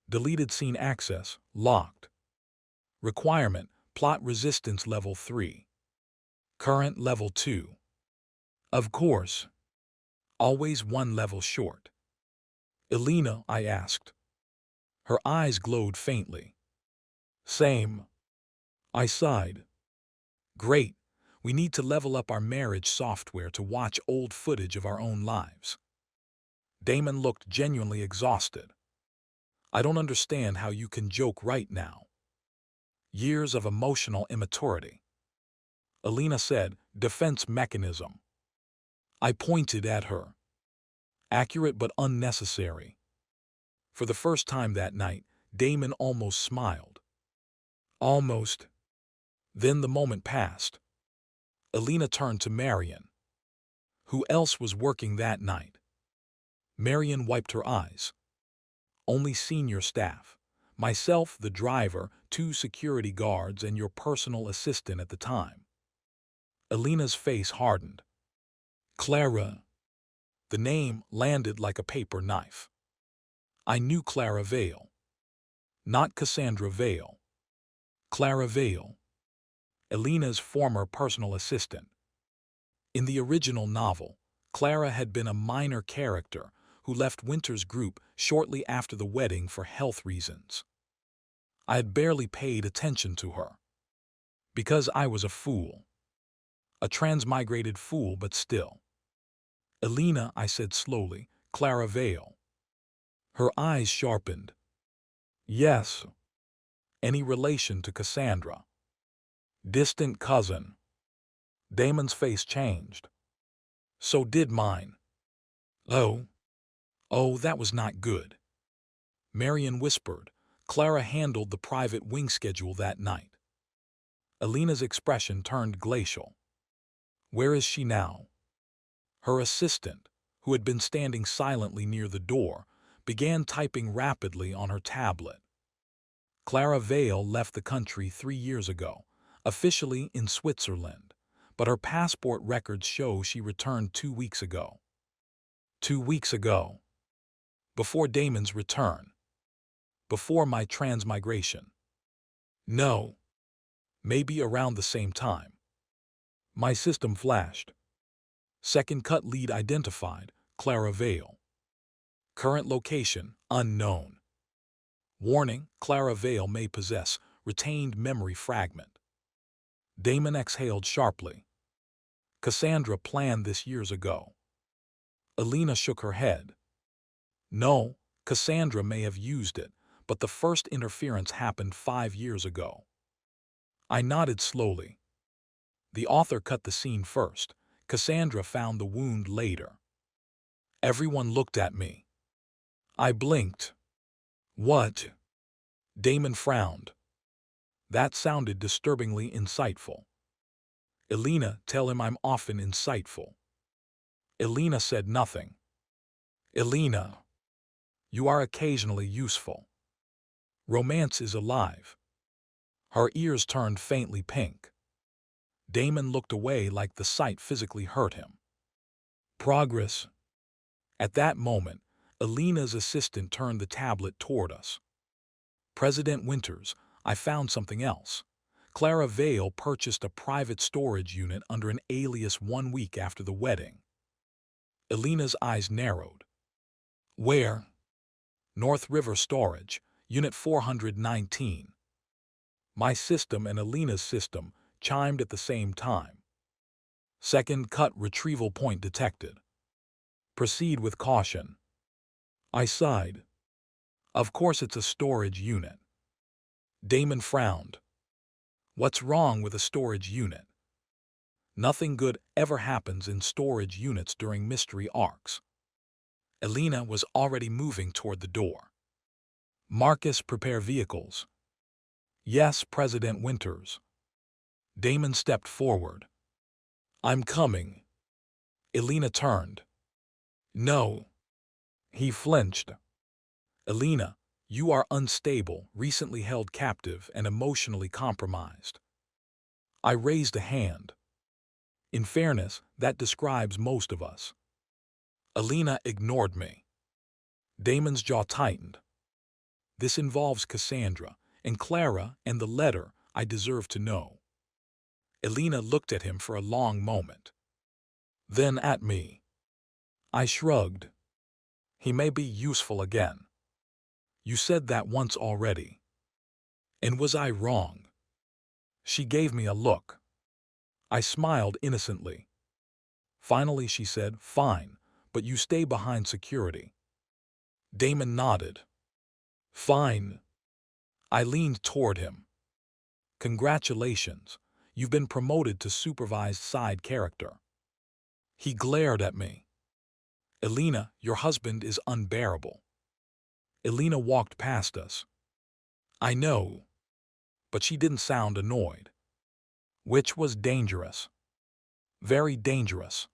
Deleted scene access, locked. Requirement, plot resistance level 3. Current level 2. Of course. Always one level short. Elena, I asked. Her eyes glowed faintly. Same. I sighed. Great. We need to level up our marriage software to watch old footage of our own lives. Damon looked genuinely exhausted. I don't understand how you can joke right now. Years of emotional immaturity. Elena said, defense mechanism. I pointed at her. Accurate but unnecessary. For the first time that night, Damon almost smiled. Almost. Then the moment passed. Elena turned to Marion. Who else was working that night? Marion wiped her eyes. Only senior staff. Myself, the driver, 2 security guards, and your personal assistant at the time. Elena's face hardened. Clara. The name landed like a paper knife. I knew Clara Vale. Not Cassandra Vale. Clara Vale. Elena's former personal assistant. In the original novel, Clara had been a minor character who left Winters' group shortly after the wedding for health reasons. I had barely paid attention to her. Because I was a fool. A transmigrated fool, but still. Elena, I said slowly, Clara Vale. Her eyes sharpened. Yes. Any relation to Cassandra? Distant cousin. Damon's face changed. So did mine. Oh. Oh, that was not good. Marion whispered. Clara handled the private wing schedule that night. Elena's expression turned glacial. Where is she now? Her assistant, who had been standing silently near the door, began typing rapidly on her tablet. Clara Vale left the country 3 years ago, officially in Switzerland, but her passport records show she returned 2 weeks ago. 2 weeks ago. Before Damon's return. Before my transmigration. No. Maybe around the same time. My system flashed. Second cut lead identified, Clara Vale. Current location, unknown. Warning, Clara Vale may possess retained memory fragment. Damon exhaled sharply. Cassandra planned this years ago. Elena shook her head. No, Cassandra may have used it, but the first interference happened 5 years ago. I nodded slowly. The author cut the scene first. Cassandra found the wound later. Everyone looked at me. I blinked. What? Damon frowned. That sounded disturbingly insightful. Elena, tell him I'm often insightful. Elena said nothing. Elena, you are occasionally useful. Romance is alive. Her ears turned faintly pink. Damon looked away like the sight physically hurt him. Progress. At that moment, Elena's assistant turned the tablet toward us. President Winters, I found something else. Clara Vale purchased a private storage unit under an alias 1 week after the wedding. Elena's eyes narrowed. Where? North River Storage, Unit 419. My system and Elena's system chimed at the same time. Second cut retrieval point detected. Proceed with caution. I sighed. Of course it's a storage unit. Damon frowned. What's wrong with a storage unit? Nothing good ever happens in storage units during mystery arcs. Elena was already moving toward the door. Marcus, prepare vehicles. Yes, President Winters. Damon stepped forward. I'm coming. Elena turned. No. He flinched. Elena, you are unstable, recently held captive, and emotionally compromised. I raised a hand. In fairness, that describes most of us. Elena ignored me. Damon's jaw tightened. This involves Cassandra, and Clara, and the letter. I deserve to know. Elena looked at him for a long moment. Then at me. I shrugged. He may be useful again. You said that once already. And was I wrong? She gave me a look. I smiled innocently. Finally she said, fine, but you stay behind security. Damon nodded. Fine. I leaned toward him. Congratulations, you've been promoted to supervised side character. He glared at me. Elena, your husband is unbearable. Elena walked past us. I know. But she didn't sound annoyed. Which was dangerous. Very dangerous.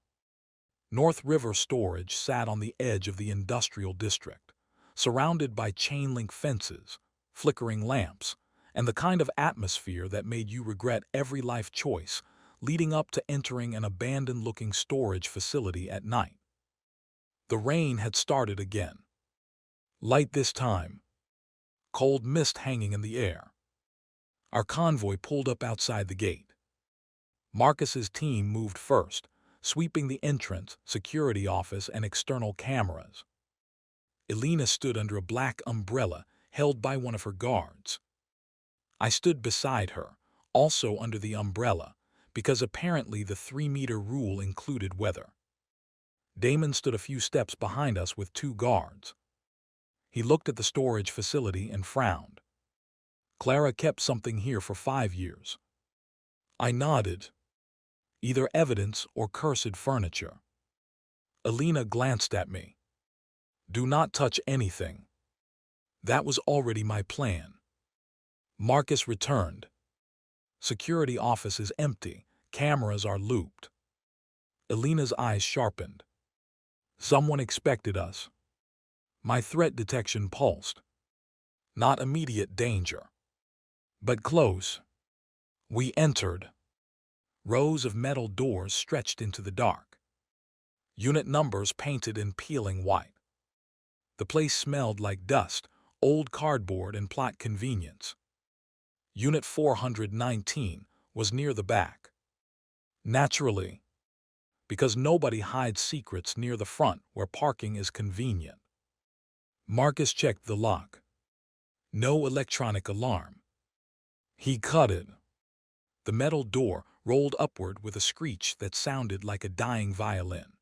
North River Storage sat on the edge of the industrial district, surrounded by chain-link fences, flickering lamps, and the kind of atmosphere that made you regret every life choice leading up to entering an abandoned-looking storage facility at night. The rain had started again. Light this time. Cold mist hanging in the air. Our convoy pulled up outside the gate. Marcus's team moved first, sweeping the entrance, security office, and external cameras. Elena stood under a black umbrella held by one of her guards. I stood beside her, also under the umbrella, because apparently the 3-meter rule included weather. Damon stood a few steps behind us with 2 guards. He looked at the storage facility and frowned. Clara kept something here for 5 years. I nodded. Either evidence or cursed furniture. Elena glanced at me. Do not touch anything. That was already my plan. Marcus returned. Security office is empty. Cameras are looped. Elena's eyes sharpened. Someone expected us. My threat detection pulsed. Not immediate danger, but close. We entered. Rows of metal doors stretched into the dark. Unit numbers painted in peeling white. The place smelled like dust, old cardboard, and plot convenience. Unit 419 was near the back. Naturally, because nobody hides secrets near the front where parking is convenient. Marcus checked the lock. No electronic alarm. He cut it. The metal door rolled upward with a screech that sounded like a dying violin.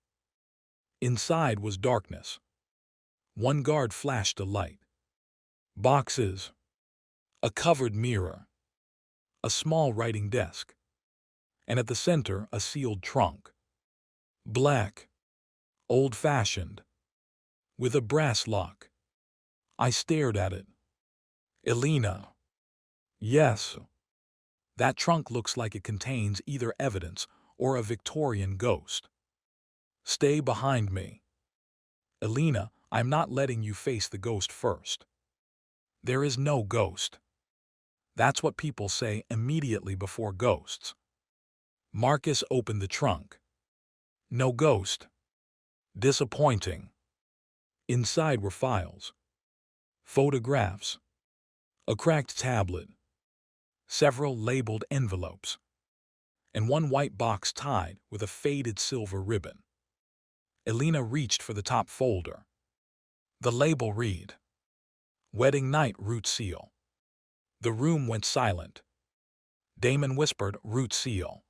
Inside was darkness. One guard flashed a light. Boxes. A covered mirror. A small writing desk. And at the center, a sealed trunk. Black. Old-fashioned. With a brass lock. I stared at it. Elena. Yes. That trunk looks like it contains either evidence or a Victorian ghost. Stay behind me. Elena, I'm not letting you face the ghost first. There is no ghost. That's what people say immediately before ghosts. Marcus opened the trunk. No ghost. Disappointing. Inside were files. Photographs. A cracked tablet. Several labeled envelopes. And one white box tied with a faded silver ribbon. Elena reached for the top folder. The label read, Wedding Night Root Seal. The room went silent. Damon whispered, Root Seal.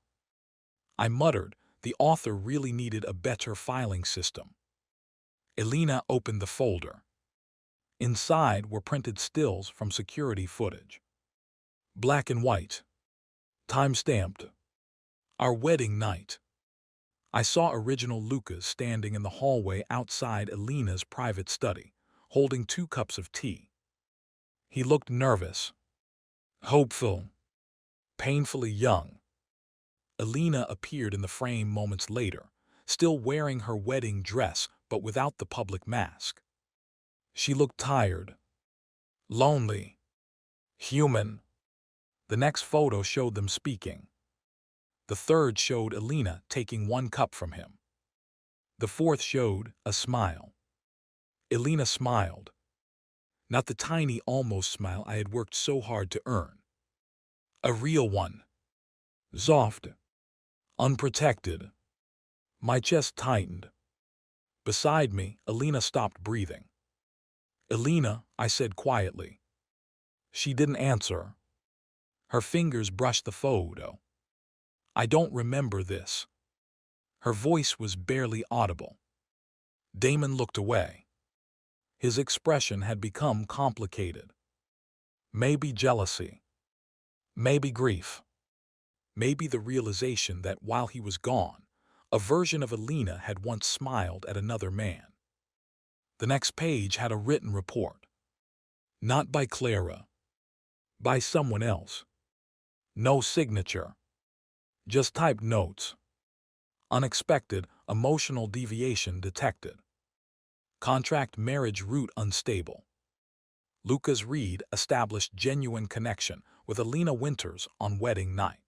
I muttered, the author really needed a better filing system. Elena opened the folder. Inside were printed stills from security footage. Black and white. Time-stamped. Our wedding night. I saw original Lucas standing in the hallway outside Elena's private study, holding 2 cups of tea. He looked nervous, hopeful, painfully young. Elena appeared in the frame moments later, still wearing her wedding dress but without the public mask. She looked tired, lonely, human. The next photo showed them speaking. The third showed Elena taking 1 cup from him. The fourth showed a smile. Elena smiled. Not the tiny almost smile I had worked so hard to earn. A real one. Soft. Unprotected. My chest tightened. Beside me, Elena stopped breathing. Elena, I said quietly. She didn't answer. Her fingers brushed the photo. I don't remember this. Her voice was barely audible. Damon looked away. His expression had become complicated. Maybe jealousy. Maybe grief. Maybe the realization that while he was gone, a version of Elena had once smiled at another man. The next page had a written report. Not by Clara. By someone else. No signature. Just typed notes. Unexpected, emotional deviation detected. Contract marriage route unstable. Lucas Reed established genuine connection with Elena Winters on wedding night.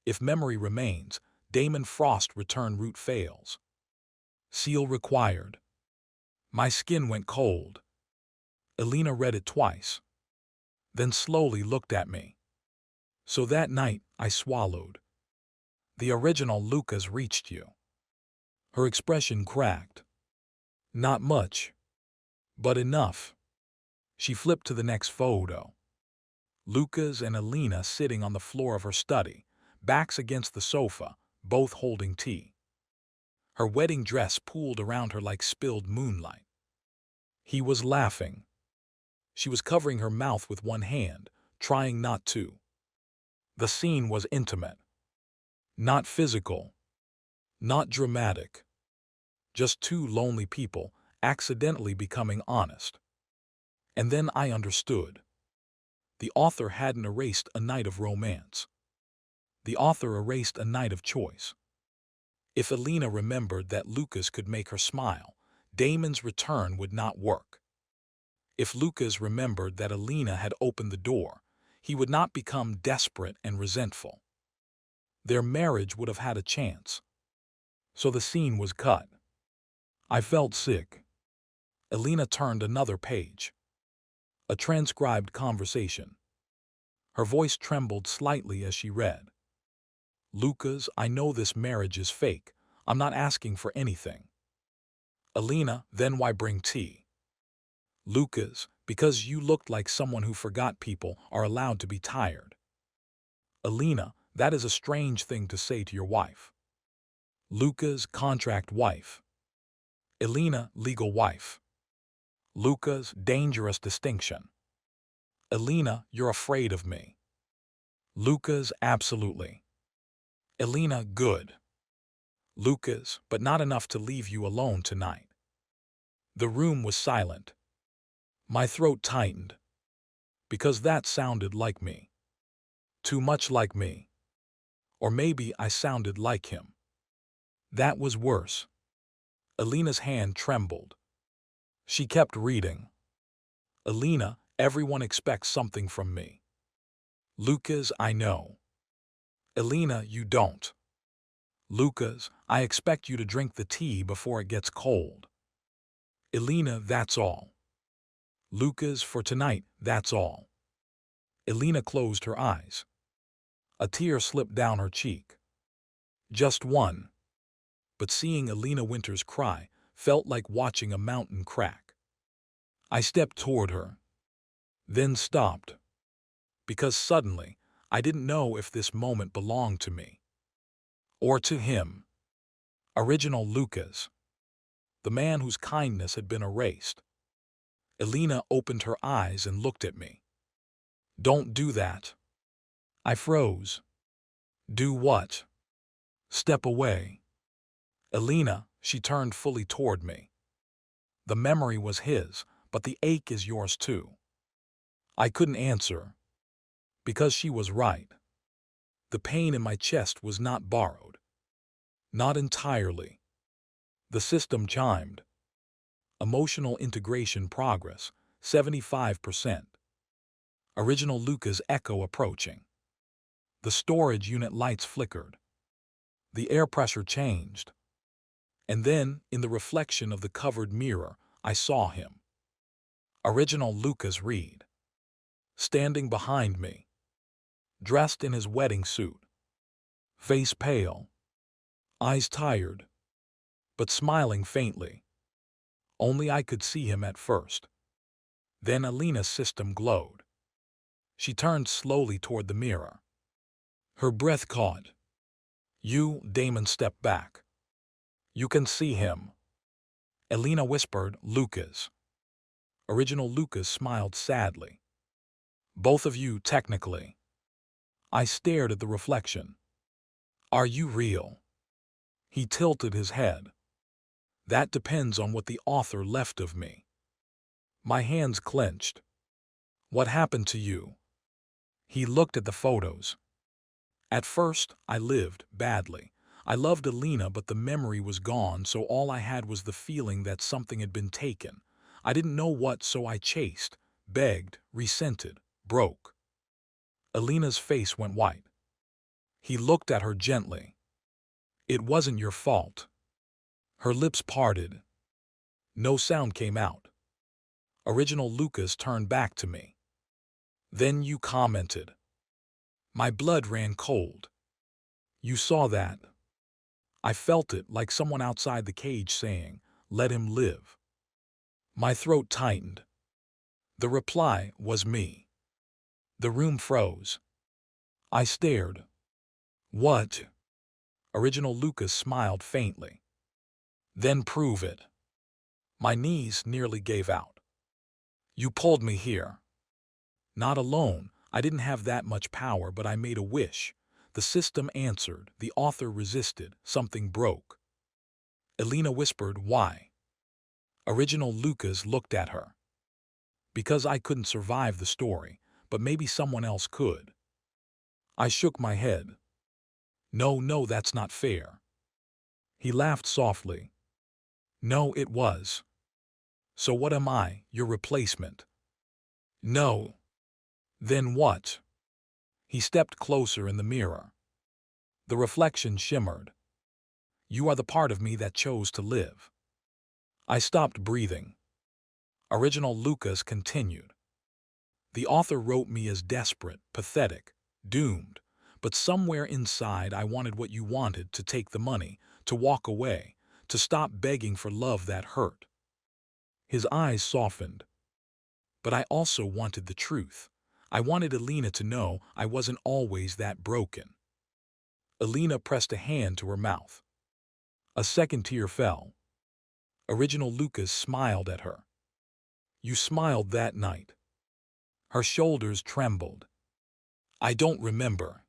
If memory remains, Damon Frost return route fails. Seal required. My skin went cold. Elena read it twice. Then slowly looked at me. So that night, I swallowed. The original Lucas reached you. Her expression cracked. Not much, but enough. She flipped to the next photo. Lucas and Elena sitting on the floor of her study, backs against the sofa, both holding tea. Her wedding dress pooled around her like spilled moonlight. He was laughing. She was covering her mouth with one hand, trying not to. The scene was intimate. Not physical. Not dramatic. Just 2 lonely people accidentally becoming honest. And then I understood. The author hadn't erased a night of romance. The author erased a night of choice. If Elena remembered that Lucas could make her smile, Damon's return would not work. If Lucas remembered that Elena had opened the door, he would not become desperate and resentful. Their marriage would have had a chance. So the scene was cut. I felt sick. Elena turned another page. A transcribed conversation. Her voice trembled slightly as she read. Lucas, I know this marriage is fake. I'm not asking for anything. Elena, then why bring tea? Lucas, because you looked like someone who forgot people are allowed to be tired. Elena, that is a strange thing to say to your wife. Lucas, contract wife. Elena, legal wife. Lucas, dangerous distinction. Elena, you're afraid of me. Lucas, absolutely. Elena, good. Lucas, but not enough to leave you alone tonight. The room was silent. My throat tightened. Because that sounded like me. Too much like me. Or maybe I sounded like him. That was worse. Elena's hand trembled. She kept reading. Elena, everyone expects something from me. Lucas, I know. Elena, you don't. Lucas, I expect you to drink the tea before it gets cold. Elena, that's all. Lucas, for tonight, that's all. Elena closed her eyes. A tear slipped down her cheek. Just one. But seeing Elena Winters cry felt like watching a mountain crack. I stepped toward her, then stopped. Because suddenly, I didn't know if this moment belonged to me. Or to him. Original Lucas. The man whose kindness had been erased. Elena opened her eyes and looked at me. Don't do that. I froze. Do what? Step away. Elena, she turned fully toward me. The memory was his, but the ache is yours too. I couldn't answer. Because she was right. The pain in my chest was not borrowed. Not entirely. The system chimed. Emotional integration progress, 75%. Original Lucas echo approaching. The storage unit lights flickered. The air pressure changed. And then, in the reflection of the covered mirror, I saw him. Original Lucas Reed. Standing behind me. Dressed in his wedding suit. Face pale. Eyes tired. But smiling faintly. Only I could see him at first. Then Elena's system glowed. She turned slowly toward the mirror. Her breath caught. You, Damon, stepped back. You can see him. Elena whispered, Lucas. Original Lucas smiled sadly. Both of you, technically. I stared at the reflection. Are you real? He tilted his head. That depends on what the author left of me. My hands clenched. What happened to you? He looked at the photos. At first, I lived badly. I loved Elena, but the memory was gone, so all I had was the feeling that something had been taken. I didn't know what, so I chased, begged, resented, broke. Elena's face went white. He looked at her gently. It wasn't your fault. Her lips parted. No sound came out. Original Lucas turned back to me. Then you commented. My blood ran cold. You saw that. I felt it like someone outside the cage saying, let him live. My throat tightened. The reply was me. The room froze. I stared. What? Original Lucas smiled faintly. Then prove it. My knees nearly gave out. You pulled me here. Not alone. I didn't have that much power, but I made a wish. The system answered. The author resisted. Something broke. Elena whispered, why? Original Lucas looked at her. Because I couldn't survive the story, but maybe someone else could. I shook my head. No, that's not fair. He laughed softly. No, it was. So what am I, your replacement? No. Then what? He stepped closer in the mirror. The reflection shimmered. You are the part of me that chose to live. I stopped breathing. Original Lucas continued. The author wrote me as desperate, pathetic, doomed, but somewhere inside I wanted what you wanted: to take the money, to walk away, to stop begging for love that hurt. His eyes softened. But I also wanted the truth. I wanted Elena to know I wasn't always that broken. Elena pressed a hand to her mouth. A second tear fell. Original Lucas smiled at her. You smiled that night. Her shoulders trembled. I don't remember.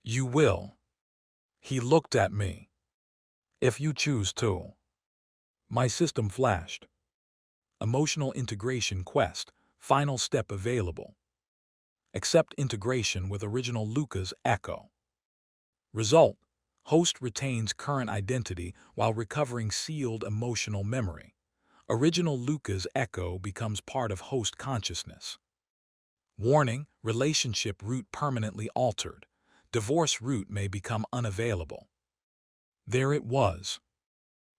You will. He looked at me. If you choose to. My system flashed. Emotional integration quest, final step available. Accept integration with Original Lucas Echo. Result: host retains current identity while recovering sealed emotional memory. Original Lucas Echo becomes part of host consciousness. Warning: relationship route permanently altered. Divorce route may become unavailable. There it was.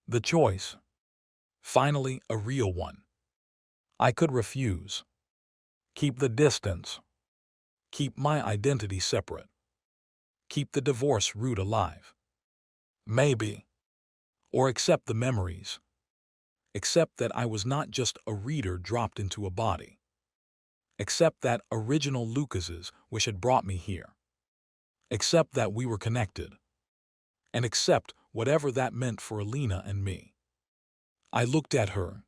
The choice. Finally, a real one. I could refuse. Keep the distance. Keep my identity separate. Keep the divorce route alive. Maybe. Or accept the memories. Accept that I was not just a reader dropped into a body. Accept that Original Lucas's wish had brought me here. Accept that we were connected. And accept whatever that meant for Elena and me. I looked at her.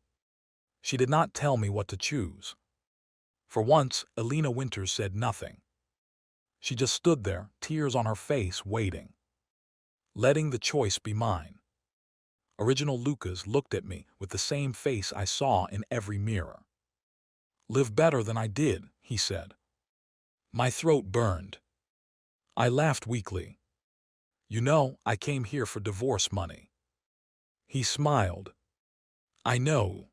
She did not tell me what to choose. For once, Elena Winters said nothing. She just stood there, tears on her face, waiting. Letting the choice be mine. Original Lucas looked at me with the same face I saw in every mirror. Live better than I did, he said. My throat burned. I laughed weakly. You know, I came here for divorce money. He smiled. I know.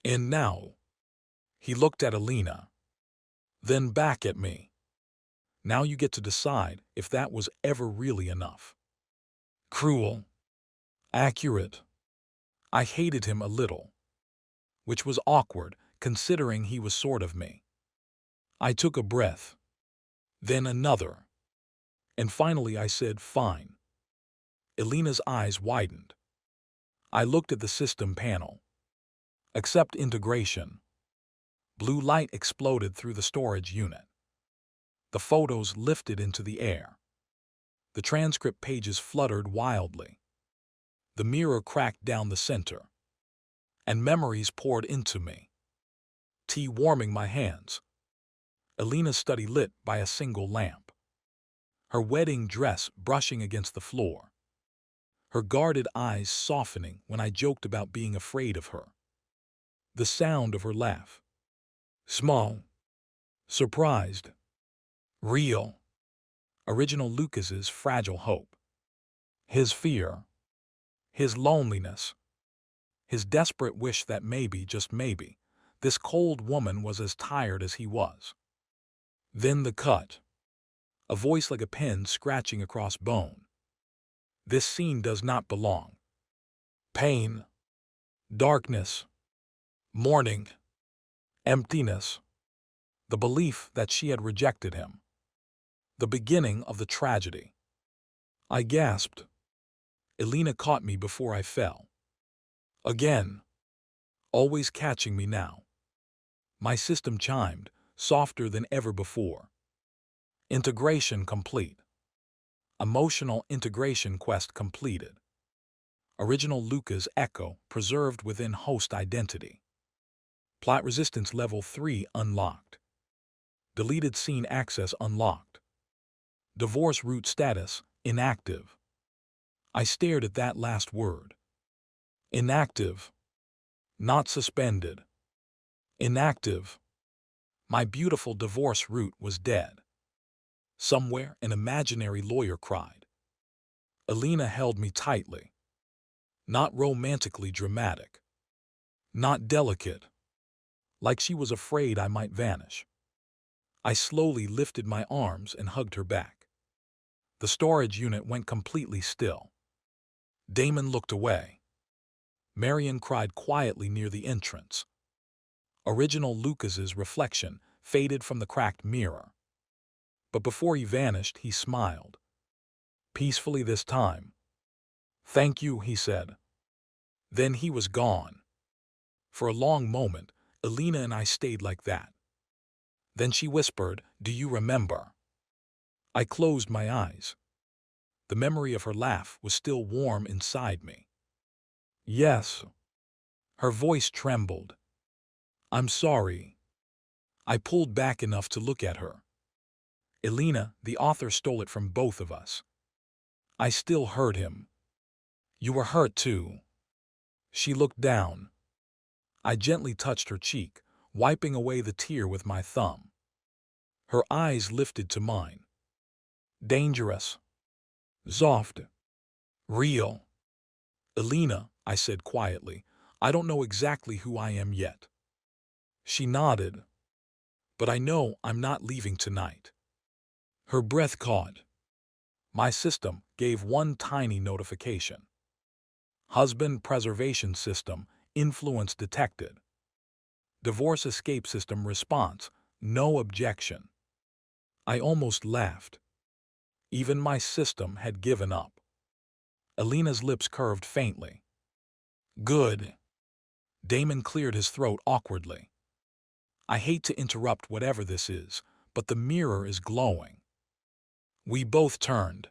And now. He looked at Elena. Then back at me. Now you get to decide if that was ever really enough. Cruel. Accurate. I hated him a little. Which was awkward, considering he was sort of me. I took a breath. Then another. And finally I said, fine. Elena's eyes widened. I looked at the system panel. Accept integration. Blue light exploded through the storage unit. The photos lifted into the air. The transcript pages fluttered wildly. The mirror cracked down the center. And memories poured into me. Tea warming my hands. Elena's study lit by a single lamp. Her wedding dress brushing against the floor. Her guarded eyes softening when I joked about being afraid of her. The sound of her laugh. Small. Surprised. Real. Original Lucas's fragile hope. His fear. His loneliness. His desperate wish that maybe, just maybe, this cold woman was as tired as he was. Then the cut. A voice like a pen scratching across bone. This scene does not belong. Pain. Darkness. Mourning. Emptiness. The belief that she had rejected him. The beginning of the tragedy. I gasped. Elena caught me before I fell. Again. Always catching me now. My system chimed, softer than ever before. Integration complete. Emotional integration quest completed. Original Lucas Echo preserved within host identity. Plot resistance level 3 unlocked. Deleted scene access unlocked. Divorce route status inactive. I stared at that last word. Inactive. not suspended, inactive. My beautiful divorce route was dead. Somewhere, an imaginary lawyer cried. Elena held me tightly. Not romantically dramatic. Not delicate. Like she was afraid I might vanish. I slowly lifted my arms and hugged her back. The storage unit went completely still. Damon looked away. Marion cried quietly near the entrance. Original Lucas's reflection faded from the cracked mirror. But before he vanished, he smiled. Peacefully this time. Thank you, he said. Then he was gone. For a long moment, Elena and I stayed like that. Then she whispered, "Do you remember?" I closed my eyes. The memory of her laugh was still warm inside me. Yes. Her voice trembled. I'm sorry. I pulled back enough to look at her. Elena, the author stole it from both of us. I still heard him. You were hurt too. She looked down. I gently touched her cheek, wiping away the tear with my thumb. Her eyes lifted to mine. Dangerous. Soft. Real. Elena, I said quietly, I don't know exactly who I am yet. She nodded. But I know I'm not leaving tonight. Her breath caught. My system gave one tiny notification. Husband preservation system, influence detected. Divorce escape system response, no objection. I almost laughed. Even my system had given up. Elena's lips curved faintly. Good. Damon cleared his throat awkwardly. I hate to interrupt whatever this is, but the mirror is glowing. We both turned.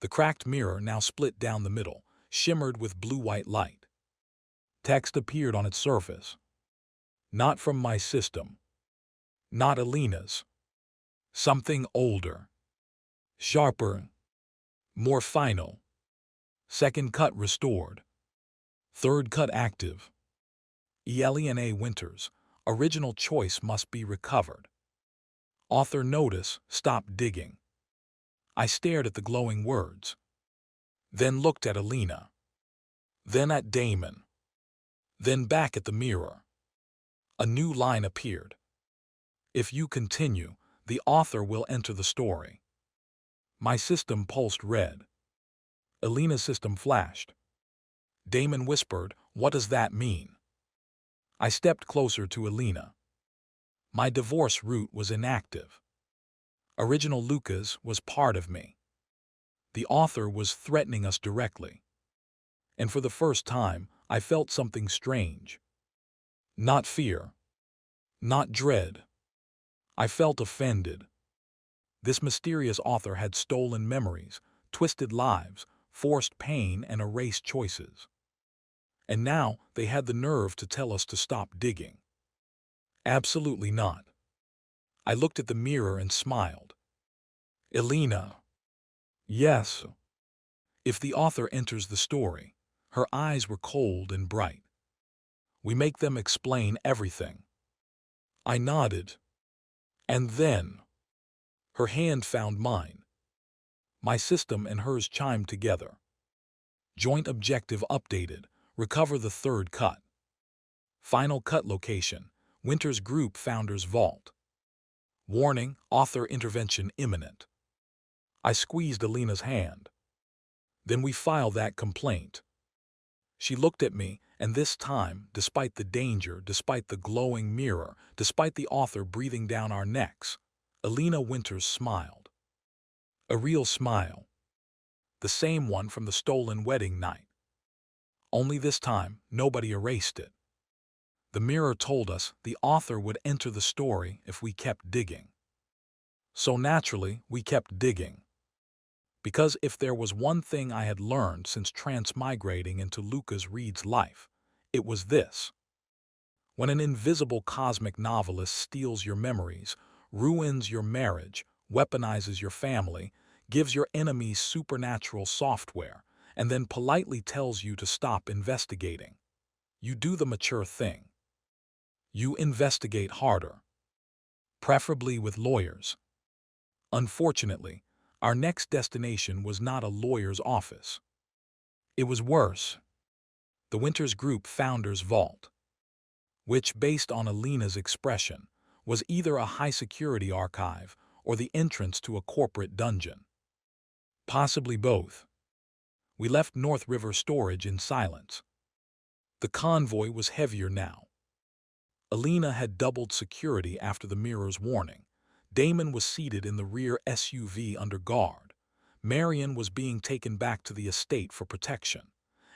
The cracked mirror now split down the middle, shimmered with blue-white light. Text appeared on its surface. Not from my system. Not Elena's. Something older. Sharper. More final. Second cut restored. Third cut active. Elena Winters. Original choice must be recovered. Author notice, stop digging. I stared at the glowing words. Then looked at Elena. Then at Damon. Then back at the mirror. A new line appeared. If you continue, the author will enter the story. My system pulsed red. Elena's system flashed. Damon whispered, "What does that mean?" I stepped closer to Elena. My divorce route was inactive. Original Lucas was part of me. The author was threatening us directly. And for the first time, I felt something strange. Not fear. Not dread. I felt offended. This mysterious author had stolen memories, twisted lives, forced pain, and erased choices. And now they had the nerve to tell us to stop digging. Absolutely not. I looked at the mirror and smiled. Elena. Yes. If the author enters the story, her eyes were cold and bright. We make them explain everything. I nodded. And then, her hand found mine. My system and hers chimed together. Joint objective updated. Recover the third cut. Final cut location. Winters Group Founders Vault. Warning, author intervention imminent. I squeezed Elena's hand. Then we file that complaint. She looked at me, and this time, despite the danger, despite the glowing mirror, despite the author breathing down our necks, Elena Winters smiled. A real smile. The same one from the stolen wedding night. Only this time, nobody erased it. The mirror told us the author would enter the story if we kept digging. So naturally, we kept digging. Because if there was one thing I had learned since transmigrating into Lucas Reed's life, it was this. When an invisible cosmic novelist steals your memories, ruins your marriage, weaponizes your family, gives your enemies supernatural software, and then politely tells you to stop investigating, You do the mature thing. You investigate harder, preferably with lawyers. Unfortunately, our next destination was not a lawyer's office. It was worse. The Winters Group founder's vault, which, based on Elena's expression, was either a high-security archive or the entrance to a corporate dungeon. Possibly both. We left North River Storage in silence. The convoy was heavier now. Elena had doubled security after the mirror's warning. Damon was seated in the rear SUV under guard. Marion was being taken back to the estate for protection.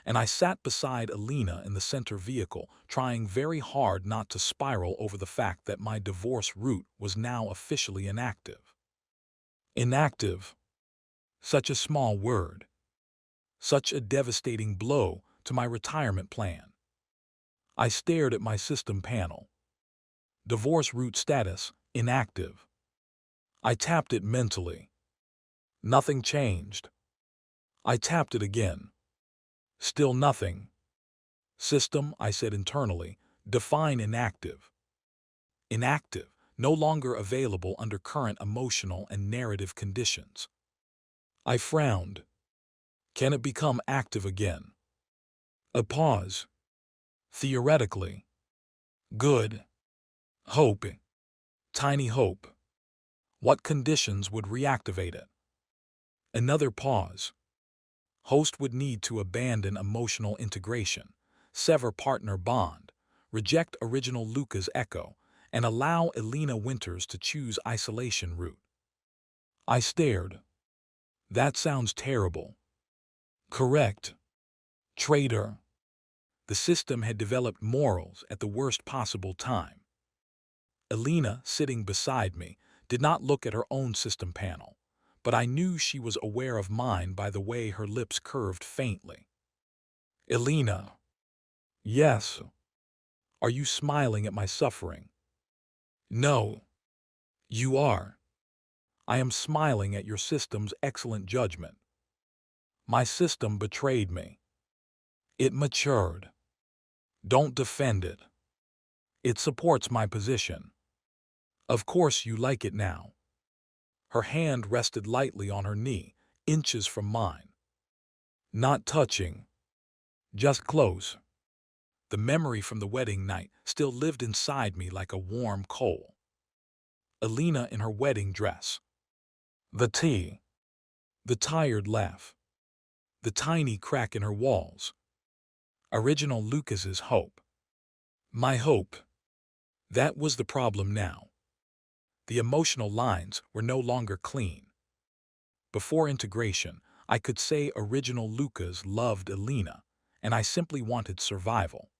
And I sat beside Elena in the center vehicle, trying very hard not to spiral over the fact that my divorce route was now officially inactive. Inactive. Such a small word. Such a devastating blow to my retirement plan. I stared at my system panel. Divorce route status, inactive. I tapped it mentally. Nothing changed. I tapped it again. Still nothing. System, I said internally, define inactive. Inactive, no longer available under current emotional and narrative conditions. I frowned. Can it become active again? A pause. Theoretically. Good. Hope. Tiny hope. What conditions would reactivate it? Another pause. Host would need to abandon emotional integration, sever partner bond, reject original Luca's echo, and allow Elena Winters to choose isolation route. I stared. That sounds terrible. Correct. Traitor. The system had developed morals at the worst possible time. Elena, sitting beside me, did not look at her own system panel, but I knew she was aware of mine by the way her lips curved faintly. Elena. Yes. Are you smiling at my suffering? No. You are. I am smiling at your system's excellent judgment. My system betrayed me. It matured. Don't defend it. It supports my position. Of course you like it now. Her hand rested lightly on her knee, inches from mine. Not touching. Just close. The memory from the wedding night still lived inside me like a warm coal. Elena in her wedding dress. The tea. The tired laugh. The tiny crack in her walls. Original Lucas's hope. My hope. That was the problem now. The emotional lines were no longer clean. Before integration, I could say original Lucas loved Elena, and I simply wanted survival.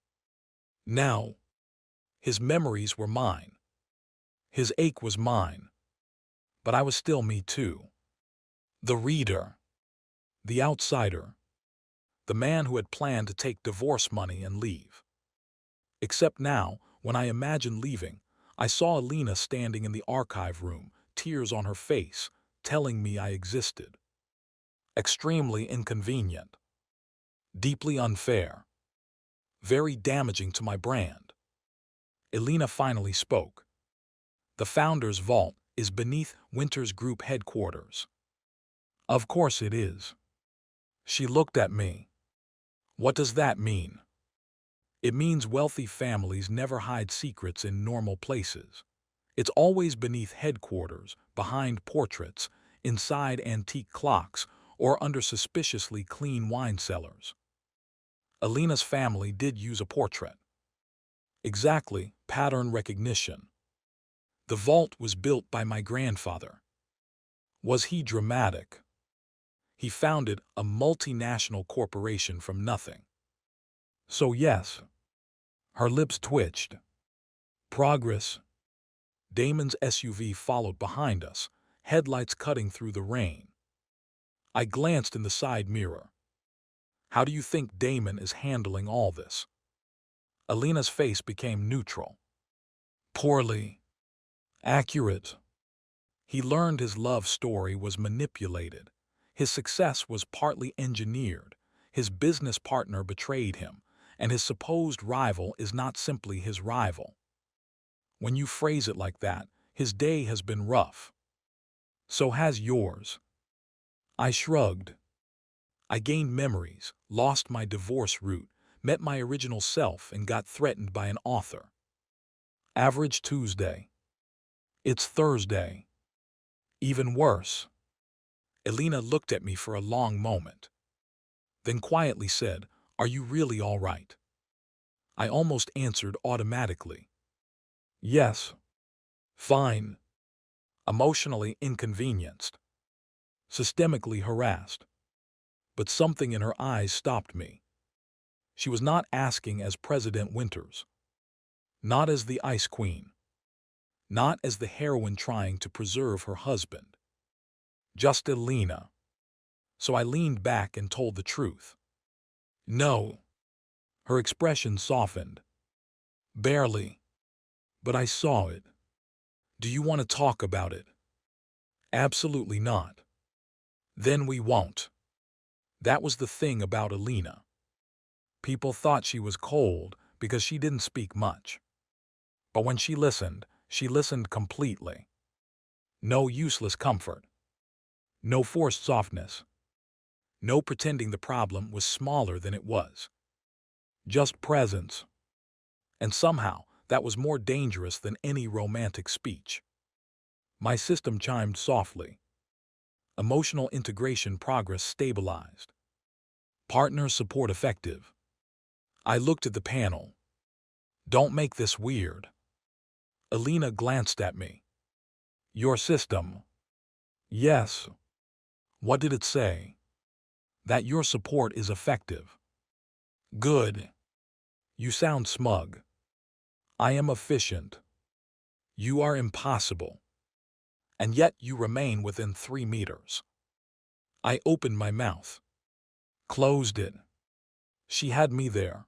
Now, his memories were mine. His ache was mine. But I was still me too. The reader. The outsider. The man who had planned to take divorce money and leave. Except now, when I imagined leaving, I saw Elena standing in the archive room, tears on her face, telling me I existed. Extremely inconvenient. Deeply unfair. Very damaging to my brand. Elena finally spoke. The founder's vault is beneath Winters Group headquarters. Of course it is. She looked at me. What does that mean? It means wealthy families never hide secrets in normal places. It's always beneath headquarters, behind portraits, inside antique clocks, or under suspiciously clean wine cellars. Elena's family did use a portrait. Exactly, pattern recognition. The vault was built by my grandfather. Was he dramatic? He founded a multinational corporation from nothing. So yes. Her lips twitched. Progress. Damon's SUV followed behind us, headlights cutting through the rain. I glanced in the side mirror. How do you think Damon is handling all this? Elena's face became neutral. Poorly. Accurate. He learned his love story was manipulated. His success was partly engineered. His business partner betrayed him, and his supposed rival is not simply his rival. When you phrase it like that, his day has been rough. So has yours. I shrugged. I gained memories, lost my divorce route, met my original self, and got threatened by an author. Average Tuesday. It's Thursday. Even worse. Elena looked at me for a long moment, then quietly said, "Are you really all right?" I almost answered automatically. Yes. Fine. Emotionally inconvenienced. Systemically harassed. But something in her eyes stopped me. She was not asking as President Winters. Not as the Ice Queen. Not as the heroine trying to preserve her husband. Just Elena. So I leaned back and told the truth. No. Her expression softened. Barely. But I saw it. Do you want to talk about it? Absolutely not. Then we won't. That was the thing about Elena. People thought she was cold because she didn't speak much. But when she listened completely. No useless comfort. No forced softness. No pretending the problem was smaller than it was. Just presence. And somehow, that was more dangerous than any romantic speech. My system chimed softly. Emotional integration progress stabilized. Partner support effective. I looked at the panel. Don't make this weird. Elena glanced at me. Your system. Yes. What did it say? That your support is effective. Good. You sound smug. I am efficient. You are impossible. And yet you remain within 3 meters. I opened my mouth. Closed it. She had me there.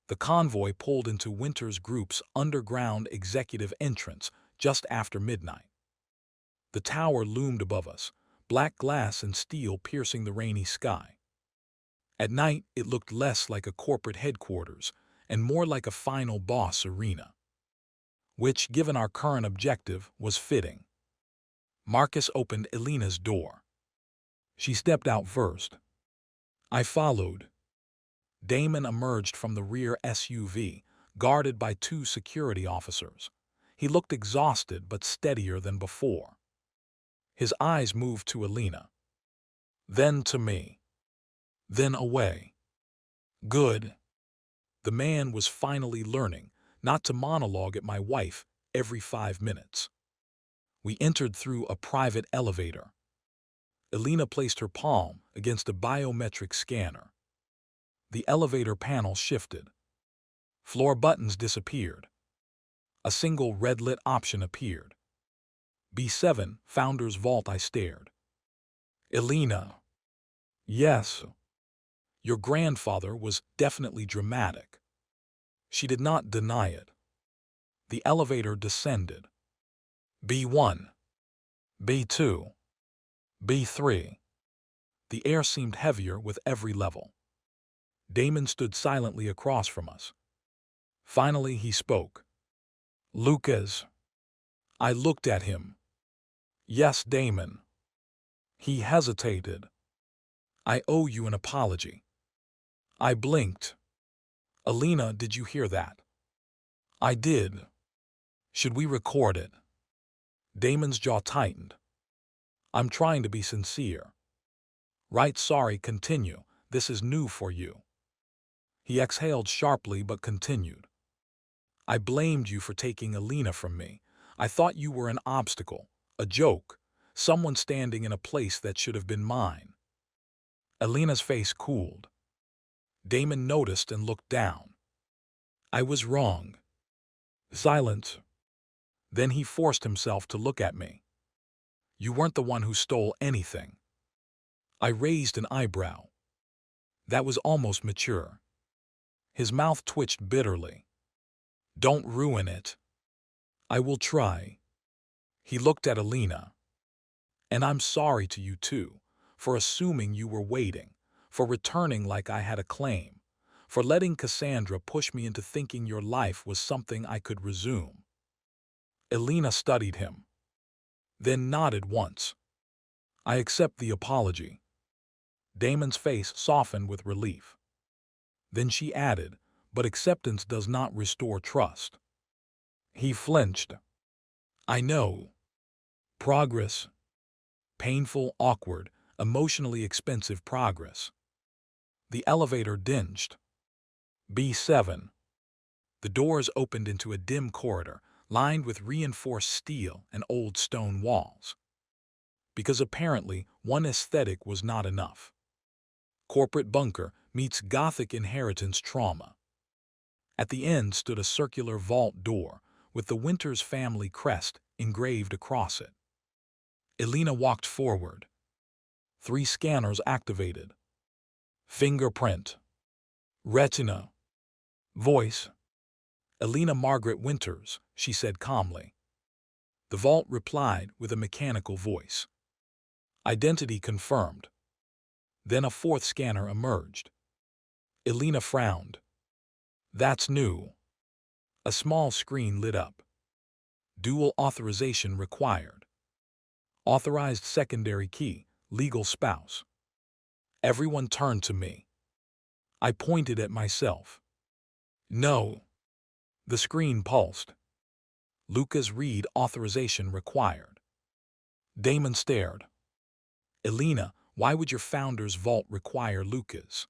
The convoy pulled into Winters Group's underground executive entrance just after midnight. The tower loomed above us, black glass and steel piercing the rainy sky. At night, it looked less like a corporate headquarters and more like a final boss arena. Which, given our current objective, was fitting. Marcus opened Elena's door. She stepped out first. I followed. Damon emerged from the rear SUV, guarded by 2 security officers. He looked exhausted but steadier than before. His eyes moved to Elena. Then to me. Then away. Good. The man was finally learning not to monologue at my wife every 5 minutes. We entered through a private elevator. Elena placed her palm against a biometric scanner. The elevator panel shifted. Floor buttons disappeared. A single red-lit option appeared. B7, Founder's Vault. I stared. Elena. Yes. Your grandfather was definitely dramatic. She did not deny it. The elevator descended. B1. B2. B3. The air seemed heavier with every level. Damon stood silently across from us. Finally, he spoke. Lucas. I looked at him. Yes, Damon. He hesitated. I owe you an apology. I blinked. Elena, did you hear that? I did. Should we record it? Damon's jaw tightened. I'm trying to be sincere. Right, sorry, continue. This is new for you. He exhaled sharply but continued. I blamed you for taking Elena from me. I thought you were an obstacle, a joke, someone standing in a place that should have been mine. Elena's face cooled. Damon noticed and looked down. I was wrong. Silence. Then he forced himself to look at me. You weren't the one who stole anything. I raised an eyebrow. That was almost mature. His mouth twitched bitterly. Don't ruin it. I will try. He looked at Elena. And I'm sorry to you too, for assuming you were waiting, for returning like I had a claim, for letting Cassandra push me into thinking your life was something I could resume." Elena studied him, then nodded once. "I accept the apology." Damon's face softened with relief. Then she added, "But acceptance does not restore trust." He flinched. "I know. Progress. Painful, awkward, emotionally expensive progress." The elevator dinged. B7. The doors opened into a dim corridor, lined with reinforced steel and old stone walls. Because apparently one aesthetic was not enough. Corporate bunker meets Gothic inheritance trauma. At the end stood a circular vault door with the Winters family crest engraved across it. Elena walked forward. 3 scanners activated. Fingerprint. Retina. Voice. "Elena Margaret Winters," she said calmly. The vault replied with a mechanical voice. Identity confirmed. Then a 4th scanner emerged. Elena frowned. "That's new." A small screen lit up. "Dual authorization required. Authorized secondary key, legal spouse." Everyone turned to me. I pointed at myself. "No." The screen pulsed. "Lucas Reed authorization required." Damon stared. "Elena, why would your founder's vault require Lucas?"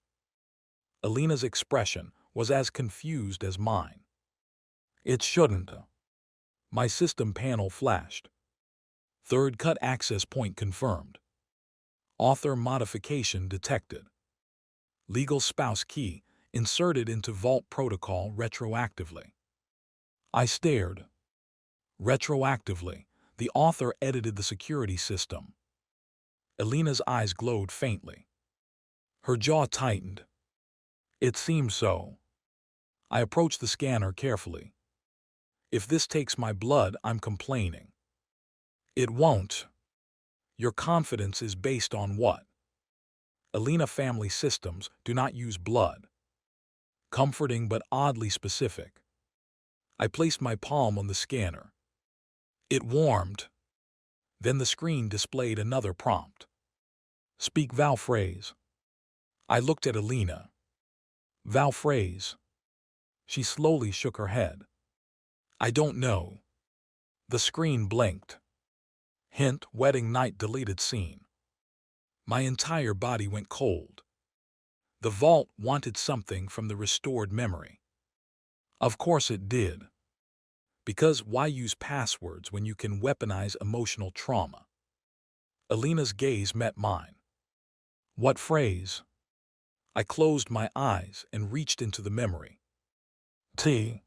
Elena's expression was as confused as mine. "It shouldn't." My system panel flashed. "Third cut access point confirmed. Author modification detected. Legal spouse key inserted into vault protocol retroactively." I stared. Retroactively, the author edited the security system. Elena's eyes glowed faintly. Her jaw tightened. "It seems so." I approached the scanner carefully. "If this takes my blood, I'm complaining." "It won't." "Your confidence is based on what?" "Elena family systems do not use blood." Comforting but oddly specific. I placed my palm on the scanner. It warmed. Then the screen displayed another prompt. "Speak vowel phrase." I looked at Elena. "Vowel phrase." She slowly shook her head. "I don't know." The screen blinked. Hint, wedding night deleted scene. My entire body went cold. The vault wanted something from the restored memory. Of course it did. Because why use passwords when you can weaponize emotional trauma? Elena's gaze met mine. "What phrase?" I closed my eyes and reached into the memory. T.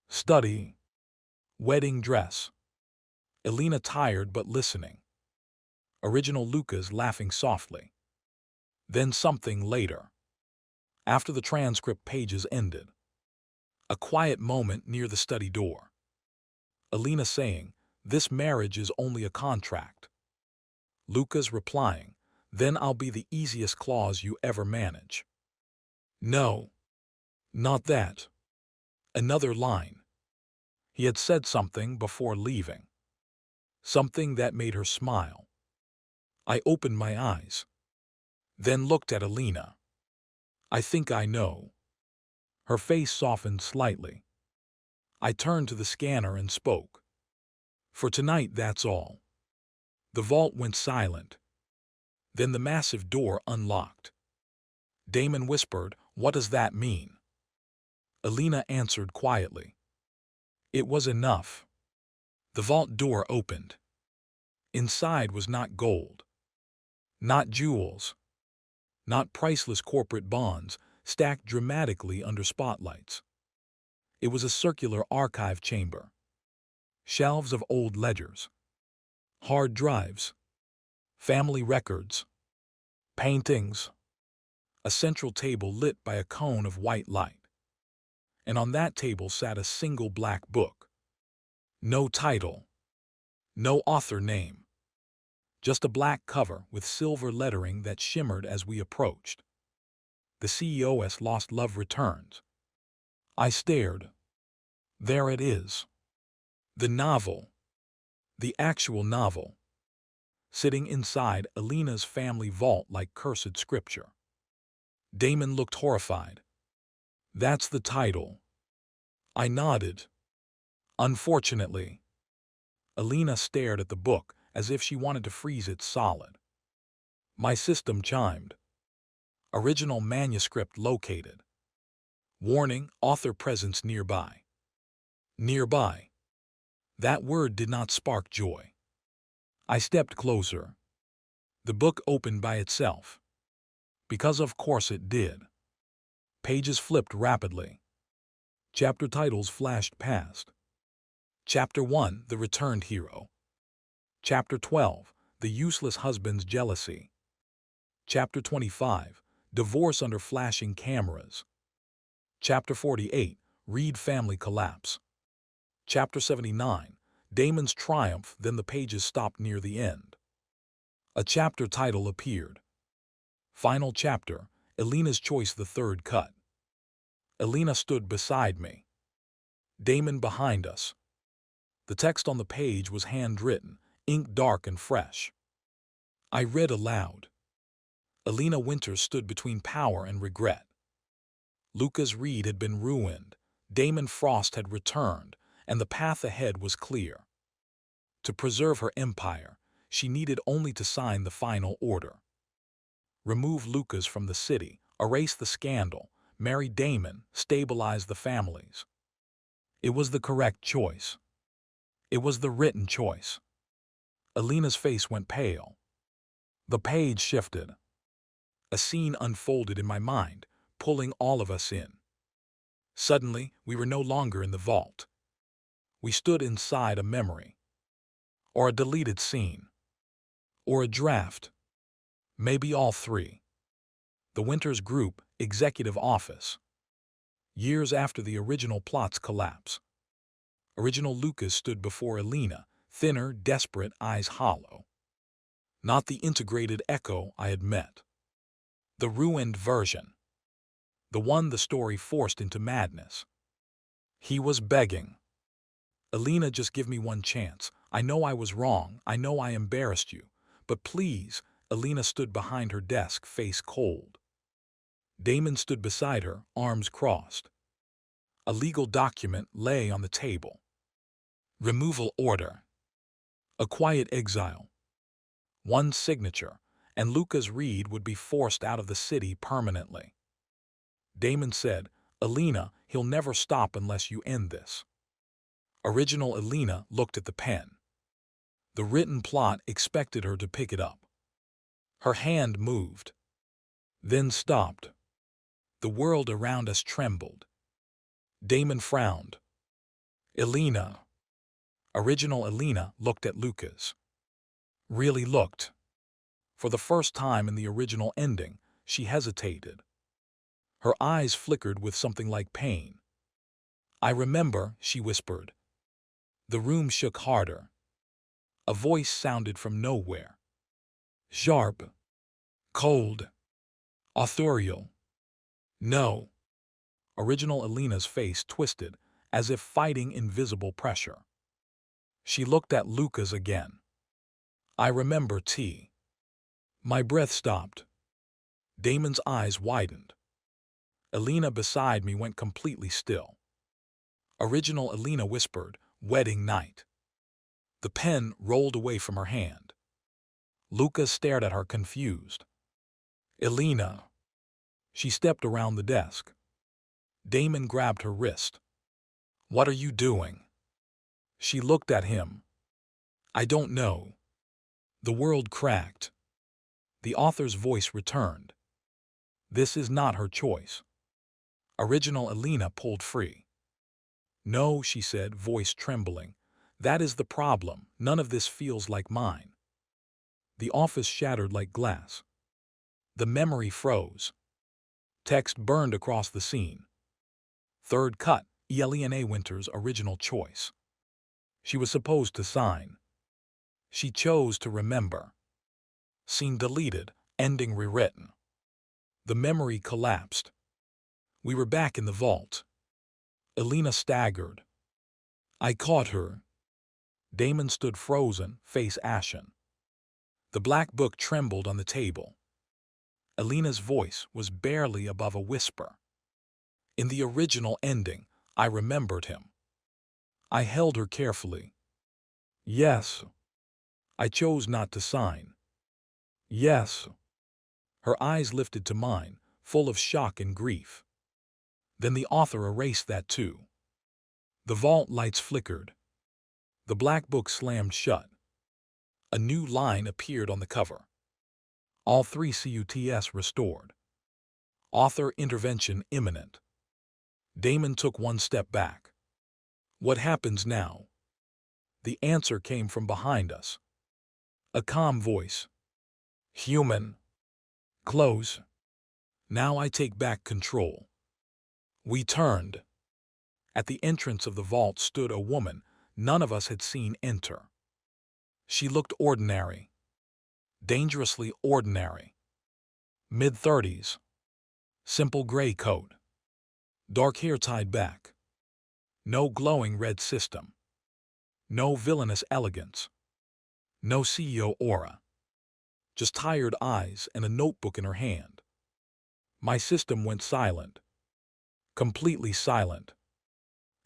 Study. Wedding dress. Elena tired but listening. Original Lucas laughing softly. Then something later. After the transcript pages ended. A quiet moment near the study door. Elena saying, "This marriage is only a contract." Lucas replying, "Then I'll be the easiest clause you ever manage." "No. Not that." Another line. He had said something before leaving. Something that made her smile. I opened my eyes. Then looked at Elena. "I think I know." Her face softened slightly. I turned to the scanner and spoke. "For tonight, that's all." The vault went silent. Then the massive door unlocked. Damon whispered, "What does that mean?" Elena answered quietly. It was enough. The vault door opened. Inside was not gold. Not jewels. Not priceless corporate bonds stacked dramatically under spotlights. It was a circular archive chamber. Shelves of old ledgers. Hard drives. Family records. Paintings. A central table lit by a cone of white light. And on that table sat a single black book. No title. No author name. Just a black cover with silver lettering that shimmered as we approached. The CEO's Lost Love Returns. I stared. There it is. The novel. The actual novel. Sitting inside Elena's family vault like cursed scripture. Damon looked horrified. That's the title. I nodded. Unfortunately. Elena stared at the book as if she wanted to freeze it solid. My system chimed. Original manuscript located. Warning, author presence nearby. Nearby. That word did not spark joy. I stepped closer. The book opened by itself. Because of course it did. Pages flipped rapidly. Chapter titles flashed past. Chapter 1, The Returned Hero. Chapter 12, The Useless Husband's Jealousy. Chapter 25, Divorce Under Flashing Cameras. Chapter 48, Reed Family Collapse. Chapter 79, Damon's Triumph. Then the pages stopped near the end. A chapter title appeared. Final Chapter, Elena's Choice, the third cut. Elena stood beside me. Damon behind us. The text on the page was handwritten, ink dark and fresh. I read aloud. Elena Winters stood between power and regret. Lucas Reed had been ruined, Damon Frost had returned, and the path ahead was clear. To preserve her empire, she needed only to sign the final order. Remove Lucas from the city, erase the scandal, marry Damon, stabilize the families. It was the correct choice. It was the written choice. Elena's face went pale. The page shifted. A scene unfolded in my mind, pulling all of us in. Suddenly, we were no longer in the vault. We stood inside a memory. Or a deleted scene. Or a draft. Maybe all three. The Winters Group, Executive Office. Years after the original plot's collapse. Original Lucas stood before Elena, thinner, desperate, eyes hollow. Not the integrated echo I had met. The ruined version. The one the story forced into madness. He was begging. Elena, just give me one chance. I know I was wrong. I know I embarrassed you. But please. Elena stood behind her desk, face cold. Damon stood beside her, arms crossed. A legal document lay on the table. Removal order. A quiet exile. One signature, and Lucas Reed would be forced out of the city permanently. Damon said, Elena, he'll never stop unless you end this. Original Elena looked at the pen. The written plot expected her to pick it up. Her hand moved. Then stopped. The world around us trembled. Damon frowned. Elena. Original Elena looked at Lucas. Really looked. For the first time in the original ending, she hesitated. Her eyes flickered with something like pain. I remember, she whispered. The room shook harder. A voice sounded from nowhere. Sharp. Cold. Authorial. No. Original Elena's face twisted, as if fighting invisible pressure. She looked at Lucas again. I remember T. My breath stopped. Damon's eyes widened. Elena beside me went completely still. Original Elena whispered, Wedding night. The pen rolled away from her hand. Lucas stared at her confused. Elena. She stepped around the desk. Damon grabbed her wrist. What are you doing? She looked at him. I don't know. The world cracked. The author's voice returned. This is not her choice. Original Elena pulled free. No, she said, voice trembling. That is the problem. None of this feels like mine. The office shattered like glass. The memory froze. Text burned across the scene. Third cut, Elena Winters' original choice. She was supposed to sign. She chose to remember. Scene deleted, ending rewritten. The memory collapsed. We were back in the vault. Elena staggered. I caught her. Damon stood frozen, face ashen. The black book trembled on the table. Elena's voice was barely above a whisper. In the original ending, I remembered him. I held her carefully. Yes. I chose not to sign. Yes. Her eyes lifted to mine, full of shock and grief. Then the author erased that too. The vault lights flickered. The black book slammed shut. A new line appeared on the cover. All 3 CUTS restored. Author intervention imminent. Damon took one step back. What happens now? The answer came from behind us. A calm voice. Human. Close. Now I take back control. We turned. At the entrance of the vault stood a woman none of us had seen enter. She looked ordinary. Dangerously ordinary. Mid-30s. Simple gray coat. Dark hair tied back. No glowing red system. No villainous elegance. No CEO aura. Just tired eyes and a notebook in her hand. My system went silent. Completely silent.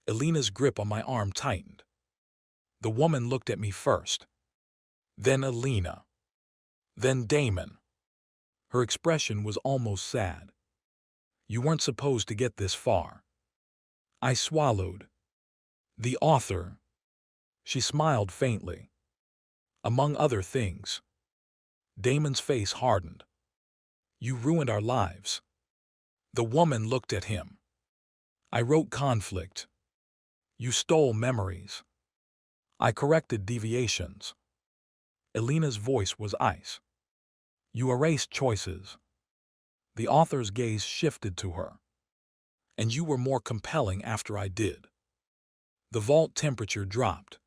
Elena's grip on my arm tightened. The woman looked at me first. Then Elena. Then Damon. Her expression was almost sad. You weren't supposed to get this far. I swallowed. The author. She smiled faintly. Among other things. Damon's face hardened. You ruined our lives. The woman looked at him. I wrote conflict. You stole memories. I corrected deviations. Elena's voice was ice. You erased choices. The author's gaze shifted to her. And you were more compelling after I did. The vault temperature dropped.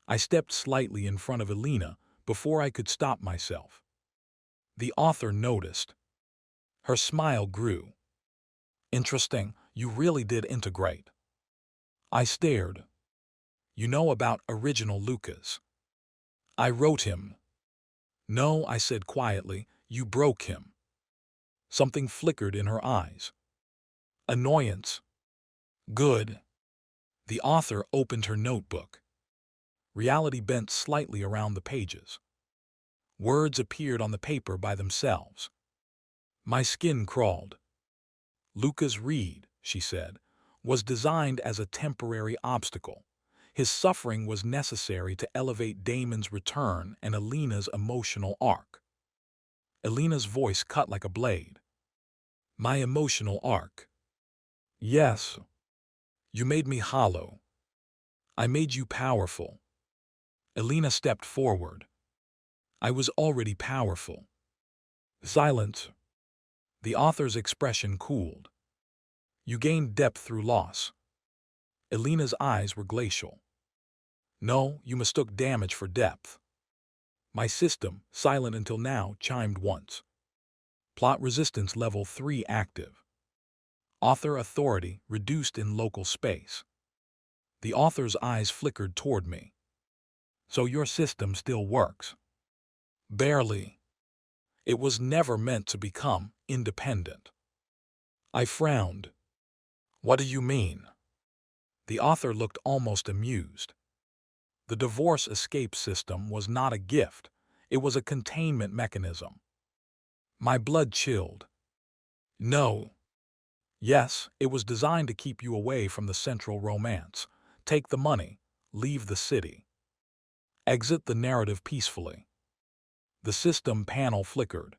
I stepped slightly in front of Elena before I could stop myself. The author noticed. Her smile grew. Interesting, you really did integrate. I stared. You know about original Lucas. I wrote him. No, I said quietly, you broke him. Something flickered in her eyes. Annoyance. Good. The author opened her notebook. Reality bent slightly around the pages. Words appeared on the paper by themselves. My skin crawled. Lucas Reed, she said, was designed as a temporary obstacle. His suffering was necessary to elevate Damon's return and Elena's emotional arc. Elena's voice cut like a blade. My emotional arc. Yes. You made me hollow. I made you powerful. Elena stepped forward. I was already powerful. Silence. The author's expression cooled. You gained depth through loss. Elena's eyes were glacial. No, you mistook damage for depth. My system, silent until now, chimed once. Plot resistance level 3 active. Author authority reduced in local space. The author's eyes flickered toward me. So your system still works. Barely. It was never meant to become independent. I frowned. What do you mean? The author looked almost amused. The divorce escape system was not a gift. It was a containment mechanism. My blood chilled. No. Yes, it was designed to keep you away from the central romance. Take the money, leave the city. Exit the narrative peacefully. The system panel flickered.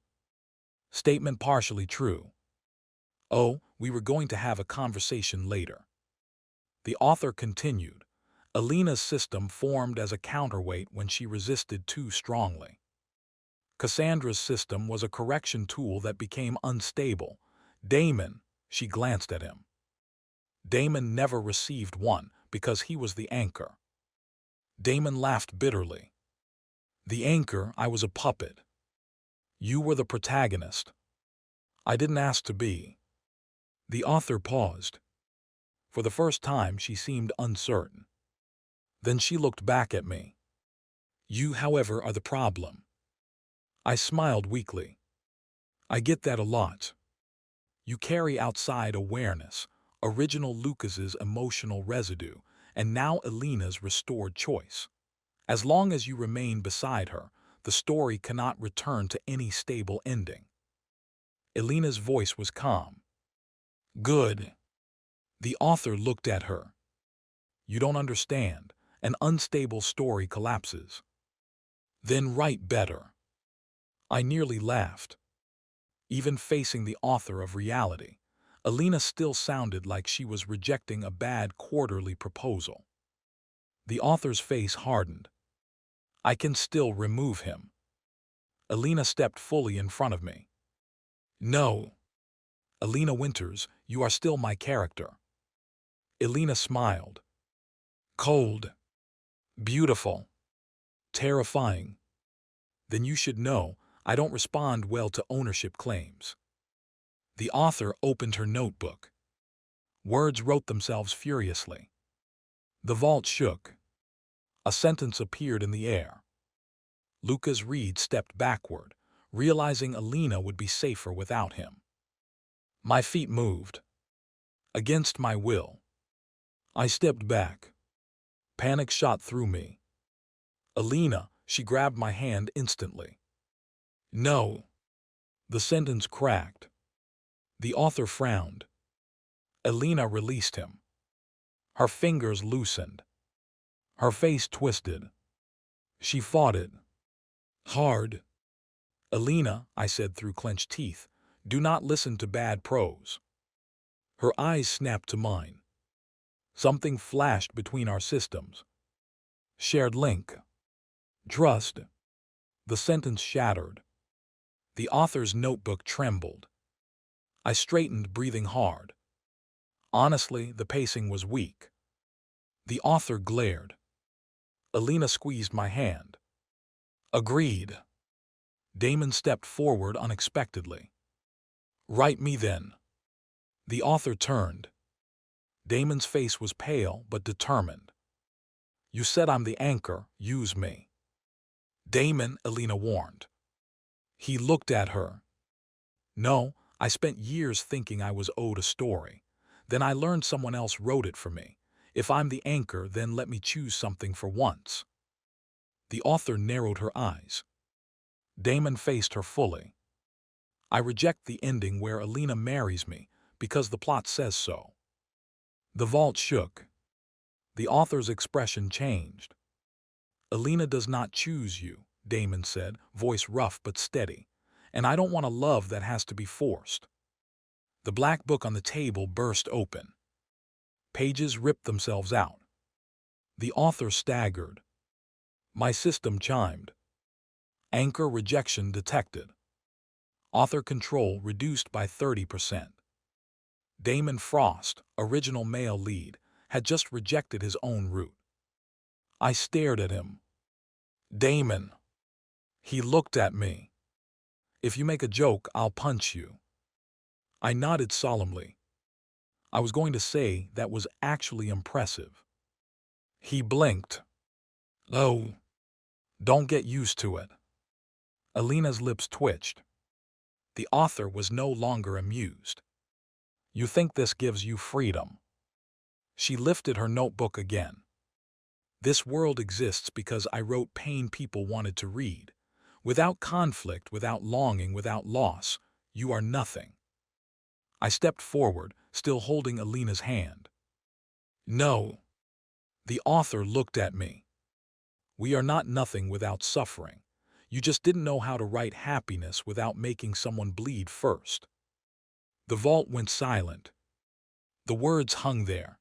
Statement partially true. Oh, we were going to have a conversation later. The author continued. Elena's system formed as a counterweight when she resisted too strongly. Cassandra's system was a correction tool that became unstable. Damon, she glanced at him. Damon never received one because he was the anchor. Damon laughed bitterly. The anchor, I was a puppet. You were the protagonist. I didn't ask to be. The author paused. For the first time, she seemed uncertain. Then she looked back at me. You, however, are the problem. I smiled weakly. I get that a lot. You carry outside awareness, original Lucas's emotional residue, and now Elena's restored choice. As long as you remain beside her, the story cannot return to any stable ending. Elena's voice was calm. Good. The author looked at her. You don't understand. An unstable story collapses. Then write better. I nearly laughed. Even facing the author of reality, Elena still sounded like she was rejecting a bad quarterly proposal. The author's face hardened. I can still remove him. Elena stepped fully in front of me. No. Elena Winters, you are still my character. Elena smiled. Cold. Beautiful. Terrifying. Then you should know I don't respond well to ownership claims. The author opened her notebook. Words wrote themselves furiously. The vault shook. A sentence appeared in the air. Lucas Reed stepped backward, realizing Elena would be safer without him. My feet moved. Against my will. I stepped back. Panic shot through me. Elena, she grabbed my hand instantly. No. The sentence cracked. The author frowned. Elena released him. Her fingers loosened. Her face twisted. She fought it. Hard. Elena, I said through clenched teeth, do not listen to bad prose. Her eyes snapped to mine. Something flashed between our systems. Shared link. Trust. The sentence shattered. The author's notebook trembled. I straightened, breathing hard. Honestly, the pacing was weak. The author glared. Elena squeezed my hand. Agreed. Damon stepped forward unexpectedly. Write me then. The author turned. Damon's face was pale but determined. You said I'm the anchor, use me. Damon, Elena warned. He looked at her. No, I spent years thinking I was owed a story. Then I learned someone else wrote it for me. If I'm the anchor, then let me choose something for once. The author narrowed her eyes. Damon faced her fully. I reject the ending where Elena marries me because the plot says so. The vault shook. The author's expression changed. Elena does not choose you, Damon said, voice rough but steady. And I don't want a love that has to be forced. The black book on the table burst open. Pages ripped themselves out. The author staggered. My system chimed. Anchor rejection detected. Author control reduced by 30%. Damon Frost, original male lead, had just rejected his own route. I stared at him. Damon. He looked at me. If you make a joke, I'll punch you. I nodded solemnly. I was going to say that was actually impressive. He blinked. Oh, don't get used to it. Elena's lips twitched. The author was no longer amused. You think this gives you freedom? She lifted her notebook again. This world exists because I wrote pain people wanted to read. Without conflict, without longing, without loss, you are nothing. I stepped forward, still holding Elena's hand. No. The author looked at me. We are not nothing without suffering. You just didn't know how to write happiness without making someone bleed first. The vault went silent. The words hung there.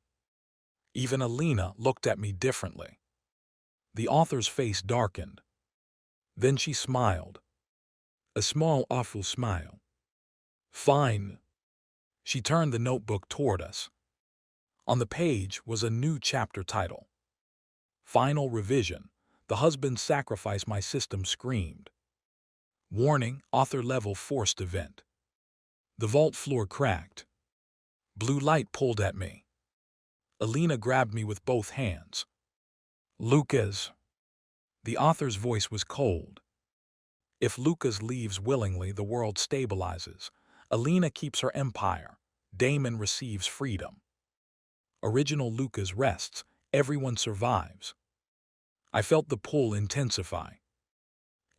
Even Elena looked at me differently. The author's face darkened. Then she smiled. A small, awful smile. Fine. She turned the notebook toward us. On the page was a new chapter title. Final revision. The husband sacrifice my system screamed. Warning, author level forced event. The vault floor cracked. Blue light pulled at me. Elena grabbed me with both hands. Lucas. The author's voice was cold. If Lucas leaves willingly, the world stabilizes. Elena keeps her empire. Damon receives freedom. Original Lucas rests. Everyone survives. I felt the pull intensify.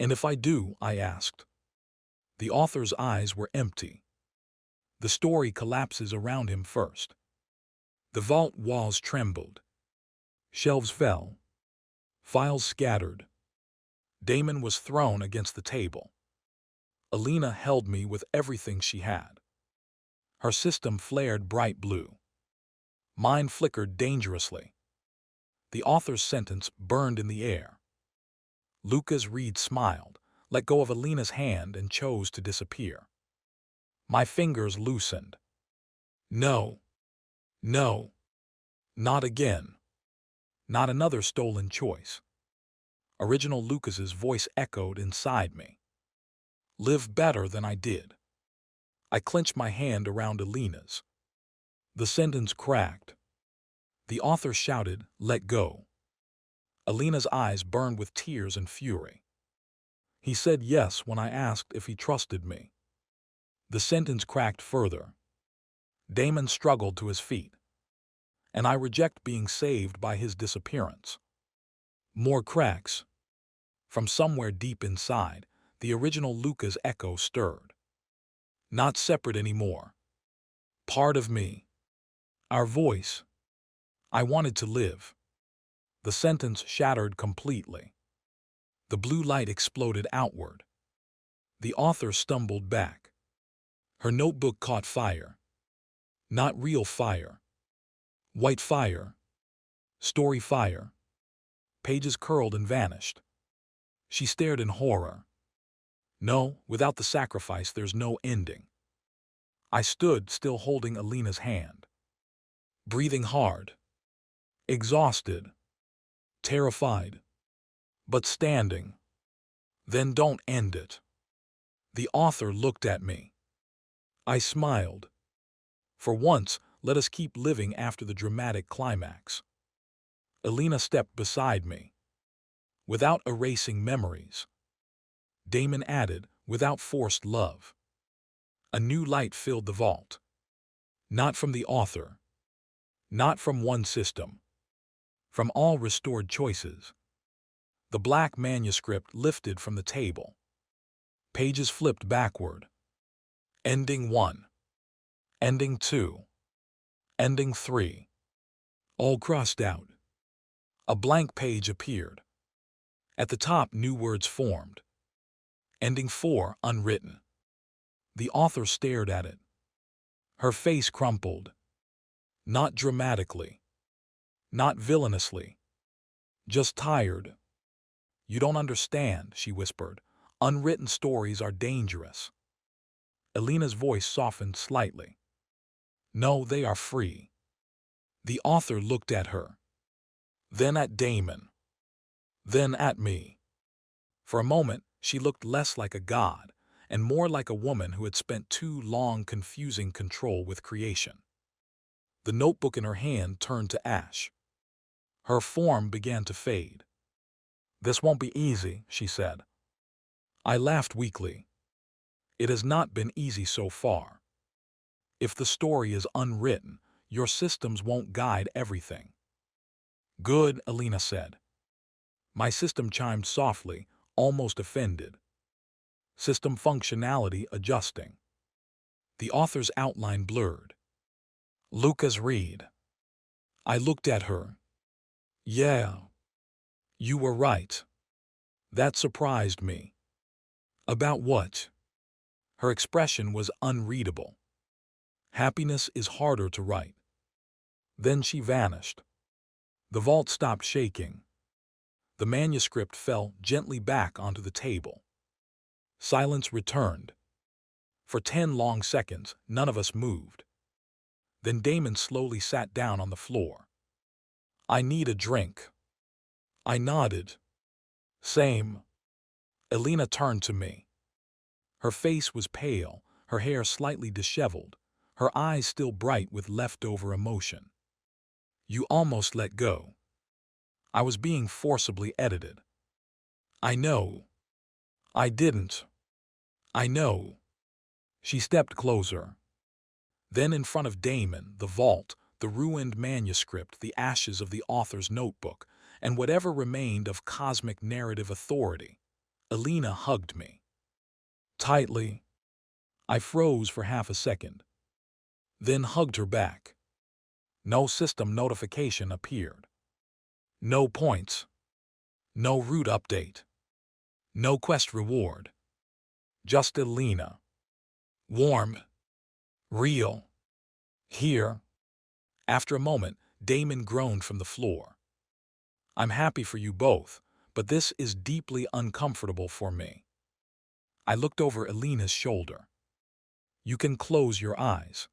And if I do, I asked. The author's eyes were empty. The story collapses around him first. The vault walls trembled. Shelves fell. Files scattered. Damon was thrown against the table. Elena held me with everything she had. Her system flared bright blue. Mine flickered dangerously. The author's sentence burned in the air. Lucas Reed smiled, let go of Elena's hand, and chose to disappear. My fingers loosened. No. No. Not again. Not another stolen choice. Original Lucas's voice echoed inside me. Live better than I did. I clenched my hand around Elena's. The sentence cracked. The author shouted, "Let go." Elena's eyes burned with tears and fury. He said yes when I asked if he trusted me. The sentence cracked further. Damon struggled to his feet. And I reject being saved by his disappearance. More cracks. From somewhere deep inside, the original Lucas echo stirred. Not separate anymore. Part of me. Our voice. I wanted to live. The sentence shattered completely. The blue light exploded outward. The author stumbled back. Her notebook caught fire. Not real fire. White fire. Story fire. Pages curled and vanished. She stared in horror. No, without the sacrifice, there's no ending. I stood, still holding Elena's hand. Breathing hard. Exhausted. Terrified. But standing. Then don't end it. The author looked at me. I smiled. For once, let us keep living after the dramatic climax. Elena stepped beside me. Without erasing memories. Damon added, without forced love. A new light filled the vault. Not from the author. Not from one system. From all restored choices. The black manuscript lifted from the table. Pages flipped backward. Ending 1. Ending 2. Ending 3. All crossed out. A blank page appeared. At the top, new words formed. Ending 4, unwritten. The author stared at it. Her face crumpled. Not dramatically. Not villainously. Just tired. You don't understand, she whispered. Unwritten stories are dangerous. Elena's voice softened slightly. No, they are free. The author looked at her. Then at Damon. Then at me. For a moment, she looked less like a god and more like a woman who had spent too long confusing control with creation. The notebook in her hand turned to ash. Her form began to fade. This won't be easy, she said. I laughed weakly. It has not been easy so far. If the story is unwritten, your systems won't guide everything. Good, Elena said. My system chimed softly, almost offended. System functionality adjusting. The author's outline blurred. Lucas Reed. I looked at her. Yeah. You were right. That surprised me. About what? Her expression was unreadable. Happiness is harder to write. Then she vanished. The vault stopped shaking. The manuscript fell gently back onto the table. Silence returned. For 10 long seconds, none of us moved. Then Damon slowly sat down on the floor. I need a drink. I nodded. Same. Elena turned to me. Her face was pale, her hair slightly disheveled, her eyes still bright with leftover emotion. You almost let go. I was being forcibly edited. I know. I didn't. I know. She stepped closer. Then in front of Damon, the vault, the ruined manuscript, the ashes of the author's notebook, and whatever remained of cosmic narrative authority, Elena hugged me. Tightly. I froze for half a second, then hugged her back. No system notification appeared. No points. No route update. No quest reward. Just Elena. Warm. Real. Here. After a moment, Damon groaned from the floor. I'm happy for you both, but this is deeply uncomfortable for me. I looked over Elena's shoulder. You can close your eyes.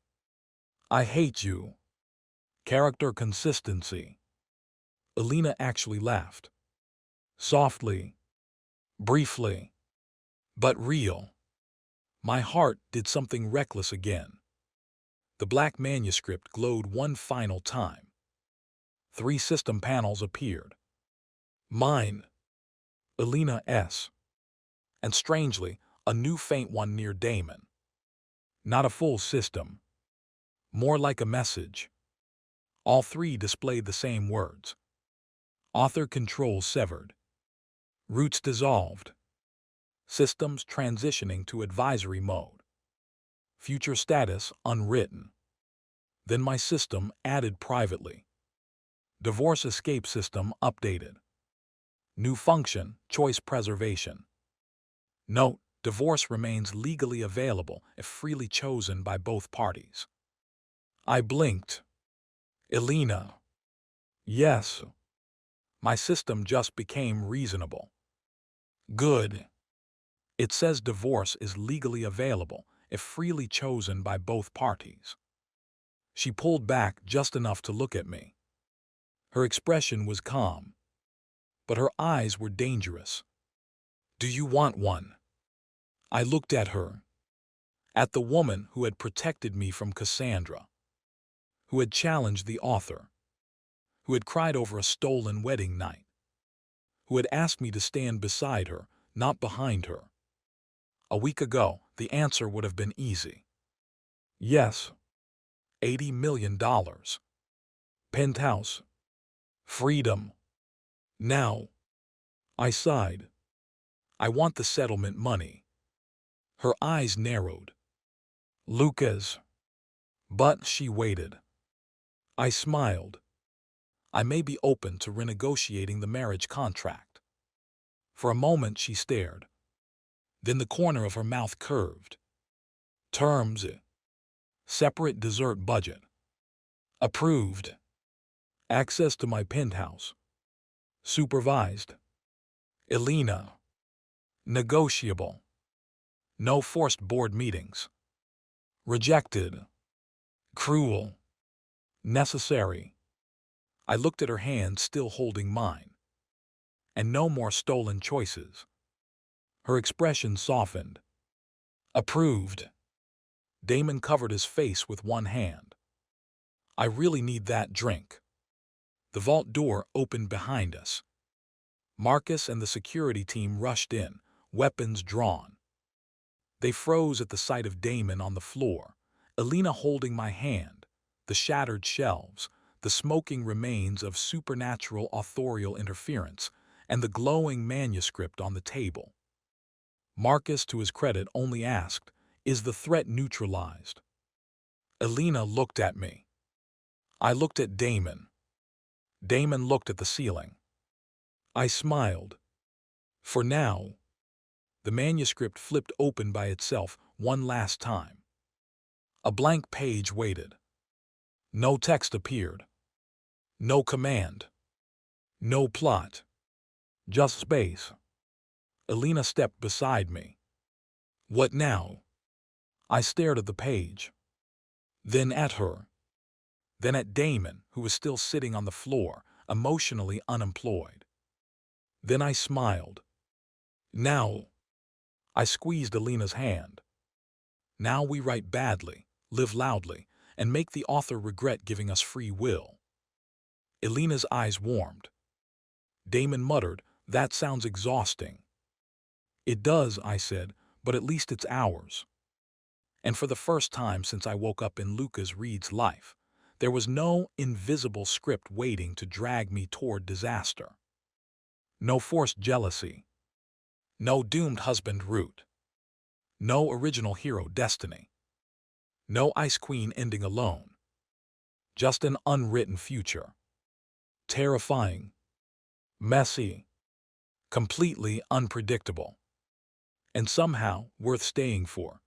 I hate you. Character consistency. Elena actually laughed. Softly. Briefly. But real. My heart did something reckless again. The black manuscript glowed one final time. 3 system panels appeared. Mine. Elena S. And strangely, a new faint one near Damon. Not a full system. More like a message. All 3 displayed the same words. Author control severed. Routes dissolved. Systems transitioning to advisory mode. Future status unwritten. Then my system added privately. Divorce escape system updated. New function, choice preservation. Note, divorce remains legally available if freely chosen by both parties. I blinked. Elena. Yes. My system just became reasonable. Good. It says divorce is legally available if freely chosen by both parties. She pulled back just enough to look at me. Her expression was calm, but her eyes were dangerous. Do you want one? I looked at her. At the woman who had protected me from Cassandra, who had challenged the author, who had cried over a stolen wedding night, who had asked me to stand beside her, not behind her. A week ago, the answer would have been easy. Yes. $80 million. Penthouse. Freedom. Now. I sighed. I want the settlement money. Her eyes narrowed. Lucas. But she waited. I smiled. I may be open to renegotiating the marriage contract. For a moment she stared. Then the corner of her mouth curved. Terms. Separate dessert budget. Approved. Access to my penthouse. Supervised. Elena. Negotiable. No forced board meetings. Rejected. Cruel. Necessary. I looked at her hand still holding mine. And no more stolen choices. Her expression softened. Approved. Damon covered his face with one hand. I really need that drink. The vault door opened behind us. Marcus and the security team rushed in, weapons drawn. They froze at the sight of Damon on the floor, Elena holding my hand, the shattered shelves, the smoking remains of supernatural authorial interference, and the glowing manuscript on the table. Marcus, to his credit, only asked, "Is the threat neutralized?" Elena looked at me. I looked at Damon. Damon looked at the ceiling. I smiled. For now. The manuscript flipped open by itself one last time. A blank page waited. No text appeared. No command. No plot. Just space. Elena stepped beside me. What now? I stared at the page. Then at her. Then at Damon, who was still sitting on the floor, emotionally unemployed. Then I smiled. Now. I squeezed Elena's hand. Now we write badly, live loudly, and make the author regret giving us free will." Elena's eyes warmed. Damon muttered, "That sounds exhausting." "It does," I said, "but at least it's ours." And for the first time since I woke up in Lucas Reed's life, there was no invisible script waiting to drag me toward disaster. No forced jealousy. No doomed husband route. No original hero destiny. No Ice Queen ending alone. Just an unwritten future. Terrifying. Messy. Completely unpredictable. And somehow worth staying for.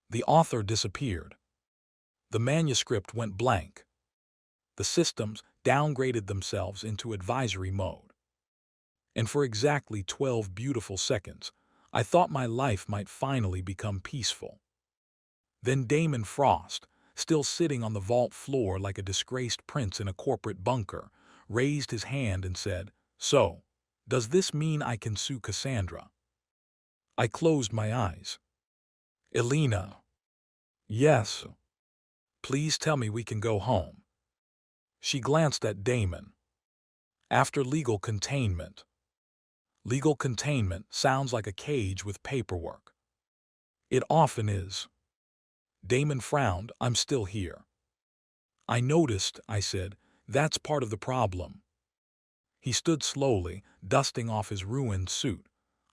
The author disappeared. The manuscript went blank. The systems downgraded themselves into advisory mode. And for exactly 12 beautiful seconds, I thought my life might finally become peaceful. Then Damon Frost, still sitting on the vault floor like a disgraced prince in a corporate bunker, raised his hand and said, "So, does this mean I can sue Cassandra?" I closed my eyes. "Elena." "Yes." "Please tell me we can go home." She glanced at Damon. "After legal containment." Legal containment sounds like a cage with paperwork. It often is. Damon frowned. "I'm still here." "I noticed," I said. "That's part of the problem." He stood slowly, dusting off his ruined suit.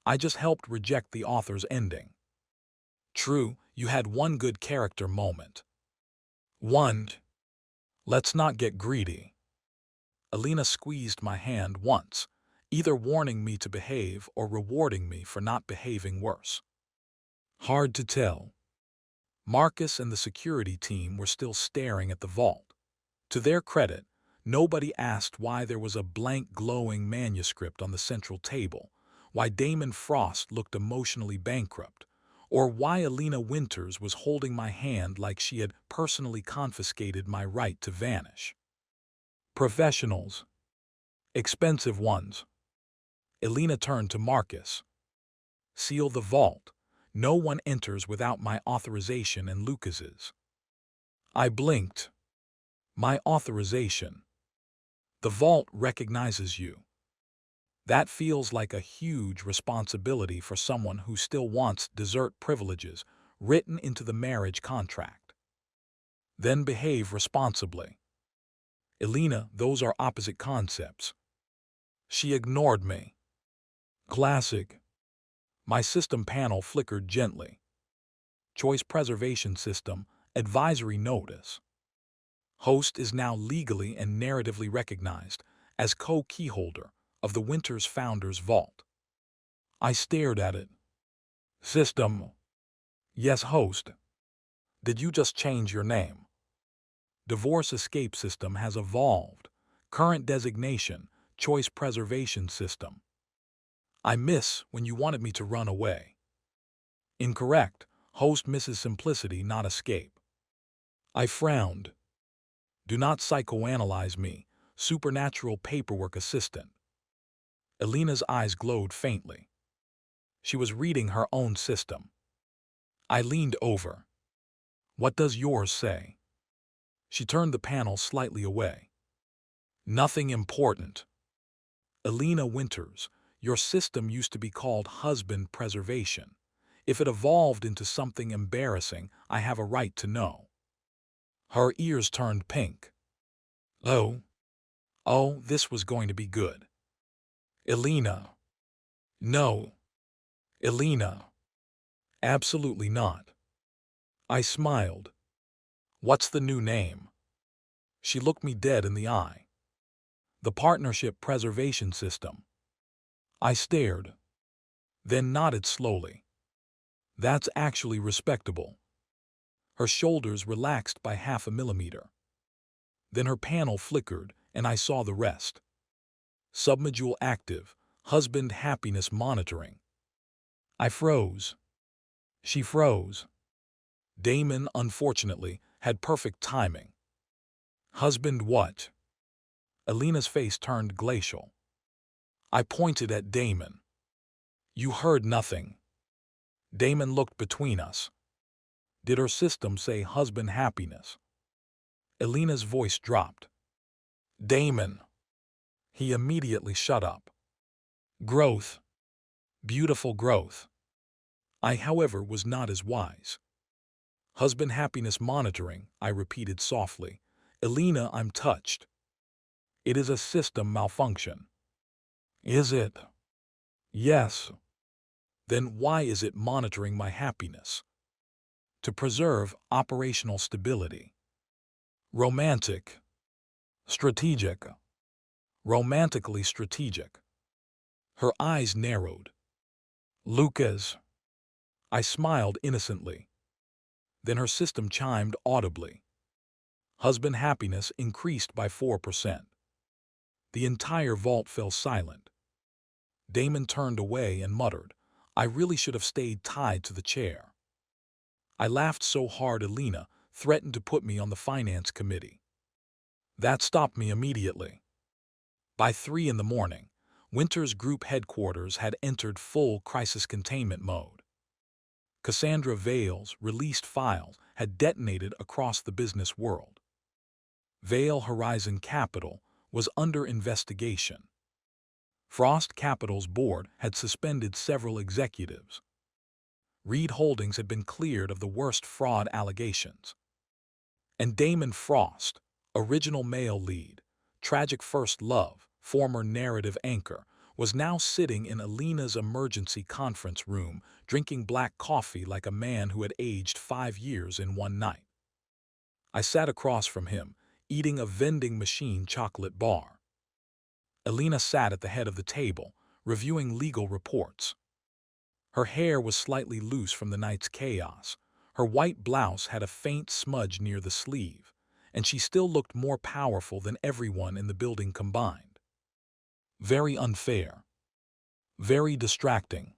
"I just helped reject the author's ending." "True, you had one good character moment." "One." "Let's not get greedy." Elena squeezed my hand once, either warning me to behave or rewarding me for not behaving worse. Hard to tell. Marcus and the security team were still staring at the vault. To their credit, nobody asked why there was a blank glowing manuscript on the central table, why Damon Frost looked emotionally bankrupt, or why Elena Winters was holding my hand like she had personally confiscated my right to vanish. Professionals. Expensive ones. Elena turned to Marcus. "Seal the vault. No one enters without my authorization and Lucas's." I blinked. "My authorization? The vault recognizes you." That feels like a huge responsibility for someone who still wants dessert privileges written into the marriage contract. "Then behave responsibly." "Elena, those are opposite concepts." She ignored me. Classic. My system panel flickered gently. Choice preservation system, advisory notice. Host is now legally and narratively recognized as co-keyholder of the Winters Founders Vault. I stared at it. System. Yes, host. Did you just change your name? Divorce escape system has evolved. Current designation, choice preservation system. I miss when you wanted me to run away. Incorrect. Host misses simplicity, not escape. I frowned. Do not psychoanalyze me, supernatural paperwork assistant. Elena's eyes glowed faintly. She was reading her own system. I leaned over. What does yours say? She turned the panel slightly away. Nothing important. Elena Winters, your system used to be called husband preservation. If it evolved into something embarrassing, I have a right to know. Her ears turned pink. Oh. Oh, this was going to be good. Elena. No. Elena. Absolutely not. I smiled. What's the new name? She looked me dead in the eye. The Partnership Preservation System. I stared, then nodded slowly. That's actually respectable. Her shoulders relaxed by 0.5 millimeter. Then her panel flickered, and I saw the rest. Submodule active, husband happiness monitoring. I froze. She froze. Damon, unfortunately, had perfect timing. Husband what? Elena's face turned glacial. I pointed at Damon. You heard nothing. Damon looked between us. Did her system say husband happiness? Elena's voice dropped. Damon. He immediately shut up. Growth. Beautiful growth. I, however, was not as wise. Husband happiness monitoring, I repeated softly. Elena, I'm touched. It is a system malfunction. Is it? Yes. Then why is it monitoring my happiness? To preserve operational stability. Romantic. Strategic. Romantically strategic. Her eyes narrowed. Lucas. I smiled innocently. Then her system chimed audibly. Husband happiness increased by 4%. The entire vault fell silent. Damon turned away and muttered, I really should have stayed tied to the chair. I laughed so hard Elena threatened to put me on the finance committee. That stopped me immediately. By 3 in the morning, Winters' group headquarters had entered full crisis containment mode. Cassandra Vale's released files had detonated across the business world. Vale Horizon Capital was under investigation. Frost Capital's board had suspended several executives. Reed Holdings had been cleared of the worst fraud allegations. And Damon Frost, original male lead, tragic first love, former narrative anchor, was now sitting in Elena's emergency conference room, drinking black coffee like a man who had aged 5 years in one night. I sat across from him, eating a vending machine chocolate bar. Elena sat at the head of the table, reviewing legal reports. Her hair was slightly loose from the night's chaos. Her white blouse had a faint smudge near the sleeve, and she still looked more powerful than everyone in the building combined. Very unfair. Very distracting.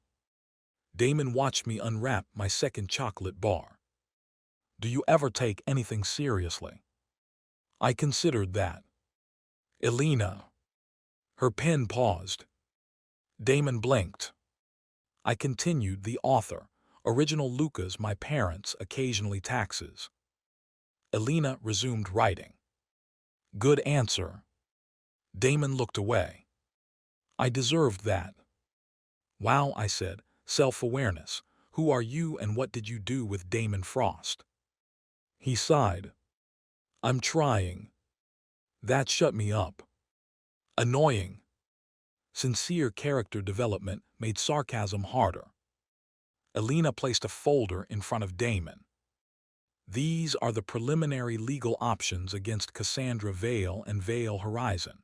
Damon watched me unwrap my second chocolate bar. Do you ever take anything seriously? I considered that. Elena. Her pen paused. Damon blinked. I continued, the author. Original Lucas, my parents, occasionally taxes. Elena resumed writing. Good answer. Damon looked away. I deserved that. Wow, I said, self-awareness. Who are you and what did you do with Damon Frost? He sighed. I'm trying. That shut me up. Annoying. Sincere character development made sarcasm harder. Elena placed a folder in front of Damon. These are the preliminary legal options against Cassandra Vale and Vale Horizon.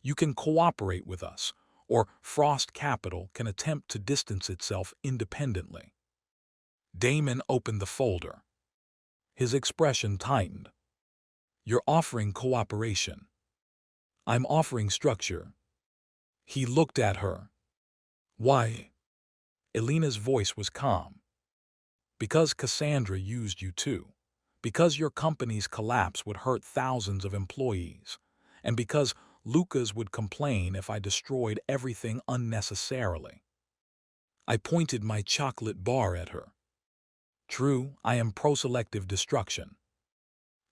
You can cooperate with us, or Frost Capital can attempt to distance itself independently. Damon opened the folder. His expression tightened. You're offering cooperation. I'm offering structure. He looked at her. Why? Elena's voice was calm. Because Cassandra used you too. Because your company's collapse would hurt thousands of employees. And because Lucas would complain if I destroyed everything unnecessarily. I pointed my chocolate bar at her. True, I am pro-selective destruction.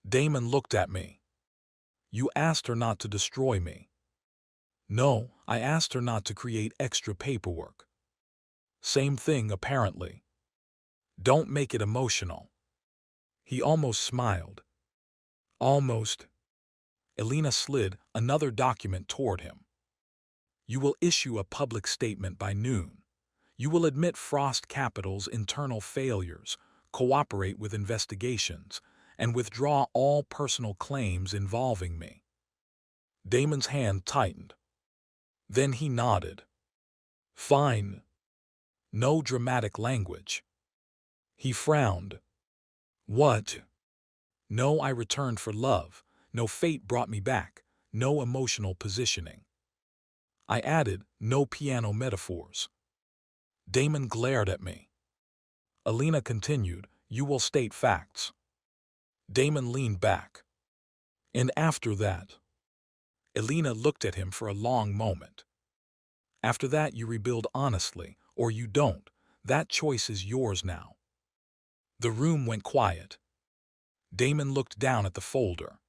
Damon looked at me. You asked her not to destroy me. No, I asked her not to create extra paperwork. Same thing, apparently. Don't make it emotional. He almost smiled. Almost. Elena slid another document toward him. You will issue a public statement by noon. You will admit Frost Capital's internal failures, cooperate with investigations, and withdraw all personal claims involving me. Damon's hand tightened. Then he nodded. Fine. No dramatic language. He frowned. What? No, I returned for love. No fate brought me back. No emotional positioning. I added, no piano metaphors. Damon glared at me. Elena continued, you will state facts. Damon leaned back. And after that? Elena looked at him for a long moment. After that you rebuild honestly, or you don't. That choice is yours now. The room went quiet. Damon looked down at the folder.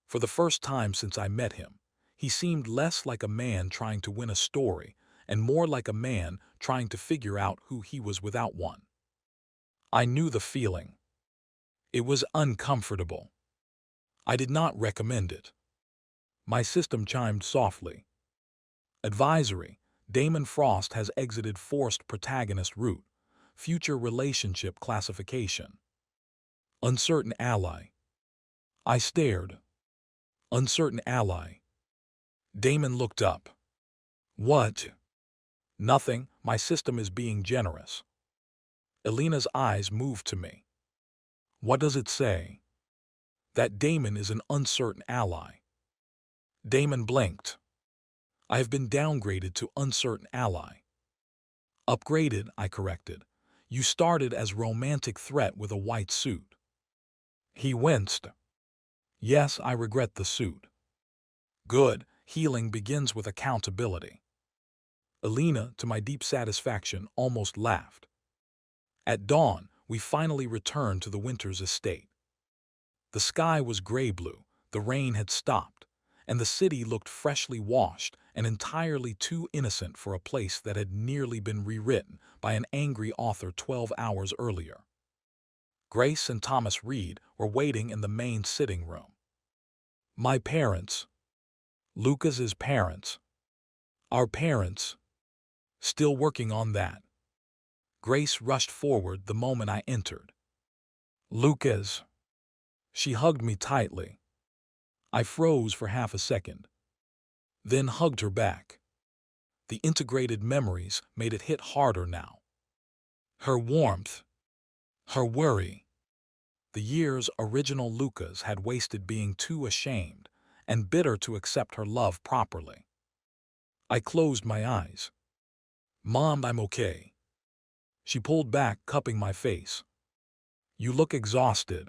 For the first time since I met him, he seemed less like a man trying to win a story and more like a man trying to figure out who he was without one. I knew the feeling. It was uncomfortable. I did not recommend it. My system chimed softly. Advisory: Damon Frost has exited forced protagonist route. Future relationship classification. Uncertain ally. I stared. Uncertain ally. Damon looked up. What? Nothing, my system is being generous. Elena's eyes moved to me. What does it say? That Damon is an uncertain ally. Damon blinked. I have been downgraded to uncertain ally. Upgraded, I corrected. You started as romantic threat with a white suit. He winced. Yes, I regret the suit. Good, healing begins with accountability. Elena, to my deep satisfaction, almost laughed. At dawn, we finally returned to the Winters estate. The sky was gray-blue, the rain had stopped, and the city looked freshly washed and entirely too innocent for a place that had nearly been rewritten by an angry author 12 hours earlier. Grace and Thomas Reed were waiting in the main sitting room. My parents. Lucas's parents. Our parents. Still working on that. Grace rushed forward the moment I entered. Lucas. She hugged me tightly. I froze for half a second, then hugged her back. The integrated memories made it hit harder now. Her warmth. Her worry. The years original Lucas had wasted being too ashamed and bitter to accept her love properly. I closed my eyes. Mom, I'm okay. She pulled back, cupping my face. You look exhausted.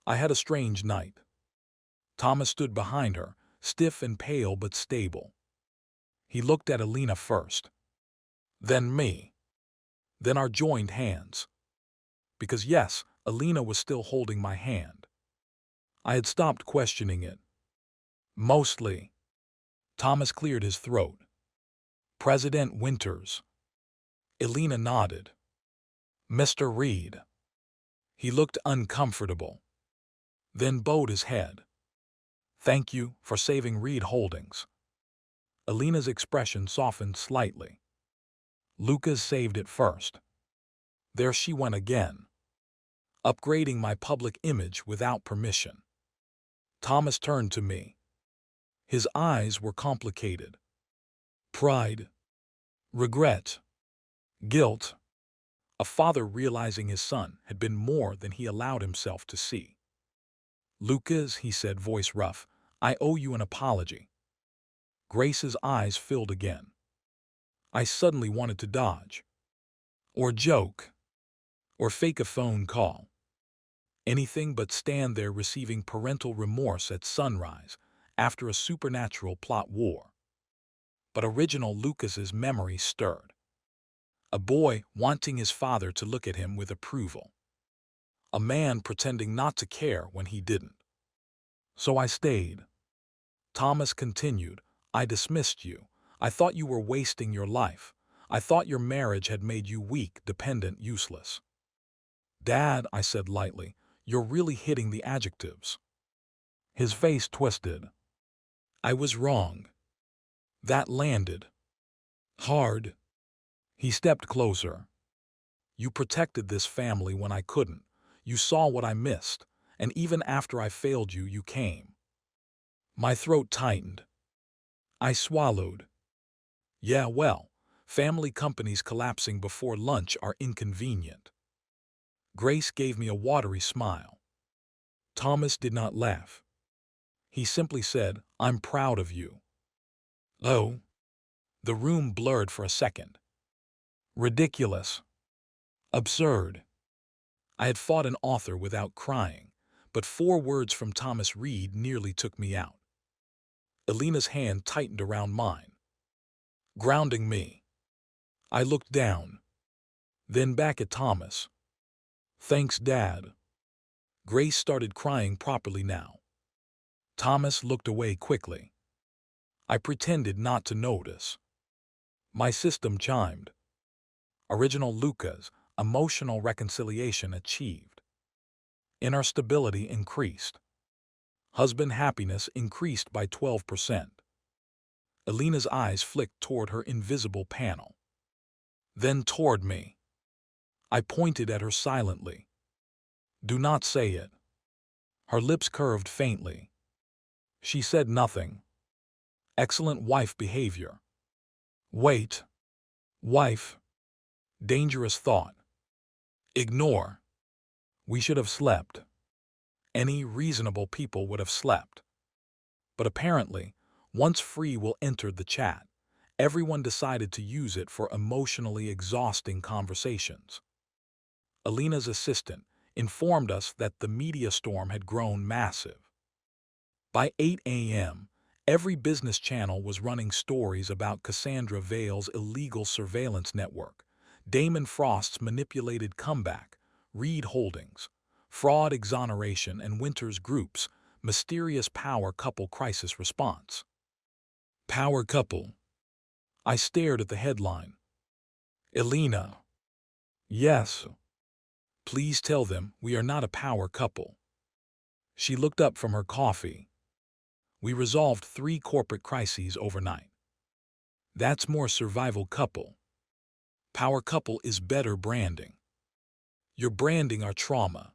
I had a strange night. Thomas stood behind her, stiff and pale but stable. He looked at Elena first. Then me. Then our joined hands. Because yes, Elena was still holding my hand. I had stopped questioning it. Mostly. Thomas cleared his throat. President Winters. Elena nodded. Mr. Reed. He looked uncomfortable. Then bowed his head. Thank you for saving Reed Holdings. Elena's expression softened slightly. Lucas saved it first. There she went again. Upgrading my public image without permission. Thomas turned to me. His eyes were complicated. Pride. Regret. Guilt. A father realizing his son had been more than he allowed himself to see. Lucas, he said, voice rough, I owe you an apology. Grace's eyes filled again. I suddenly wanted to dodge. Or joke. Or fake a phone call. Anything but stand there receiving parental remorse at sunrise after a supernatural plot war. But original Lucas's memory stirred. A boy wanting his father to look at him with approval. A man pretending not to care when he didn't. So I stayed. Thomas continued, I dismissed you. I thought you were wasting your life. I thought your marriage had made you weak, dependent, useless. Dad, I said lightly, you're really hitting the adjectives. His face twisted. I was wrong. That landed. Hard. He stepped closer. You protected this family when I couldn't. You saw what I missed, and even after I failed you, you came. My throat tightened. I swallowed. Yeah, well, family companies collapsing before lunch are inconvenient. Grace gave me a watery smile. Thomas did not laugh. He simply said, I'm proud of you. Oh. The room blurred for a second. Ridiculous. Absurd. I had fought an author without crying, but 4 words from Thomas Reed nearly took me out. Elena's hand tightened around mine, grounding me. I looked down, then back at Thomas. Thanks, Dad. Grace started crying properly now. Thomas looked away quickly. I pretended not to notice. My system chimed. Original Lucas, emotional reconciliation achieved. Inner stability increased. Husband happiness increased by 12%. Elena's eyes flicked toward her invisible panel. Then toward me. I pointed at her silently. Do not say it. Her lips curved faintly. She said nothing. Excellent wife behavior. Wait. Wife. Dangerous thought. Ignore. We should have slept. Any reasonable people would have slept. But apparently, once free will entered the chat, everyone decided to use it for emotionally exhausting conversations. Elena's assistant informed us that the media storm had grown massive. By 8 a.m., every business channel was running stories about Cassandra Vale's illegal surveillance network, Damon Frost's manipulated comeback, Reed Holdings, fraud exoneration, and Winters Group's mysterious power couple crisis response. Power couple. I stared at the headline. Elena. Yes. Please tell them we are not a power couple. She looked up from her coffee. We resolved 3 corporate crises overnight. That's more survival couple. Power couple is better branding. You're branding our trauma.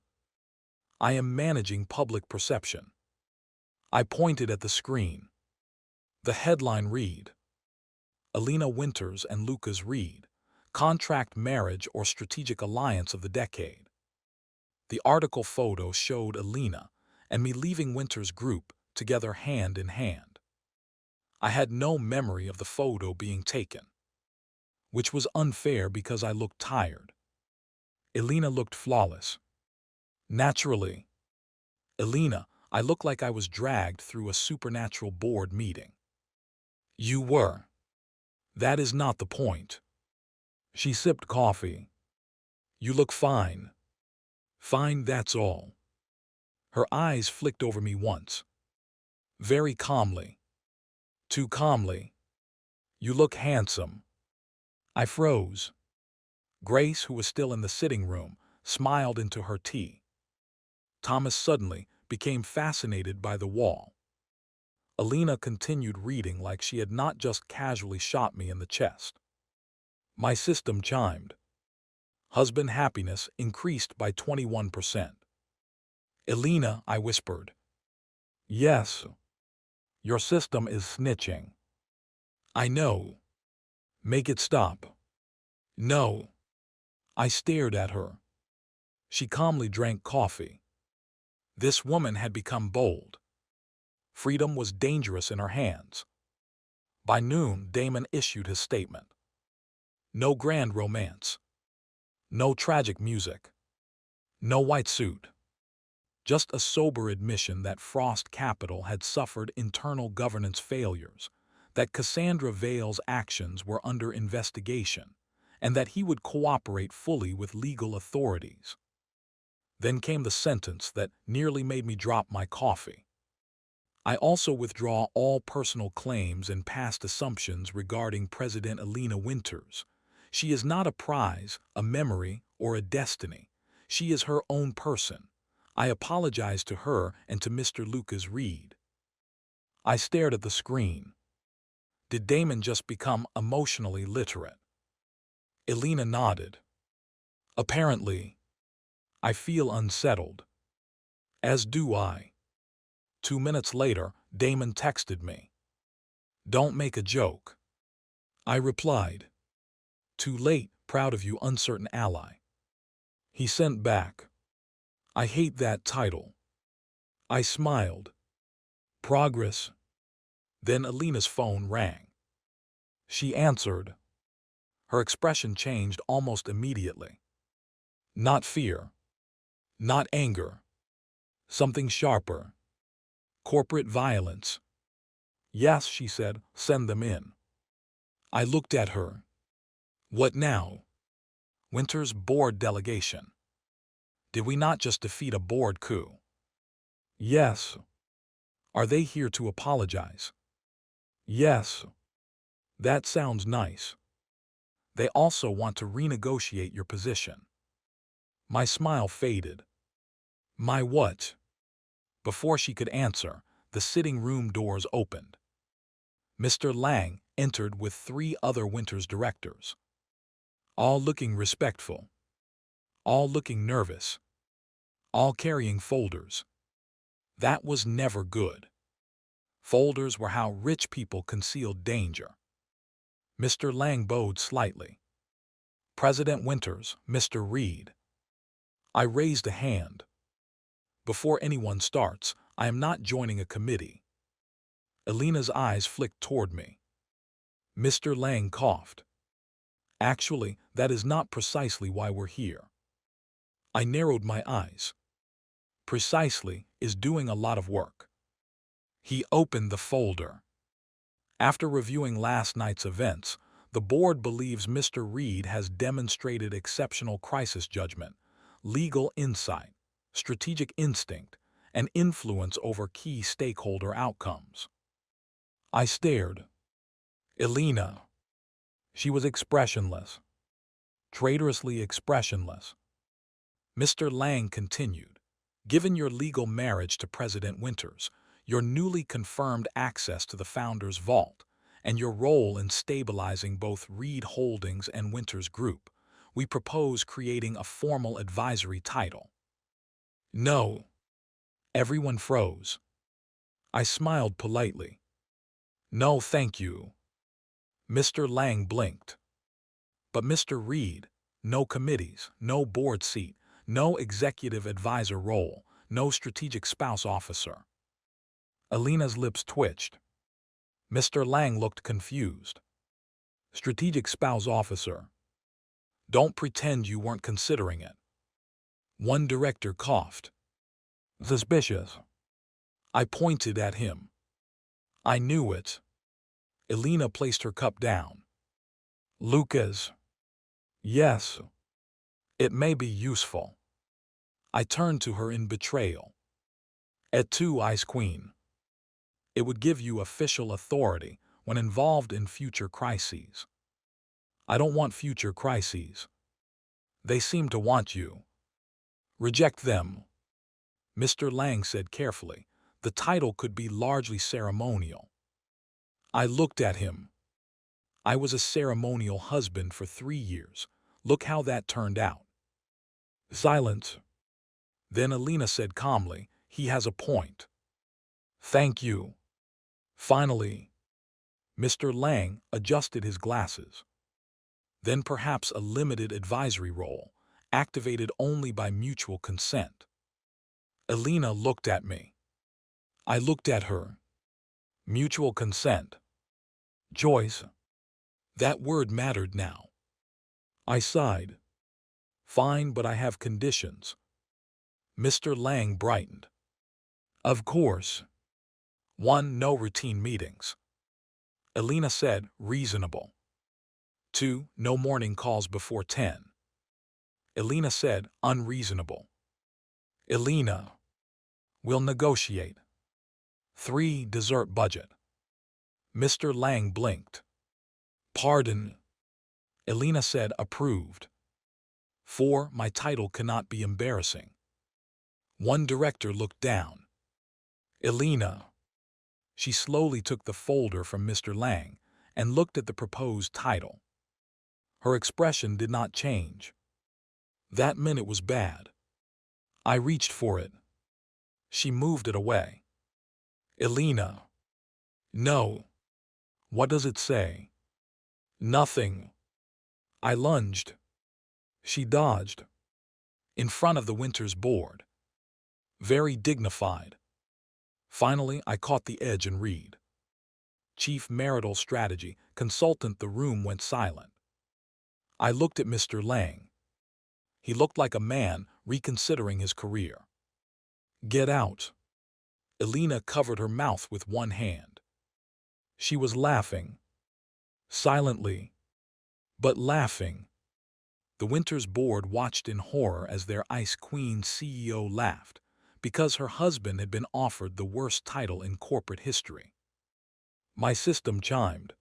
I am managing public perception. I pointed at the screen. The headline read, Elena Winters and Lucas Reed, contract marriage or strategic alliance of the decade. The article photo showed Elena and me leaving Winters Group together hand in hand. I had no memory of the photo being taken, which was unfair because I looked tired. Elena looked flawless. Naturally. Elena, I looked like I was dragged through a supernatural board meeting. You were. That is not the point. She sipped coffee. You look fine. Fine, that's all. Her eyes flicked over me once. Very calmly. Too calmly. You look handsome. I froze. Grace, who was still in the sitting room, smiled into her tea. Thomas suddenly became fascinated by the wall. Elena continued reading like she had not just casually shot me in the chest. My system chimed. Husband happiness increased by 21%. Elena, I whispered. Yes. Your system is snitching. I know. Make it stop. No. I stared at her. She calmly drank coffee. This woman had become bold. Freedom was dangerous in her hands. By noon, Damon issued his statement. No grand romance. No tragic music. No white suit. Just a sober admission that Frost Capital had suffered internal governance failures, that Cassandra Vale's actions were under investigation, and that he would cooperate fully with legal authorities. Then came the sentence that nearly made me drop my coffee. I also withdraw all personal claims and past assumptions regarding President Elena Winters. She is not a prize, a memory, or a destiny. She is her own person. I apologize to her and to Mr. Lucas Reed. I stared at the screen. Did Damon just become emotionally literate? Elena nodded. Apparently. I feel unsettled. As do I. 2 minutes later, Damon texted me. Don't make a joke. I replied. Too late, proud of you, uncertain ally. He sent back. I hate that title. I smiled. Progress. Then Elena's phone rang. She answered. Her expression changed almost immediately. Not fear. Not anger. Something sharper. Corporate violence. Yes, she said, send them in. I looked at her. What now? Winters board delegation. Did we not just defeat a board coup? Yes. Are they here to apologize? Yes. That sounds nice. They also want to renegotiate your position. My smile faded. My what? Before she could answer, the sitting room doors opened. Mr. Lang entered with 3 other Winters directors, all looking respectful, all looking nervous, all carrying folders. That was never good. Folders were how rich people concealed danger. Mr. Lang bowed slightly. President Winters, Mr. Reed. I raised a hand. Before anyone starts, I am not joining a committee. Elena's eyes flicked toward me. Mr. Lang coughed. Actually, that is not precisely why we're here. I narrowed my eyes. Precisely is doing a lot of work. He opened the folder. After reviewing last night's events, the board believes Mr. Reed has demonstrated exceptional crisis judgment, legal insight, strategic instinct, and influence over key stakeholder outcomes. I stared. Elena. She was expressionless, traitorously expressionless. Mr. Lang continued, given your legal marriage to President Winters, your newly confirmed access to the founder's vault, and your role in stabilizing both Reed Holdings and Winters Group, we propose creating a formal advisory title. No. Everyone froze. I smiled politely. No, thank you. Mr. Lang blinked. But Mr. Reed, no committees, no board seat, no executive advisor role, no strategic spouse officer. Elena's lips twitched. Mr. Lang looked confused. Strategic spouse officer. Don't pretend you weren't considering it. One director coughed. Suspicious. I pointed at him. I knew it. Elena placed her cup down. Lucas. Yes. It may be useful. I turned to her in betrayal. Et tu, Ice Queen. It would give you official authority when involved in future crises. I don't want future crises. They seem to want you. Reject them. Mr. Lang said carefully. The title could be largely ceremonial. I looked at him. I was a ceremonial husband for 3 years. Look how that turned out. Silence. Then Elena said calmly, he has a point. Thank you. Finally, Mr. Lang adjusted his glasses. Then perhaps a limited advisory role, activated only by mutual consent. Elena looked at me. I looked at her. Mutual consent. Joyce. That word mattered now. I sighed. Fine, but I have conditions. Mr. Lang brightened. Of course. 1. No routine meetings. Elena said, reasonable. 2. No morning calls before 10. Elena said, unreasonable. Elena. We'll negotiate. 3. Dessert budget. Mr. Lang blinked. Pardon. Elena said, approved. 4. My title cannot be embarrassing. One director looked down. Elena. She slowly took the folder from Mr. Lang and looked at the proposed title. Her expression did not change. That meant it was bad. I reached for it. She moved it away. Elena. No. What does it say? Nothing. I lunged. She dodged. In front of the Winters board. Very dignified. Finally, I caught the edge and read. Chief Marital Strategy, Consultant. The room went silent. I looked at Mr. Lang. He looked like a man reconsidering his career. Get out. Elena covered her mouth with one hand. She was laughing. Silently. But laughing. The Winters board watched in horror as their Ice Queen CEO laughed, because her husband had been offered the worst title in corporate history. My system chimed.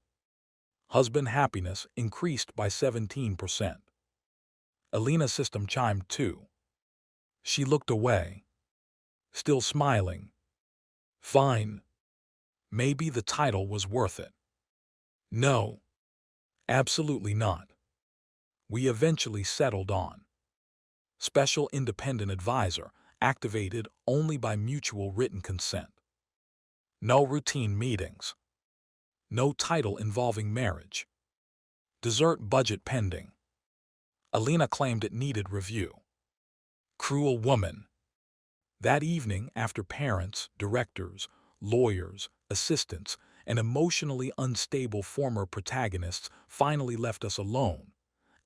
Husband happiness increased by 17%. Elena's system chimed too. She looked away, still smiling. Fine. Maybe the title was worth it. No. Absolutely not. We eventually settled on Special Independent Advisor, activated only by mutual written consent. No routine meetings. No title involving marriage. Dessert budget pending. Elena claimed it needed review. Cruel woman. That evening, after parents, directors, lawyers, assistants, and emotionally unstable former protagonists finally left us alone,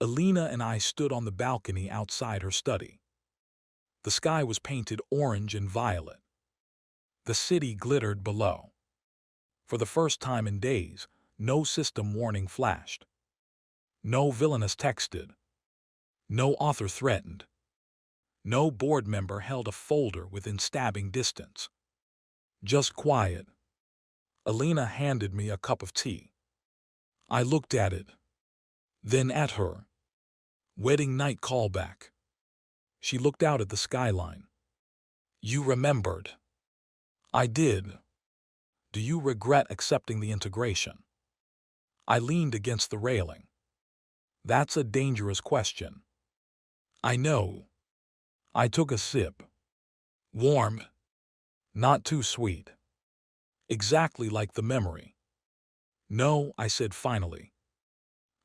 Elena and I stood on the balcony outside her study. The sky was painted orange and violet. The city glittered below. For the first time in days, no system warning flashed. No Villainess texted. No author threatened. No board member held a folder within stabbing distance. Just quiet. Elena handed me a cup of tea. I looked at it, then at her. Wedding night callback. She looked out at the skyline. You remembered. I did. Do you regret accepting the integration? I leaned against the railing. That's a dangerous question. I know. I took a sip. Warm. Not too sweet. Exactly like the memory. No, I said finally.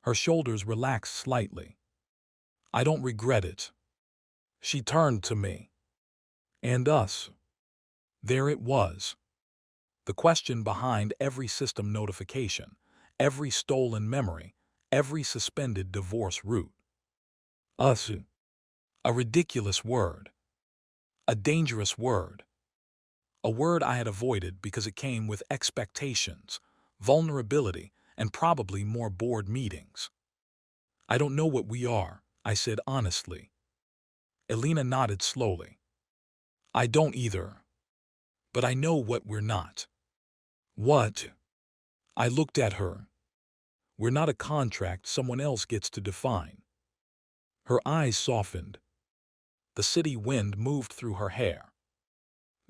Her shoulders relaxed slightly. I don't regret it. She turned to me. And us. There it was. The question behind every system notification, every stolen memory, every suspended divorce route. Us. A ridiculous word. A dangerous word. A word I had avoided because it came with expectations, vulnerability, and probably more board meetings. I don't know what we are, I said honestly. Elena nodded slowly. I don't either. But I know what we're not. What? I looked at her. We're not a contract someone else gets to define. Her eyes softened. The city wind moved through her hair.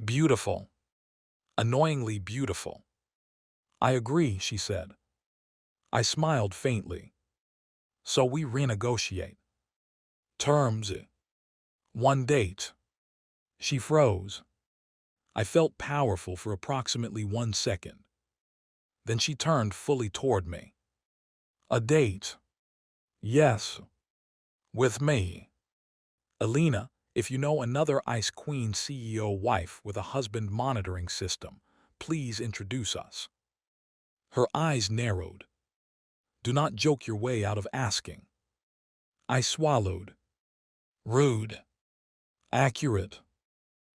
Beautiful. Annoyingly beautiful. I agree, she said. I smiled faintly. So we renegotiate. Terms. One date. She froze. I felt powerful for approximately 1 second. Then she turned fully toward me. A date. Yes. With me. Elena, if you know another Ice Queen CEO wife with a husband monitoring system, please introduce us. Her eyes narrowed. Do not joke your way out of asking. I swallowed. Rude. Accurate.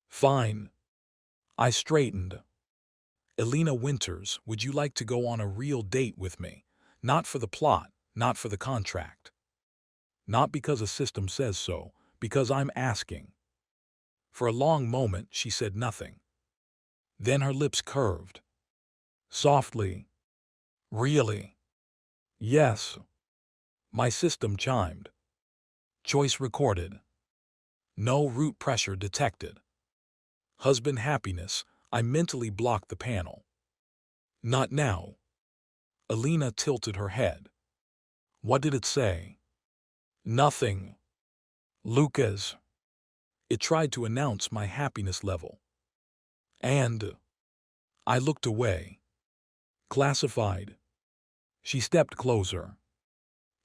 Fine. I straightened. Elena Winters, would you like to go on a real date with me? Not for the plot, not for the contract. Not because a system says so, because I'm asking. For a long moment, she said nothing. Then her lips curved. Softly. Really? Yes. My system chimed. Choice recorded. No root pressure detected. Husband happiness, I mentally blocked the panel. Not now. Elena tilted her head. What did it say? Nothing. Lucas. It tried to announce my happiness level. And I looked away. Classified. She stepped closer.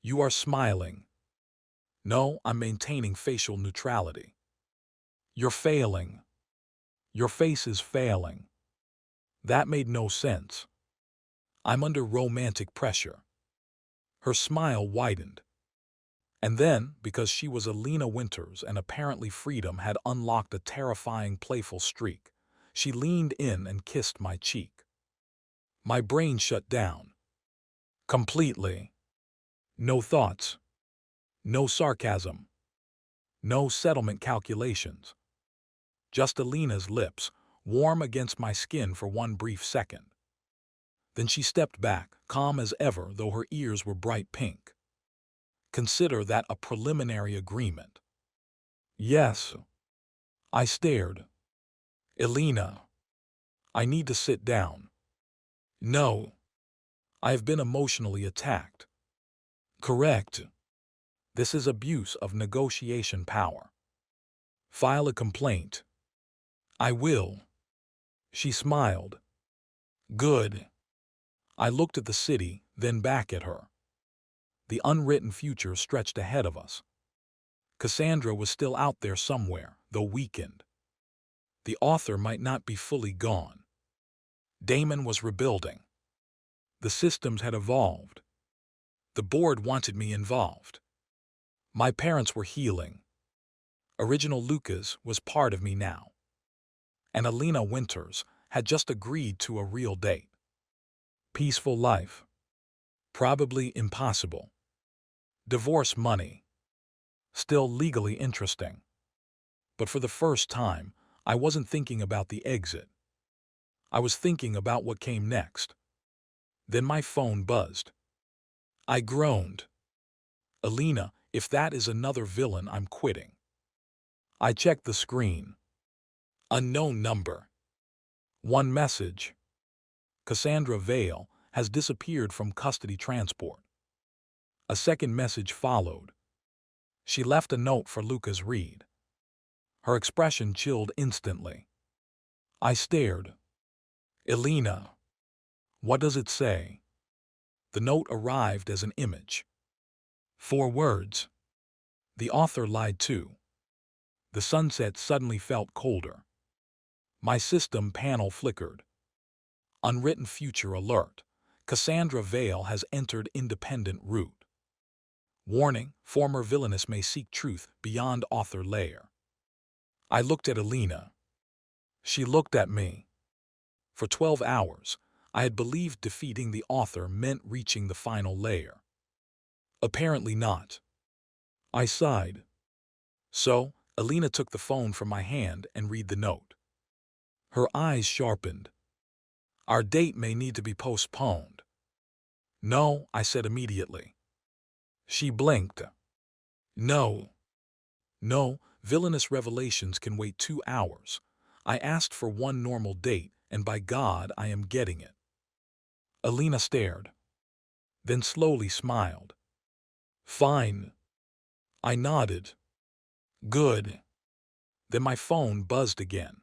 You are smiling. No, I'm maintaining facial neutrality. You're failing. Your face is failing. That made no sense. I'm under romantic pressure. Her smile widened. And then, because she was Elena Winters and apparently freedom had unlocked a terrifying playful streak, she leaned in and kissed my cheek. My brain shut down. Completely. No thoughts. No sarcasm. No settlement calculations. Just Elena's lips, warm against my skin for one brief second. Then she stepped back, calm as ever, though her ears were bright pink. Consider that a preliminary agreement. Yes. I stared. Elena, I need to sit down. No. I have been emotionally attacked. Correct. This is abuse of negotiation power. File a complaint. I will. She smiled. Good. I looked at the city, then back at her. The unwritten future stretched ahead of us. Cassandra was still out there somewhere, though weakened. The author might not be fully gone. Damon was rebuilding. The systems had evolved. The board wanted me involved. My parents were healing. Original Lucas was part of me now. And Elena Winters had just agreed to a real date. Peaceful life. Probably impossible. Divorce money. Still legally interesting. But for the first time, I wasn't thinking about the exit. I was thinking about what came next. Then my phone buzzed. I groaned. Elena, if that is another villain, I'm quitting. I checked the screen. Unknown number. One message. Cassandra Vale has disappeared from custody transport. A second message followed. She left a note for Lucas read. Her expression chilled instantly. I stared. Elena. What does it say? The note arrived as an image. 4 words. The author lied too. The sunset suddenly felt colder. My system panel flickered. Unwritten future alert. Cassandra Vale has entered independent route. Warning, former villainess may seek truth beyond author layer. I looked at Elena. She looked at me. For 12 hours, I had believed defeating the author meant reaching the final layer. Apparently not. I sighed. So, Elena took the phone from my hand and read the note. Her eyes sharpened. Our date may need to be postponed. No, I said immediately. She blinked. No. No, villainous revelations can wait 2 hours. I asked for one normal date, and by God, I am getting it. Elena stared. Then slowly smiled. Fine. I nodded. Good. Then my phone buzzed again.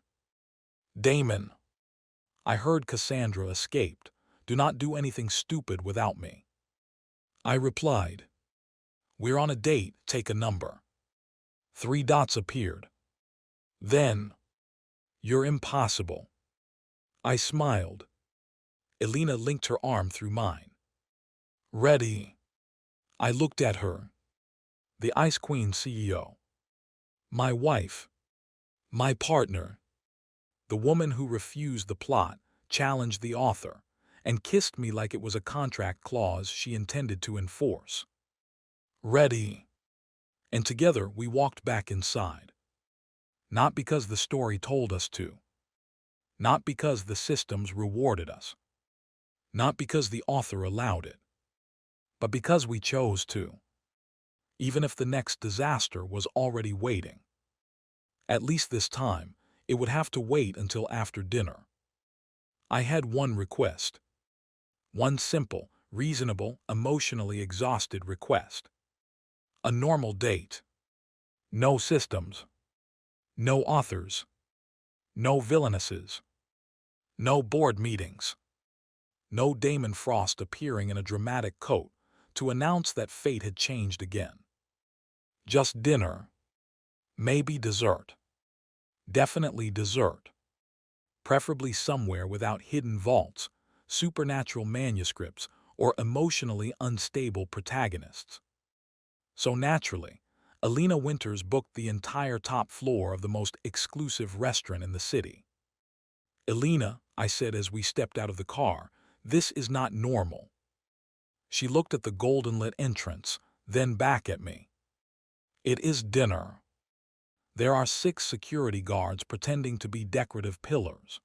Damon. I heard Cassandra escaped. Do not do anything stupid without me. I replied. We're on a date, take a number. 3 dots appeared. Then, you're impossible. I smiled. Elena linked her arm through mine. Ready. I looked at her. The Ice Queen CEO. My wife. My partner. The woman who refused the plot, challenged the author, and kissed me like it was a contract clause she intended to enforce. Ready. And together we walked back inside. Not because the story told us to. Not because the systems rewarded us. Not because the author allowed it. But because we chose to. Even if the next disaster was already waiting. At least this time, it would have to wait until after dinner. I had one request. One simple, reasonable, emotionally exhausted request. A normal date. No systems. No authors. No villainesses. No board meetings. No Damon Frost appearing in a dramatic coat to announce that fate had changed again. Just dinner. Maybe dessert. Definitely dessert. Preferably somewhere without hidden vaults, supernatural manuscripts, or emotionally unstable protagonists. So naturally, Elena Winters booked the entire top floor of the most exclusive restaurant in the city. Elena, I said as we stepped out of the car, this is not normal. She looked at the golden-lit entrance, then back at me. It is dinner. There are 6 security guards pretending to be decorative pillars.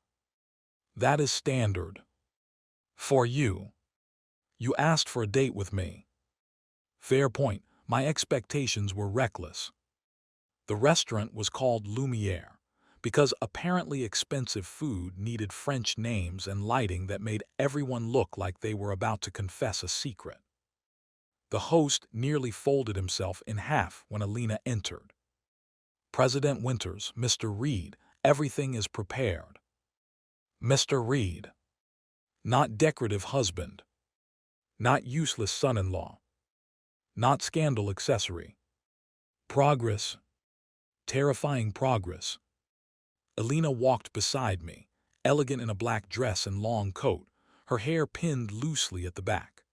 That is standard. For you. You asked for a date with me. Fair point. My expectations were reckless. The restaurant was called Lumiere because apparently expensive food needed French names and lighting that made everyone look like they were about to confess a secret. The host nearly folded himself in half when Elena entered. President Winters, Mr. Reed, everything is prepared. Mr. Reed. Not decorative husband. Not useless son-in-law. Not scandal accessory. Progress. Terrifying progress. Elena walked beside me, elegant in a black dress and long coat, her hair pinned loosely at the back.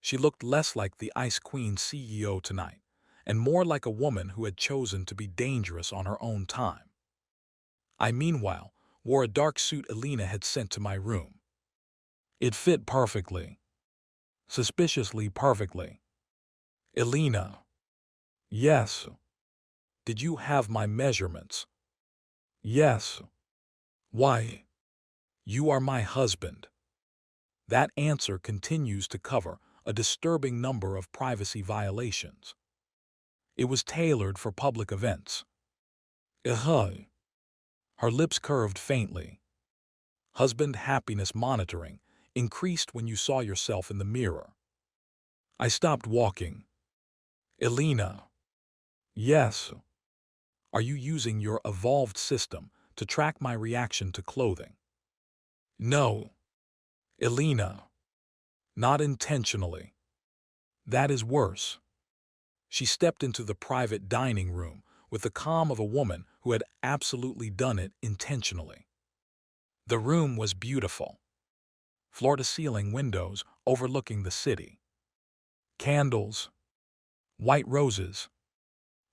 She looked less like the Ice Queen CEO tonight, and more like a woman who had chosen to be dangerous on her own time. I, meanwhile, wore a dark suit Elena had sent to my room. It fit perfectly. Suspiciously perfectly. Elena. Yes. Did you have my measurements? Yes. Why? You are my husband. That answer continues to cover a disturbing number of privacy violations. It was tailored for public events. Her lips curved faintly. Husband happiness monitoring increased when you saw yourself in the mirror. I stopped walking. Elena. Yes. Are you using your evolved system to track my reaction to clothing? No. Elena. Not intentionally. That is worse. She stepped into the private dining room with the calm of a woman who had absolutely done it intentionally. The room was beautiful. Floor-to-ceiling windows overlooking the city. Candles. White roses.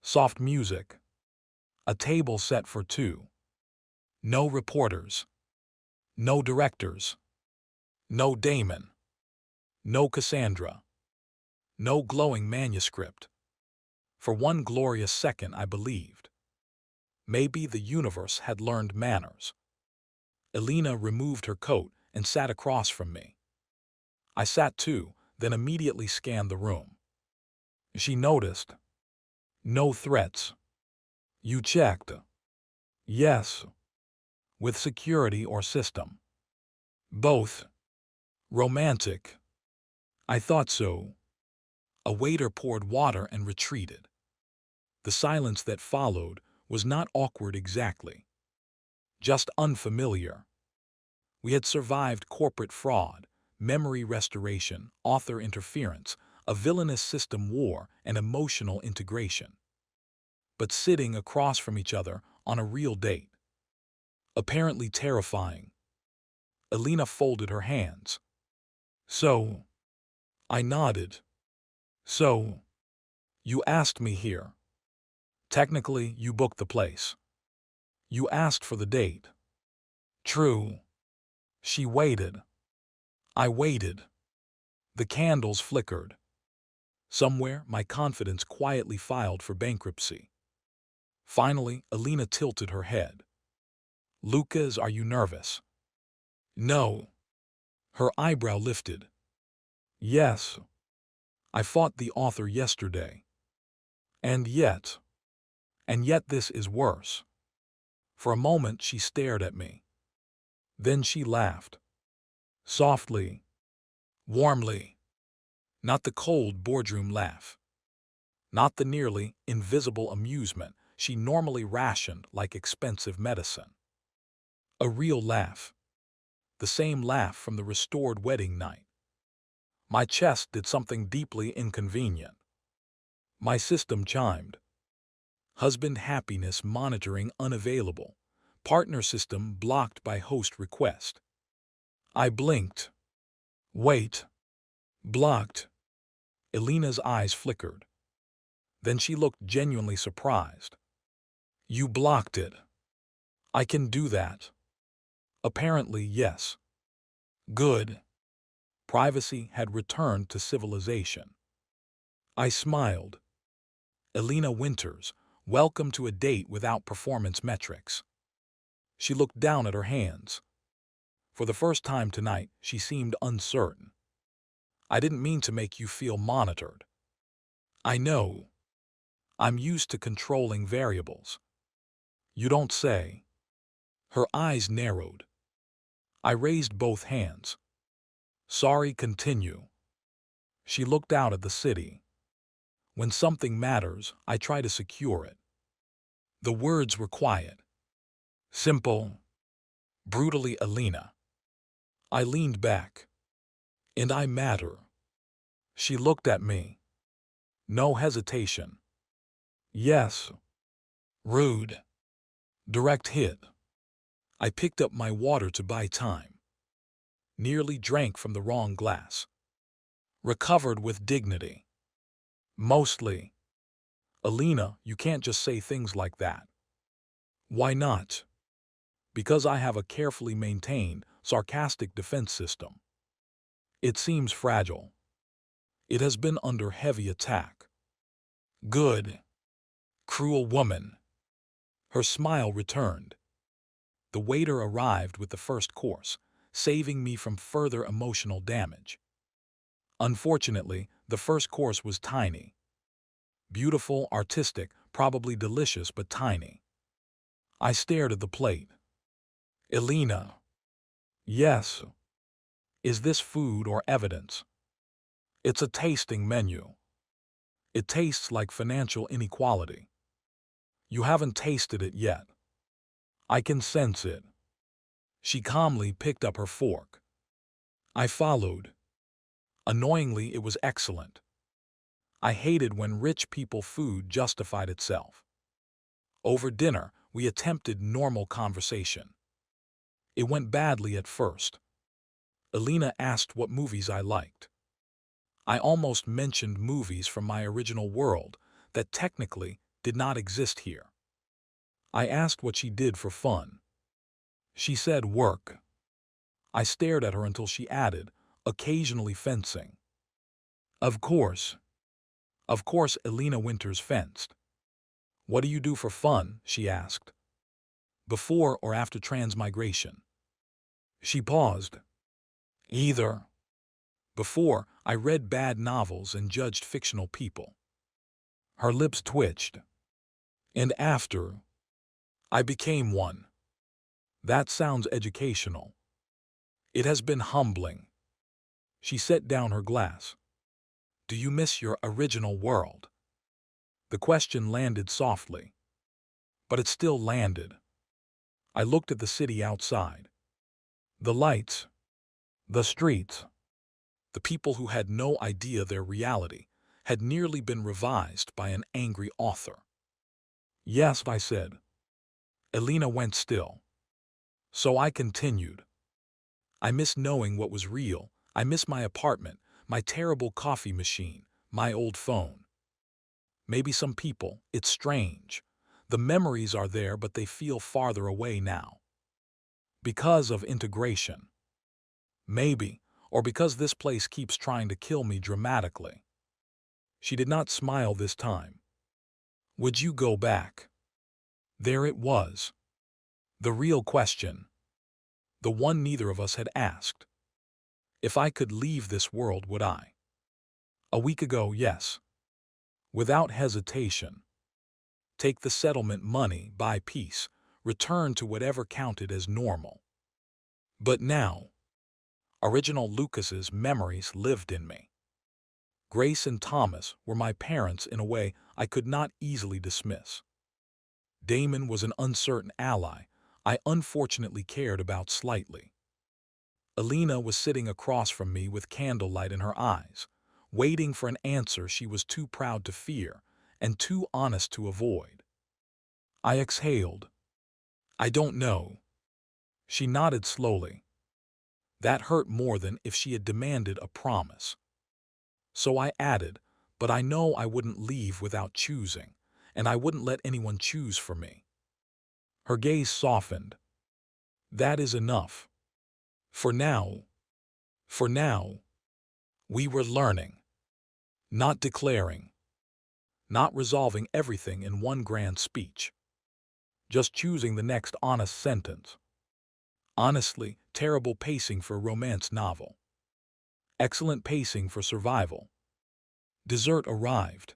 Soft music. A table set for 2. No reporters. No directors. No Damon. No Cassandra. No glowing manuscript. For one glorious second I believed. Maybe the universe had learned manners. Elena removed her coat and sat across from me. I sat too, then immediately scanned the room. She noticed. No threats. You checked. Yes. With security or system. Both. Romantic. I thought so. A waiter poured water and retreated. The silence that followed was not awkward exactly. Just unfamiliar. We had survived corporate fraud, memory restoration, author interference, a villainous system war, and emotional integration. But sitting across from each other on a real date. Apparently terrifying. Elena folded her hands. So. I nodded. So. You asked me here. Technically, you booked the place. You asked for the date. True. She waited. I waited. The candles flickered. Somewhere, my confidence quietly filed for bankruptcy. Finally, Elena tilted her head. Lucas, are you nervous? No. Her eyebrow lifted. Yes. I fought the author yesterday. And yet this is worse. For a moment she stared at me. Then she laughed. Softly. Warmly. Not the cold boardroom laugh. Not the nearly invisible amusement she normally rationed like expensive medicine. A real laugh. The same laugh from the restored wedding night. My chest did something deeply inconvenient. My system chimed. Husband happiness monitoring unavailable. Partner system blocked by host request. I blinked. Wait. Blocked. Elena's eyes flickered. Then she looked genuinely surprised. You blocked it. I can do that. Apparently, yes. Good. Privacy had returned to civilization. I smiled. Elena Winters, welcome to a date without performance metrics. She looked down at her hands. For the first time tonight, she seemed uncertain. I didn't mean to make you feel monitored. I know. I'm used to controlling variables. You don't say. Her eyes narrowed. I raised both hands. Sorry, continue. She looked out at the city. When something matters, I try to secure it. The words were quiet. Simple. Brutally Elena. I leaned back. And I matter. She looked at me. No hesitation. Yes. Rude. Direct hit. I picked up my water to buy time. Nearly drank from the wrong glass. Recovered with dignity. Mostly. Elena, you can't just say things like that. Why not? Because I have a carefully maintained, sarcastic defense system. It seems fragile. It has been under heavy attack. Good. Cruel woman. Her smile returned. The waiter arrived with the first course, saving me from further emotional damage. Unfortunately, the first course was tiny. Beautiful, artistic, probably delicious, but tiny. I stared at the plate. Elena. Yes. Is this food or evidence? It's a tasting menu. It tastes like financial inequality. You haven't tasted it yet. I can sense it. She calmly picked up her fork. I followed. Annoyingly, it was excellent. I hated when rich people food justified itself. Over dinner, we attempted normal conversation. It went badly at first. Elena asked what movies I liked. I almost mentioned movies from my original world that technically did not exist here. I asked what she did for fun. She said work. I stared at her until she added, occasionally fencing. Of course. Of course, Elena Winters fenced. What do you do for fun? She asked. Before or after transmigration? She paused. Either. Before, I read bad novels and judged fictional people. Her lips twitched. And after, I became one. That sounds educational. It has been humbling. She set down her glass. Do you miss your original world? The question landed softly. But it still landed. I looked at the city outside. The lights. The streets. The people who had no idea their reality had nearly been revised by an angry author. Yes, I said. Elena went still. So I continued. I miss knowing what was real. I miss my apartment, my terrible coffee machine, my old phone. Maybe some people, it's strange. The memories are there, but they feel farther away now. Because of integration. Maybe, or because this place keeps trying to kill me dramatically. She did not smile this time. Would you go back? There it was. The real question. The one neither of us had asked. If I could leave this world, would I? A week ago, yes. Without hesitation. Take the settlement money, buy peace, return to whatever counted as normal. But now, original Lucas's memories lived in me. Grace and Thomas were my parents in a way I could not easily dismiss. Damon was an uncertain ally I unfortunately cared about slightly. Elena was sitting across from me with candlelight in her eyes, waiting for an answer she was too proud to fear and too honest to avoid. I exhaled. I don't know. She nodded slowly. That hurt more than if she had demanded a promise. So I added, but I know I wouldn't leave without choosing, and I wouldn't let anyone choose for me. Her gaze softened. That is enough. For now, we were learning, not declaring, not resolving everything in one grand speech. Just choosing the next honest sentence. Honestly, terrible pacing for a romance novel. Excellent pacing for survival. Dessert arrived.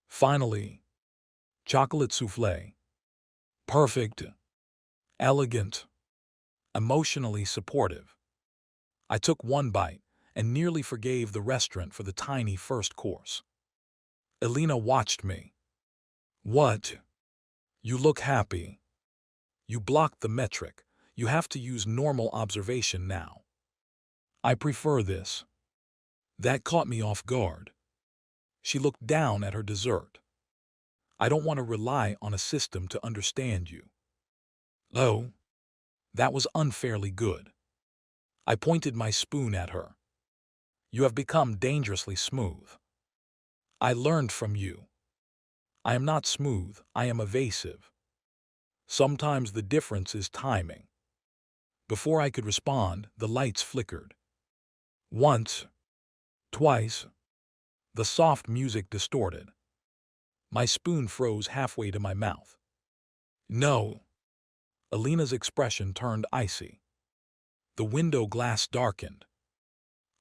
Finally, chocolate soufflé. Perfect. Elegant. Emotionally supportive. I took one bite and nearly forgave the restaurant for the tiny first course. Elena watched me. What? You look happy. You blocked the metric. You have to use normal observation now. I prefer this. That caught me off guard. She looked down at her dessert. I don't want to rely on a system to understand you. Oh, that was unfairly good. I pointed my spoon at her. You have become dangerously smooth. I learned from you. I am not smooth, I am evasive. Sometimes the difference is timing. Before I could respond, the lights flickered. Once, twice, the soft music distorted. My spoon froze halfway to my mouth. No. Elena's expression turned icy. The window glass darkened.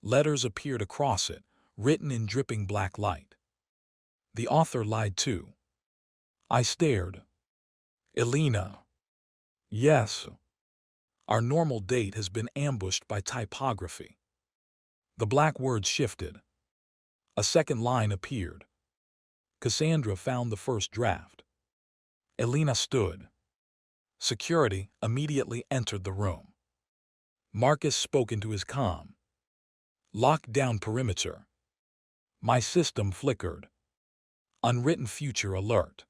Letters appeared across it, written in dripping black light. The author lied too. I stared. Elena. Yes. Our normal date has been ambushed by typography. The black words shifted. A second line appeared. Cassandra found the first draft. Elena stood. Security immediately entered the room. Marcus spoke into his comm. Lock down perimeter. My system flickered. Unwritten future alert.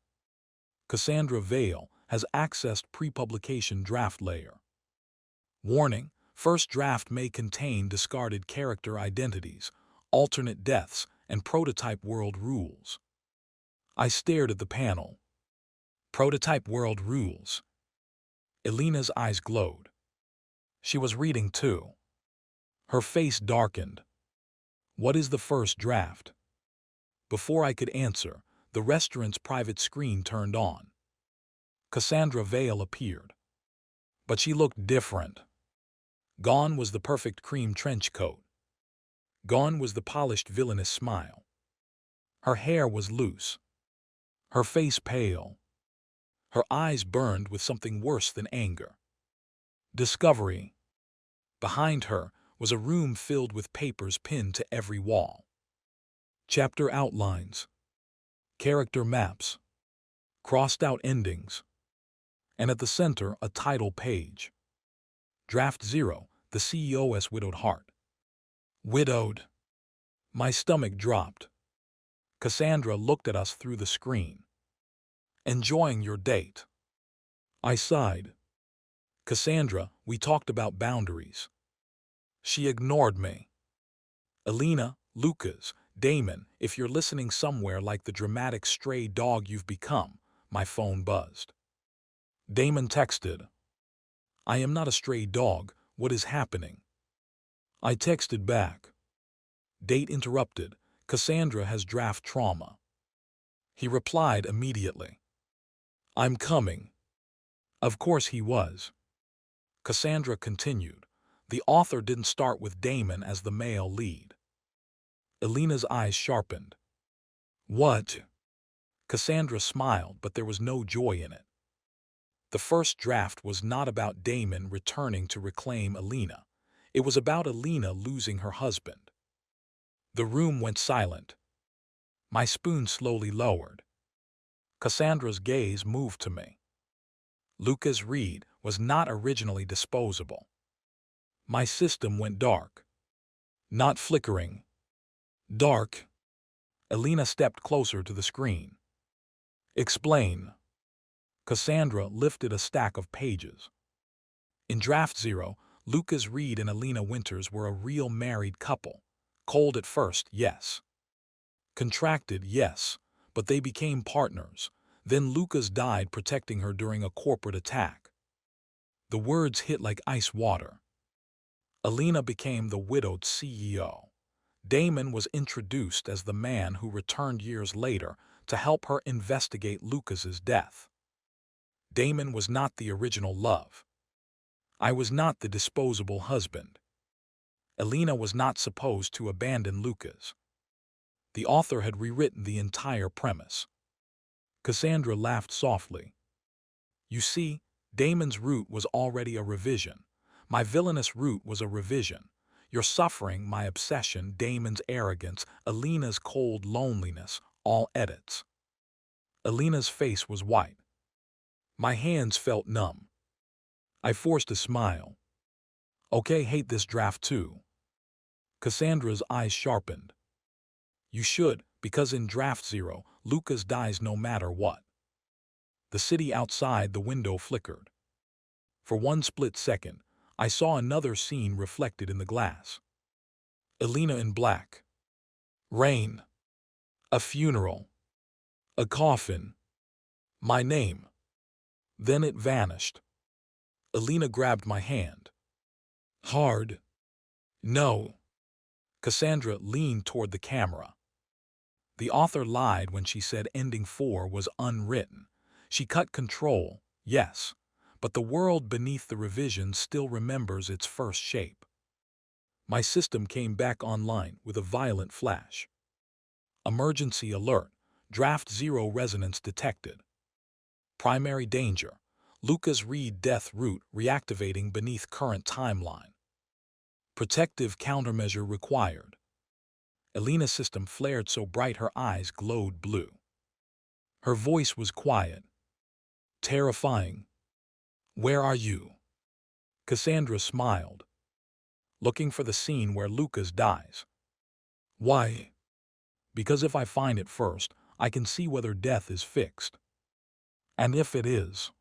Cassandra Vale has accessed pre-publication draft layer. Warning, first draft may contain discarded character identities, alternate deaths, and prototype world rules. I stared at the panel. Prototype world rules. Elena's eyes glowed. She was reading too. Her face darkened. What is the first draft? Before I could answer, the restaurant's private screen turned on. Cassandra Vale appeared. But she looked different. Gone was the perfect cream trench coat. Gone was the polished villainous smile. Her hair was loose. Her face pale. Her eyes burned with something worse than anger. Discovery. Behind her was a room filled with papers pinned to every wall. Chapter outlines. Character maps. Crossed-out endings. And at the center, a title page. Draft 0, the CEO's widowed heart. Widowed. My stomach dropped. Cassandra looked at us through the screen. Enjoying your date. I sighed. Cassandra, we talked about boundaries. She ignored me. Elena, Lucas, Damon, if you're listening somewhere like the dramatic stray dog you've become, my phone buzzed. Damon texted. I am not a stray dog, what is happening? I texted back. Date interrupted, Cassandra has draft trauma. He replied immediately. I'm coming. Of course he was. Cassandra continued. The author didn't start with Damon as the male lead. Elena's eyes sharpened. What? Cassandra smiled, but there was no joy in it. The first draft was not about Damon returning to reclaim Elena. It was about Elena losing her husband. The room went silent. My spoon slowly lowered. Cassandra's gaze moved to me. Lucas Reed was not originally disposable. My system went dark. Not flickering. Dark. Elena stepped closer to the screen. Explain. Cassandra lifted a stack of pages. In Draft 0, Lucas Reed and Elena Winters were a real married couple. Cold at first, yes. Contracted, yes, but they became partners. Then Lucas died protecting her during a corporate attack. The words hit like ice water. Elena became the widowed CEO. Damon was introduced as the man who returned years later to help her investigate Lucas's death. Damon was not the original love. I was not the disposable husband. Elena was not supposed to abandon Lucas. The author had rewritten the entire premise. Cassandra laughed softly. You see, Damon's root was already a revision. My villainous root was a revision. Your suffering, my obsession, Damon's arrogance, Elena's cold loneliness, all edits. Elena's face was white. My hands felt numb. I forced a smile. Okay, hate this draft too. Cassandra's eyes sharpened. You should, because in draft 0, Lucas dies no matter what. The city outside the window flickered. For one split second, I saw another scene reflected in the glass. Elena in black. Rain. A funeral. A coffin. My name. Then it vanished. Elena grabbed my hand. Hard. No. Cassandra leaned toward the camera. The author lied when she said ending 4 was unwritten. She cut control, yes, but the world beneath the revision still remembers its first shape. My system came back online with a violent flash. Emergency alert. Draft 0 resonance detected. Primary danger. Lucas Reed death root reactivating beneath current timeline. Protective countermeasure required. Elena's system flared so bright her eyes glowed blue. Her voice was quiet. Terrifying. Where are you? Cassandra smiled. Looking for the scene where Lucas dies. Why? Because if I find it first, I can see whether death is fixed. And if it is.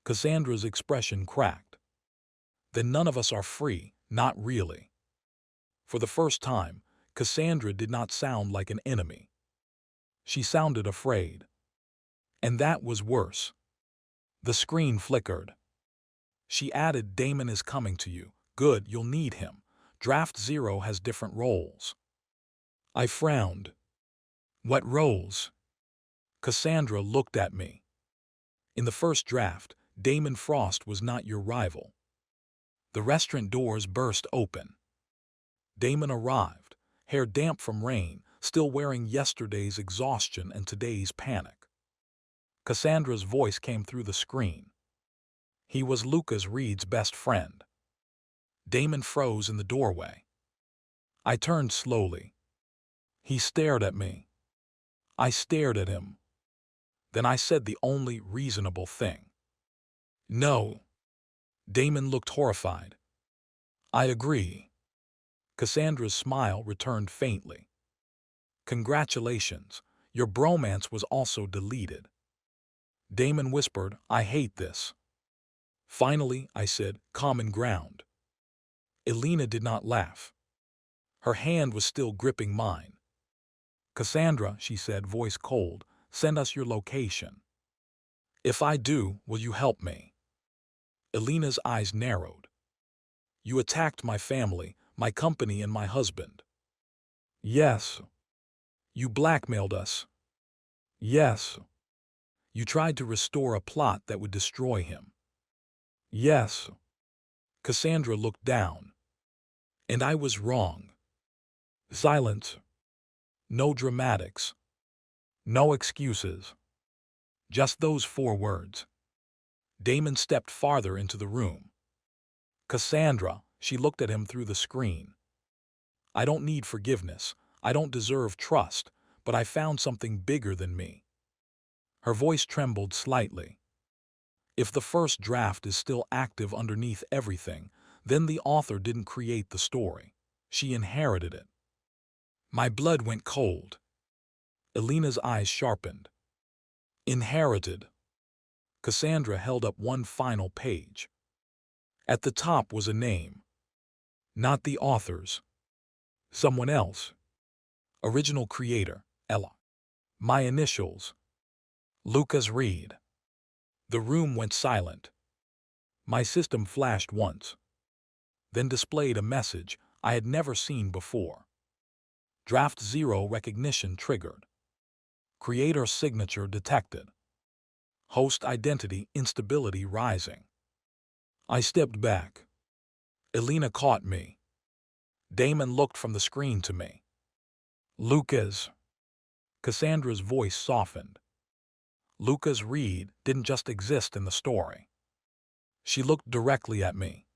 Cassandra's expression cracked. Then none of us are free, not really. For the first time, Cassandra did not sound like an enemy. She sounded afraid. And that was worse. The screen flickered. She added, Damon is coming to you. Good, you'll need him. Draft 0 has different roles. I frowned. What roles? Cassandra looked at me. In the first draft, Damon Frost was not your rival. The restaurant doors burst open. Damon arrived, hair damp from rain, still wearing yesterday's exhaustion and today's panic. Cassandra's voice came through the screen. He was Lucas Reed's best friend. Damon froze in the doorway. I turned slowly. He stared at me. I stared at him. Then I said the only reasonable thing. No. Damon looked horrified. I agree. Cassandra's smile returned faintly. Congratulations, your bromance was also deleted. Damon whispered, I hate this. Finally, I said, common ground. Elena did not laugh. Her hand was still gripping mine. Cassandra, she said, voice cold, send us your location. If I do, will you help me? Elena's eyes narrowed. You attacked my family, my company, and my husband. Yes. You blackmailed us. Yes. You tried to restore a plot that would destroy him. Yes. Cassandra looked down. And I was wrong. Silence. No dramatics. No excuses. Just those 4 words. Damon stepped farther into the room. Cassandra, she looked at him through the screen. I don't need forgiveness. I don't deserve trust, but I found something bigger than me. Her voice trembled slightly. If the first draft is still active underneath everything, then the author didn't create the story. She inherited it. My blood went cold. Elena's eyes sharpened. Inherited. Cassandra held up one final page. At the top was a name. Not the author's. Someone else. Original creator, Ella. My initials. Lucas Reed. The room went silent. My system flashed once. Then displayed a message I had never seen before. Draft 0 recognition triggered. Creator signature detected. Host identity instability rising. I stepped back. Elena caught me. Damon looked from the screen to me. Lucas. Cassandra's voice softened. Lucas Reed didn't just exist in the story. She looked directly at me.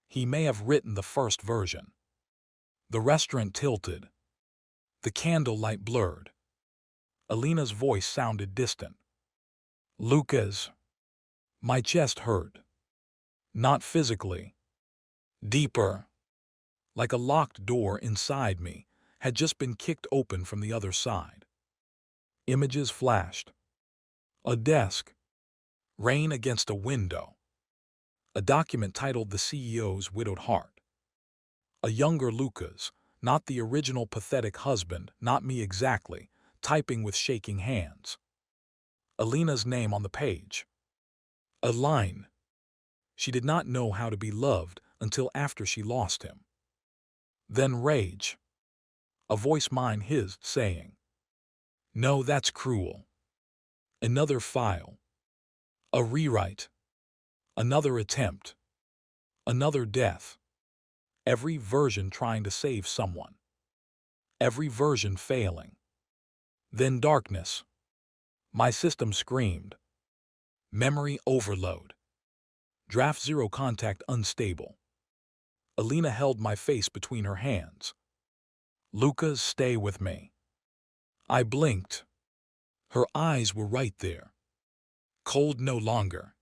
He may have written the first version. The restaurant tilted. The candlelight blurred. Elena's voice sounded distant. Lucas. My chest hurt. Not physically. Deeper. Like a locked door inside me had just been kicked open from the other side. Images flashed. A desk. Rain against a window. A document titled The CEO's Widowed Heart. A younger Lucas, not the original pathetic husband, not me exactly, typing with shaking hands. Elena's name on the page. A line. She did not know how to be loved until after she lost him. Then rage. A voice mine his, saying, "No, that's cruel." Another file. A rewrite. Another attempt. Another death. Every version trying to save someone. Every version failing. Then darkness. My system screamed. Memory overload. Draft 0 contact unstable. Elena held my face between her hands. Lucas, stay with me. I blinked. Her eyes were right there. Cold no longer.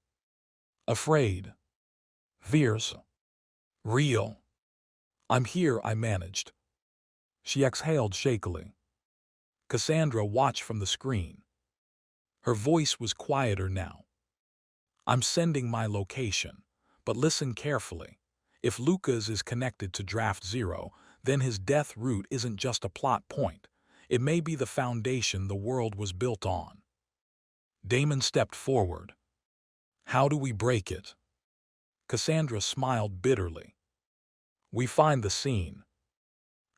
Afraid. Fierce. Real. I'm here, I managed. She exhaled shakily. Cassandra watched from the screen. Her voice was quieter now. I'm sending my location, but listen carefully. If Lucas is connected to Draft 0, then his death route isn't just a plot point. It may be the foundation the world was built on. Damon stepped forward. How do we break it? Cassandra smiled bitterly. We find the scene.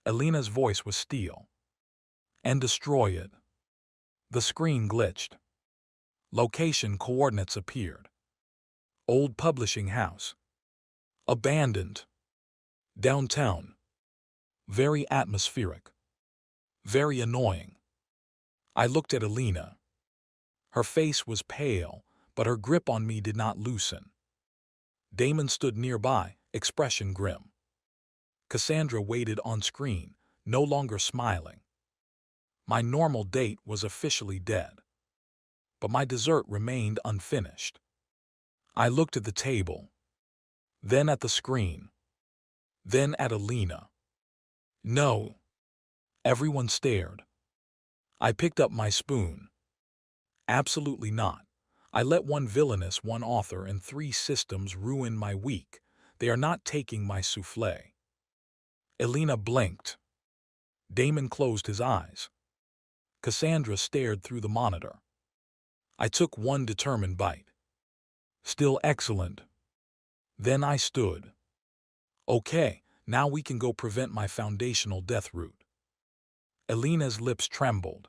Elena's voice was steel. And destroy it. The screen glitched. Location coordinates appeared. Old publishing house. Abandoned. Downtown. Very atmospheric. Very annoying. I looked at Elena. Her face was pale, but her grip on me did not loosen. Damon stood nearby, expression grim. Cassandra waited on screen, no longer smiling. My normal date was officially dead. But my dessert remained unfinished. I looked at the table, then at the screen, then at Elena. No. Everyone stared. I picked up my spoon. Absolutely not. I let one villainess, one author, and 3 systems ruin my week. They are not taking my soufflé. Elena blinked. Damon closed his eyes. Cassandra stared through the monitor. I took one determined bite. Still excellent. Then I stood. Okay, now we can go prevent my foundational death route. Elena's lips trembled.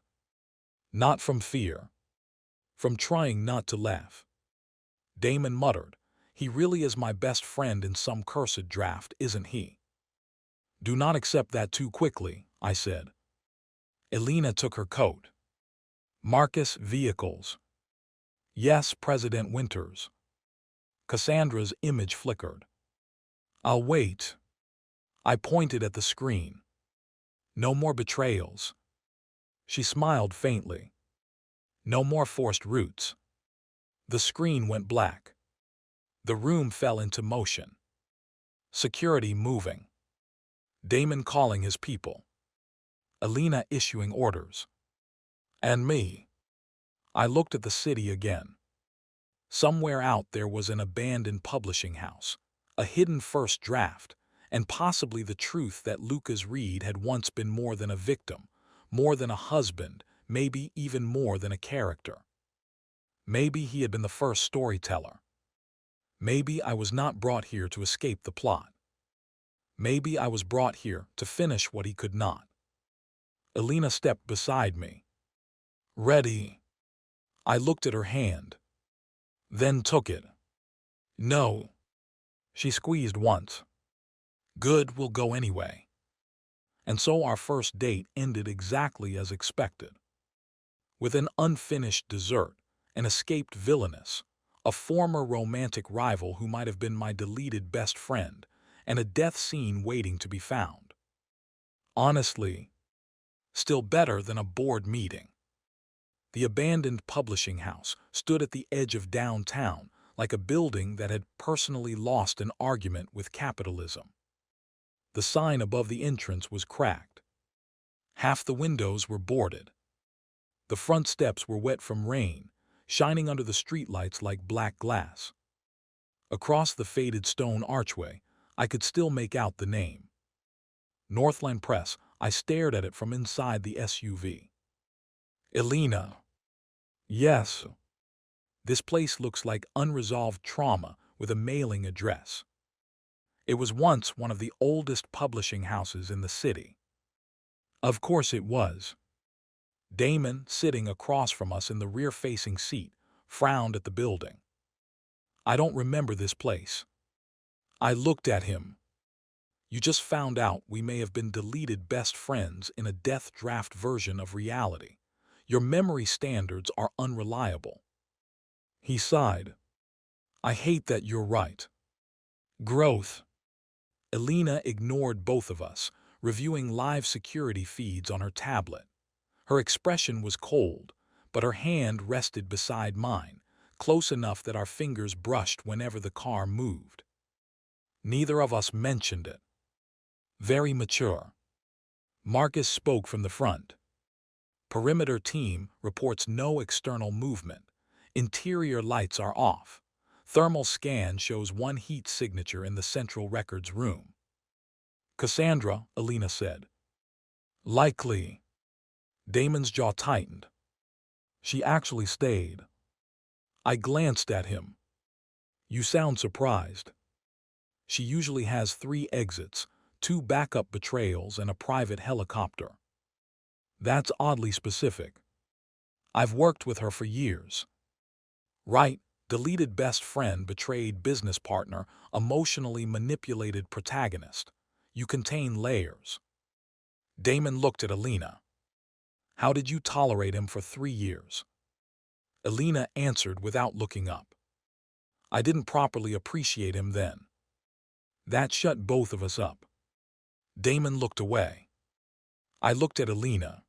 Not from fear. From trying not to laugh. Damon muttered, he really is my best friend in some cursed draft, isn't he? Do not accept that too quickly, I said. Elena took her coat. Marcus Vehicles. Yes, President Winters. Cassandra's image flickered. I'll wait. I pointed at the screen. No more betrayals. She smiled faintly. No more forced routes. The screen went black. The room fell into motion. Security moving. Damon calling his people. Elena issuing orders. And me. I looked at the city again. Somewhere out there was an abandoned publishing house, a hidden first draft, and possibly the truth that Lucas Reed had once been more than a victim, more than a husband, maybe even more than a character. Maybe he had been the first storyteller. Maybe I was not brought here to escape the plot. Maybe I was brought here to finish what he could not. Elena stepped beside me. Ready. I looked at her hand, then took it. No. She squeezed once. Good, we'll go anyway. And so our first date ended exactly as expected. With an unfinished dessert, an escaped villainess, a former romantic rival who might have been my deleted best friend, and a death scene waiting to be found. Honestly, still better than a board meeting. The abandoned publishing house stood at the edge of downtown, like a building that had personally lost an argument with capitalism. The sign above the entrance was cracked. Half the windows were boarded. The front steps were wet from rain, shining under the streetlights like black glass. Across the faded stone archway, I could still make out the name. Northland Press. I stared at it from inside the SUV. Elena. Yes. This place looks like unresolved trauma with a mailing address. It was once one of the oldest publishing houses in the city. Of course it was. Damon, sitting across from us in the rear-facing seat, frowned at the building. I don't remember this place. I looked at him. You just found out we may have been deleted best friends in a death draft version of reality. Your memory standards are unreliable. He sighed. I hate that you're right. Growth. Elena ignored both of us, reviewing live security feeds on her tablet. Her expression was cold, but her hand rested beside mine, close enough that our fingers brushed whenever the car moved. Neither of us mentioned it. Very mature. Marcus spoke from the front. Perimeter team reports no external movement. Interior lights are off. Thermal scan shows one heat signature in the central records room. Cassandra, Elena said. Likely. Damon's jaw tightened. She actually stayed. I glanced at him. You sound surprised. She usually has 3 exits, 2 backup betrayals, and a private helicopter. That's oddly specific. I've worked with her for years. Right, deleted best friend, betrayed business partner, emotionally manipulated protagonist. You contain layers. Damon looked at Elena. How did you tolerate him for 3 years? Elena answered without looking up. I didn't properly appreciate him then. That shut both of us up. Damon looked away. I looked at Elena.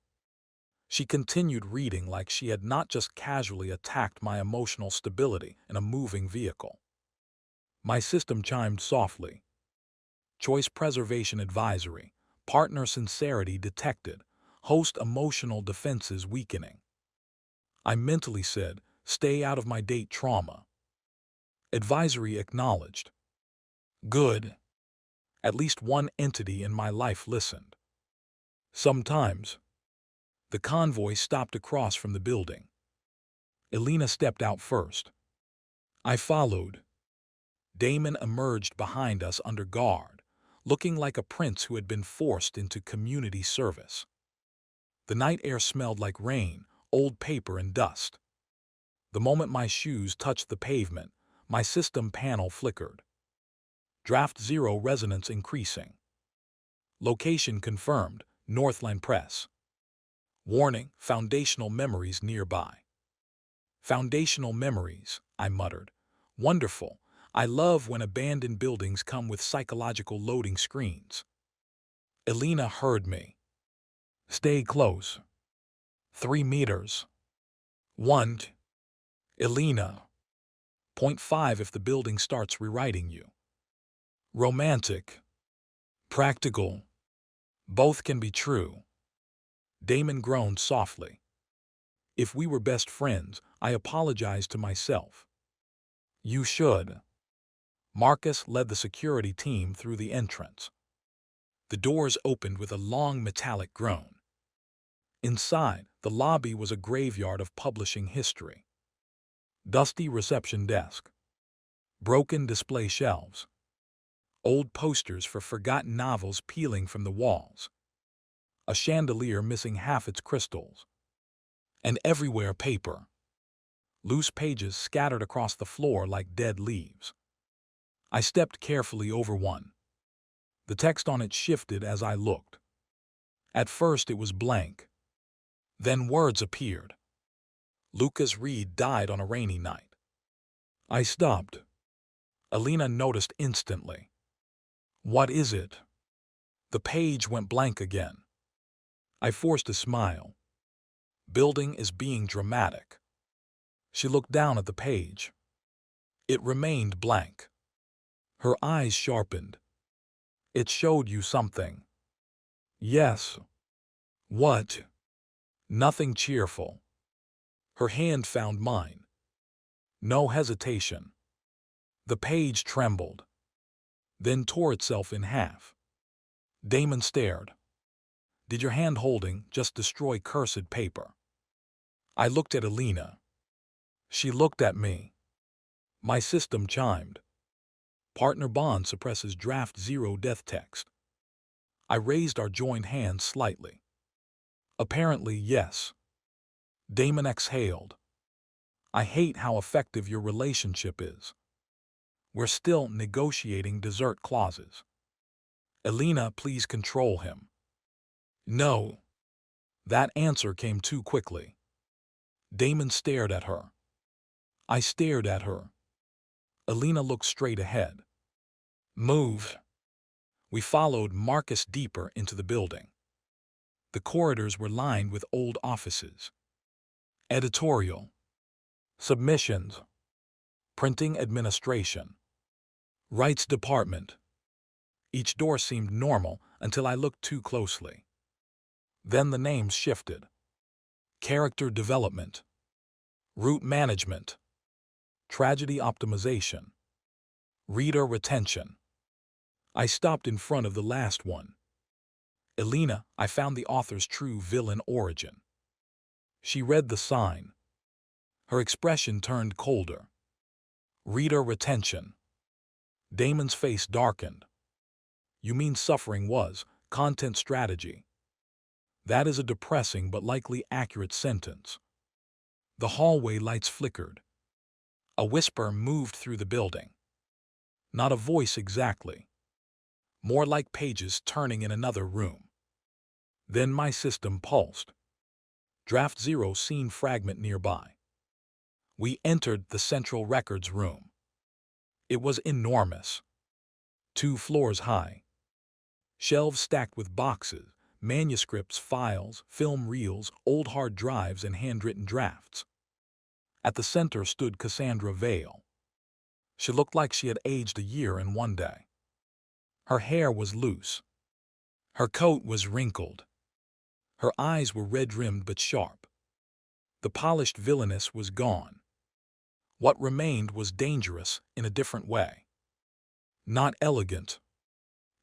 She continued reading like she had not just casually attacked my emotional stability in a moving vehicle. My system chimed softly. Choice preservation advisory. Partner sincerity detected. Host emotional defenses weakening. I mentally said, stay out of my date trauma. Advisory acknowledged. Good. At least one entity in my life listened. Sometimes. The convoy stopped across from the building. Elena stepped out first. I followed. Damon emerged behind us under guard, looking like a prince who had been forced into community service. The night air smelled like rain, old paper, and dust. The moment my shoes touched the pavement, my system panel flickered. Draft 0 resonance increasing. Location confirmed, Northland Press. Warning, foundational memories nearby. Foundational memories, I muttered. Wonderful. I love when abandoned buildings come with psychological loading screens. Elena heard me. Stay close. 3 meters. 1. Elena. 0.5 if the building starts rewriting you. Romantic. Practical. Both can be true. Damon groaned softly. If we were best friends, I apologized to myself. You should. Marcus led the security team through the entrance. The doors opened with a long metallic groan. Inside, the lobby was a graveyard of publishing history. Dusty reception desk. Broken display shelves. Old posters for forgotten novels peeling from the walls. A chandelier missing half its crystals. And everywhere paper. Loose pages scattered across the floor like dead leaves. I stepped carefully over one. The text on it shifted as I looked. At first it was blank. Then words appeared. Lucas Reed died on a rainy night. I stopped. Elena noticed instantly. What is it? The page went blank again. I forced a smile. Building is being dramatic. She looked down at the page. It remained blank. Her eyes sharpened. It showed you something. Yes. What? Nothing cheerful. Her hand found mine. No hesitation. The page trembled, then tore itself in half. Damon stared. Did your hand-holding just destroy cursed paper? I looked at Elena. She looked at me. My system chimed. Partner bond suppresses draft 0 death text. I raised our joined hands slightly. Apparently, yes. Damon exhaled. I hate how effective your relationship is. We're still negotiating desert clauses. Elena, please control him. No. That answer came too quickly. Damon stared at her. I stared at her. Elena looked straight ahead. Move. We followed Marcus deeper into the building. The corridors were lined with old offices. Editorial. Submissions. Printing administration. Rights department. Each door seemed normal until I looked too closely. Then the names shifted. Character development. Route management. Tragedy optimization. Reader retention. I stopped in front of the last one. Elena, I found the author's true villain origin. She read the sign. Her expression turned colder. Reader retention. Damon's face darkened. You mean suffering was content strategy? That is a depressing but likely accurate sentence. The hallway lights flickered. A whisper moved through the building. Not a voice exactly. More like pages turning in another room. Then my system pulsed. Draft 0 scene fragment nearby. We entered the central records room. It was enormous. 2 floors high. Shelves stacked with boxes, manuscripts, files, film reels, old hard drives, and handwritten drafts. At the center stood Cassandra Vale. She looked like she had aged a year in one day. Her hair was loose. Her coat was wrinkled. Her eyes were red-rimmed but sharp. The polished villainess was gone. What remained was dangerous in a different way. Not elegant.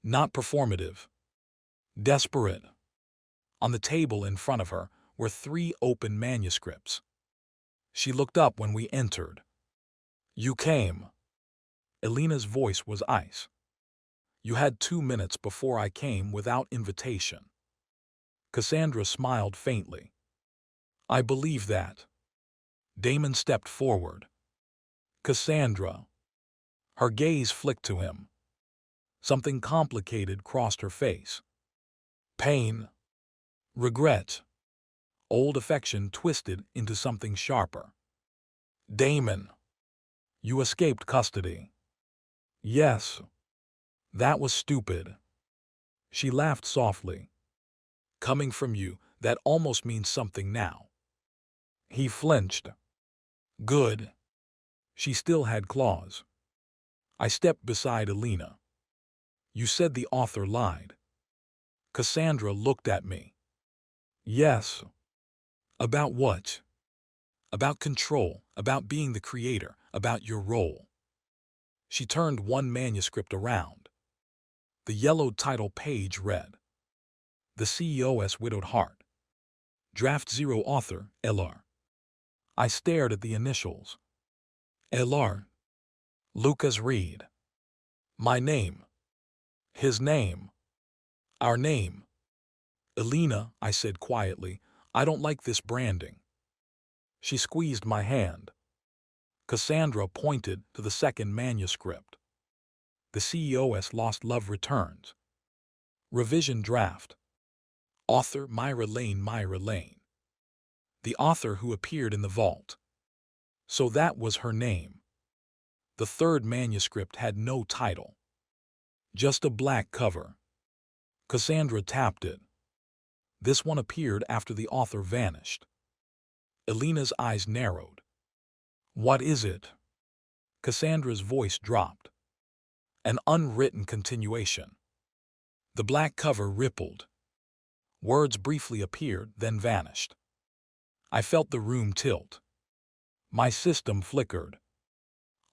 Not performative. Desperate. On the table in front of her were 3 open manuscripts. She looked up when we entered. You came. Elena's voice was ice. You had 2 minutes before I came without invitation. Cassandra smiled faintly. I believe that. Damon stepped forward. Cassandra. Her gaze flicked to him. Something complicated crossed her face. Pain. Regret. Old affection twisted into something sharper. Damon. You escaped custody. Yes. That was stupid. She laughed softly. Coming from you, that almost means something now. He flinched. Good. She still had claws. I stepped beside Elena. You said the author lied. Cassandra looked at me. Yes. About what? About control, about being the creator, about your role. She turned one manuscript around. The yellowed title page read, The CEO's Widowed Heart. Draft 0 author, LR. I stared at the initials. LR. Lucas Reed. My name. His name. Our name. Elena, I said quietly, I don't like this branding. She squeezed my hand. Cassandra pointed to the second manuscript. The CEO's Lost Love Returns. Revision draft. Author Myra Lane. The author who appeared in the vault. So that was her name. The third manuscript had no title. Just a black cover. Cassandra tapped it. This one appeared after the author vanished. Elena's eyes narrowed. What is it? Cassandra's voice dropped. An unwritten continuation. The black cover rippled. Words briefly appeared, then vanished. I felt the room tilt. My system flickered.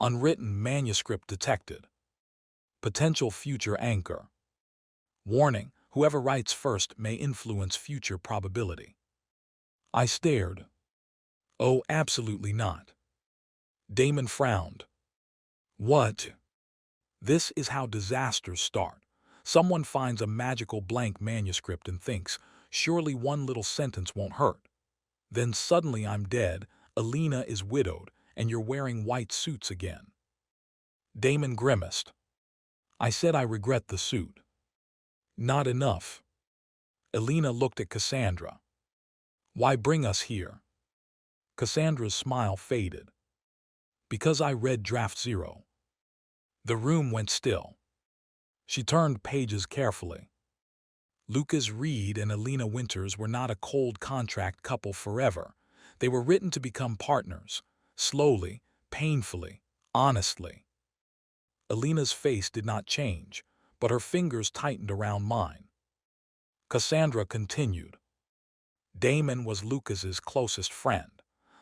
Unwritten manuscript detected. Potential future anchor. Warning, whoever writes first may influence future probability. I stared. Oh, absolutely not. Damon frowned. What? This is how disasters start. Someone finds a magical blank manuscript and thinks, surely one little sentence won't hurt. Then suddenly I'm dead, Elena is widowed, and you're wearing white suits again. Damon grimaced. I said I regret the suit. Not enough. Elena looked at Cassandra. Why bring us here? Cassandra's smile faded. Because I read Draft 0. The room went still. She turned pages carefully. Lucas Reed and Elena Winters were not a cold contract couple forever. They were written to become partners, slowly, painfully, honestly. Elena's face did not change, but her fingers tightened around mine. Cassandra continued. Damon was Lucas's closest friend,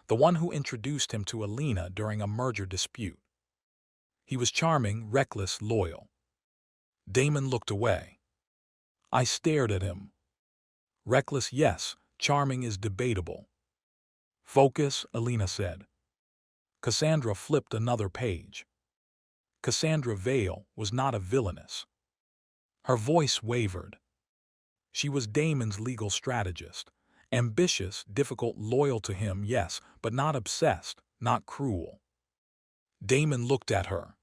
the one who introduced him to Elena during a merger dispute. He was charming, reckless, loyal. Damon looked away. I stared at him. Reckless, yes. Charming is debatable. Focus, Elena said. Cassandra flipped another page. Cassandra Vale was not a villainess. Her voice wavered. She was Damon's legal strategist. Ambitious, difficult, loyal to him, yes, but not obsessed, not cruel. Damon looked at her.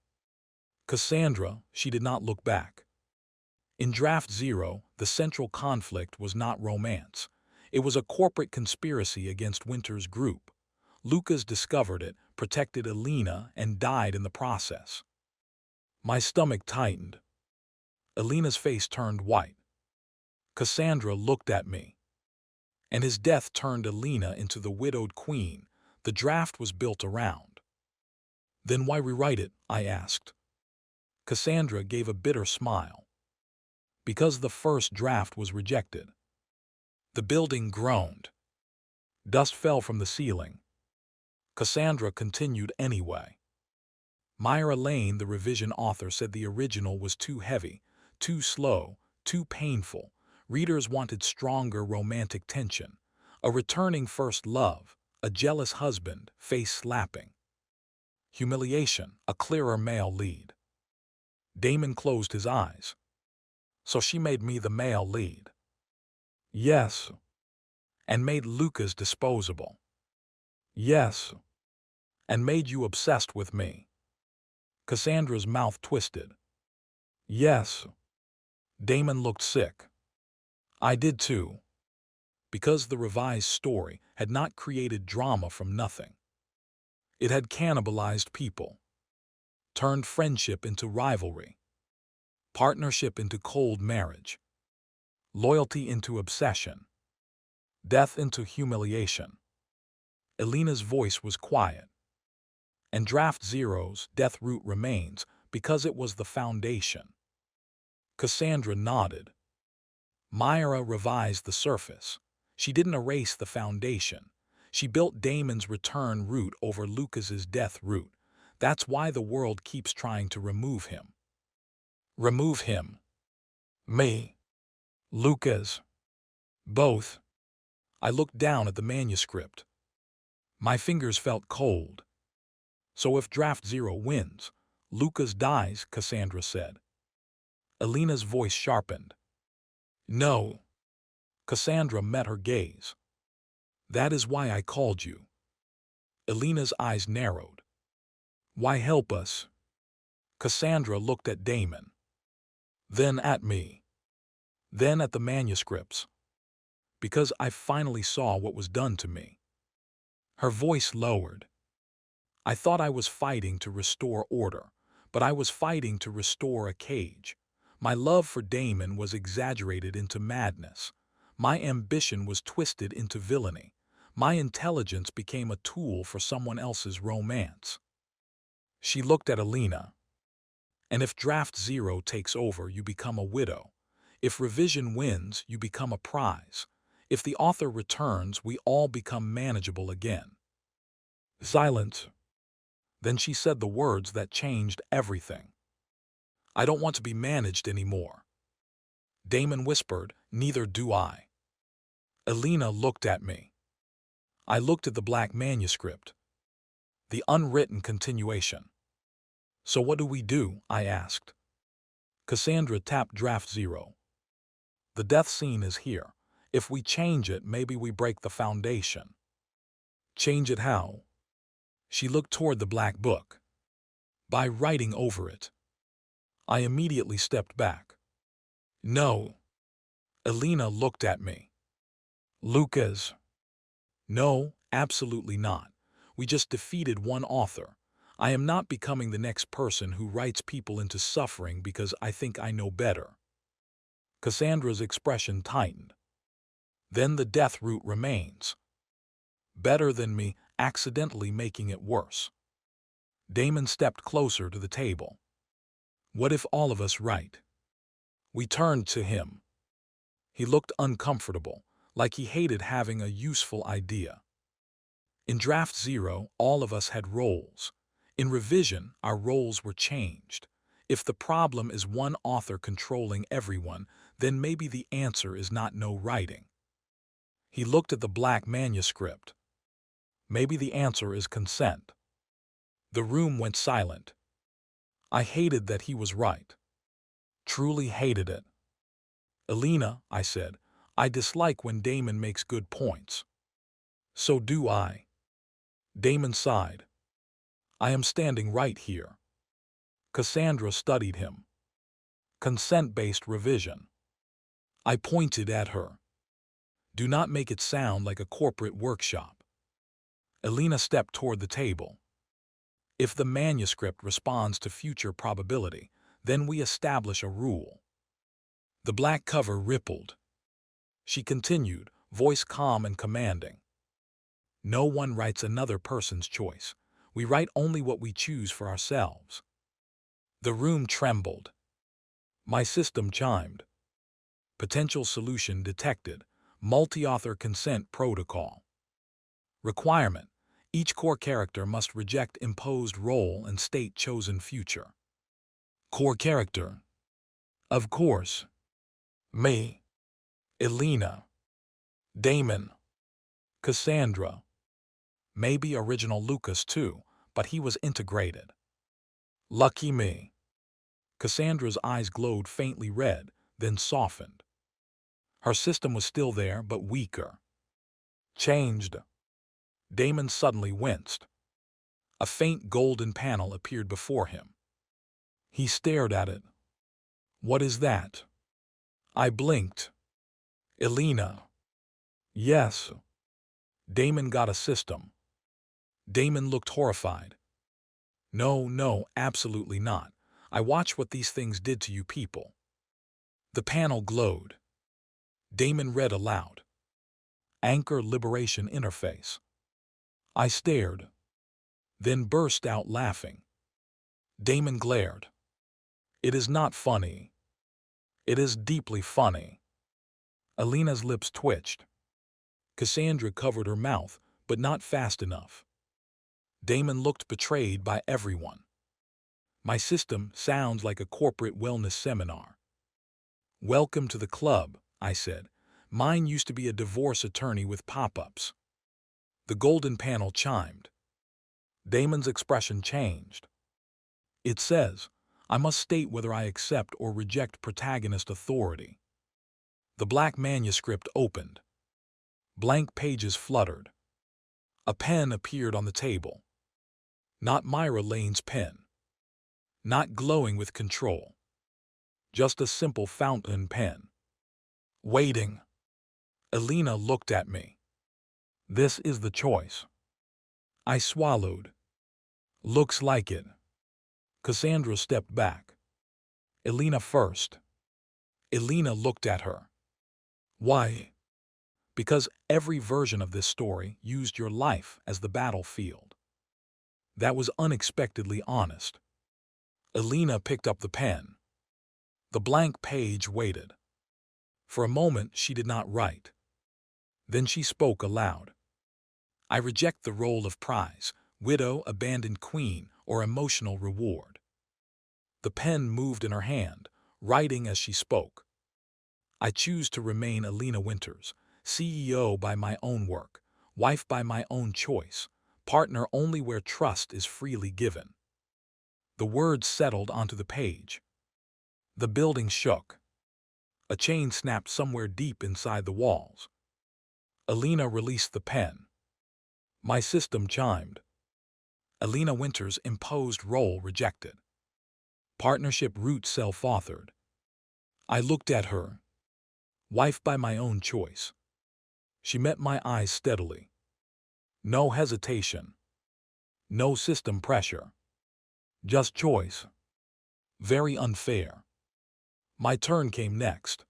Cassandra, she did not look back. In Draft 0, the central conflict was not romance. It was a corporate conspiracy against Winters' group. Lucas discovered it, protected Elena, and died in the process. My stomach tightened. Elena's face turned white. Cassandra looked at me. And his death turned Elena into the widowed queen the draft was built around. Then why rewrite it? I asked. Cassandra gave a bitter smile. Because the first draft was rejected. The building groaned. Dust fell from the ceiling. Cassandra continued anyway. Myra Lane, the revision author, said the original was too heavy, too slow, too painful. Readers wanted stronger romantic tension, a returning first love, a jealous husband, face slapping. Humiliation, a clearer male lead. Damon closed his eyes. So she made me the male lead. Yes. And made Lucas disposable. Yes. And made you obsessed with me. Cassandra's mouth twisted. Yes. Damon looked sick. I did too. Because the revised story had not created drama from nothing. It had cannibalized people. Turned friendship into rivalry. Partnership into cold marriage. Loyalty into obsession. Death into humiliation. Elena's voice was quiet. And Draft 0's death root remains because it was the foundation. Cassandra nodded. Myra revised the surface. She didn't erase the foundation. She built Damon's return root over Lucas's death root. That's why the world keeps trying to remove him. Remove him. Me. Lucas. Both. I looked down at the manuscript. My fingers felt cold. So if Draft 0 wins, Lucas dies, Cassandra said. Elena's voice sharpened. No. Cassandra met her gaze. That is why I called you. Elena's eyes narrowed. Why help us? Cassandra looked at Damon, then at me, then at the manuscripts. Because I finally saw what was done to me. Her voice lowered. I thought I was fighting to restore order, but I was fighting to restore a cage. My love for Damon was exaggerated into madness. My ambition was twisted into villainy. My intelligence became a tool for someone else's romance. She looked at Elena. And if Draft Zero takes over, you become a widow. If Revision wins, you become a prize. If the author returns, we all become manageable again. Silence. Then she said the words that changed everything. I don't want to be managed anymore. Damon whispered, neither do I. Elena looked at me. I looked at the black manuscript. The unwritten continuation. So what do we do? I asked. Cassandra tapped Draft Zero. The death scene is here. If we change it, maybe we break the foundation. Change it how? She looked toward the black book. By writing over it. I immediately stepped back. No. Elena looked at me. Lucas. No, absolutely not. We just defeated one author. I am not becoming the next person who writes people into suffering because I think I know better. Cassandra's expression tightened. Then the death route remains. Better than me accidentally making it worse. Damon stepped closer to the table. What if all of us write? We turned to him. He looked uncomfortable, like he hated having a useful idea. In Draft Zero, all of us had roles. In Revision, our roles were changed. If the problem is one author controlling everyone, then maybe the answer is not no writing. He looked at the black manuscript. Maybe the answer is consent. The room went silent. I hated that he was right. Truly hated it. Elena, I said, I dislike when Damon makes good points. So do I. Damon sighed. I am standing right here. Cassandra studied him. Consent-based revision. I pointed at her. Do not make it sound like a corporate workshop. Elena stepped toward the table. If the manuscript responds to future probability, then we establish a rule. The black cover rippled. She continued, voice calm and commanding. No one writes another person's choice. We write only what we choose for ourselves. The room trembled. My system chimed. Potential solution detected. Multi-author consent protocol. Requirement. Each core character must reject imposed role and state chosen future. Core character. Of course. Me. Elena. Damon. Cassandra. Maybe original Lucas too, but he was integrated. Lucky me. Cassandra's eyes glowed faintly red, then softened. Her system was still there, but weaker. Changed. Damon suddenly winced. A faint golden panel appeared before him. He stared at it. What is that? I blinked. Elena. Yes. Damon got a system. Damon looked horrified. No, absolutely not. I watched what these things did to you people. The panel glowed. Damon read aloud. Anchor Liberation Interface. I stared, then burst out laughing. Damon glared. It is not funny. It is deeply funny. Elena's lips twitched. Cassandra covered her mouth, but not fast enough. Damon looked betrayed by everyone. My system sounds like a corporate wellness seminar. Welcome to the club, I said. Mine used to be a divorce attorney with pop-ups. The golden panel chimed. Damon's expression changed. It says, I must state whether I accept or reject protagonist authority. The black manuscript opened. Blank pages fluttered. A pen appeared on the table. Not Myra Lane's pen. Not glowing with control. Just a simple fountain pen. Waiting. Elena looked at me. This is the choice. I swallowed. Looks like it. Cassandra stepped back. Elena first. Elena looked at her. Why? Because every version of this story used your life as the battlefield. That was unexpectedly honest. Elena picked up the pen. The blank page waited. For a moment she did not write. Then she spoke aloud. I reject the role of prize, widow, abandoned queen, or emotional reward. The pen moved in her hand, writing as she spoke. I choose to remain Elena Winters, CEO by my own work, wife by my own choice, partner only where trust is freely given. The words settled onto the page. The building shook. A chain snapped somewhere deep inside the walls. Elena released the pen. My system chimed. Elena Winters' imposed role rejected. Partnership route self-authored. I looked at her. Wife by my own choice. She met my eyes steadily. No hesitation. No system pressure. Just choice. Very unfair. My turn came next.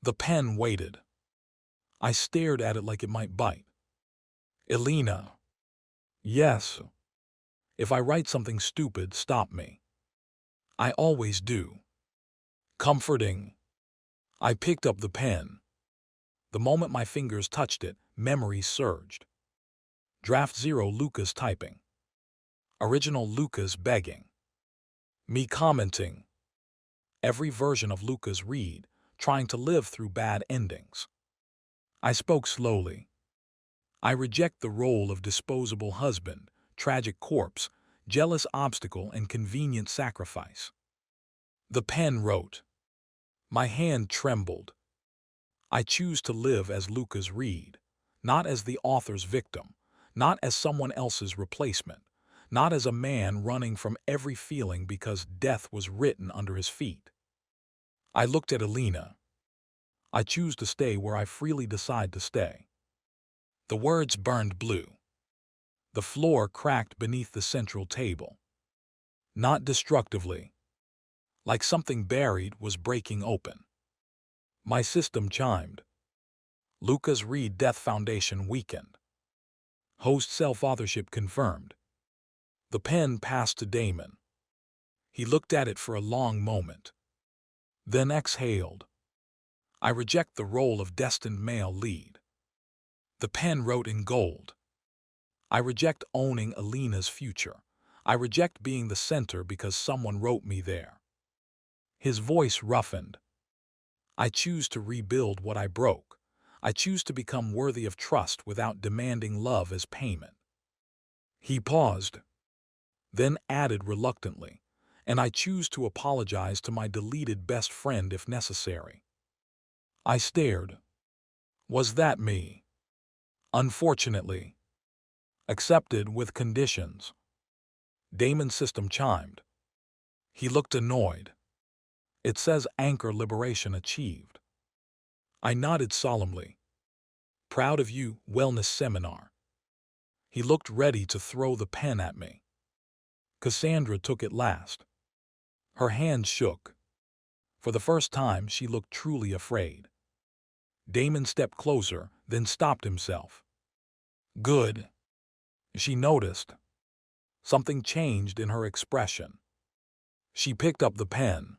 The pen waited. I stared at it like it might bite. Elena. Yes. If I write something stupid, stop me. I always do. Comforting. I picked up the pen. The moment my fingers touched it, memories surged. Draft 0 Lucas typing. Original Lucas begging. Me commenting. Every version of Lucas read, trying to live through bad endings. I spoke slowly. I reject the role of disposable husband, tragic corpse, jealous obstacle, and convenient sacrifice. The pen wrote. My hand trembled. I choose to live as Lucas Reed, not as the author's victim, not as someone else's replacement, not as a man running from every feeling because death was written under his feet. I looked at Elena. I choose to stay where I freely decide to stay. The words burned blue. The floor cracked beneath the central table. Not destructively. Like something buried was breaking open. My system chimed. Lucas Reed Death Foundation weakened. Host self-authorship confirmed. The pen passed to Damon. He looked at it for a long moment. Then exhaled. I reject the role of destined male lead. The pen wrote in gold. I reject owning Elena's future. I reject being the center because someone wrote me there. His voice roughened. I choose to rebuild what I broke. I choose to become worthy of trust without demanding love as payment. He paused, then added reluctantly, and I choose to apologize to my deleted best friend if necessary. I stared. Was that me? Unfortunately. Accepted with conditions. Damon's system chimed. He looked annoyed. It says anchor liberation achieved. I nodded solemnly. Proud of you, wellness seminar. He looked ready to throw the pen at me. Cassandra took it last. Her hand shook. For the first time, she looked truly afraid. Damon stepped closer, then stopped himself. Good. She noticed. Something changed in her expression. She picked up the pen.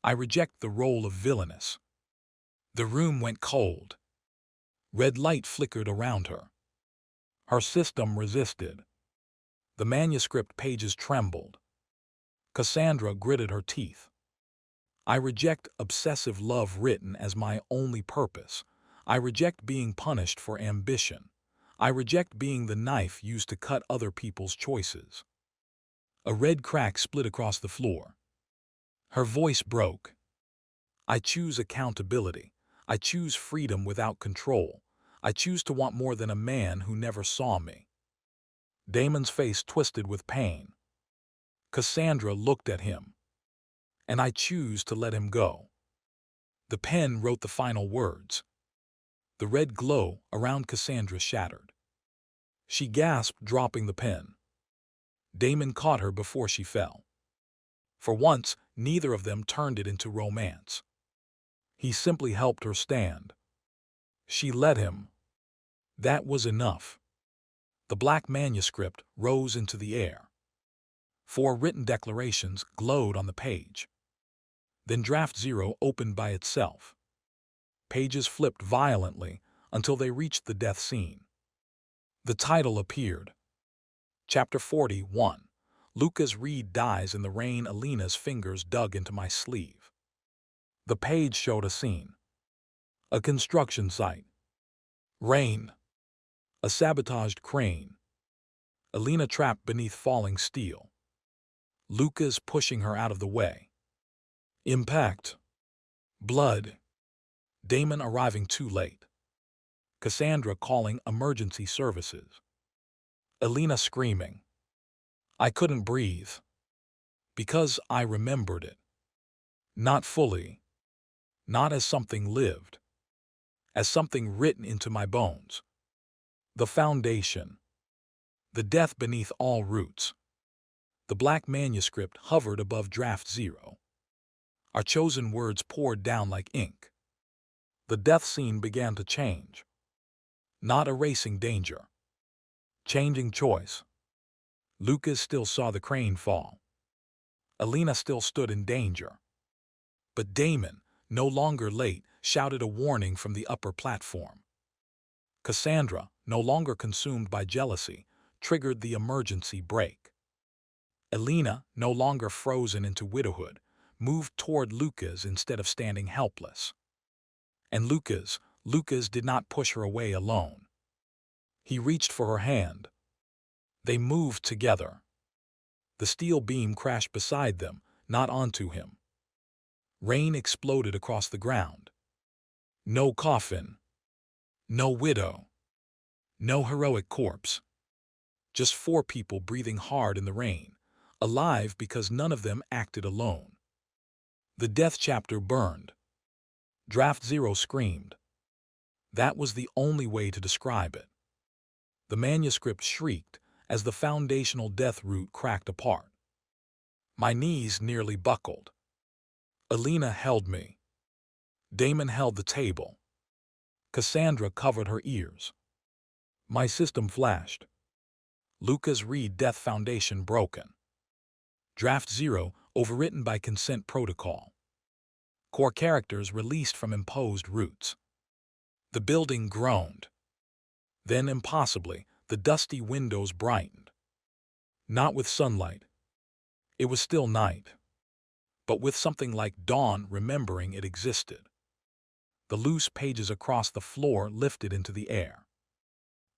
I reject the role of villainess. The room went cold. Red light flickered around her. Her system resisted. The manuscript pages trembled. Cassandra gritted her teeth. I reject obsessive love written as my only purpose. I reject being punished for ambition. I reject being the knife used to cut other people's choices. A red crack split across the floor. Her voice broke. I choose accountability. I choose freedom without control. I choose to want more than a man who never saw me." Damon's face twisted with pain. Cassandra looked at him. "And I choose to let him go." The pen wrote the final words. The red glow around Cassandra shattered. She gasped, dropping the pen. Damon caught her before she fell. For once, neither of them turned it into romance. He simply helped her stand. She let him. That was enough. The black manuscript rose into the air. 4 written declarations glowed on the page. Then Draft 0 opened by itself. Pages flipped violently until they reached the death scene. The title appeared. Chapter 41. Lucas Reed dies in the rain. Elena's fingers dug into my sleeve. The page showed a scene. A construction site. Rain. A sabotaged crane. Elena trapped beneath falling steel. Lucas pushing her out of the way. Impact. Blood. Damon arriving too late. Cassandra calling emergency services. Elena screaming. I couldn't breathe. Because I remembered it. Not fully. Not as something lived. As something written into my bones. The foundation. The death beneath all roots. The black manuscript hovered above Draft 0. Our chosen words poured down like ink. The death scene began to change. Not erasing danger. Changing choice. Lucas still saw the crane fall. Elena still stood in danger. But Damon, no longer late, shouted a warning from the upper platform. Cassandra, no longer consumed by jealousy, triggered the emergency brake. Elena, no longer frozen into widowhood, moved toward Lucas instead of standing helpless. And Lucas did not push her away alone. He reached for her hand. They moved together. The steel beam crashed beside them, not onto him. Rain exploded across the ground. No coffin. No widow. No heroic corpse. Just 4 people breathing hard in the rain, alive because none of them acted alone. The death chapter burned. Draft 0 screamed. That was the only way to describe it. The manuscript shrieked as the foundational death root cracked apart. My knees nearly buckled. Elena held me. Damon held the table. Cassandra covered her ears. My system flashed. Lucas Reed Death Foundation broken. Draft 0 overwritten by consent protocol. Core characters released from imposed roots. The building groaned. Then, impossibly, the dusty windows brightened. Not with sunlight. It was still night. But with something like dawn remembering it existed. The loose pages across the floor lifted into the air.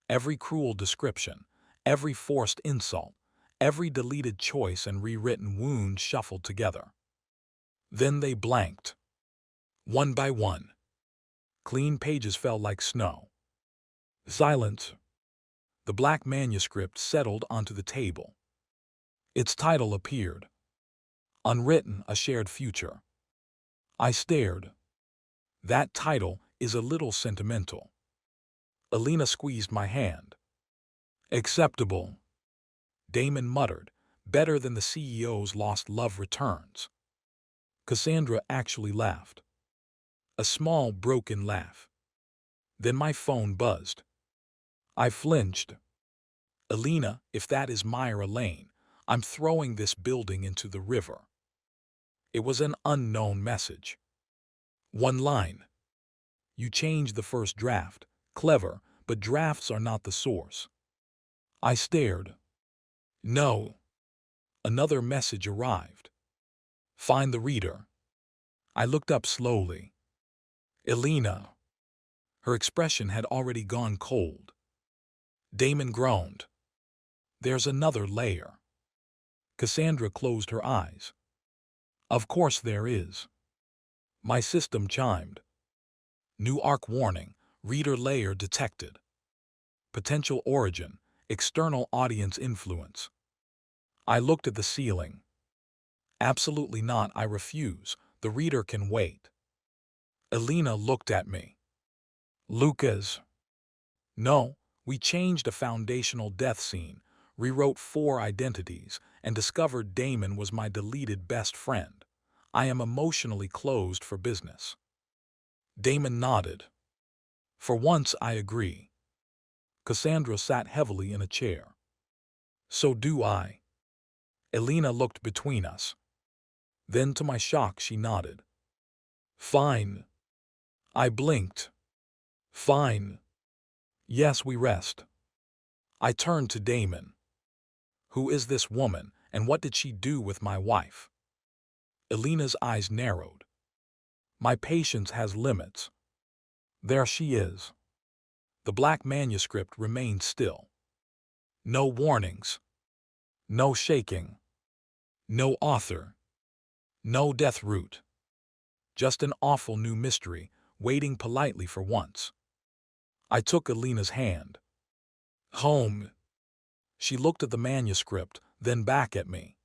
Every cruel description, every forced insult, every deleted choice and rewritten wound shuffled together. Then they blanked. One by one. Clean pages fell like snow. Silence. The black manuscript settled onto the table. Its title appeared. Unwritten, a shared future. I stared. That title is a little sentimental. Elena squeezed my hand. Acceptable. Damon muttered, better than the CEO's lost love returns. Cassandra actually laughed. A small, broken laugh. Then my phone buzzed. I flinched. Elena, if that is Myra Lane, I'm throwing this building into the river. It was an unknown message. One line. You changed the first draft. Clever, but drafts are not the source. I stared. No. Another message arrived. Find the reader. I looked up slowly. Elena. Her expression had already gone cold. Damon groaned. There's another layer. Cassandra closed her eyes. Of course there is. My system chimed. New arc warning. Reader layer detected. Potential origin, external audience influence. I looked at the ceiling. Absolutely not, I refuse. The reader can wait. Elena looked at me. Lucas. No, we changed a foundational death scene, rewrote 4 identities, and discovered Damon was my deleted best friend. I am emotionally closed for business. Damon nodded. For once, I agree. Cassandra sat heavily in a chair. So do I. Elena looked between us. Then, to my shock, she nodded. Fine. I blinked. Fine. Yes, we rest. I turned to Damon. Who is this woman, and what did she do with my wife? Elena's eyes narrowed. My patience has limits. There she is. The black manuscript remained still. No warnings. No shaking. No author. No death route. Just an awful new mystery, waiting politely for once. I took Elena's hand. Home. She looked at the manuscript, then back at me.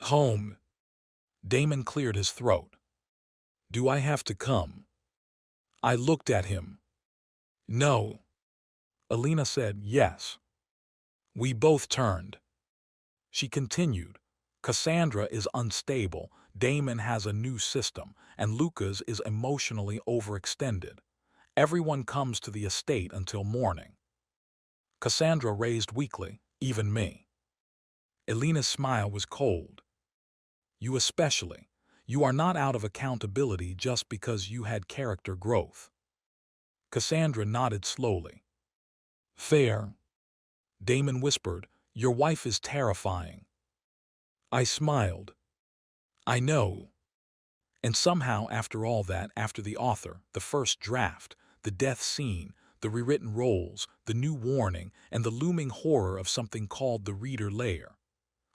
Home. Damon cleared his throat. Do I have to come? I looked at him. No. Elena said yes. We both turned. She continued. Cassandra is unstable, Damon has a new system, and Lucas is emotionally overextended. Everyone comes to the estate until morning. Cassandra raised weakly, even me. Elena's smile was cold. You especially. You are not out of accountability just because you had character growth. Cassandra nodded slowly. Fair. Damon whispered, your wife is terrifying. I smiled. I know. And somehow, after all that, after the author, the first draft, the death scene, the rewritten roles, the new warning, and the looming horror of something called the reader layer,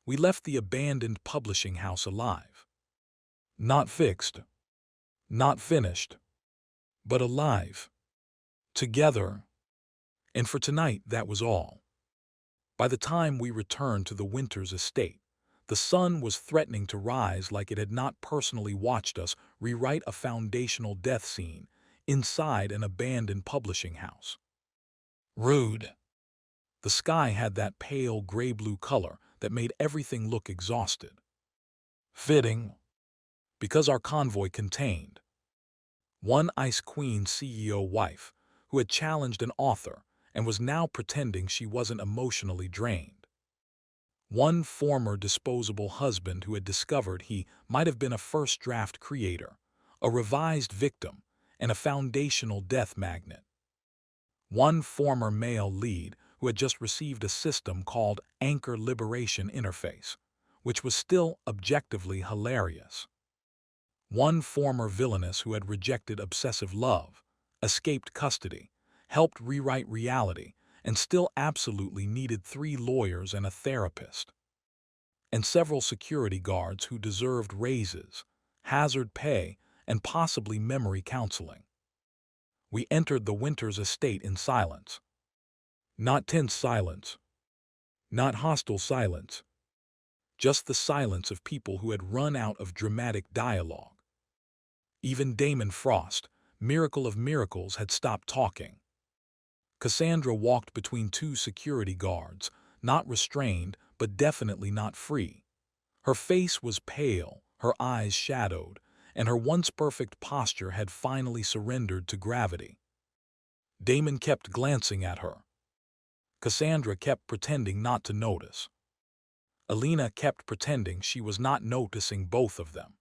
we left the abandoned publishing house alive. Not fixed. Not finished. But alive. Together. And for tonight, that was all. By the time we returned to the Winters estate, the sun was threatening to rise like it had not personally watched us rewrite a foundational death scene inside an abandoned publishing house. Rude. The sky had that pale gray-blue color that made everything look exhausted. Fitting. Because our convoy contained one Ice Queen CEO wife who had challenged an author and was now pretending she wasn't emotionally drained. One former disposable husband who had discovered he might have been a first draft creator, a revised victim, and a foundational death magnet. One former male lead who had just received a system called Anchor Liberation Interface, which was still objectively hilarious. One former villainess who had rejected obsessive love, escaped custody, helped rewrite reality, and still absolutely needed 3 lawyers and a therapist. And several security guards who deserved raises, hazard pay, and possibly memory counseling. We entered the Winters estate in silence. Not tense silence. Not hostile silence. Just the silence of people who had run out of dramatic dialogue. Even Damon Frost, miracle of miracles, had stopped talking. Cassandra walked between 2 security guards, not restrained, but definitely not free. Her face was pale, her eyes shadowed, and her once perfect posture had finally surrendered to gravity. Damon kept glancing at her. Cassandra kept pretending not to notice. Elena kept pretending she was not noticing both of them.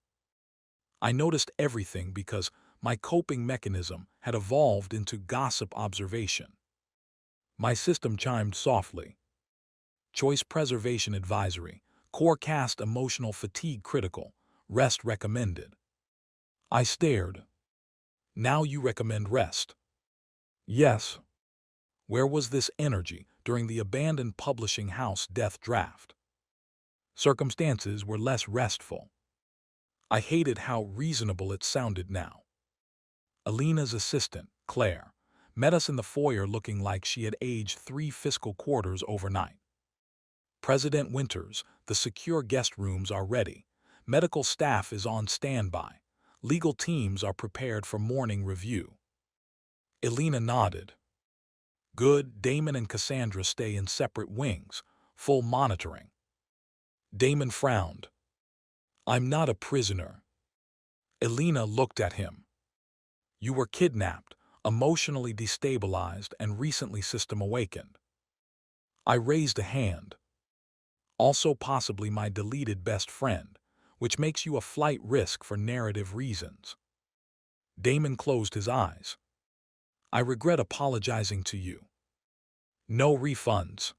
I noticed everything because my coping mechanism had evolved into gossip observation. My system chimed softly. Choice preservation advisory. Core cast emotional fatigue critical. Rest recommended. I stared. Now you recommend rest. Yes. Where was this energy during the abandoned publishing house death draft? Circumstances were less restful. I hated how reasonable it sounded now. Elena's assistant, Claire, met us in the foyer looking like she had aged 3 fiscal quarters overnight. President Winters, the secure guest rooms are ready. Medical staff is on standby. Legal teams are prepared for morning review. Elena nodded. Good, Damon and Cassandra stay in separate wings, full monitoring. Damon frowned. I'm not a prisoner. Elena looked at him. You were kidnapped, emotionally destabilized, and recently system awakened. I raised a hand. Also possibly my deleted best friend, which makes you a flight risk for narrative reasons. Damon closed his eyes. I regret apologizing to you. No refunds.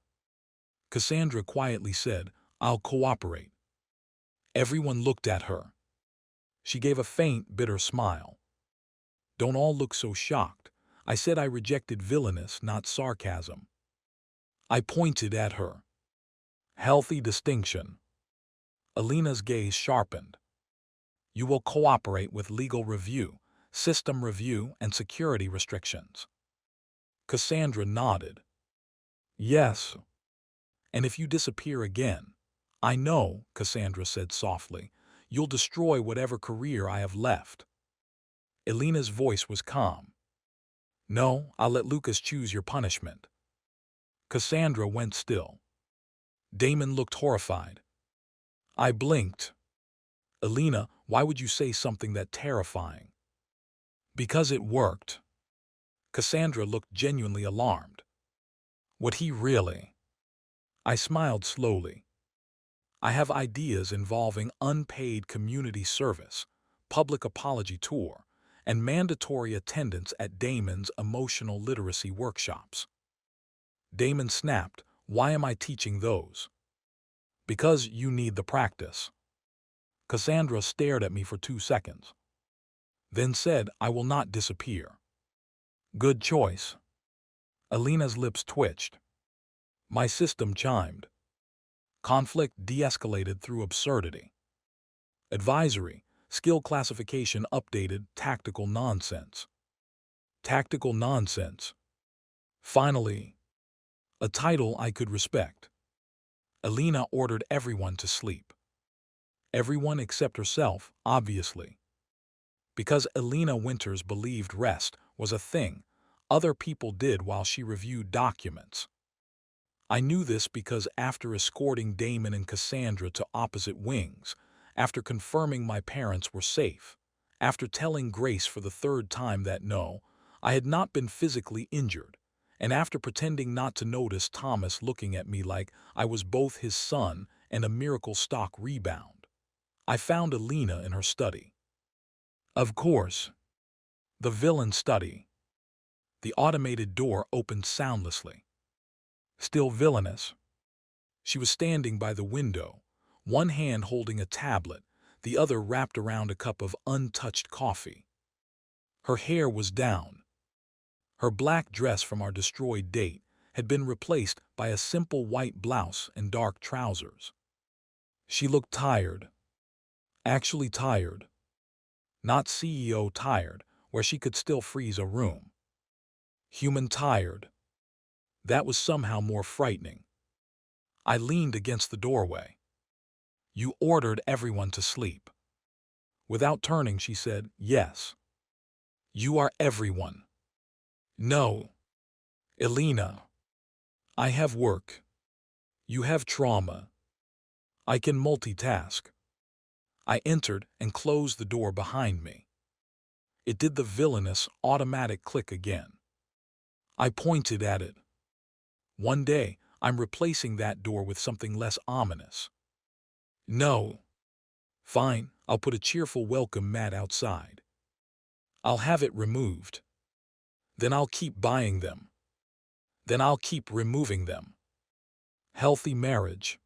Cassandra quietly said, I'll cooperate. Everyone looked at her. She gave a faint, bitter smile. Don't all look so shocked. I said I rejected villainous, not sarcasm. I pointed at her. Healthy distinction. Elena's gaze sharpened. You will cooperate with legal review, system review, and security restrictions. Cassandra nodded. Yes. And if you disappear again, I know, Cassandra said softly, you'll destroy whatever career I have left. Elena's voice was calm. No, I'll let Lucas choose your punishment. Cassandra went still. Damon looked horrified. I blinked. Elena, why would you say something that terrifying? Because it worked. Cassandra looked genuinely alarmed. Would he really? I smiled slowly. I have ideas involving unpaid community service, public apology tour, and mandatory attendance at Damon's emotional literacy workshops. Damon snapped, why am I teaching those? Because you need the practice. Cassandra stared at me for 2 seconds. Then said, I will not disappear. Good choice. Elena's lips twitched. My system chimed. Conflict de-escalated through absurdity. Advisory, skill classification updated, tactical nonsense. Tactical nonsense. Finally, a title I could respect. Elena ordered everyone to sleep. Everyone except herself, obviously. Because Elena Winters believed rest was a thing other people did while she reviewed documents. I knew this because after escorting Damon and Cassandra to opposite wings, after confirming my parents were safe, after telling Grace for the 3rd time that no, I had not been physically injured, and after pretending not to notice Thomas looking at me like I was both his son and a miracle stock rebound, I found Elena in her study. Of course, the villain study. The automated door opened soundlessly. Still villainous. She was standing by the window, one hand holding a tablet, the other wrapped around a cup of untouched coffee. Her hair was down. Her black dress from our destroyed date had been replaced by a simple white blouse and dark trousers. She looked tired. Actually tired. Not CEO tired, where she could still freeze a room. Human tired. That was somehow more frightening. I leaned against the doorway. You ordered everyone to sleep. Without turning, she said, yes. You are everyone. No. Elena. I have work. You have trauma. I can multitask. I entered and closed the door behind me. It did the villainous automatic click again. I pointed at it. One day, I'm replacing that door with something less ominous. No. Fine, I'll put a cheerful welcome mat outside. I'll have it removed. Then I'll keep buying them. Then I'll keep removing them. Healthy marriage.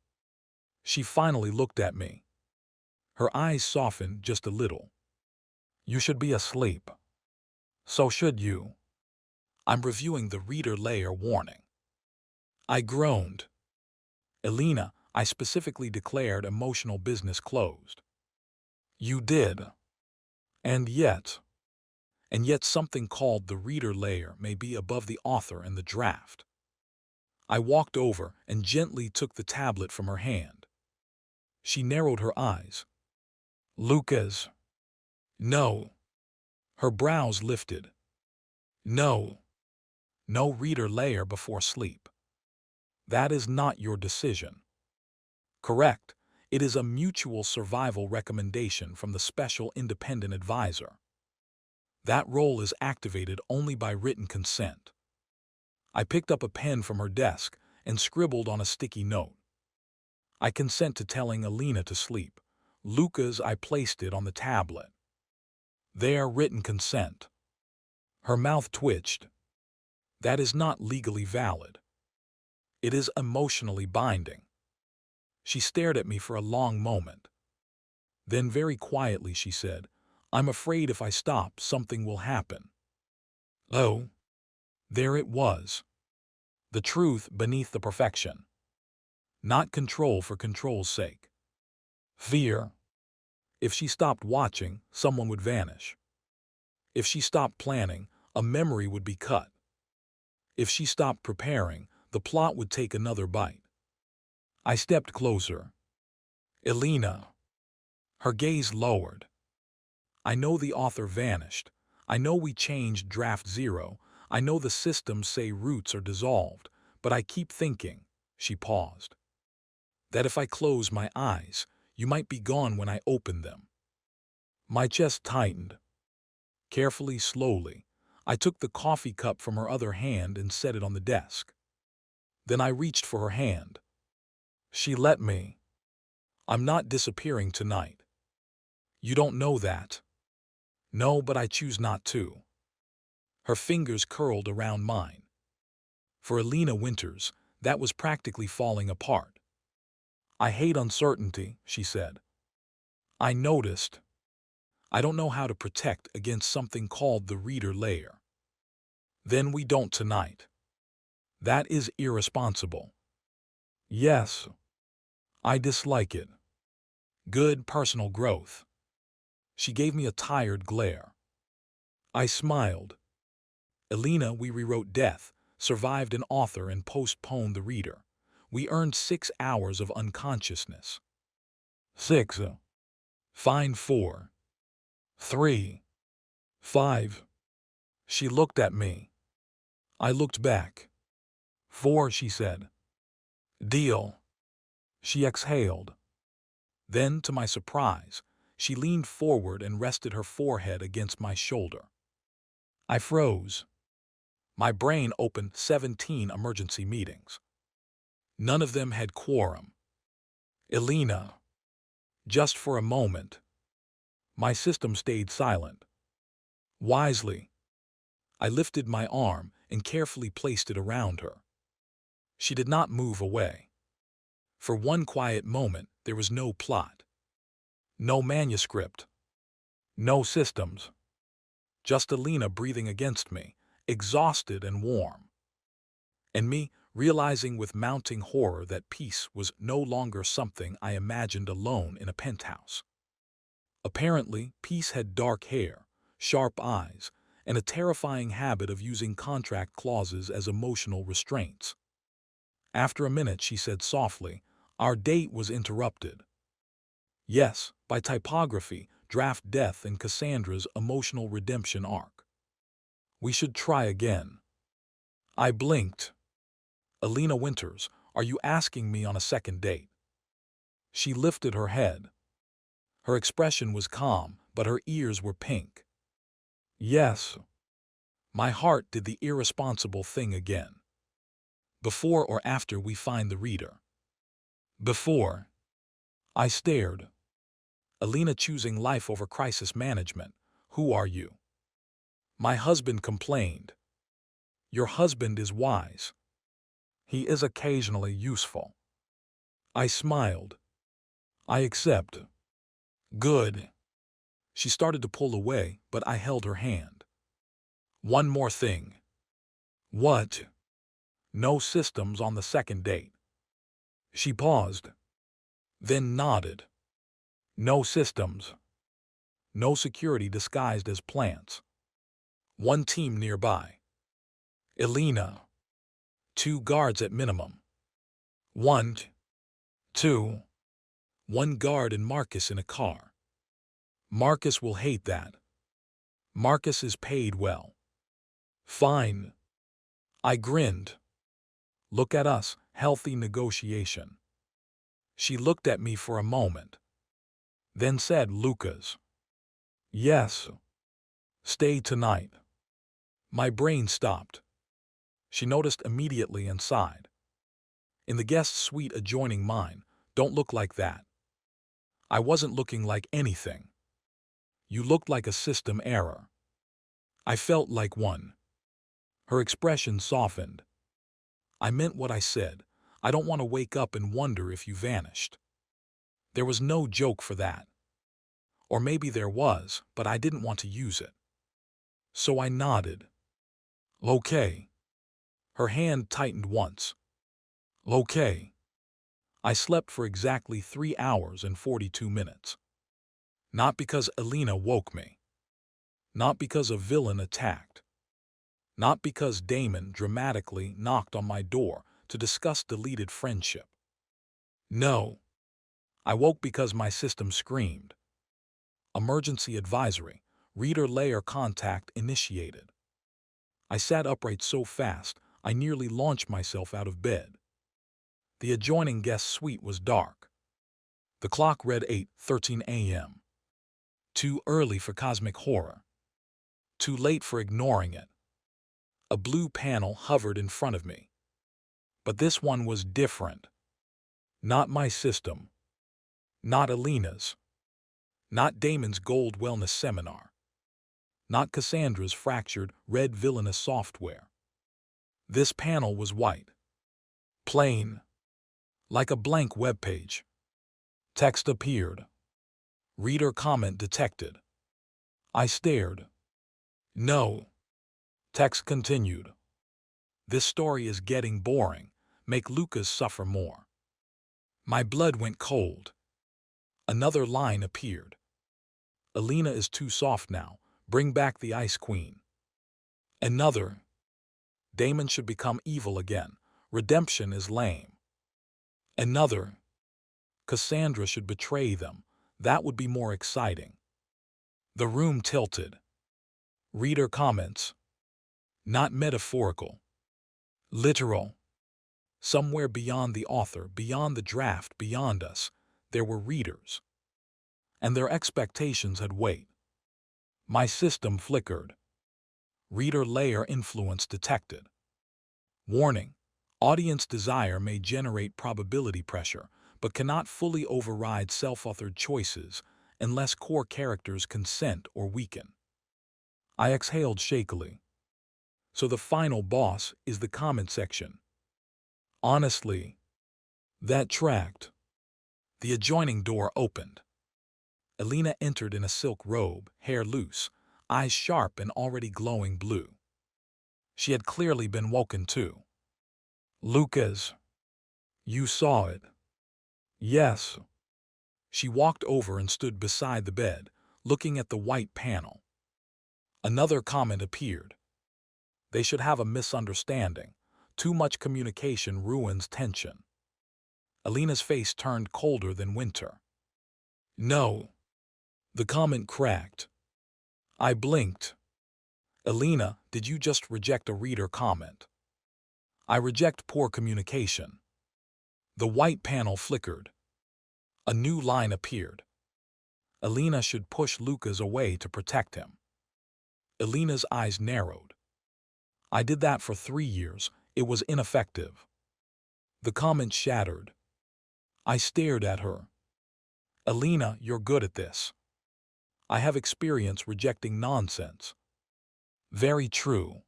She finally looked at me. Her eyes softened just a little. You should be asleep. So should you. I'm reviewing the reader layer warning. I groaned. Elena, I specifically declared emotional business closed. You did. And yet. and yet something called the reader layer may be above the author and the draft. I walked over and gently took the tablet from her hand. She narrowed her eyes. Lucas. No. Her brows lifted. No. No reader layer before sleep. That is not your decision. Correct. It is a mutual survival recommendation from the special independent advisor. That role is activated only by written consent. I picked up a pen from her desk and scribbled on a sticky note. I consent to telling Elena to sleep. Lucas, I placed it on the tablet. There, written consent. Her mouth twitched. That is not legally valid. It is emotionally binding. She stared at me for a long moment. Then very quietly she said, I'm afraid if I stop, something will happen. Oh. There it was. The truth beneath the perfection. Not control for control's sake. Fear. If she stopped watching, someone would vanish. If she stopped planning, a memory would be cut. If she stopped preparing, the plot would take another bite. I stepped closer. Elena. Her gaze lowered. I know the author vanished. I know we changed draft 0. I know the systems say roots are dissolved, but I keep thinking, she paused, that if I close my eyes, you might be gone when I open them. My chest tightened. Carefully, slowly, I took the coffee cup from her other hand and set it on the desk. Then I reached for her hand. She let me. I'm not disappearing tonight. You don't know that. No, but I choose not to. Her fingers curled around mine. For Elena Winters, that was practically falling apart. I hate uncertainty, she said. I noticed. I don't know how to protect against something called the reader layer. Then we don't tonight. That is irresponsible. Yes. I dislike it. Good personal growth. She gave me a tired glare. I smiled. Elena, we rewrote death, survived an author and postponed the reader. We earned 6 hours of unconsciousness. 6. Fine 4. 3. 5. She looked at me. I looked back. 4, she said. Deal. She exhaled. Then, to my surprise, she leaned forward and rested her forehead against my shoulder. I froze. My brain opened 17 emergency meetings. None of them had quorum. Elena. Just for a moment. My system stayed silent. Wisely, I lifted my arm and carefully placed it around her. She did not move away. For one quiet moment, there was no plot. No manuscript. No systems. Just Elena breathing against me, exhausted and warm. And me realizing with mounting horror that peace was no longer something I imagined alone in a penthouse. Apparently, peace had dark hair, sharp eyes, and a terrifying habit of using contract clauses as emotional restraints. After a minute, she said softly, our date was interrupted. Yes, by typography, draft death, and Cassandra's emotional redemption arc. We should try again. I blinked. Elena Winters, are you asking me on a second date? She lifted her head. Her expression was calm, but her ears were pink. Yes. My heart did the irresponsible thing again. Before or after we find the reader? Before. I stared. Elena, choosing life over crisis management. Who are you? My husband complained. Your husband is wise. He is occasionally useful. I smiled. I accept. Good. She started to pull away, but I held her hand. One more thing. What? No systems on the second date. She paused, then nodded. No systems. No security disguised as plants. One team nearby. Elena. 2 guards at minimum. 1, 2. 1 guard and Marcus in a car. Marcus will hate that. Marcus is paid well. Fine. I grinned. Look at us, healthy negotiation. She looked at me for a moment. Then said, Lucas. Yes. Stay tonight. My brain stopped. She noticed immediately and sighed. In the guest suite adjoining mine, don't look like that. I wasn't looking like anything. You looked like a system error. I felt like one. Her expression softened. I meant what I said. I don't want to wake up and wonder if you vanished. There was no joke for that. Or maybe there was, but I didn't want to use it. So I nodded. Okay. Her hand tightened once. Okay. I slept for exactly 3 hours and 42 minutes. Not because Elena woke me. Not because a villain attacked. Not because Damon dramatically knocked on my door to discuss deleted friendship. No. I woke because my system screamed. Emergency advisory. Reader layer contact initiated. I sat upright so fast, I nearly launched myself out of bed. The adjoining guest suite was dark. The clock read 8:13 a.m. Too early for cosmic horror. Too late for ignoring it. A blue panel hovered in front of me. But this one was different. Not my system. Not Elena's. Not Damon's gold wellness seminar. Not Cassandra's fractured red villainous software. This panel was white. Plain. Like a blank web page. Text appeared. Reader comment detected. I stared. No. Text continued. This story is getting boring. Make Lucas suffer more. My blood went cold. Another line appeared. Elena is too soft now. Bring back the Ice Queen. Another. Damon should become evil again. Redemption is lame. Another. Cassandra should betray them. That would be more exciting. The room tilted. Reader comments. Not metaphorical. Literal. Somewhere beyond the author, beyond the draft, beyond us, there were readers. And their expectations had weight. My system flickered. Reader layer influence detected. Warning. Audience desire may generate probability pressure, but cannot fully override self-authored choices unless core characters consent or weaken. I exhaled shakily. So the final boss is the comment section. Honestly, that tracked. The adjoining door opened. Elena entered in a silk robe, hair loose, eyes sharp and already glowing blue. She had clearly been woken too. Lucas, you saw it. Yes. She walked over and stood beside the bed, looking at the white panel. Another comment appeared. They should have a misunderstanding. Too much communication ruins tension. Elena's face turned colder than winter. No. The comment cracked. I blinked. Elena, did you just reject a reader comment? I reject poor communication. The white panel flickered. A new line appeared. Elena should push Lucas away to protect him. Elena's eyes narrowed. I did that for 3 years. It was ineffective. The comment shattered. I stared at her. Elena, you're good at this. I have experience rejecting nonsense. Very true.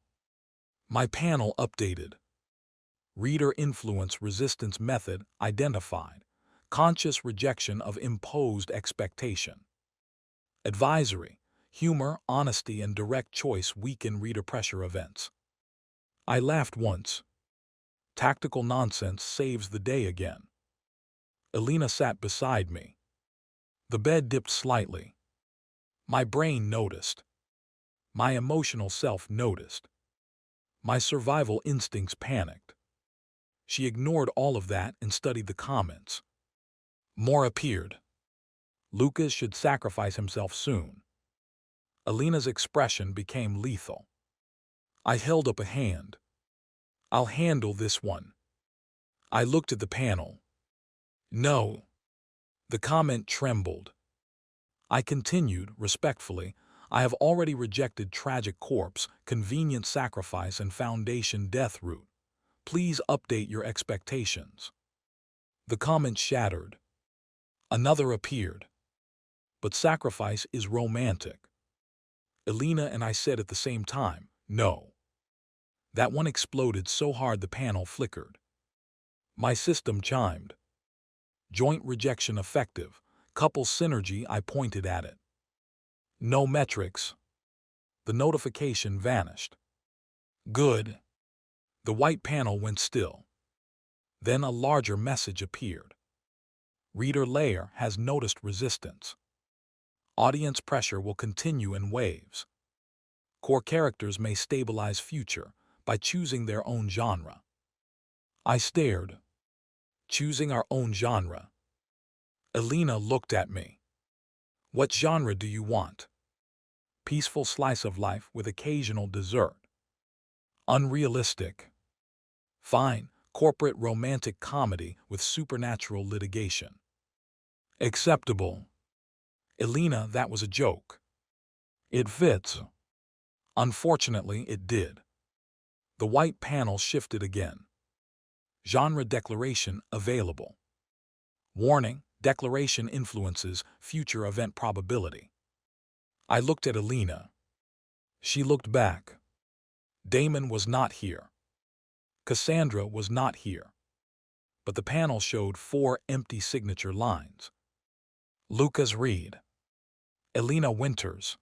My panel updated. Reader influence resistance method identified. Conscious rejection of imposed expectation. Advisory. Humor, honesty, and direct choice weaken reader pressure events. I laughed once. Tactical nonsense saves the day again. Elena sat beside me. The bed dipped slightly. My brain noticed. My emotional self noticed. My survival instincts panicked. She ignored all of that and studied the comments. More appeared. Lucas should sacrifice himself soon. Elena's expression became lethal. I held up a hand. I'll handle this one. I looked at the panel. No. The comment trembled. I continued, respectfully. I have already rejected tragic corpse, convenient sacrifice, and foundation death route. Please update your expectations. The comment shattered. Another appeared. But sacrifice is romantic. Elena and I said at the same time, no. That one exploded so hard the panel flickered. My system chimed. Joint rejection effective. Couple synergy. I pointed at it. No metrics. The notification vanished. Good. The white panel went still. Then a larger message appeared. Reader layer has noticed resistance. Audience pressure will continue in waves. Core characters may stabilize future by choosing their own genre. I stared. Choosing our own genre. Elena looked at me. What genre do you want? Peaceful slice of life with occasional dessert. Unrealistic. Fine, corporate romantic comedy with supernatural litigation. Acceptable. Elena, that was a joke. It fits. Unfortunately, it did. The white panel shifted again. Genre declaration available. Warning, declaration influences future event probability. I looked at Elena. She looked back. Damon was not here. Cassandra was not here. But the panel showed 4 empty signature lines. Lucas Reed. Elena Winters.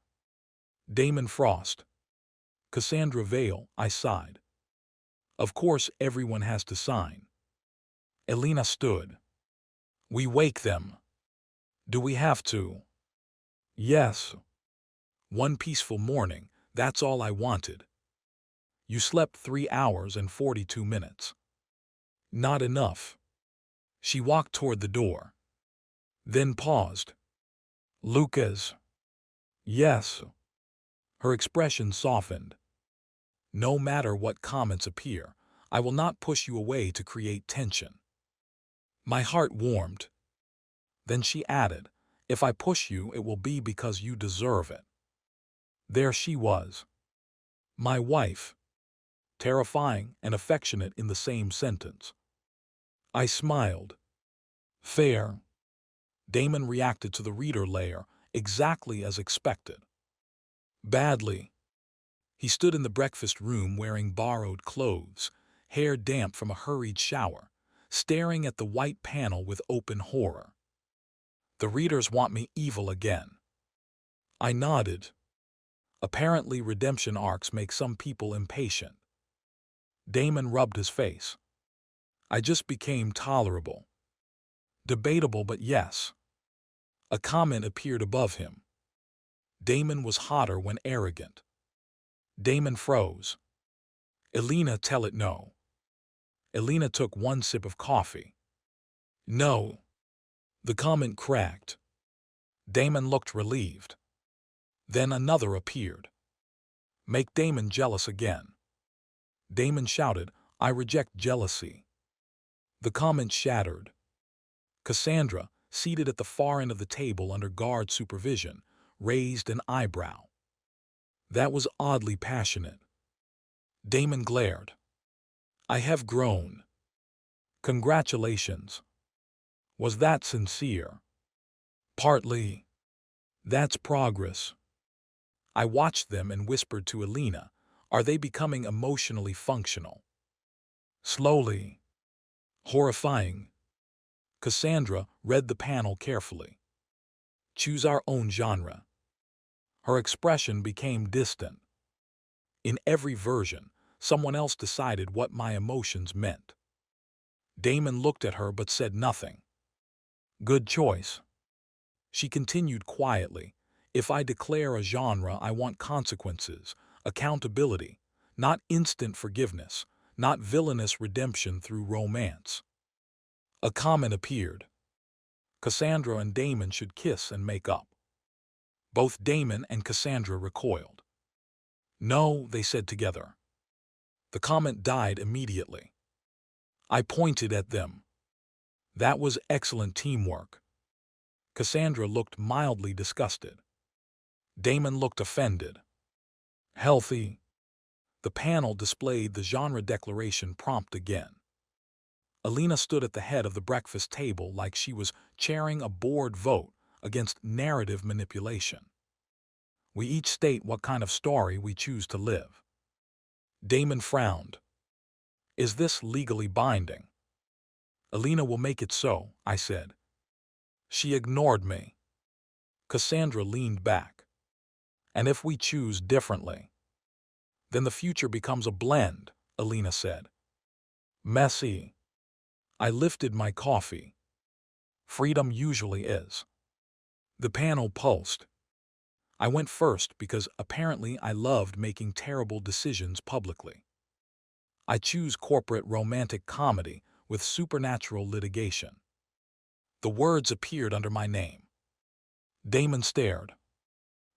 Damon Frost. Cassandra Vale. I sighed. Of course everyone has to sign. Elena stood. We wake them. Do we have to? Yes. One peaceful morning, that's all I wanted. You slept 3 hours and 42 minutes. Not enough. She walked toward the door. Then paused. Lucas. Yes. Her expression softened. No matter what comments appear, I will not push you away to create tension. My heart warmed. Then she added, if I push you, it will be because you deserve it. There she was. My wife. Terrifying and affectionate in the same sentence. I smiled. Fair. Damon reacted to the reader layer exactly as expected. Badly. He stood in the breakfast room wearing borrowed clothes, hair damp from a hurried shower, staring at the white panel with open horror. The readers want me evil again. I nodded. Apparently redemption arcs make some people impatient. Damon rubbed his face. I just became tolerable. Debatable, but yes. A comment appeared above him. Damon was hotter when arrogant. Damon froze. Elena, tell it no. Elena took one sip of coffee. No. The comment cracked. Damon looked relieved. Then another appeared. Make Damon jealous again. Damon shouted, I reject jealousy. The comment shattered. Cassandra, seated at the far end of the table under guard supervision, raised an eyebrow. That was oddly passionate. Damon glared. I have grown. Congratulations. Was that sincere? Partly. That's progress. I watched them and whispered to Elena, are they becoming emotionally functional? Slowly. Horrifying. Cassandra read the panel carefully. Choose our own genre. Her expression became distant. In every version, someone else decided what my emotions meant. Damon looked at her but said nothing. Good choice. She continued quietly. If I declare a genre, I want consequences, accountability, not instant forgiveness, not villainous redemption through romance. A comment appeared. Cassandra and Damon should kiss and make up. Both Damon and Cassandra recoiled. No, they said together. The comment died immediately. I pointed at them. That was excellent teamwork. Cassandra looked mildly disgusted. Damon looked offended. Healthy. The panel displayed the genre declaration prompt again. Elena stood at the head of the breakfast table like she was chairing a board vote against narrative manipulation. We each state what kind of story we choose to live. Damon frowned. Is this legally binding? Elena will make it so, I said. She ignored me. Cassandra leaned back. And if we choose differently? Then the future becomes a blend, Elena said. Messy. I lifted my coffee. Freedom usually is. The panel pulsed. I went first because apparently I loved making terrible decisions publicly. I choose corporate romantic comedy with supernatural litigation. The words appeared under my name. Damon stared.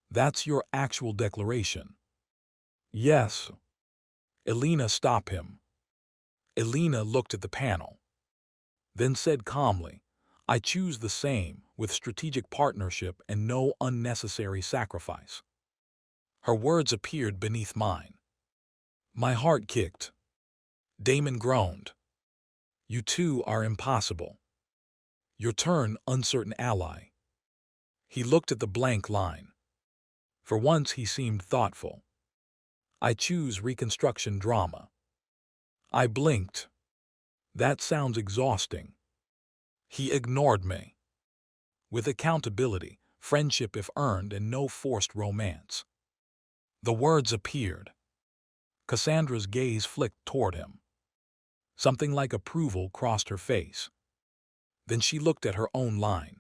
That's your actual declaration. Yes. Elena stopped him. Elena looked at the panel. Then said calmly, I choose the same with strategic partnership and no unnecessary sacrifice. Her words appeared beneath mine. My heart kicked. Damon groaned. You two are impossible. Your turn, uncertain ally. He looked at the blank line. For once he seemed thoughtful. I choose reconstruction drama. I blinked. That sounds exhausting. He ignored me. With accountability, friendship if earned, and no forced romance. The words appeared. Cassandra's gaze flicked toward him. Something like approval crossed her face. Then she looked at her own line.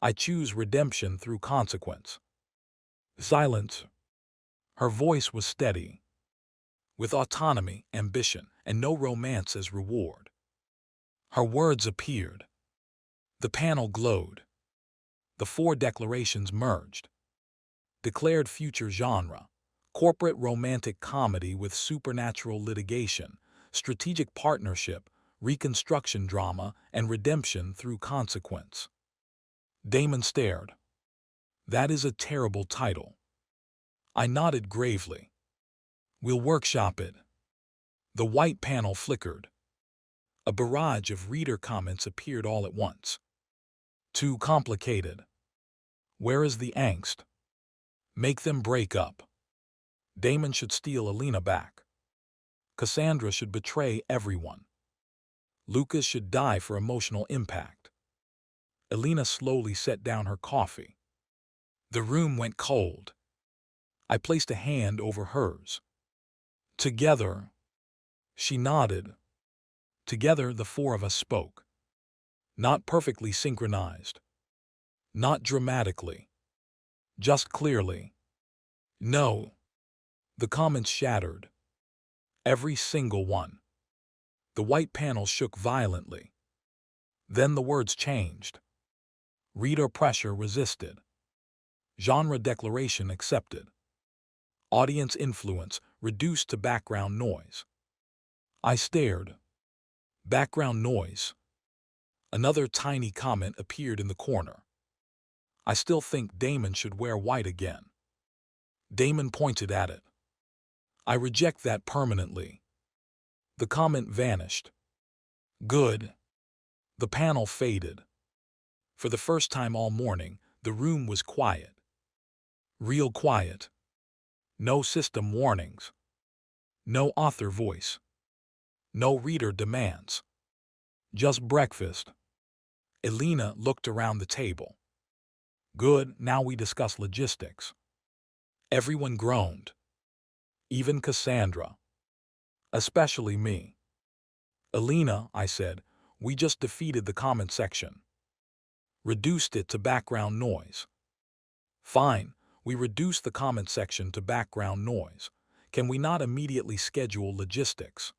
I choose redemption through consequence. Silence. Her voice was steady. With autonomy, ambition, and no romance as reward. Her words appeared. The panel glowed. The four declarations merged. Declared future genre. Corporate romantic comedy with supernatural litigation, strategic partnership, reconstruction drama, and redemption through consequence. Damon stared. That is a terrible title. I nodded gravely. We'll workshop it. The white panel flickered. A barrage of reader comments appeared all at once. Too complicated. Where is the angst? Make them break up. Damon should steal Elena back. Cassandra should betray everyone. Lucas should die for emotional impact. Elena slowly set down her coffee. The room went cold. I placed a hand over hers. Together. She nodded. Together the four of us spoke. Not perfectly synchronized. Not dramatically. Just clearly. No. The comments shattered. Every single one. The white panel shook violently. Then the words changed. Reader pressure resisted. Genre declaration accepted. Audience influence reduced to background noise. I stared. Background noise. Another tiny comment appeared in the corner. I still think Damon should wear white again. Damon pointed at it. I reject that permanently. The comment vanished. Good. The panel faded. For the first time all morning, the room was quiet. Real quiet. No system warnings. No author voice. No reader demands. Just breakfast. Elena looked around the table. Good, now we discuss logistics. Everyone groaned. Even Cassandra. Especially me. Elena, I said, we just defeated the comment section. Reduced it to background noise. Fine, we reduce the comment section to background noise. Can we not immediately schedule logistics?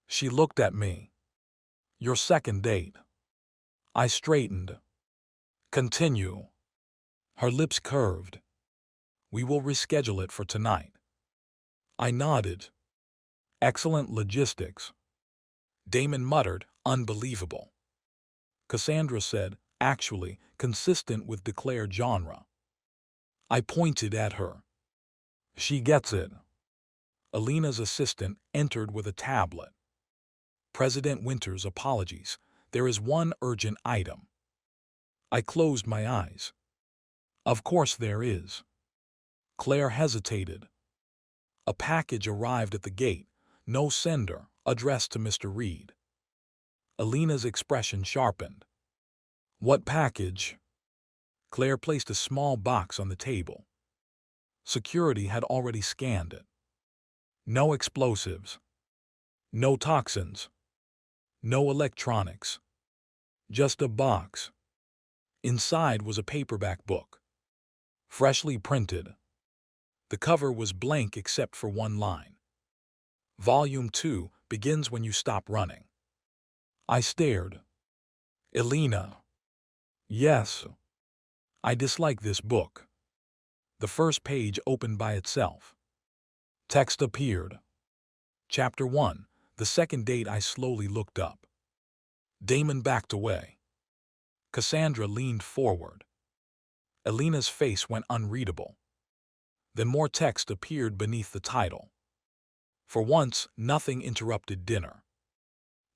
She looked at me. Your second date. I straightened. Continue. Her lips curved. We will reschedule it for tonight. I nodded. Excellent logistics. Damon muttered, unbelievable. Cassandra said, actually, consistent with declared genre. I pointed at her. She gets it. Elena's assistant entered with a tablet. President Winters' apologies. There is one urgent item. I closed my eyes. Of course there is. Claire hesitated. A package arrived at the gate. No sender, addressed to Mr. Reed. Elena's expression sharpened. What package? Claire placed a small box on the table. Security had already scanned it. No explosives. No toxins. No electronics. Just a box. Inside was a paperback book. Freshly printed. The cover was blank except for one line. Volume 2 begins when you stop running. I stared. Elena. Yes. I dislike this book. The first page opened by itself. Text appeared. Chapter 1. The second date. I slowly looked up. Damon backed away. Cassandra leaned forward. Elena's face went unreadable. Then more text appeared beneath the title. For once, nothing interrupted dinner.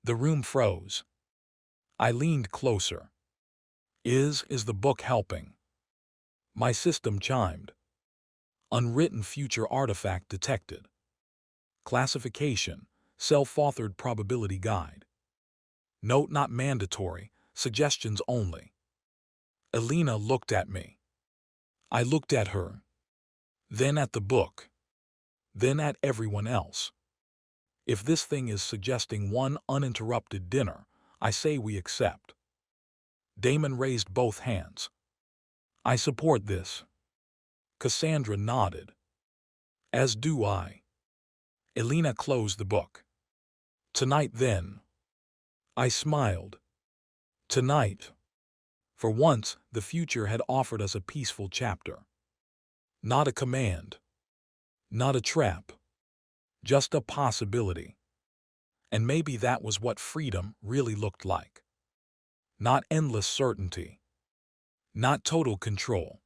The room froze. I leaned closer. Is the book helping? My system chimed. Unwritten future artifact detected. Classification, self-authored probability guide. Note not mandatory, suggestions only. Elena looked at me. I looked at her. Then at the book. Then at everyone else. If this thing is suggesting one uninterrupted dinner, I say we accept. Damon raised both hands. I support this. Cassandra nodded. As do I. Elena closed the book. Tonight then. I smiled. Tonight. For once, the future had offered us a peaceful chapter. Not a command. Not a trap. Just a possibility. And maybe that was what freedom really looked like. Not endless certainty. Not total control.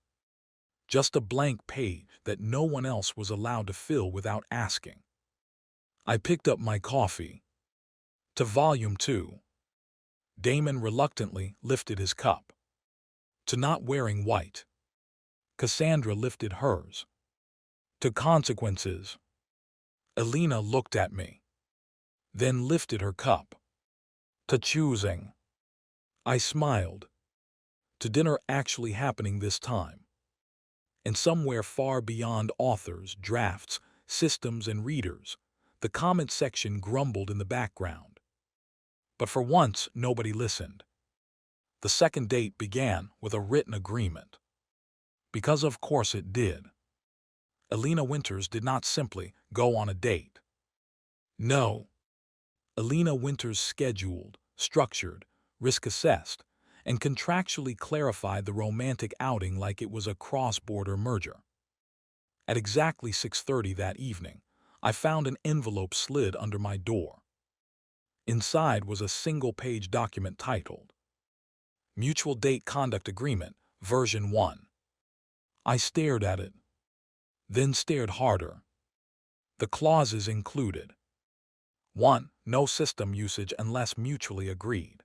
Just a blank page that no one else was allowed to fill without asking. I picked up my coffee. To Volume 2. Damon reluctantly lifted his cup. To Not Wearing White. Cassandra lifted hers. To Consequences. Elena looked at me. Then lifted her cup. To Choosing. I smiled. To Dinner actually happening this time. And somewhere far beyond authors, drafts, systems, and readers, the comment section grumbled in the background. But for once, nobody listened. The second date began with a written agreement. Because of course it did. Elena Winters did not simply go on a date. No. Elena Winters scheduled, structured, risk-assessed, and contractually clarified the romantic outing like it was a cross-border merger. At exactly 6:30 that evening, I found an envelope slid under my door. Inside was a single-page document titled Mutual Date Conduct Agreement, Version 1. I stared at it, then stared harder. The clauses included 1. No system usage unless mutually agreed.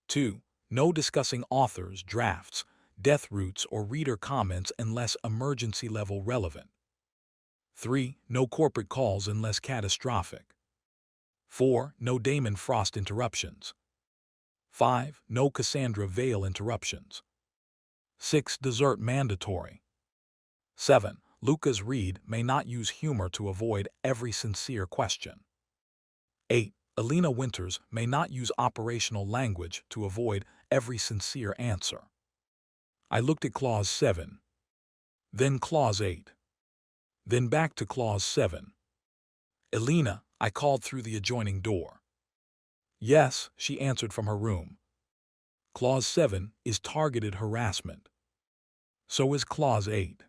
2. No discussing authors, drafts, death routes, or reader comments unless emergency level relevant. 3. No corporate calls unless catastrophic. 4. No Damon Frost interruptions. 5. No Cassandra Vale interruptions. 6. Dessert mandatory. 7. Lucas Reed may not use humor to avoid every sincere question. 8. Elena Winters may not use operational language to avoid every sincere answer. I looked at Clause 7. then Clause 8. Then back to Clause 7. "Elena," I called through the adjoining door. "Yes," she answered from her room. "Clause 7 is targeted harassment. So is Clause 8.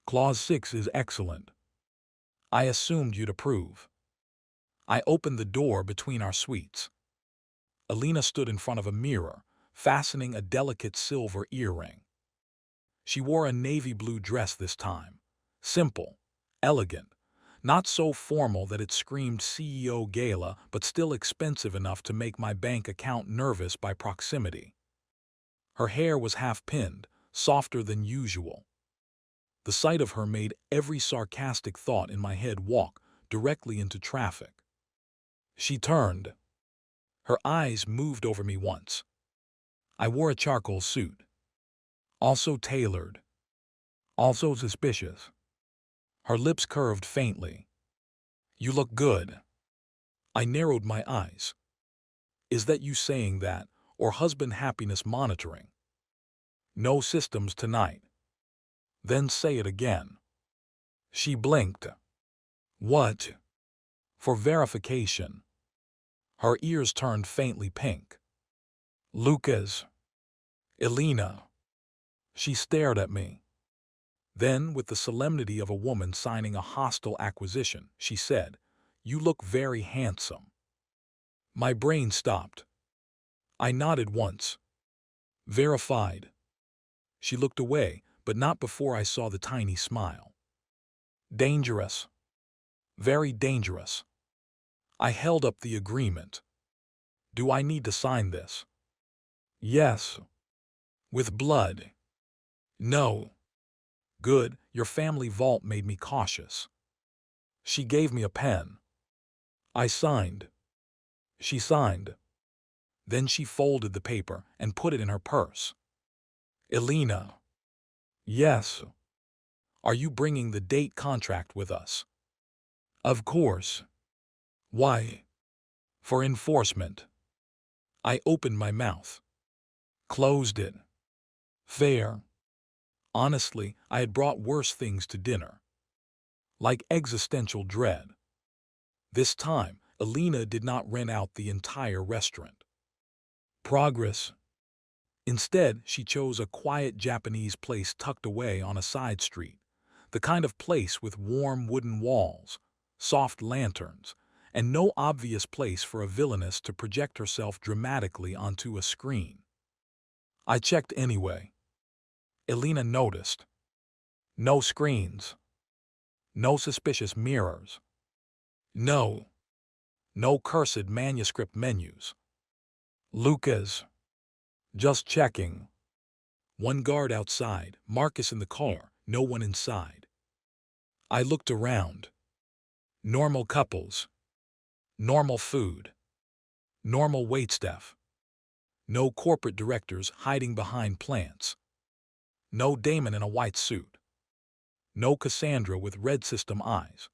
Clause 6 is excellent. I assumed you'd approve." I opened the door between our suites. Elena stood in front of a mirror, fastening a delicate silver earring. She wore a navy blue dress this time. Simple, elegant, not so formal that it screamed CEO gala, but still expensive enough to make my bank account nervous by proximity. Her hair was half-pinned, softer than usual. The sight of her made every sarcastic thought in my head walk directly into traffic. She turned. Her eyes moved over me once. I wore a charcoal suit. Also tailored. Also suspicious. Her lips curved faintly. "You look good." I narrowed my eyes. "Is that you saying that, or husband happiness monitoring?" "No systems tonight." "Then say it again." She blinked. "What?" "For verification." Her ears turned faintly pink. "Lucas." "Elena." She stared at me. Then, with the solemnity of a woman signing a hostile acquisition, she said, "You look very handsome." My brain stopped. I nodded once. "Verified." She looked away, but not before I saw the tiny smile. "Dangerous. Very dangerous." I held up the agreement. "Do I need to sign this?" "Yes." "With blood?" "No." "Good, your family vault made me cautious." She gave me a pen. I signed. She signed. Then she folded the paper and put it in her purse. "Elena." "Yes." "Are you bringing the date contract with us?" "Of course." "Why?" "For enforcement." I opened my mouth. Closed it. Fair. Honestly, I had brought worse things to dinner. Like existential dread. This time, Elena did not rent out the entire restaurant. Progress. Instead, she chose a quiet Japanese place tucked away on a side street, the kind of place with warm wooden walls, soft lanterns, and no obvious place for a villainess to project herself dramatically onto a screen. I checked anyway. Elena noticed. No screens. No suspicious mirrors. No cursed manuscript menus. "Lucas." "Just checking." One guard outside, Marcus in the car, no one inside. I looked around. Normal couples. Normal food. Normal waitstaff. No corporate directors hiding behind plants. No Damon in a white suit. No Cassandra with red system eyes.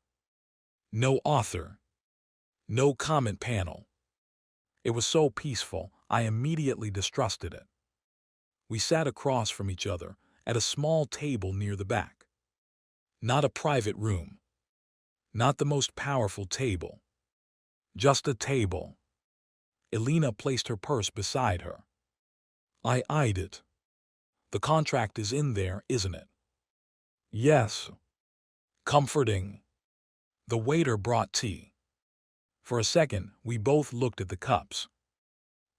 No author. No comment panel. It was so peaceful, I immediately distrusted it. We sat across from each other at a small table near the back. Not a private room. Not the most powerful table. Just a table. Elena placed her purse beside her. I eyed it. "The contract is in there, isn't it?" "Yes." "Comforting." The waiter brought tea. For a second, we both looked at the cups.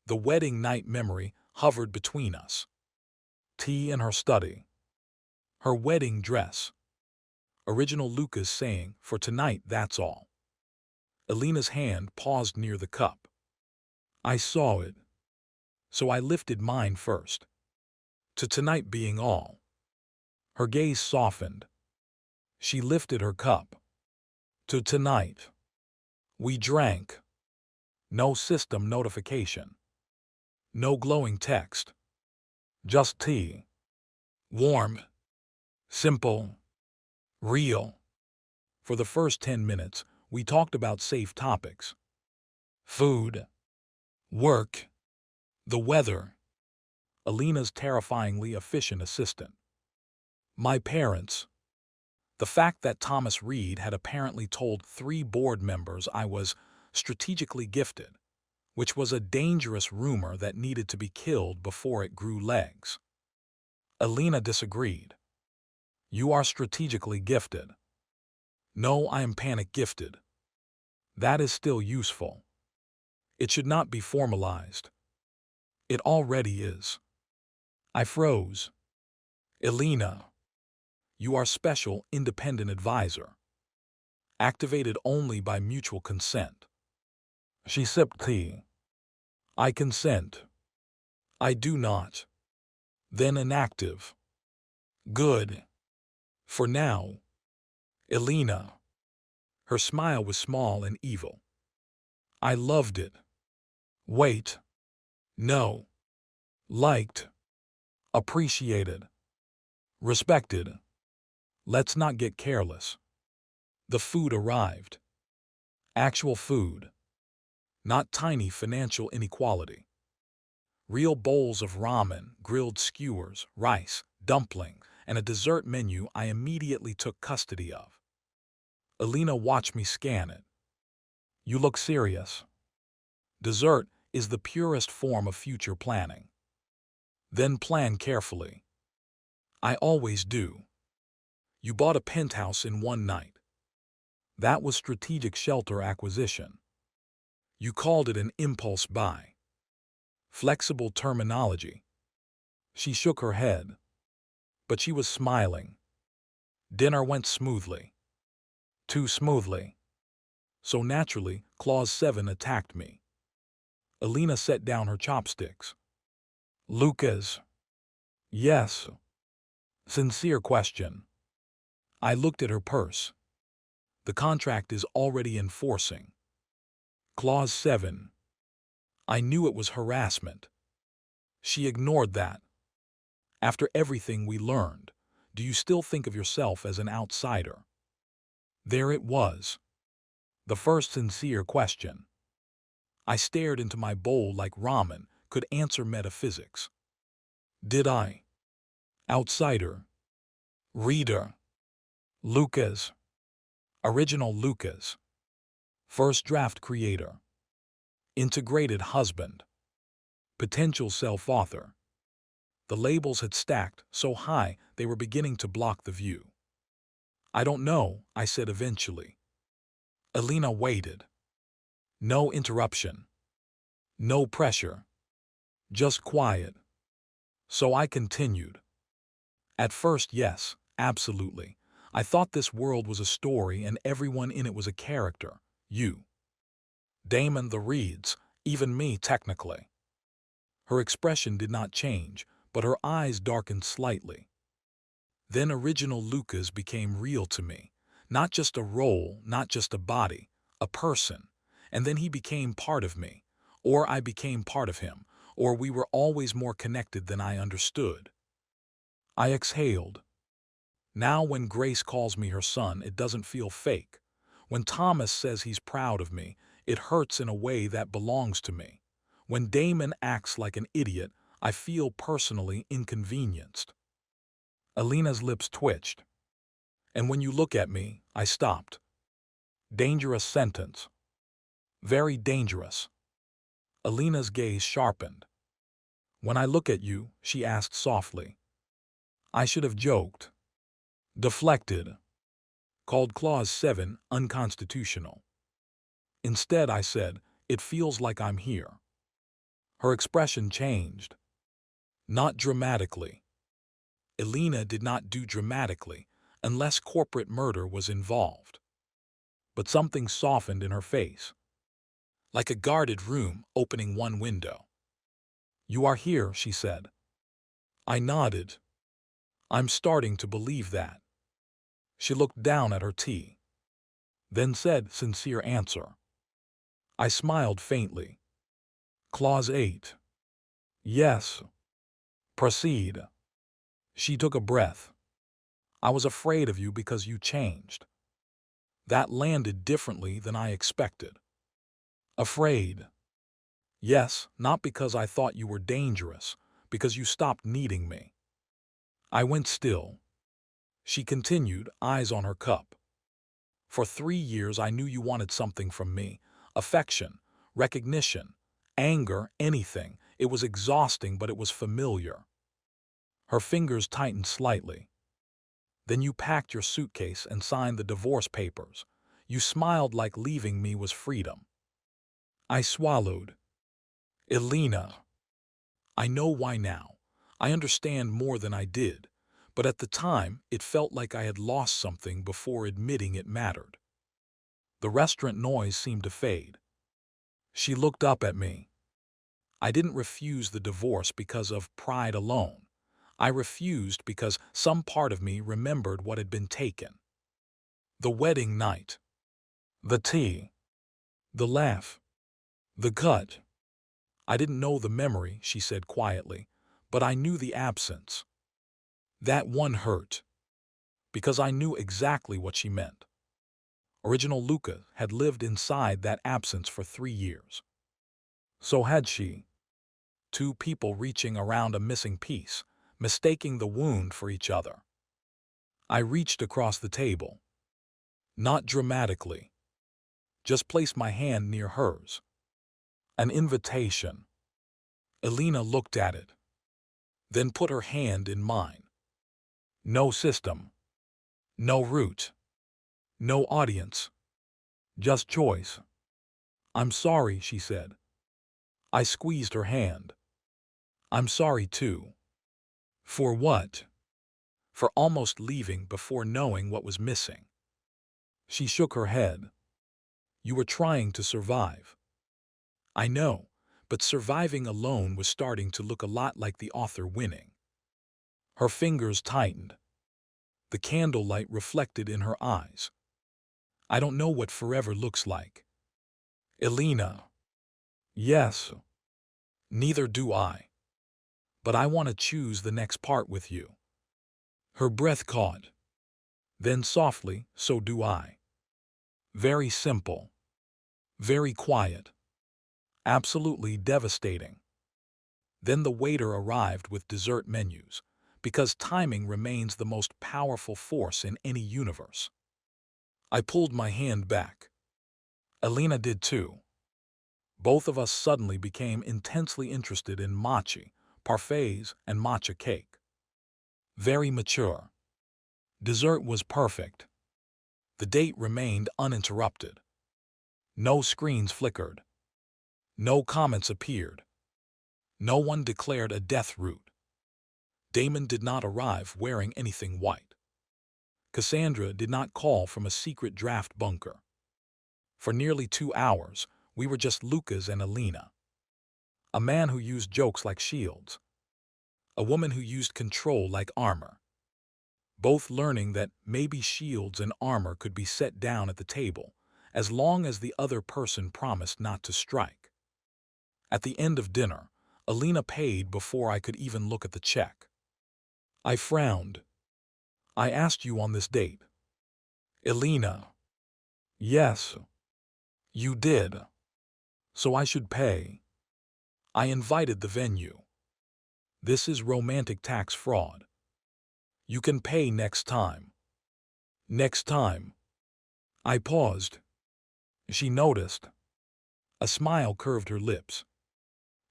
The wedding night memory hovered between us. Tea in her study. Her wedding dress. Original Lucas saying, "For tonight, that's all." Elena's hand paused near the cup. I saw it. So I lifted mine first. "To tonight being all." Her gaze softened. She lifted her cup. "To tonight." We drank. No system notification. No glowing text. Just tea. Warm. Simple. Real. For the first 10 minutes, we talked about safe topics. Food. Work. The weather. Elena's terrifyingly efficient assistant. My parents. The fact that Thomas Reed had apparently told 3 board members I was strategically gifted, which was a dangerous rumor that needed to be killed before it grew legs. Elena disagreed. You are strategically gifted. No, I am panic gifted. That is still useful. It should not be formalized. It already is. I froze. Elena, you are special independent advisor. Activated only by mutual consent. She sipped tea. I consent. I do not. Then inactive. Good. For now. Elena. Her smile was small and evil. I loved it. Wait. No. Liked. Appreciated. Respected. Let's not get careless. The food arrived. Actual food. Not tiny financial inequality. Real bowls of ramen, grilled skewers, rice, dumpling, and a dessert menu I immediately took custody of. Elena watched me scan it. You look serious. Dessert is the purest form of future planning. Then plan carefully. I always do. You bought a penthouse in one night. That was strategic shelter acquisition. You called it an impulse buy. Flexible terminology. She shook her head. But she was smiling. Dinner went smoothly. Too smoothly. So naturally, Clause 7 attacked me. Elena set down her chopsticks. Lucas. Yes. Sincere question. I looked at her purse. The contract is already enforcing. Clause 7. I knew it was harassment. She ignored that. After everything we learned, do you still think of yourself as an outsider? There it was. The first sincere question. I stared into my bowl like ramen could answer metaphysics. Did I? Outsider. Reader. Lucas. Original Lucas. First draft creator. Integrated husband. Potential self-author. The labels had stacked so high they were beginning to block the view. I don't know, I said eventually. Elena waited. No interruption. No pressure. Just quiet. So I continued. At first, yes, absolutely. I thought this world was a story and everyone in it was a character. You. Damon the Reeds, even me technically. Her expression did not change, but her eyes darkened slightly. Then original Lucas became real to me. Not just a role, not just a body, a person. And then he became part of me. Or I became part of him. Or we were always more connected than I understood. I exhaled. Now when Grace calls me her son, it doesn't feel fake. When Thomas says he's proud of me, it hurts in a way that belongs to me. When Damon acts like an idiot, I feel personally inconvenienced. Elena's lips twitched. And when you look at me, I stopped. Dangerous sentence. Very dangerous. Elena's gaze sharpened. When I look at you, she asked softly. I should have joked. Deflected. Called Clause 7 unconstitutional. Instead, I said, it feels like I'm here. Her expression changed. Not dramatically. Elena did not do dramatically unless corporate murder was involved. But something softened in her face. Like a guarded room opening one window. You are here, she said. I nodded. I'm starting to believe that. She looked down at her tea. Then said, sincere answer. I smiled faintly. Clause 8. Yes. Proceed. She took a breath. I was afraid of you because you changed. That landed differently than I expected. Afraid. Yes, not because I thought you were dangerous, because you stopped needing me. I went still. She continued, eyes on her cup. For 3 years I knew you wanted something from me. Affection, recognition, anger, anything. It was exhausting, but it was familiar. Her fingers tightened slightly. Then you packed your suitcase and signed the divorce papers. You smiled like leaving me was freedom. I swallowed. Elena. I know why now. I understand more than I did. But at the time, it felt like I had lost something before admitting it mattered. The restaurant noise seemed to fade. She looked up at me. I didn't refuse the divorce because of pride alone. I refused because some part of me remembered what had been taken. The wedding night. The tea. The laugh. The cut. I didn't know the memory, she said quietly, but I knew the absence. That one hurt. Because I knew exactly what she meant. Original Luca had lived inside that absence for 3 years. So had she. Two people reaching around a missing piece, mistaking the wound for each other. I reached across the table. Not dramatically. Just placed my hand near hers. An invitation. Elena looked at it. Then put her hand in mine. No system. No route. No audience. Just choice. I'm sorry, she said. I squeezed her hand. I'm sorry too. For what? For almost leaving before knowing what was missing. She shook her head. You were trying to survive. I know, but surviving alone was starting to look a lot like the author winning. Her fingers tightened. The candlelight reflected in her eyes. I don't know what forever looks like. Elena. Yes. Neither do I. But I want to choose the next part with you. Her breath caught. Then softly, so do I. Very simple. Very quiet. Absolutely devastating. Then the waiter arrived with dessert menus, because timing remains the most powerful force in any universe. I pulled my hand back. Elena did too. Both of us suddenly became intensely interested in mochi, parfaits, and matcha cake. Very mature. Dessert was perfect. The date remained uninterrupted. No screens flickered. No comments appeared. No one declared a death route. Damon did not arrive wearing anything white. Cassandra did not call from a secret draft bunker. For nearly 2 hours, we were just Lucas and Elena. A man who used jokes like shields. A woman who used control like armor. Both learning that maybe shields and armor could be set down at the table, as long as the other person promised not to strike. At the end of dinner, Elena paid before I could even look at the check. I frowned. I asked you on this date. Elena. Yes. You did. So I should pay. I invited the venue. This is romantic tax fraud. You can pay next time. Next time. I paused. She noticed. A smile curved her lips.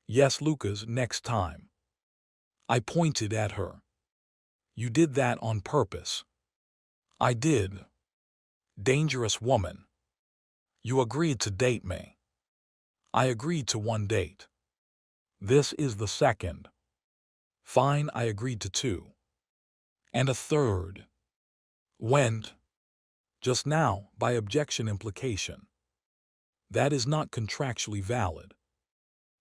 Yes, Lucas, next time. I pointed at her. You did that on purpose. I did. Dangerous woman. You agreed to date me. I agreed to 1 date. This is the 2nd. Fine, I agreed to 2. And a 3rd. Went. Just now, by objection implication. That is not contractually valid.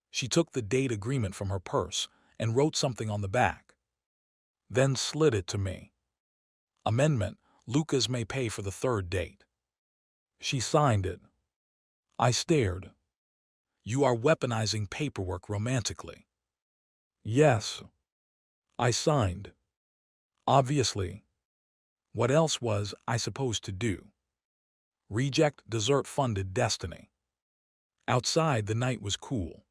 She took the date agreement from her purse and wrote something on the back. Then slid it to me. Amendment, Lucas may pay for the 3rd date. She signed it. I stared. You are weaponizing paperwork romantically. Yes. I signed. Obviously. What else was I supposed to do? Reject dessert-funded destiny. Outside, the night was cool.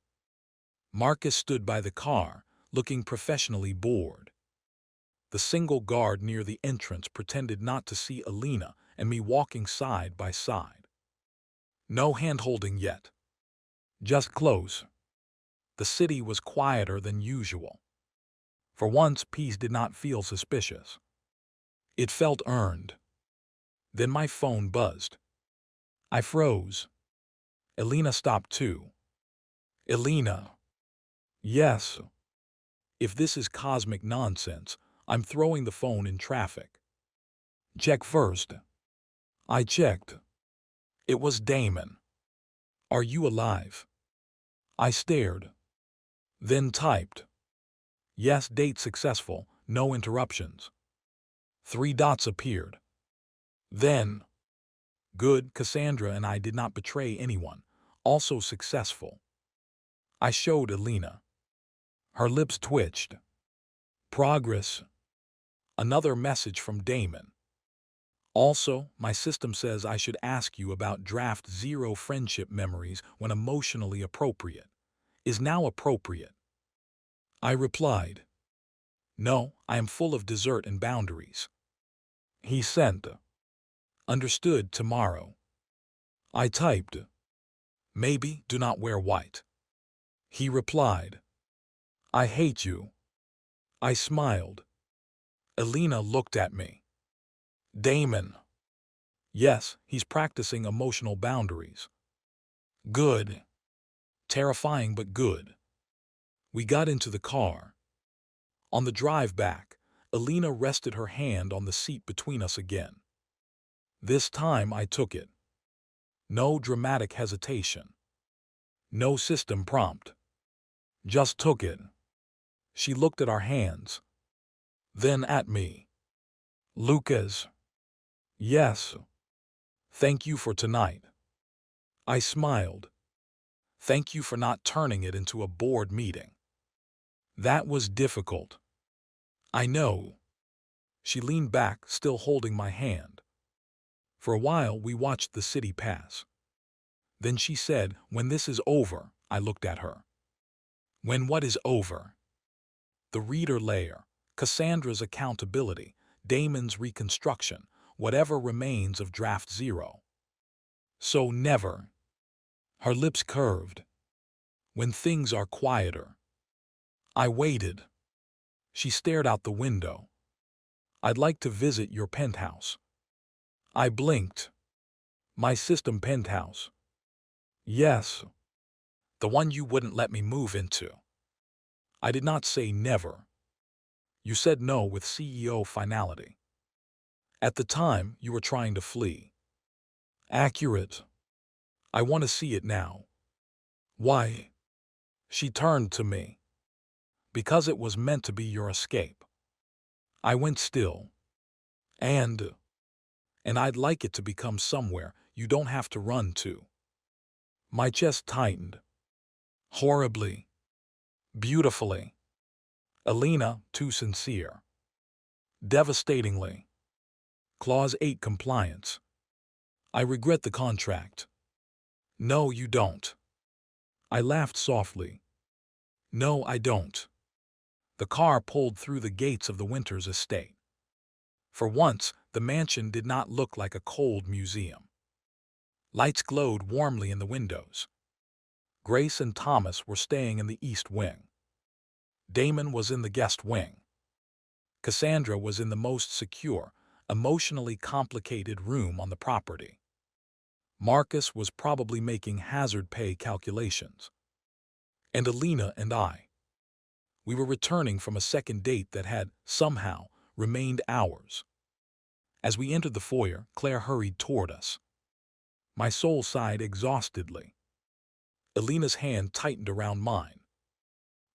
Marcus stood by the car, looking professionally bored. The single guard near the entrance pretended not to see Elena and me walking side by side. No hand-holding yet. Just close. The city was quieter than usual. For once, peace did not feel suspicious. It felt earned. Then my phone buzzed. I froze. Elena stopped too. Elena. Yes. If this is cosmic nonsense, I'm throwing the phone in traffic. Check first. I checked. It was Damon. Are you alive? I stared. Then typed. Yes, date successful, no interruptions. 3 dots appeared. Then, good, Cassandra and I did not betray anyone, also successful. I showed Elena. Her lips twitched. Progress. Another message from Damon. Also, my system says I should ask you about Draft 0 friendship memories when emotionally appropriate. Is now appropriate. I replied. No, I am full of dessert and boundaries. He sent. Understood tomorrow. I typed. Maybe do not wear white. He replied. I hate you. I smiled. Elena looked at me. Damon. Yes, he's practicing emotional boundaries. Good. Terrifying but good. We got into the car. On the drive back, Elena rested her hand on the seat between us again. This time I took it. No dramatic hesitation. No system prompt. Just took it. She looked at our hands. Then at me. Lucas. Yes. Thank you for tonight. I smiled. Thank you for not turning it into a board meeting. That was difficult. I know. She leaned back, still holding my hand. For a while, we watched the city pass. Then she said, when this is over, I looked at her. When what is over? The reader layer, Cassandra's accountability, Damon's reconstruction, whatever remains of Draft 0. So never. Her lips curved. When things are quieter. I waited. She stared out the window. I'd like to visit your penthouse. I blinked. My system penthouse. Yes. The one you wouldn't let me move into. I did not say never. You said no with CEO finality. At the time, you were trying to flee. Accurate. I want to see it now. Why? She turned to me. Because it was meant to be your escape. I went still. And I'd like it to become somewhere you don't have to run to. My chest tightened. Horribly. Beautifully. Elena, too sincere. Devastatingly. Clause 8 compliance. I regret the contract. No, you don't. I laughed softly. No, I don't. The car pulled through the gates of the Winters estate. For once, the mansion did not look like a cold museum. Lights glowed warmly in the windows. Grace and Thomas were staying in the east wing. Damon was in the guest wing. Cassandra was in the most secure, emotionally complicated room on the property. Marcus was probably making hazard pay calculations. And Elena and I. We were returning from a second date that had, somehow, remained ours. As we entered the foyer, Claire hurried toward us. My soul sighed exhaustedly. Elena's hand tightened around mine.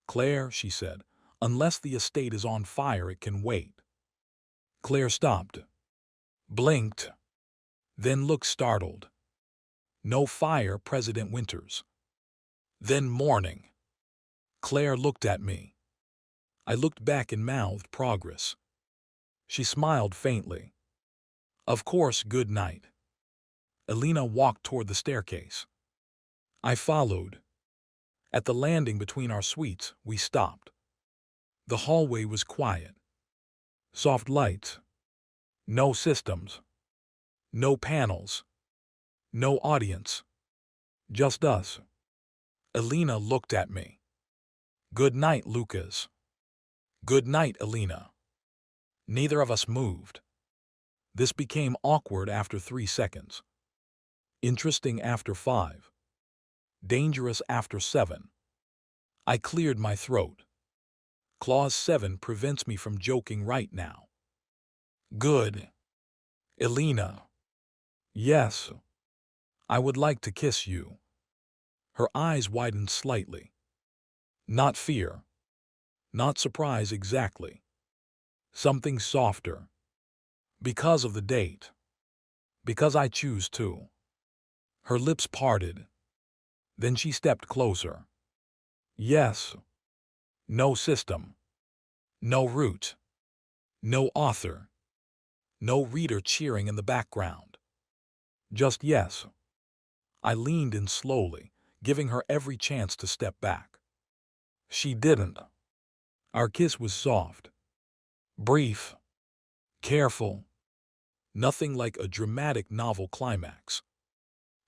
Claire, she said, unless the estate is on fire, it can wait. Claire stopped. Blinked. Then looked startled. No fire, President Winters. Then morning. Claire looked at me. I looked back and mouthed progress. She smiled faintly. Of course, good night. Elena walked toward the staircase. I followed. At the landing between our suites, we stopped. The hallway was quiet. Soft lights. No systems. No panels. No audience. Just us. Elena looked at me. Good night, Lucas. Good night, Elena. Neither of us moved. This became awkward after 3 seconds. Interesting after 5. Dangerous after 7. I cleared my throat. Clause 7 prevents me from joking right now. Good. Elena. Yes. I would like to kiss you. Her eyes widened slightly. Not fear. Not surprise exactly. Something softer. Because of the date. Because I choose to. Her lips parted. Then she stepped closer. Yes. No system. No route. No author. No reader cheering in the background. Just yes. I leaned in slowly, giving her every chance to step back. She didn't. Our kiss was soft. Brief. Careful. Nothing like a dramatic novel climax.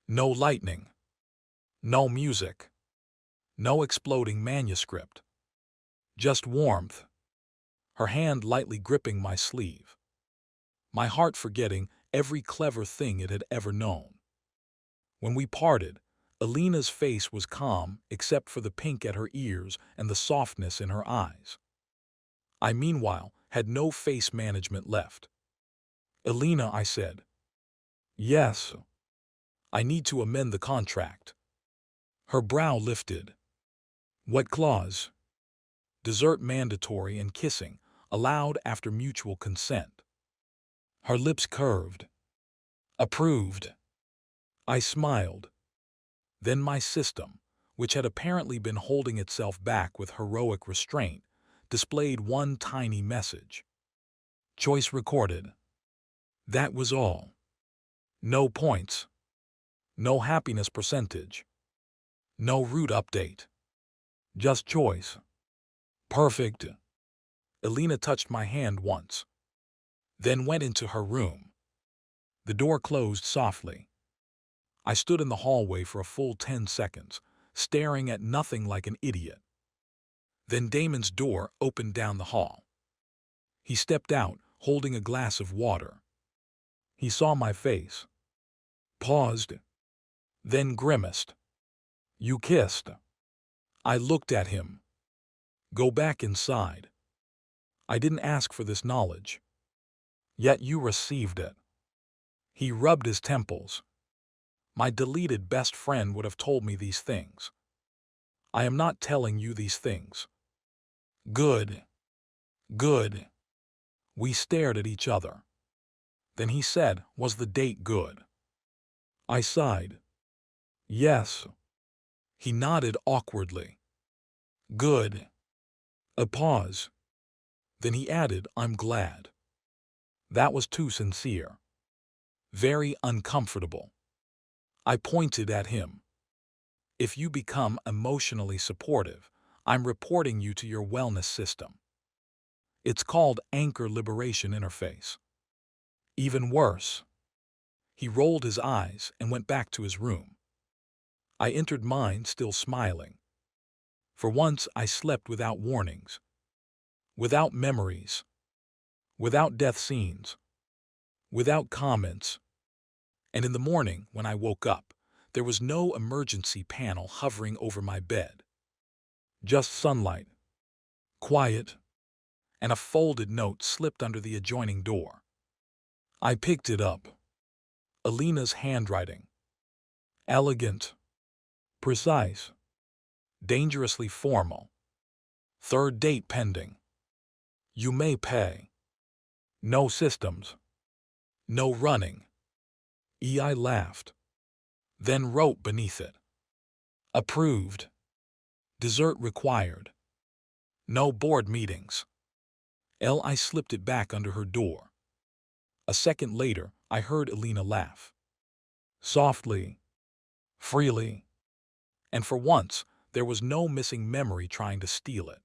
No lightning. No music. No exploding manuscript. Just warmth. Her hand lightly gripping my sleeve. My heart forgetting every clever thing it had ever known. When we parted, Elena's face was calm except for the pink at her ears and the softness in her eyes. I, meanwhile, had no face management left. Elena, I said. Yes. I need to amend the contract. Her brow lifted. What clause? Dessert mandatory and kissing, allowed after mutual consent. Her lips curved. Approved. I smiled. Then my system, which had apparently been holding itself back with heroic restraint, displayed one tiny message. Choice recorded. That was all. No points. No happiness percentage. No route update. Just choice. Perfect. Elena touched my hand once, then went into her room. The door closed softly. I stood in the hallway for a full 10 seconds, staring at nothing like an idiot. Then Damon's door opened down the hall. He stepped out, holding a glass of water. He saw my face, paused, then grimaced. You kissed. I looked at him. Go back inside. I didn't ask for this knowledge. Yet you received it. He rubbed his temples. My deleted best friend would have told me these things. I am not telling you these things. Good. Good. We stared at each other. Then he said, was the date good? I sighed. Yes. He nodded awkwardly. Good. A pause. Then he added, I'm glad. That was too sincere. Very uncomfortable. I pointed at him. If you become emotionally supportive, I'm reporting you to your wellness system. It's called Anchor Liberation Interface. Even worse. He rolled his eyes and went back to his room. I entered mine still smiling. For once I slept without warnings, without memories, without death scenes, without comments. And in the morning, when I woke up, there was no emergency panel hovering over my bed. Just sunlight, quiet, and a folded note slipped under the adjoining door. I picked it up. Elena's handwriting. Elegant, precise, dangerously formal. Third date pending. You may pay. No systems. No running. I laughed. Then wrote beneath it. Approved. Dessert required. No board meetings. I slipped it back under her door. A second later, I heard Elena laugh. Softly. Freely. And for once, there was no missing memory trying to steal it.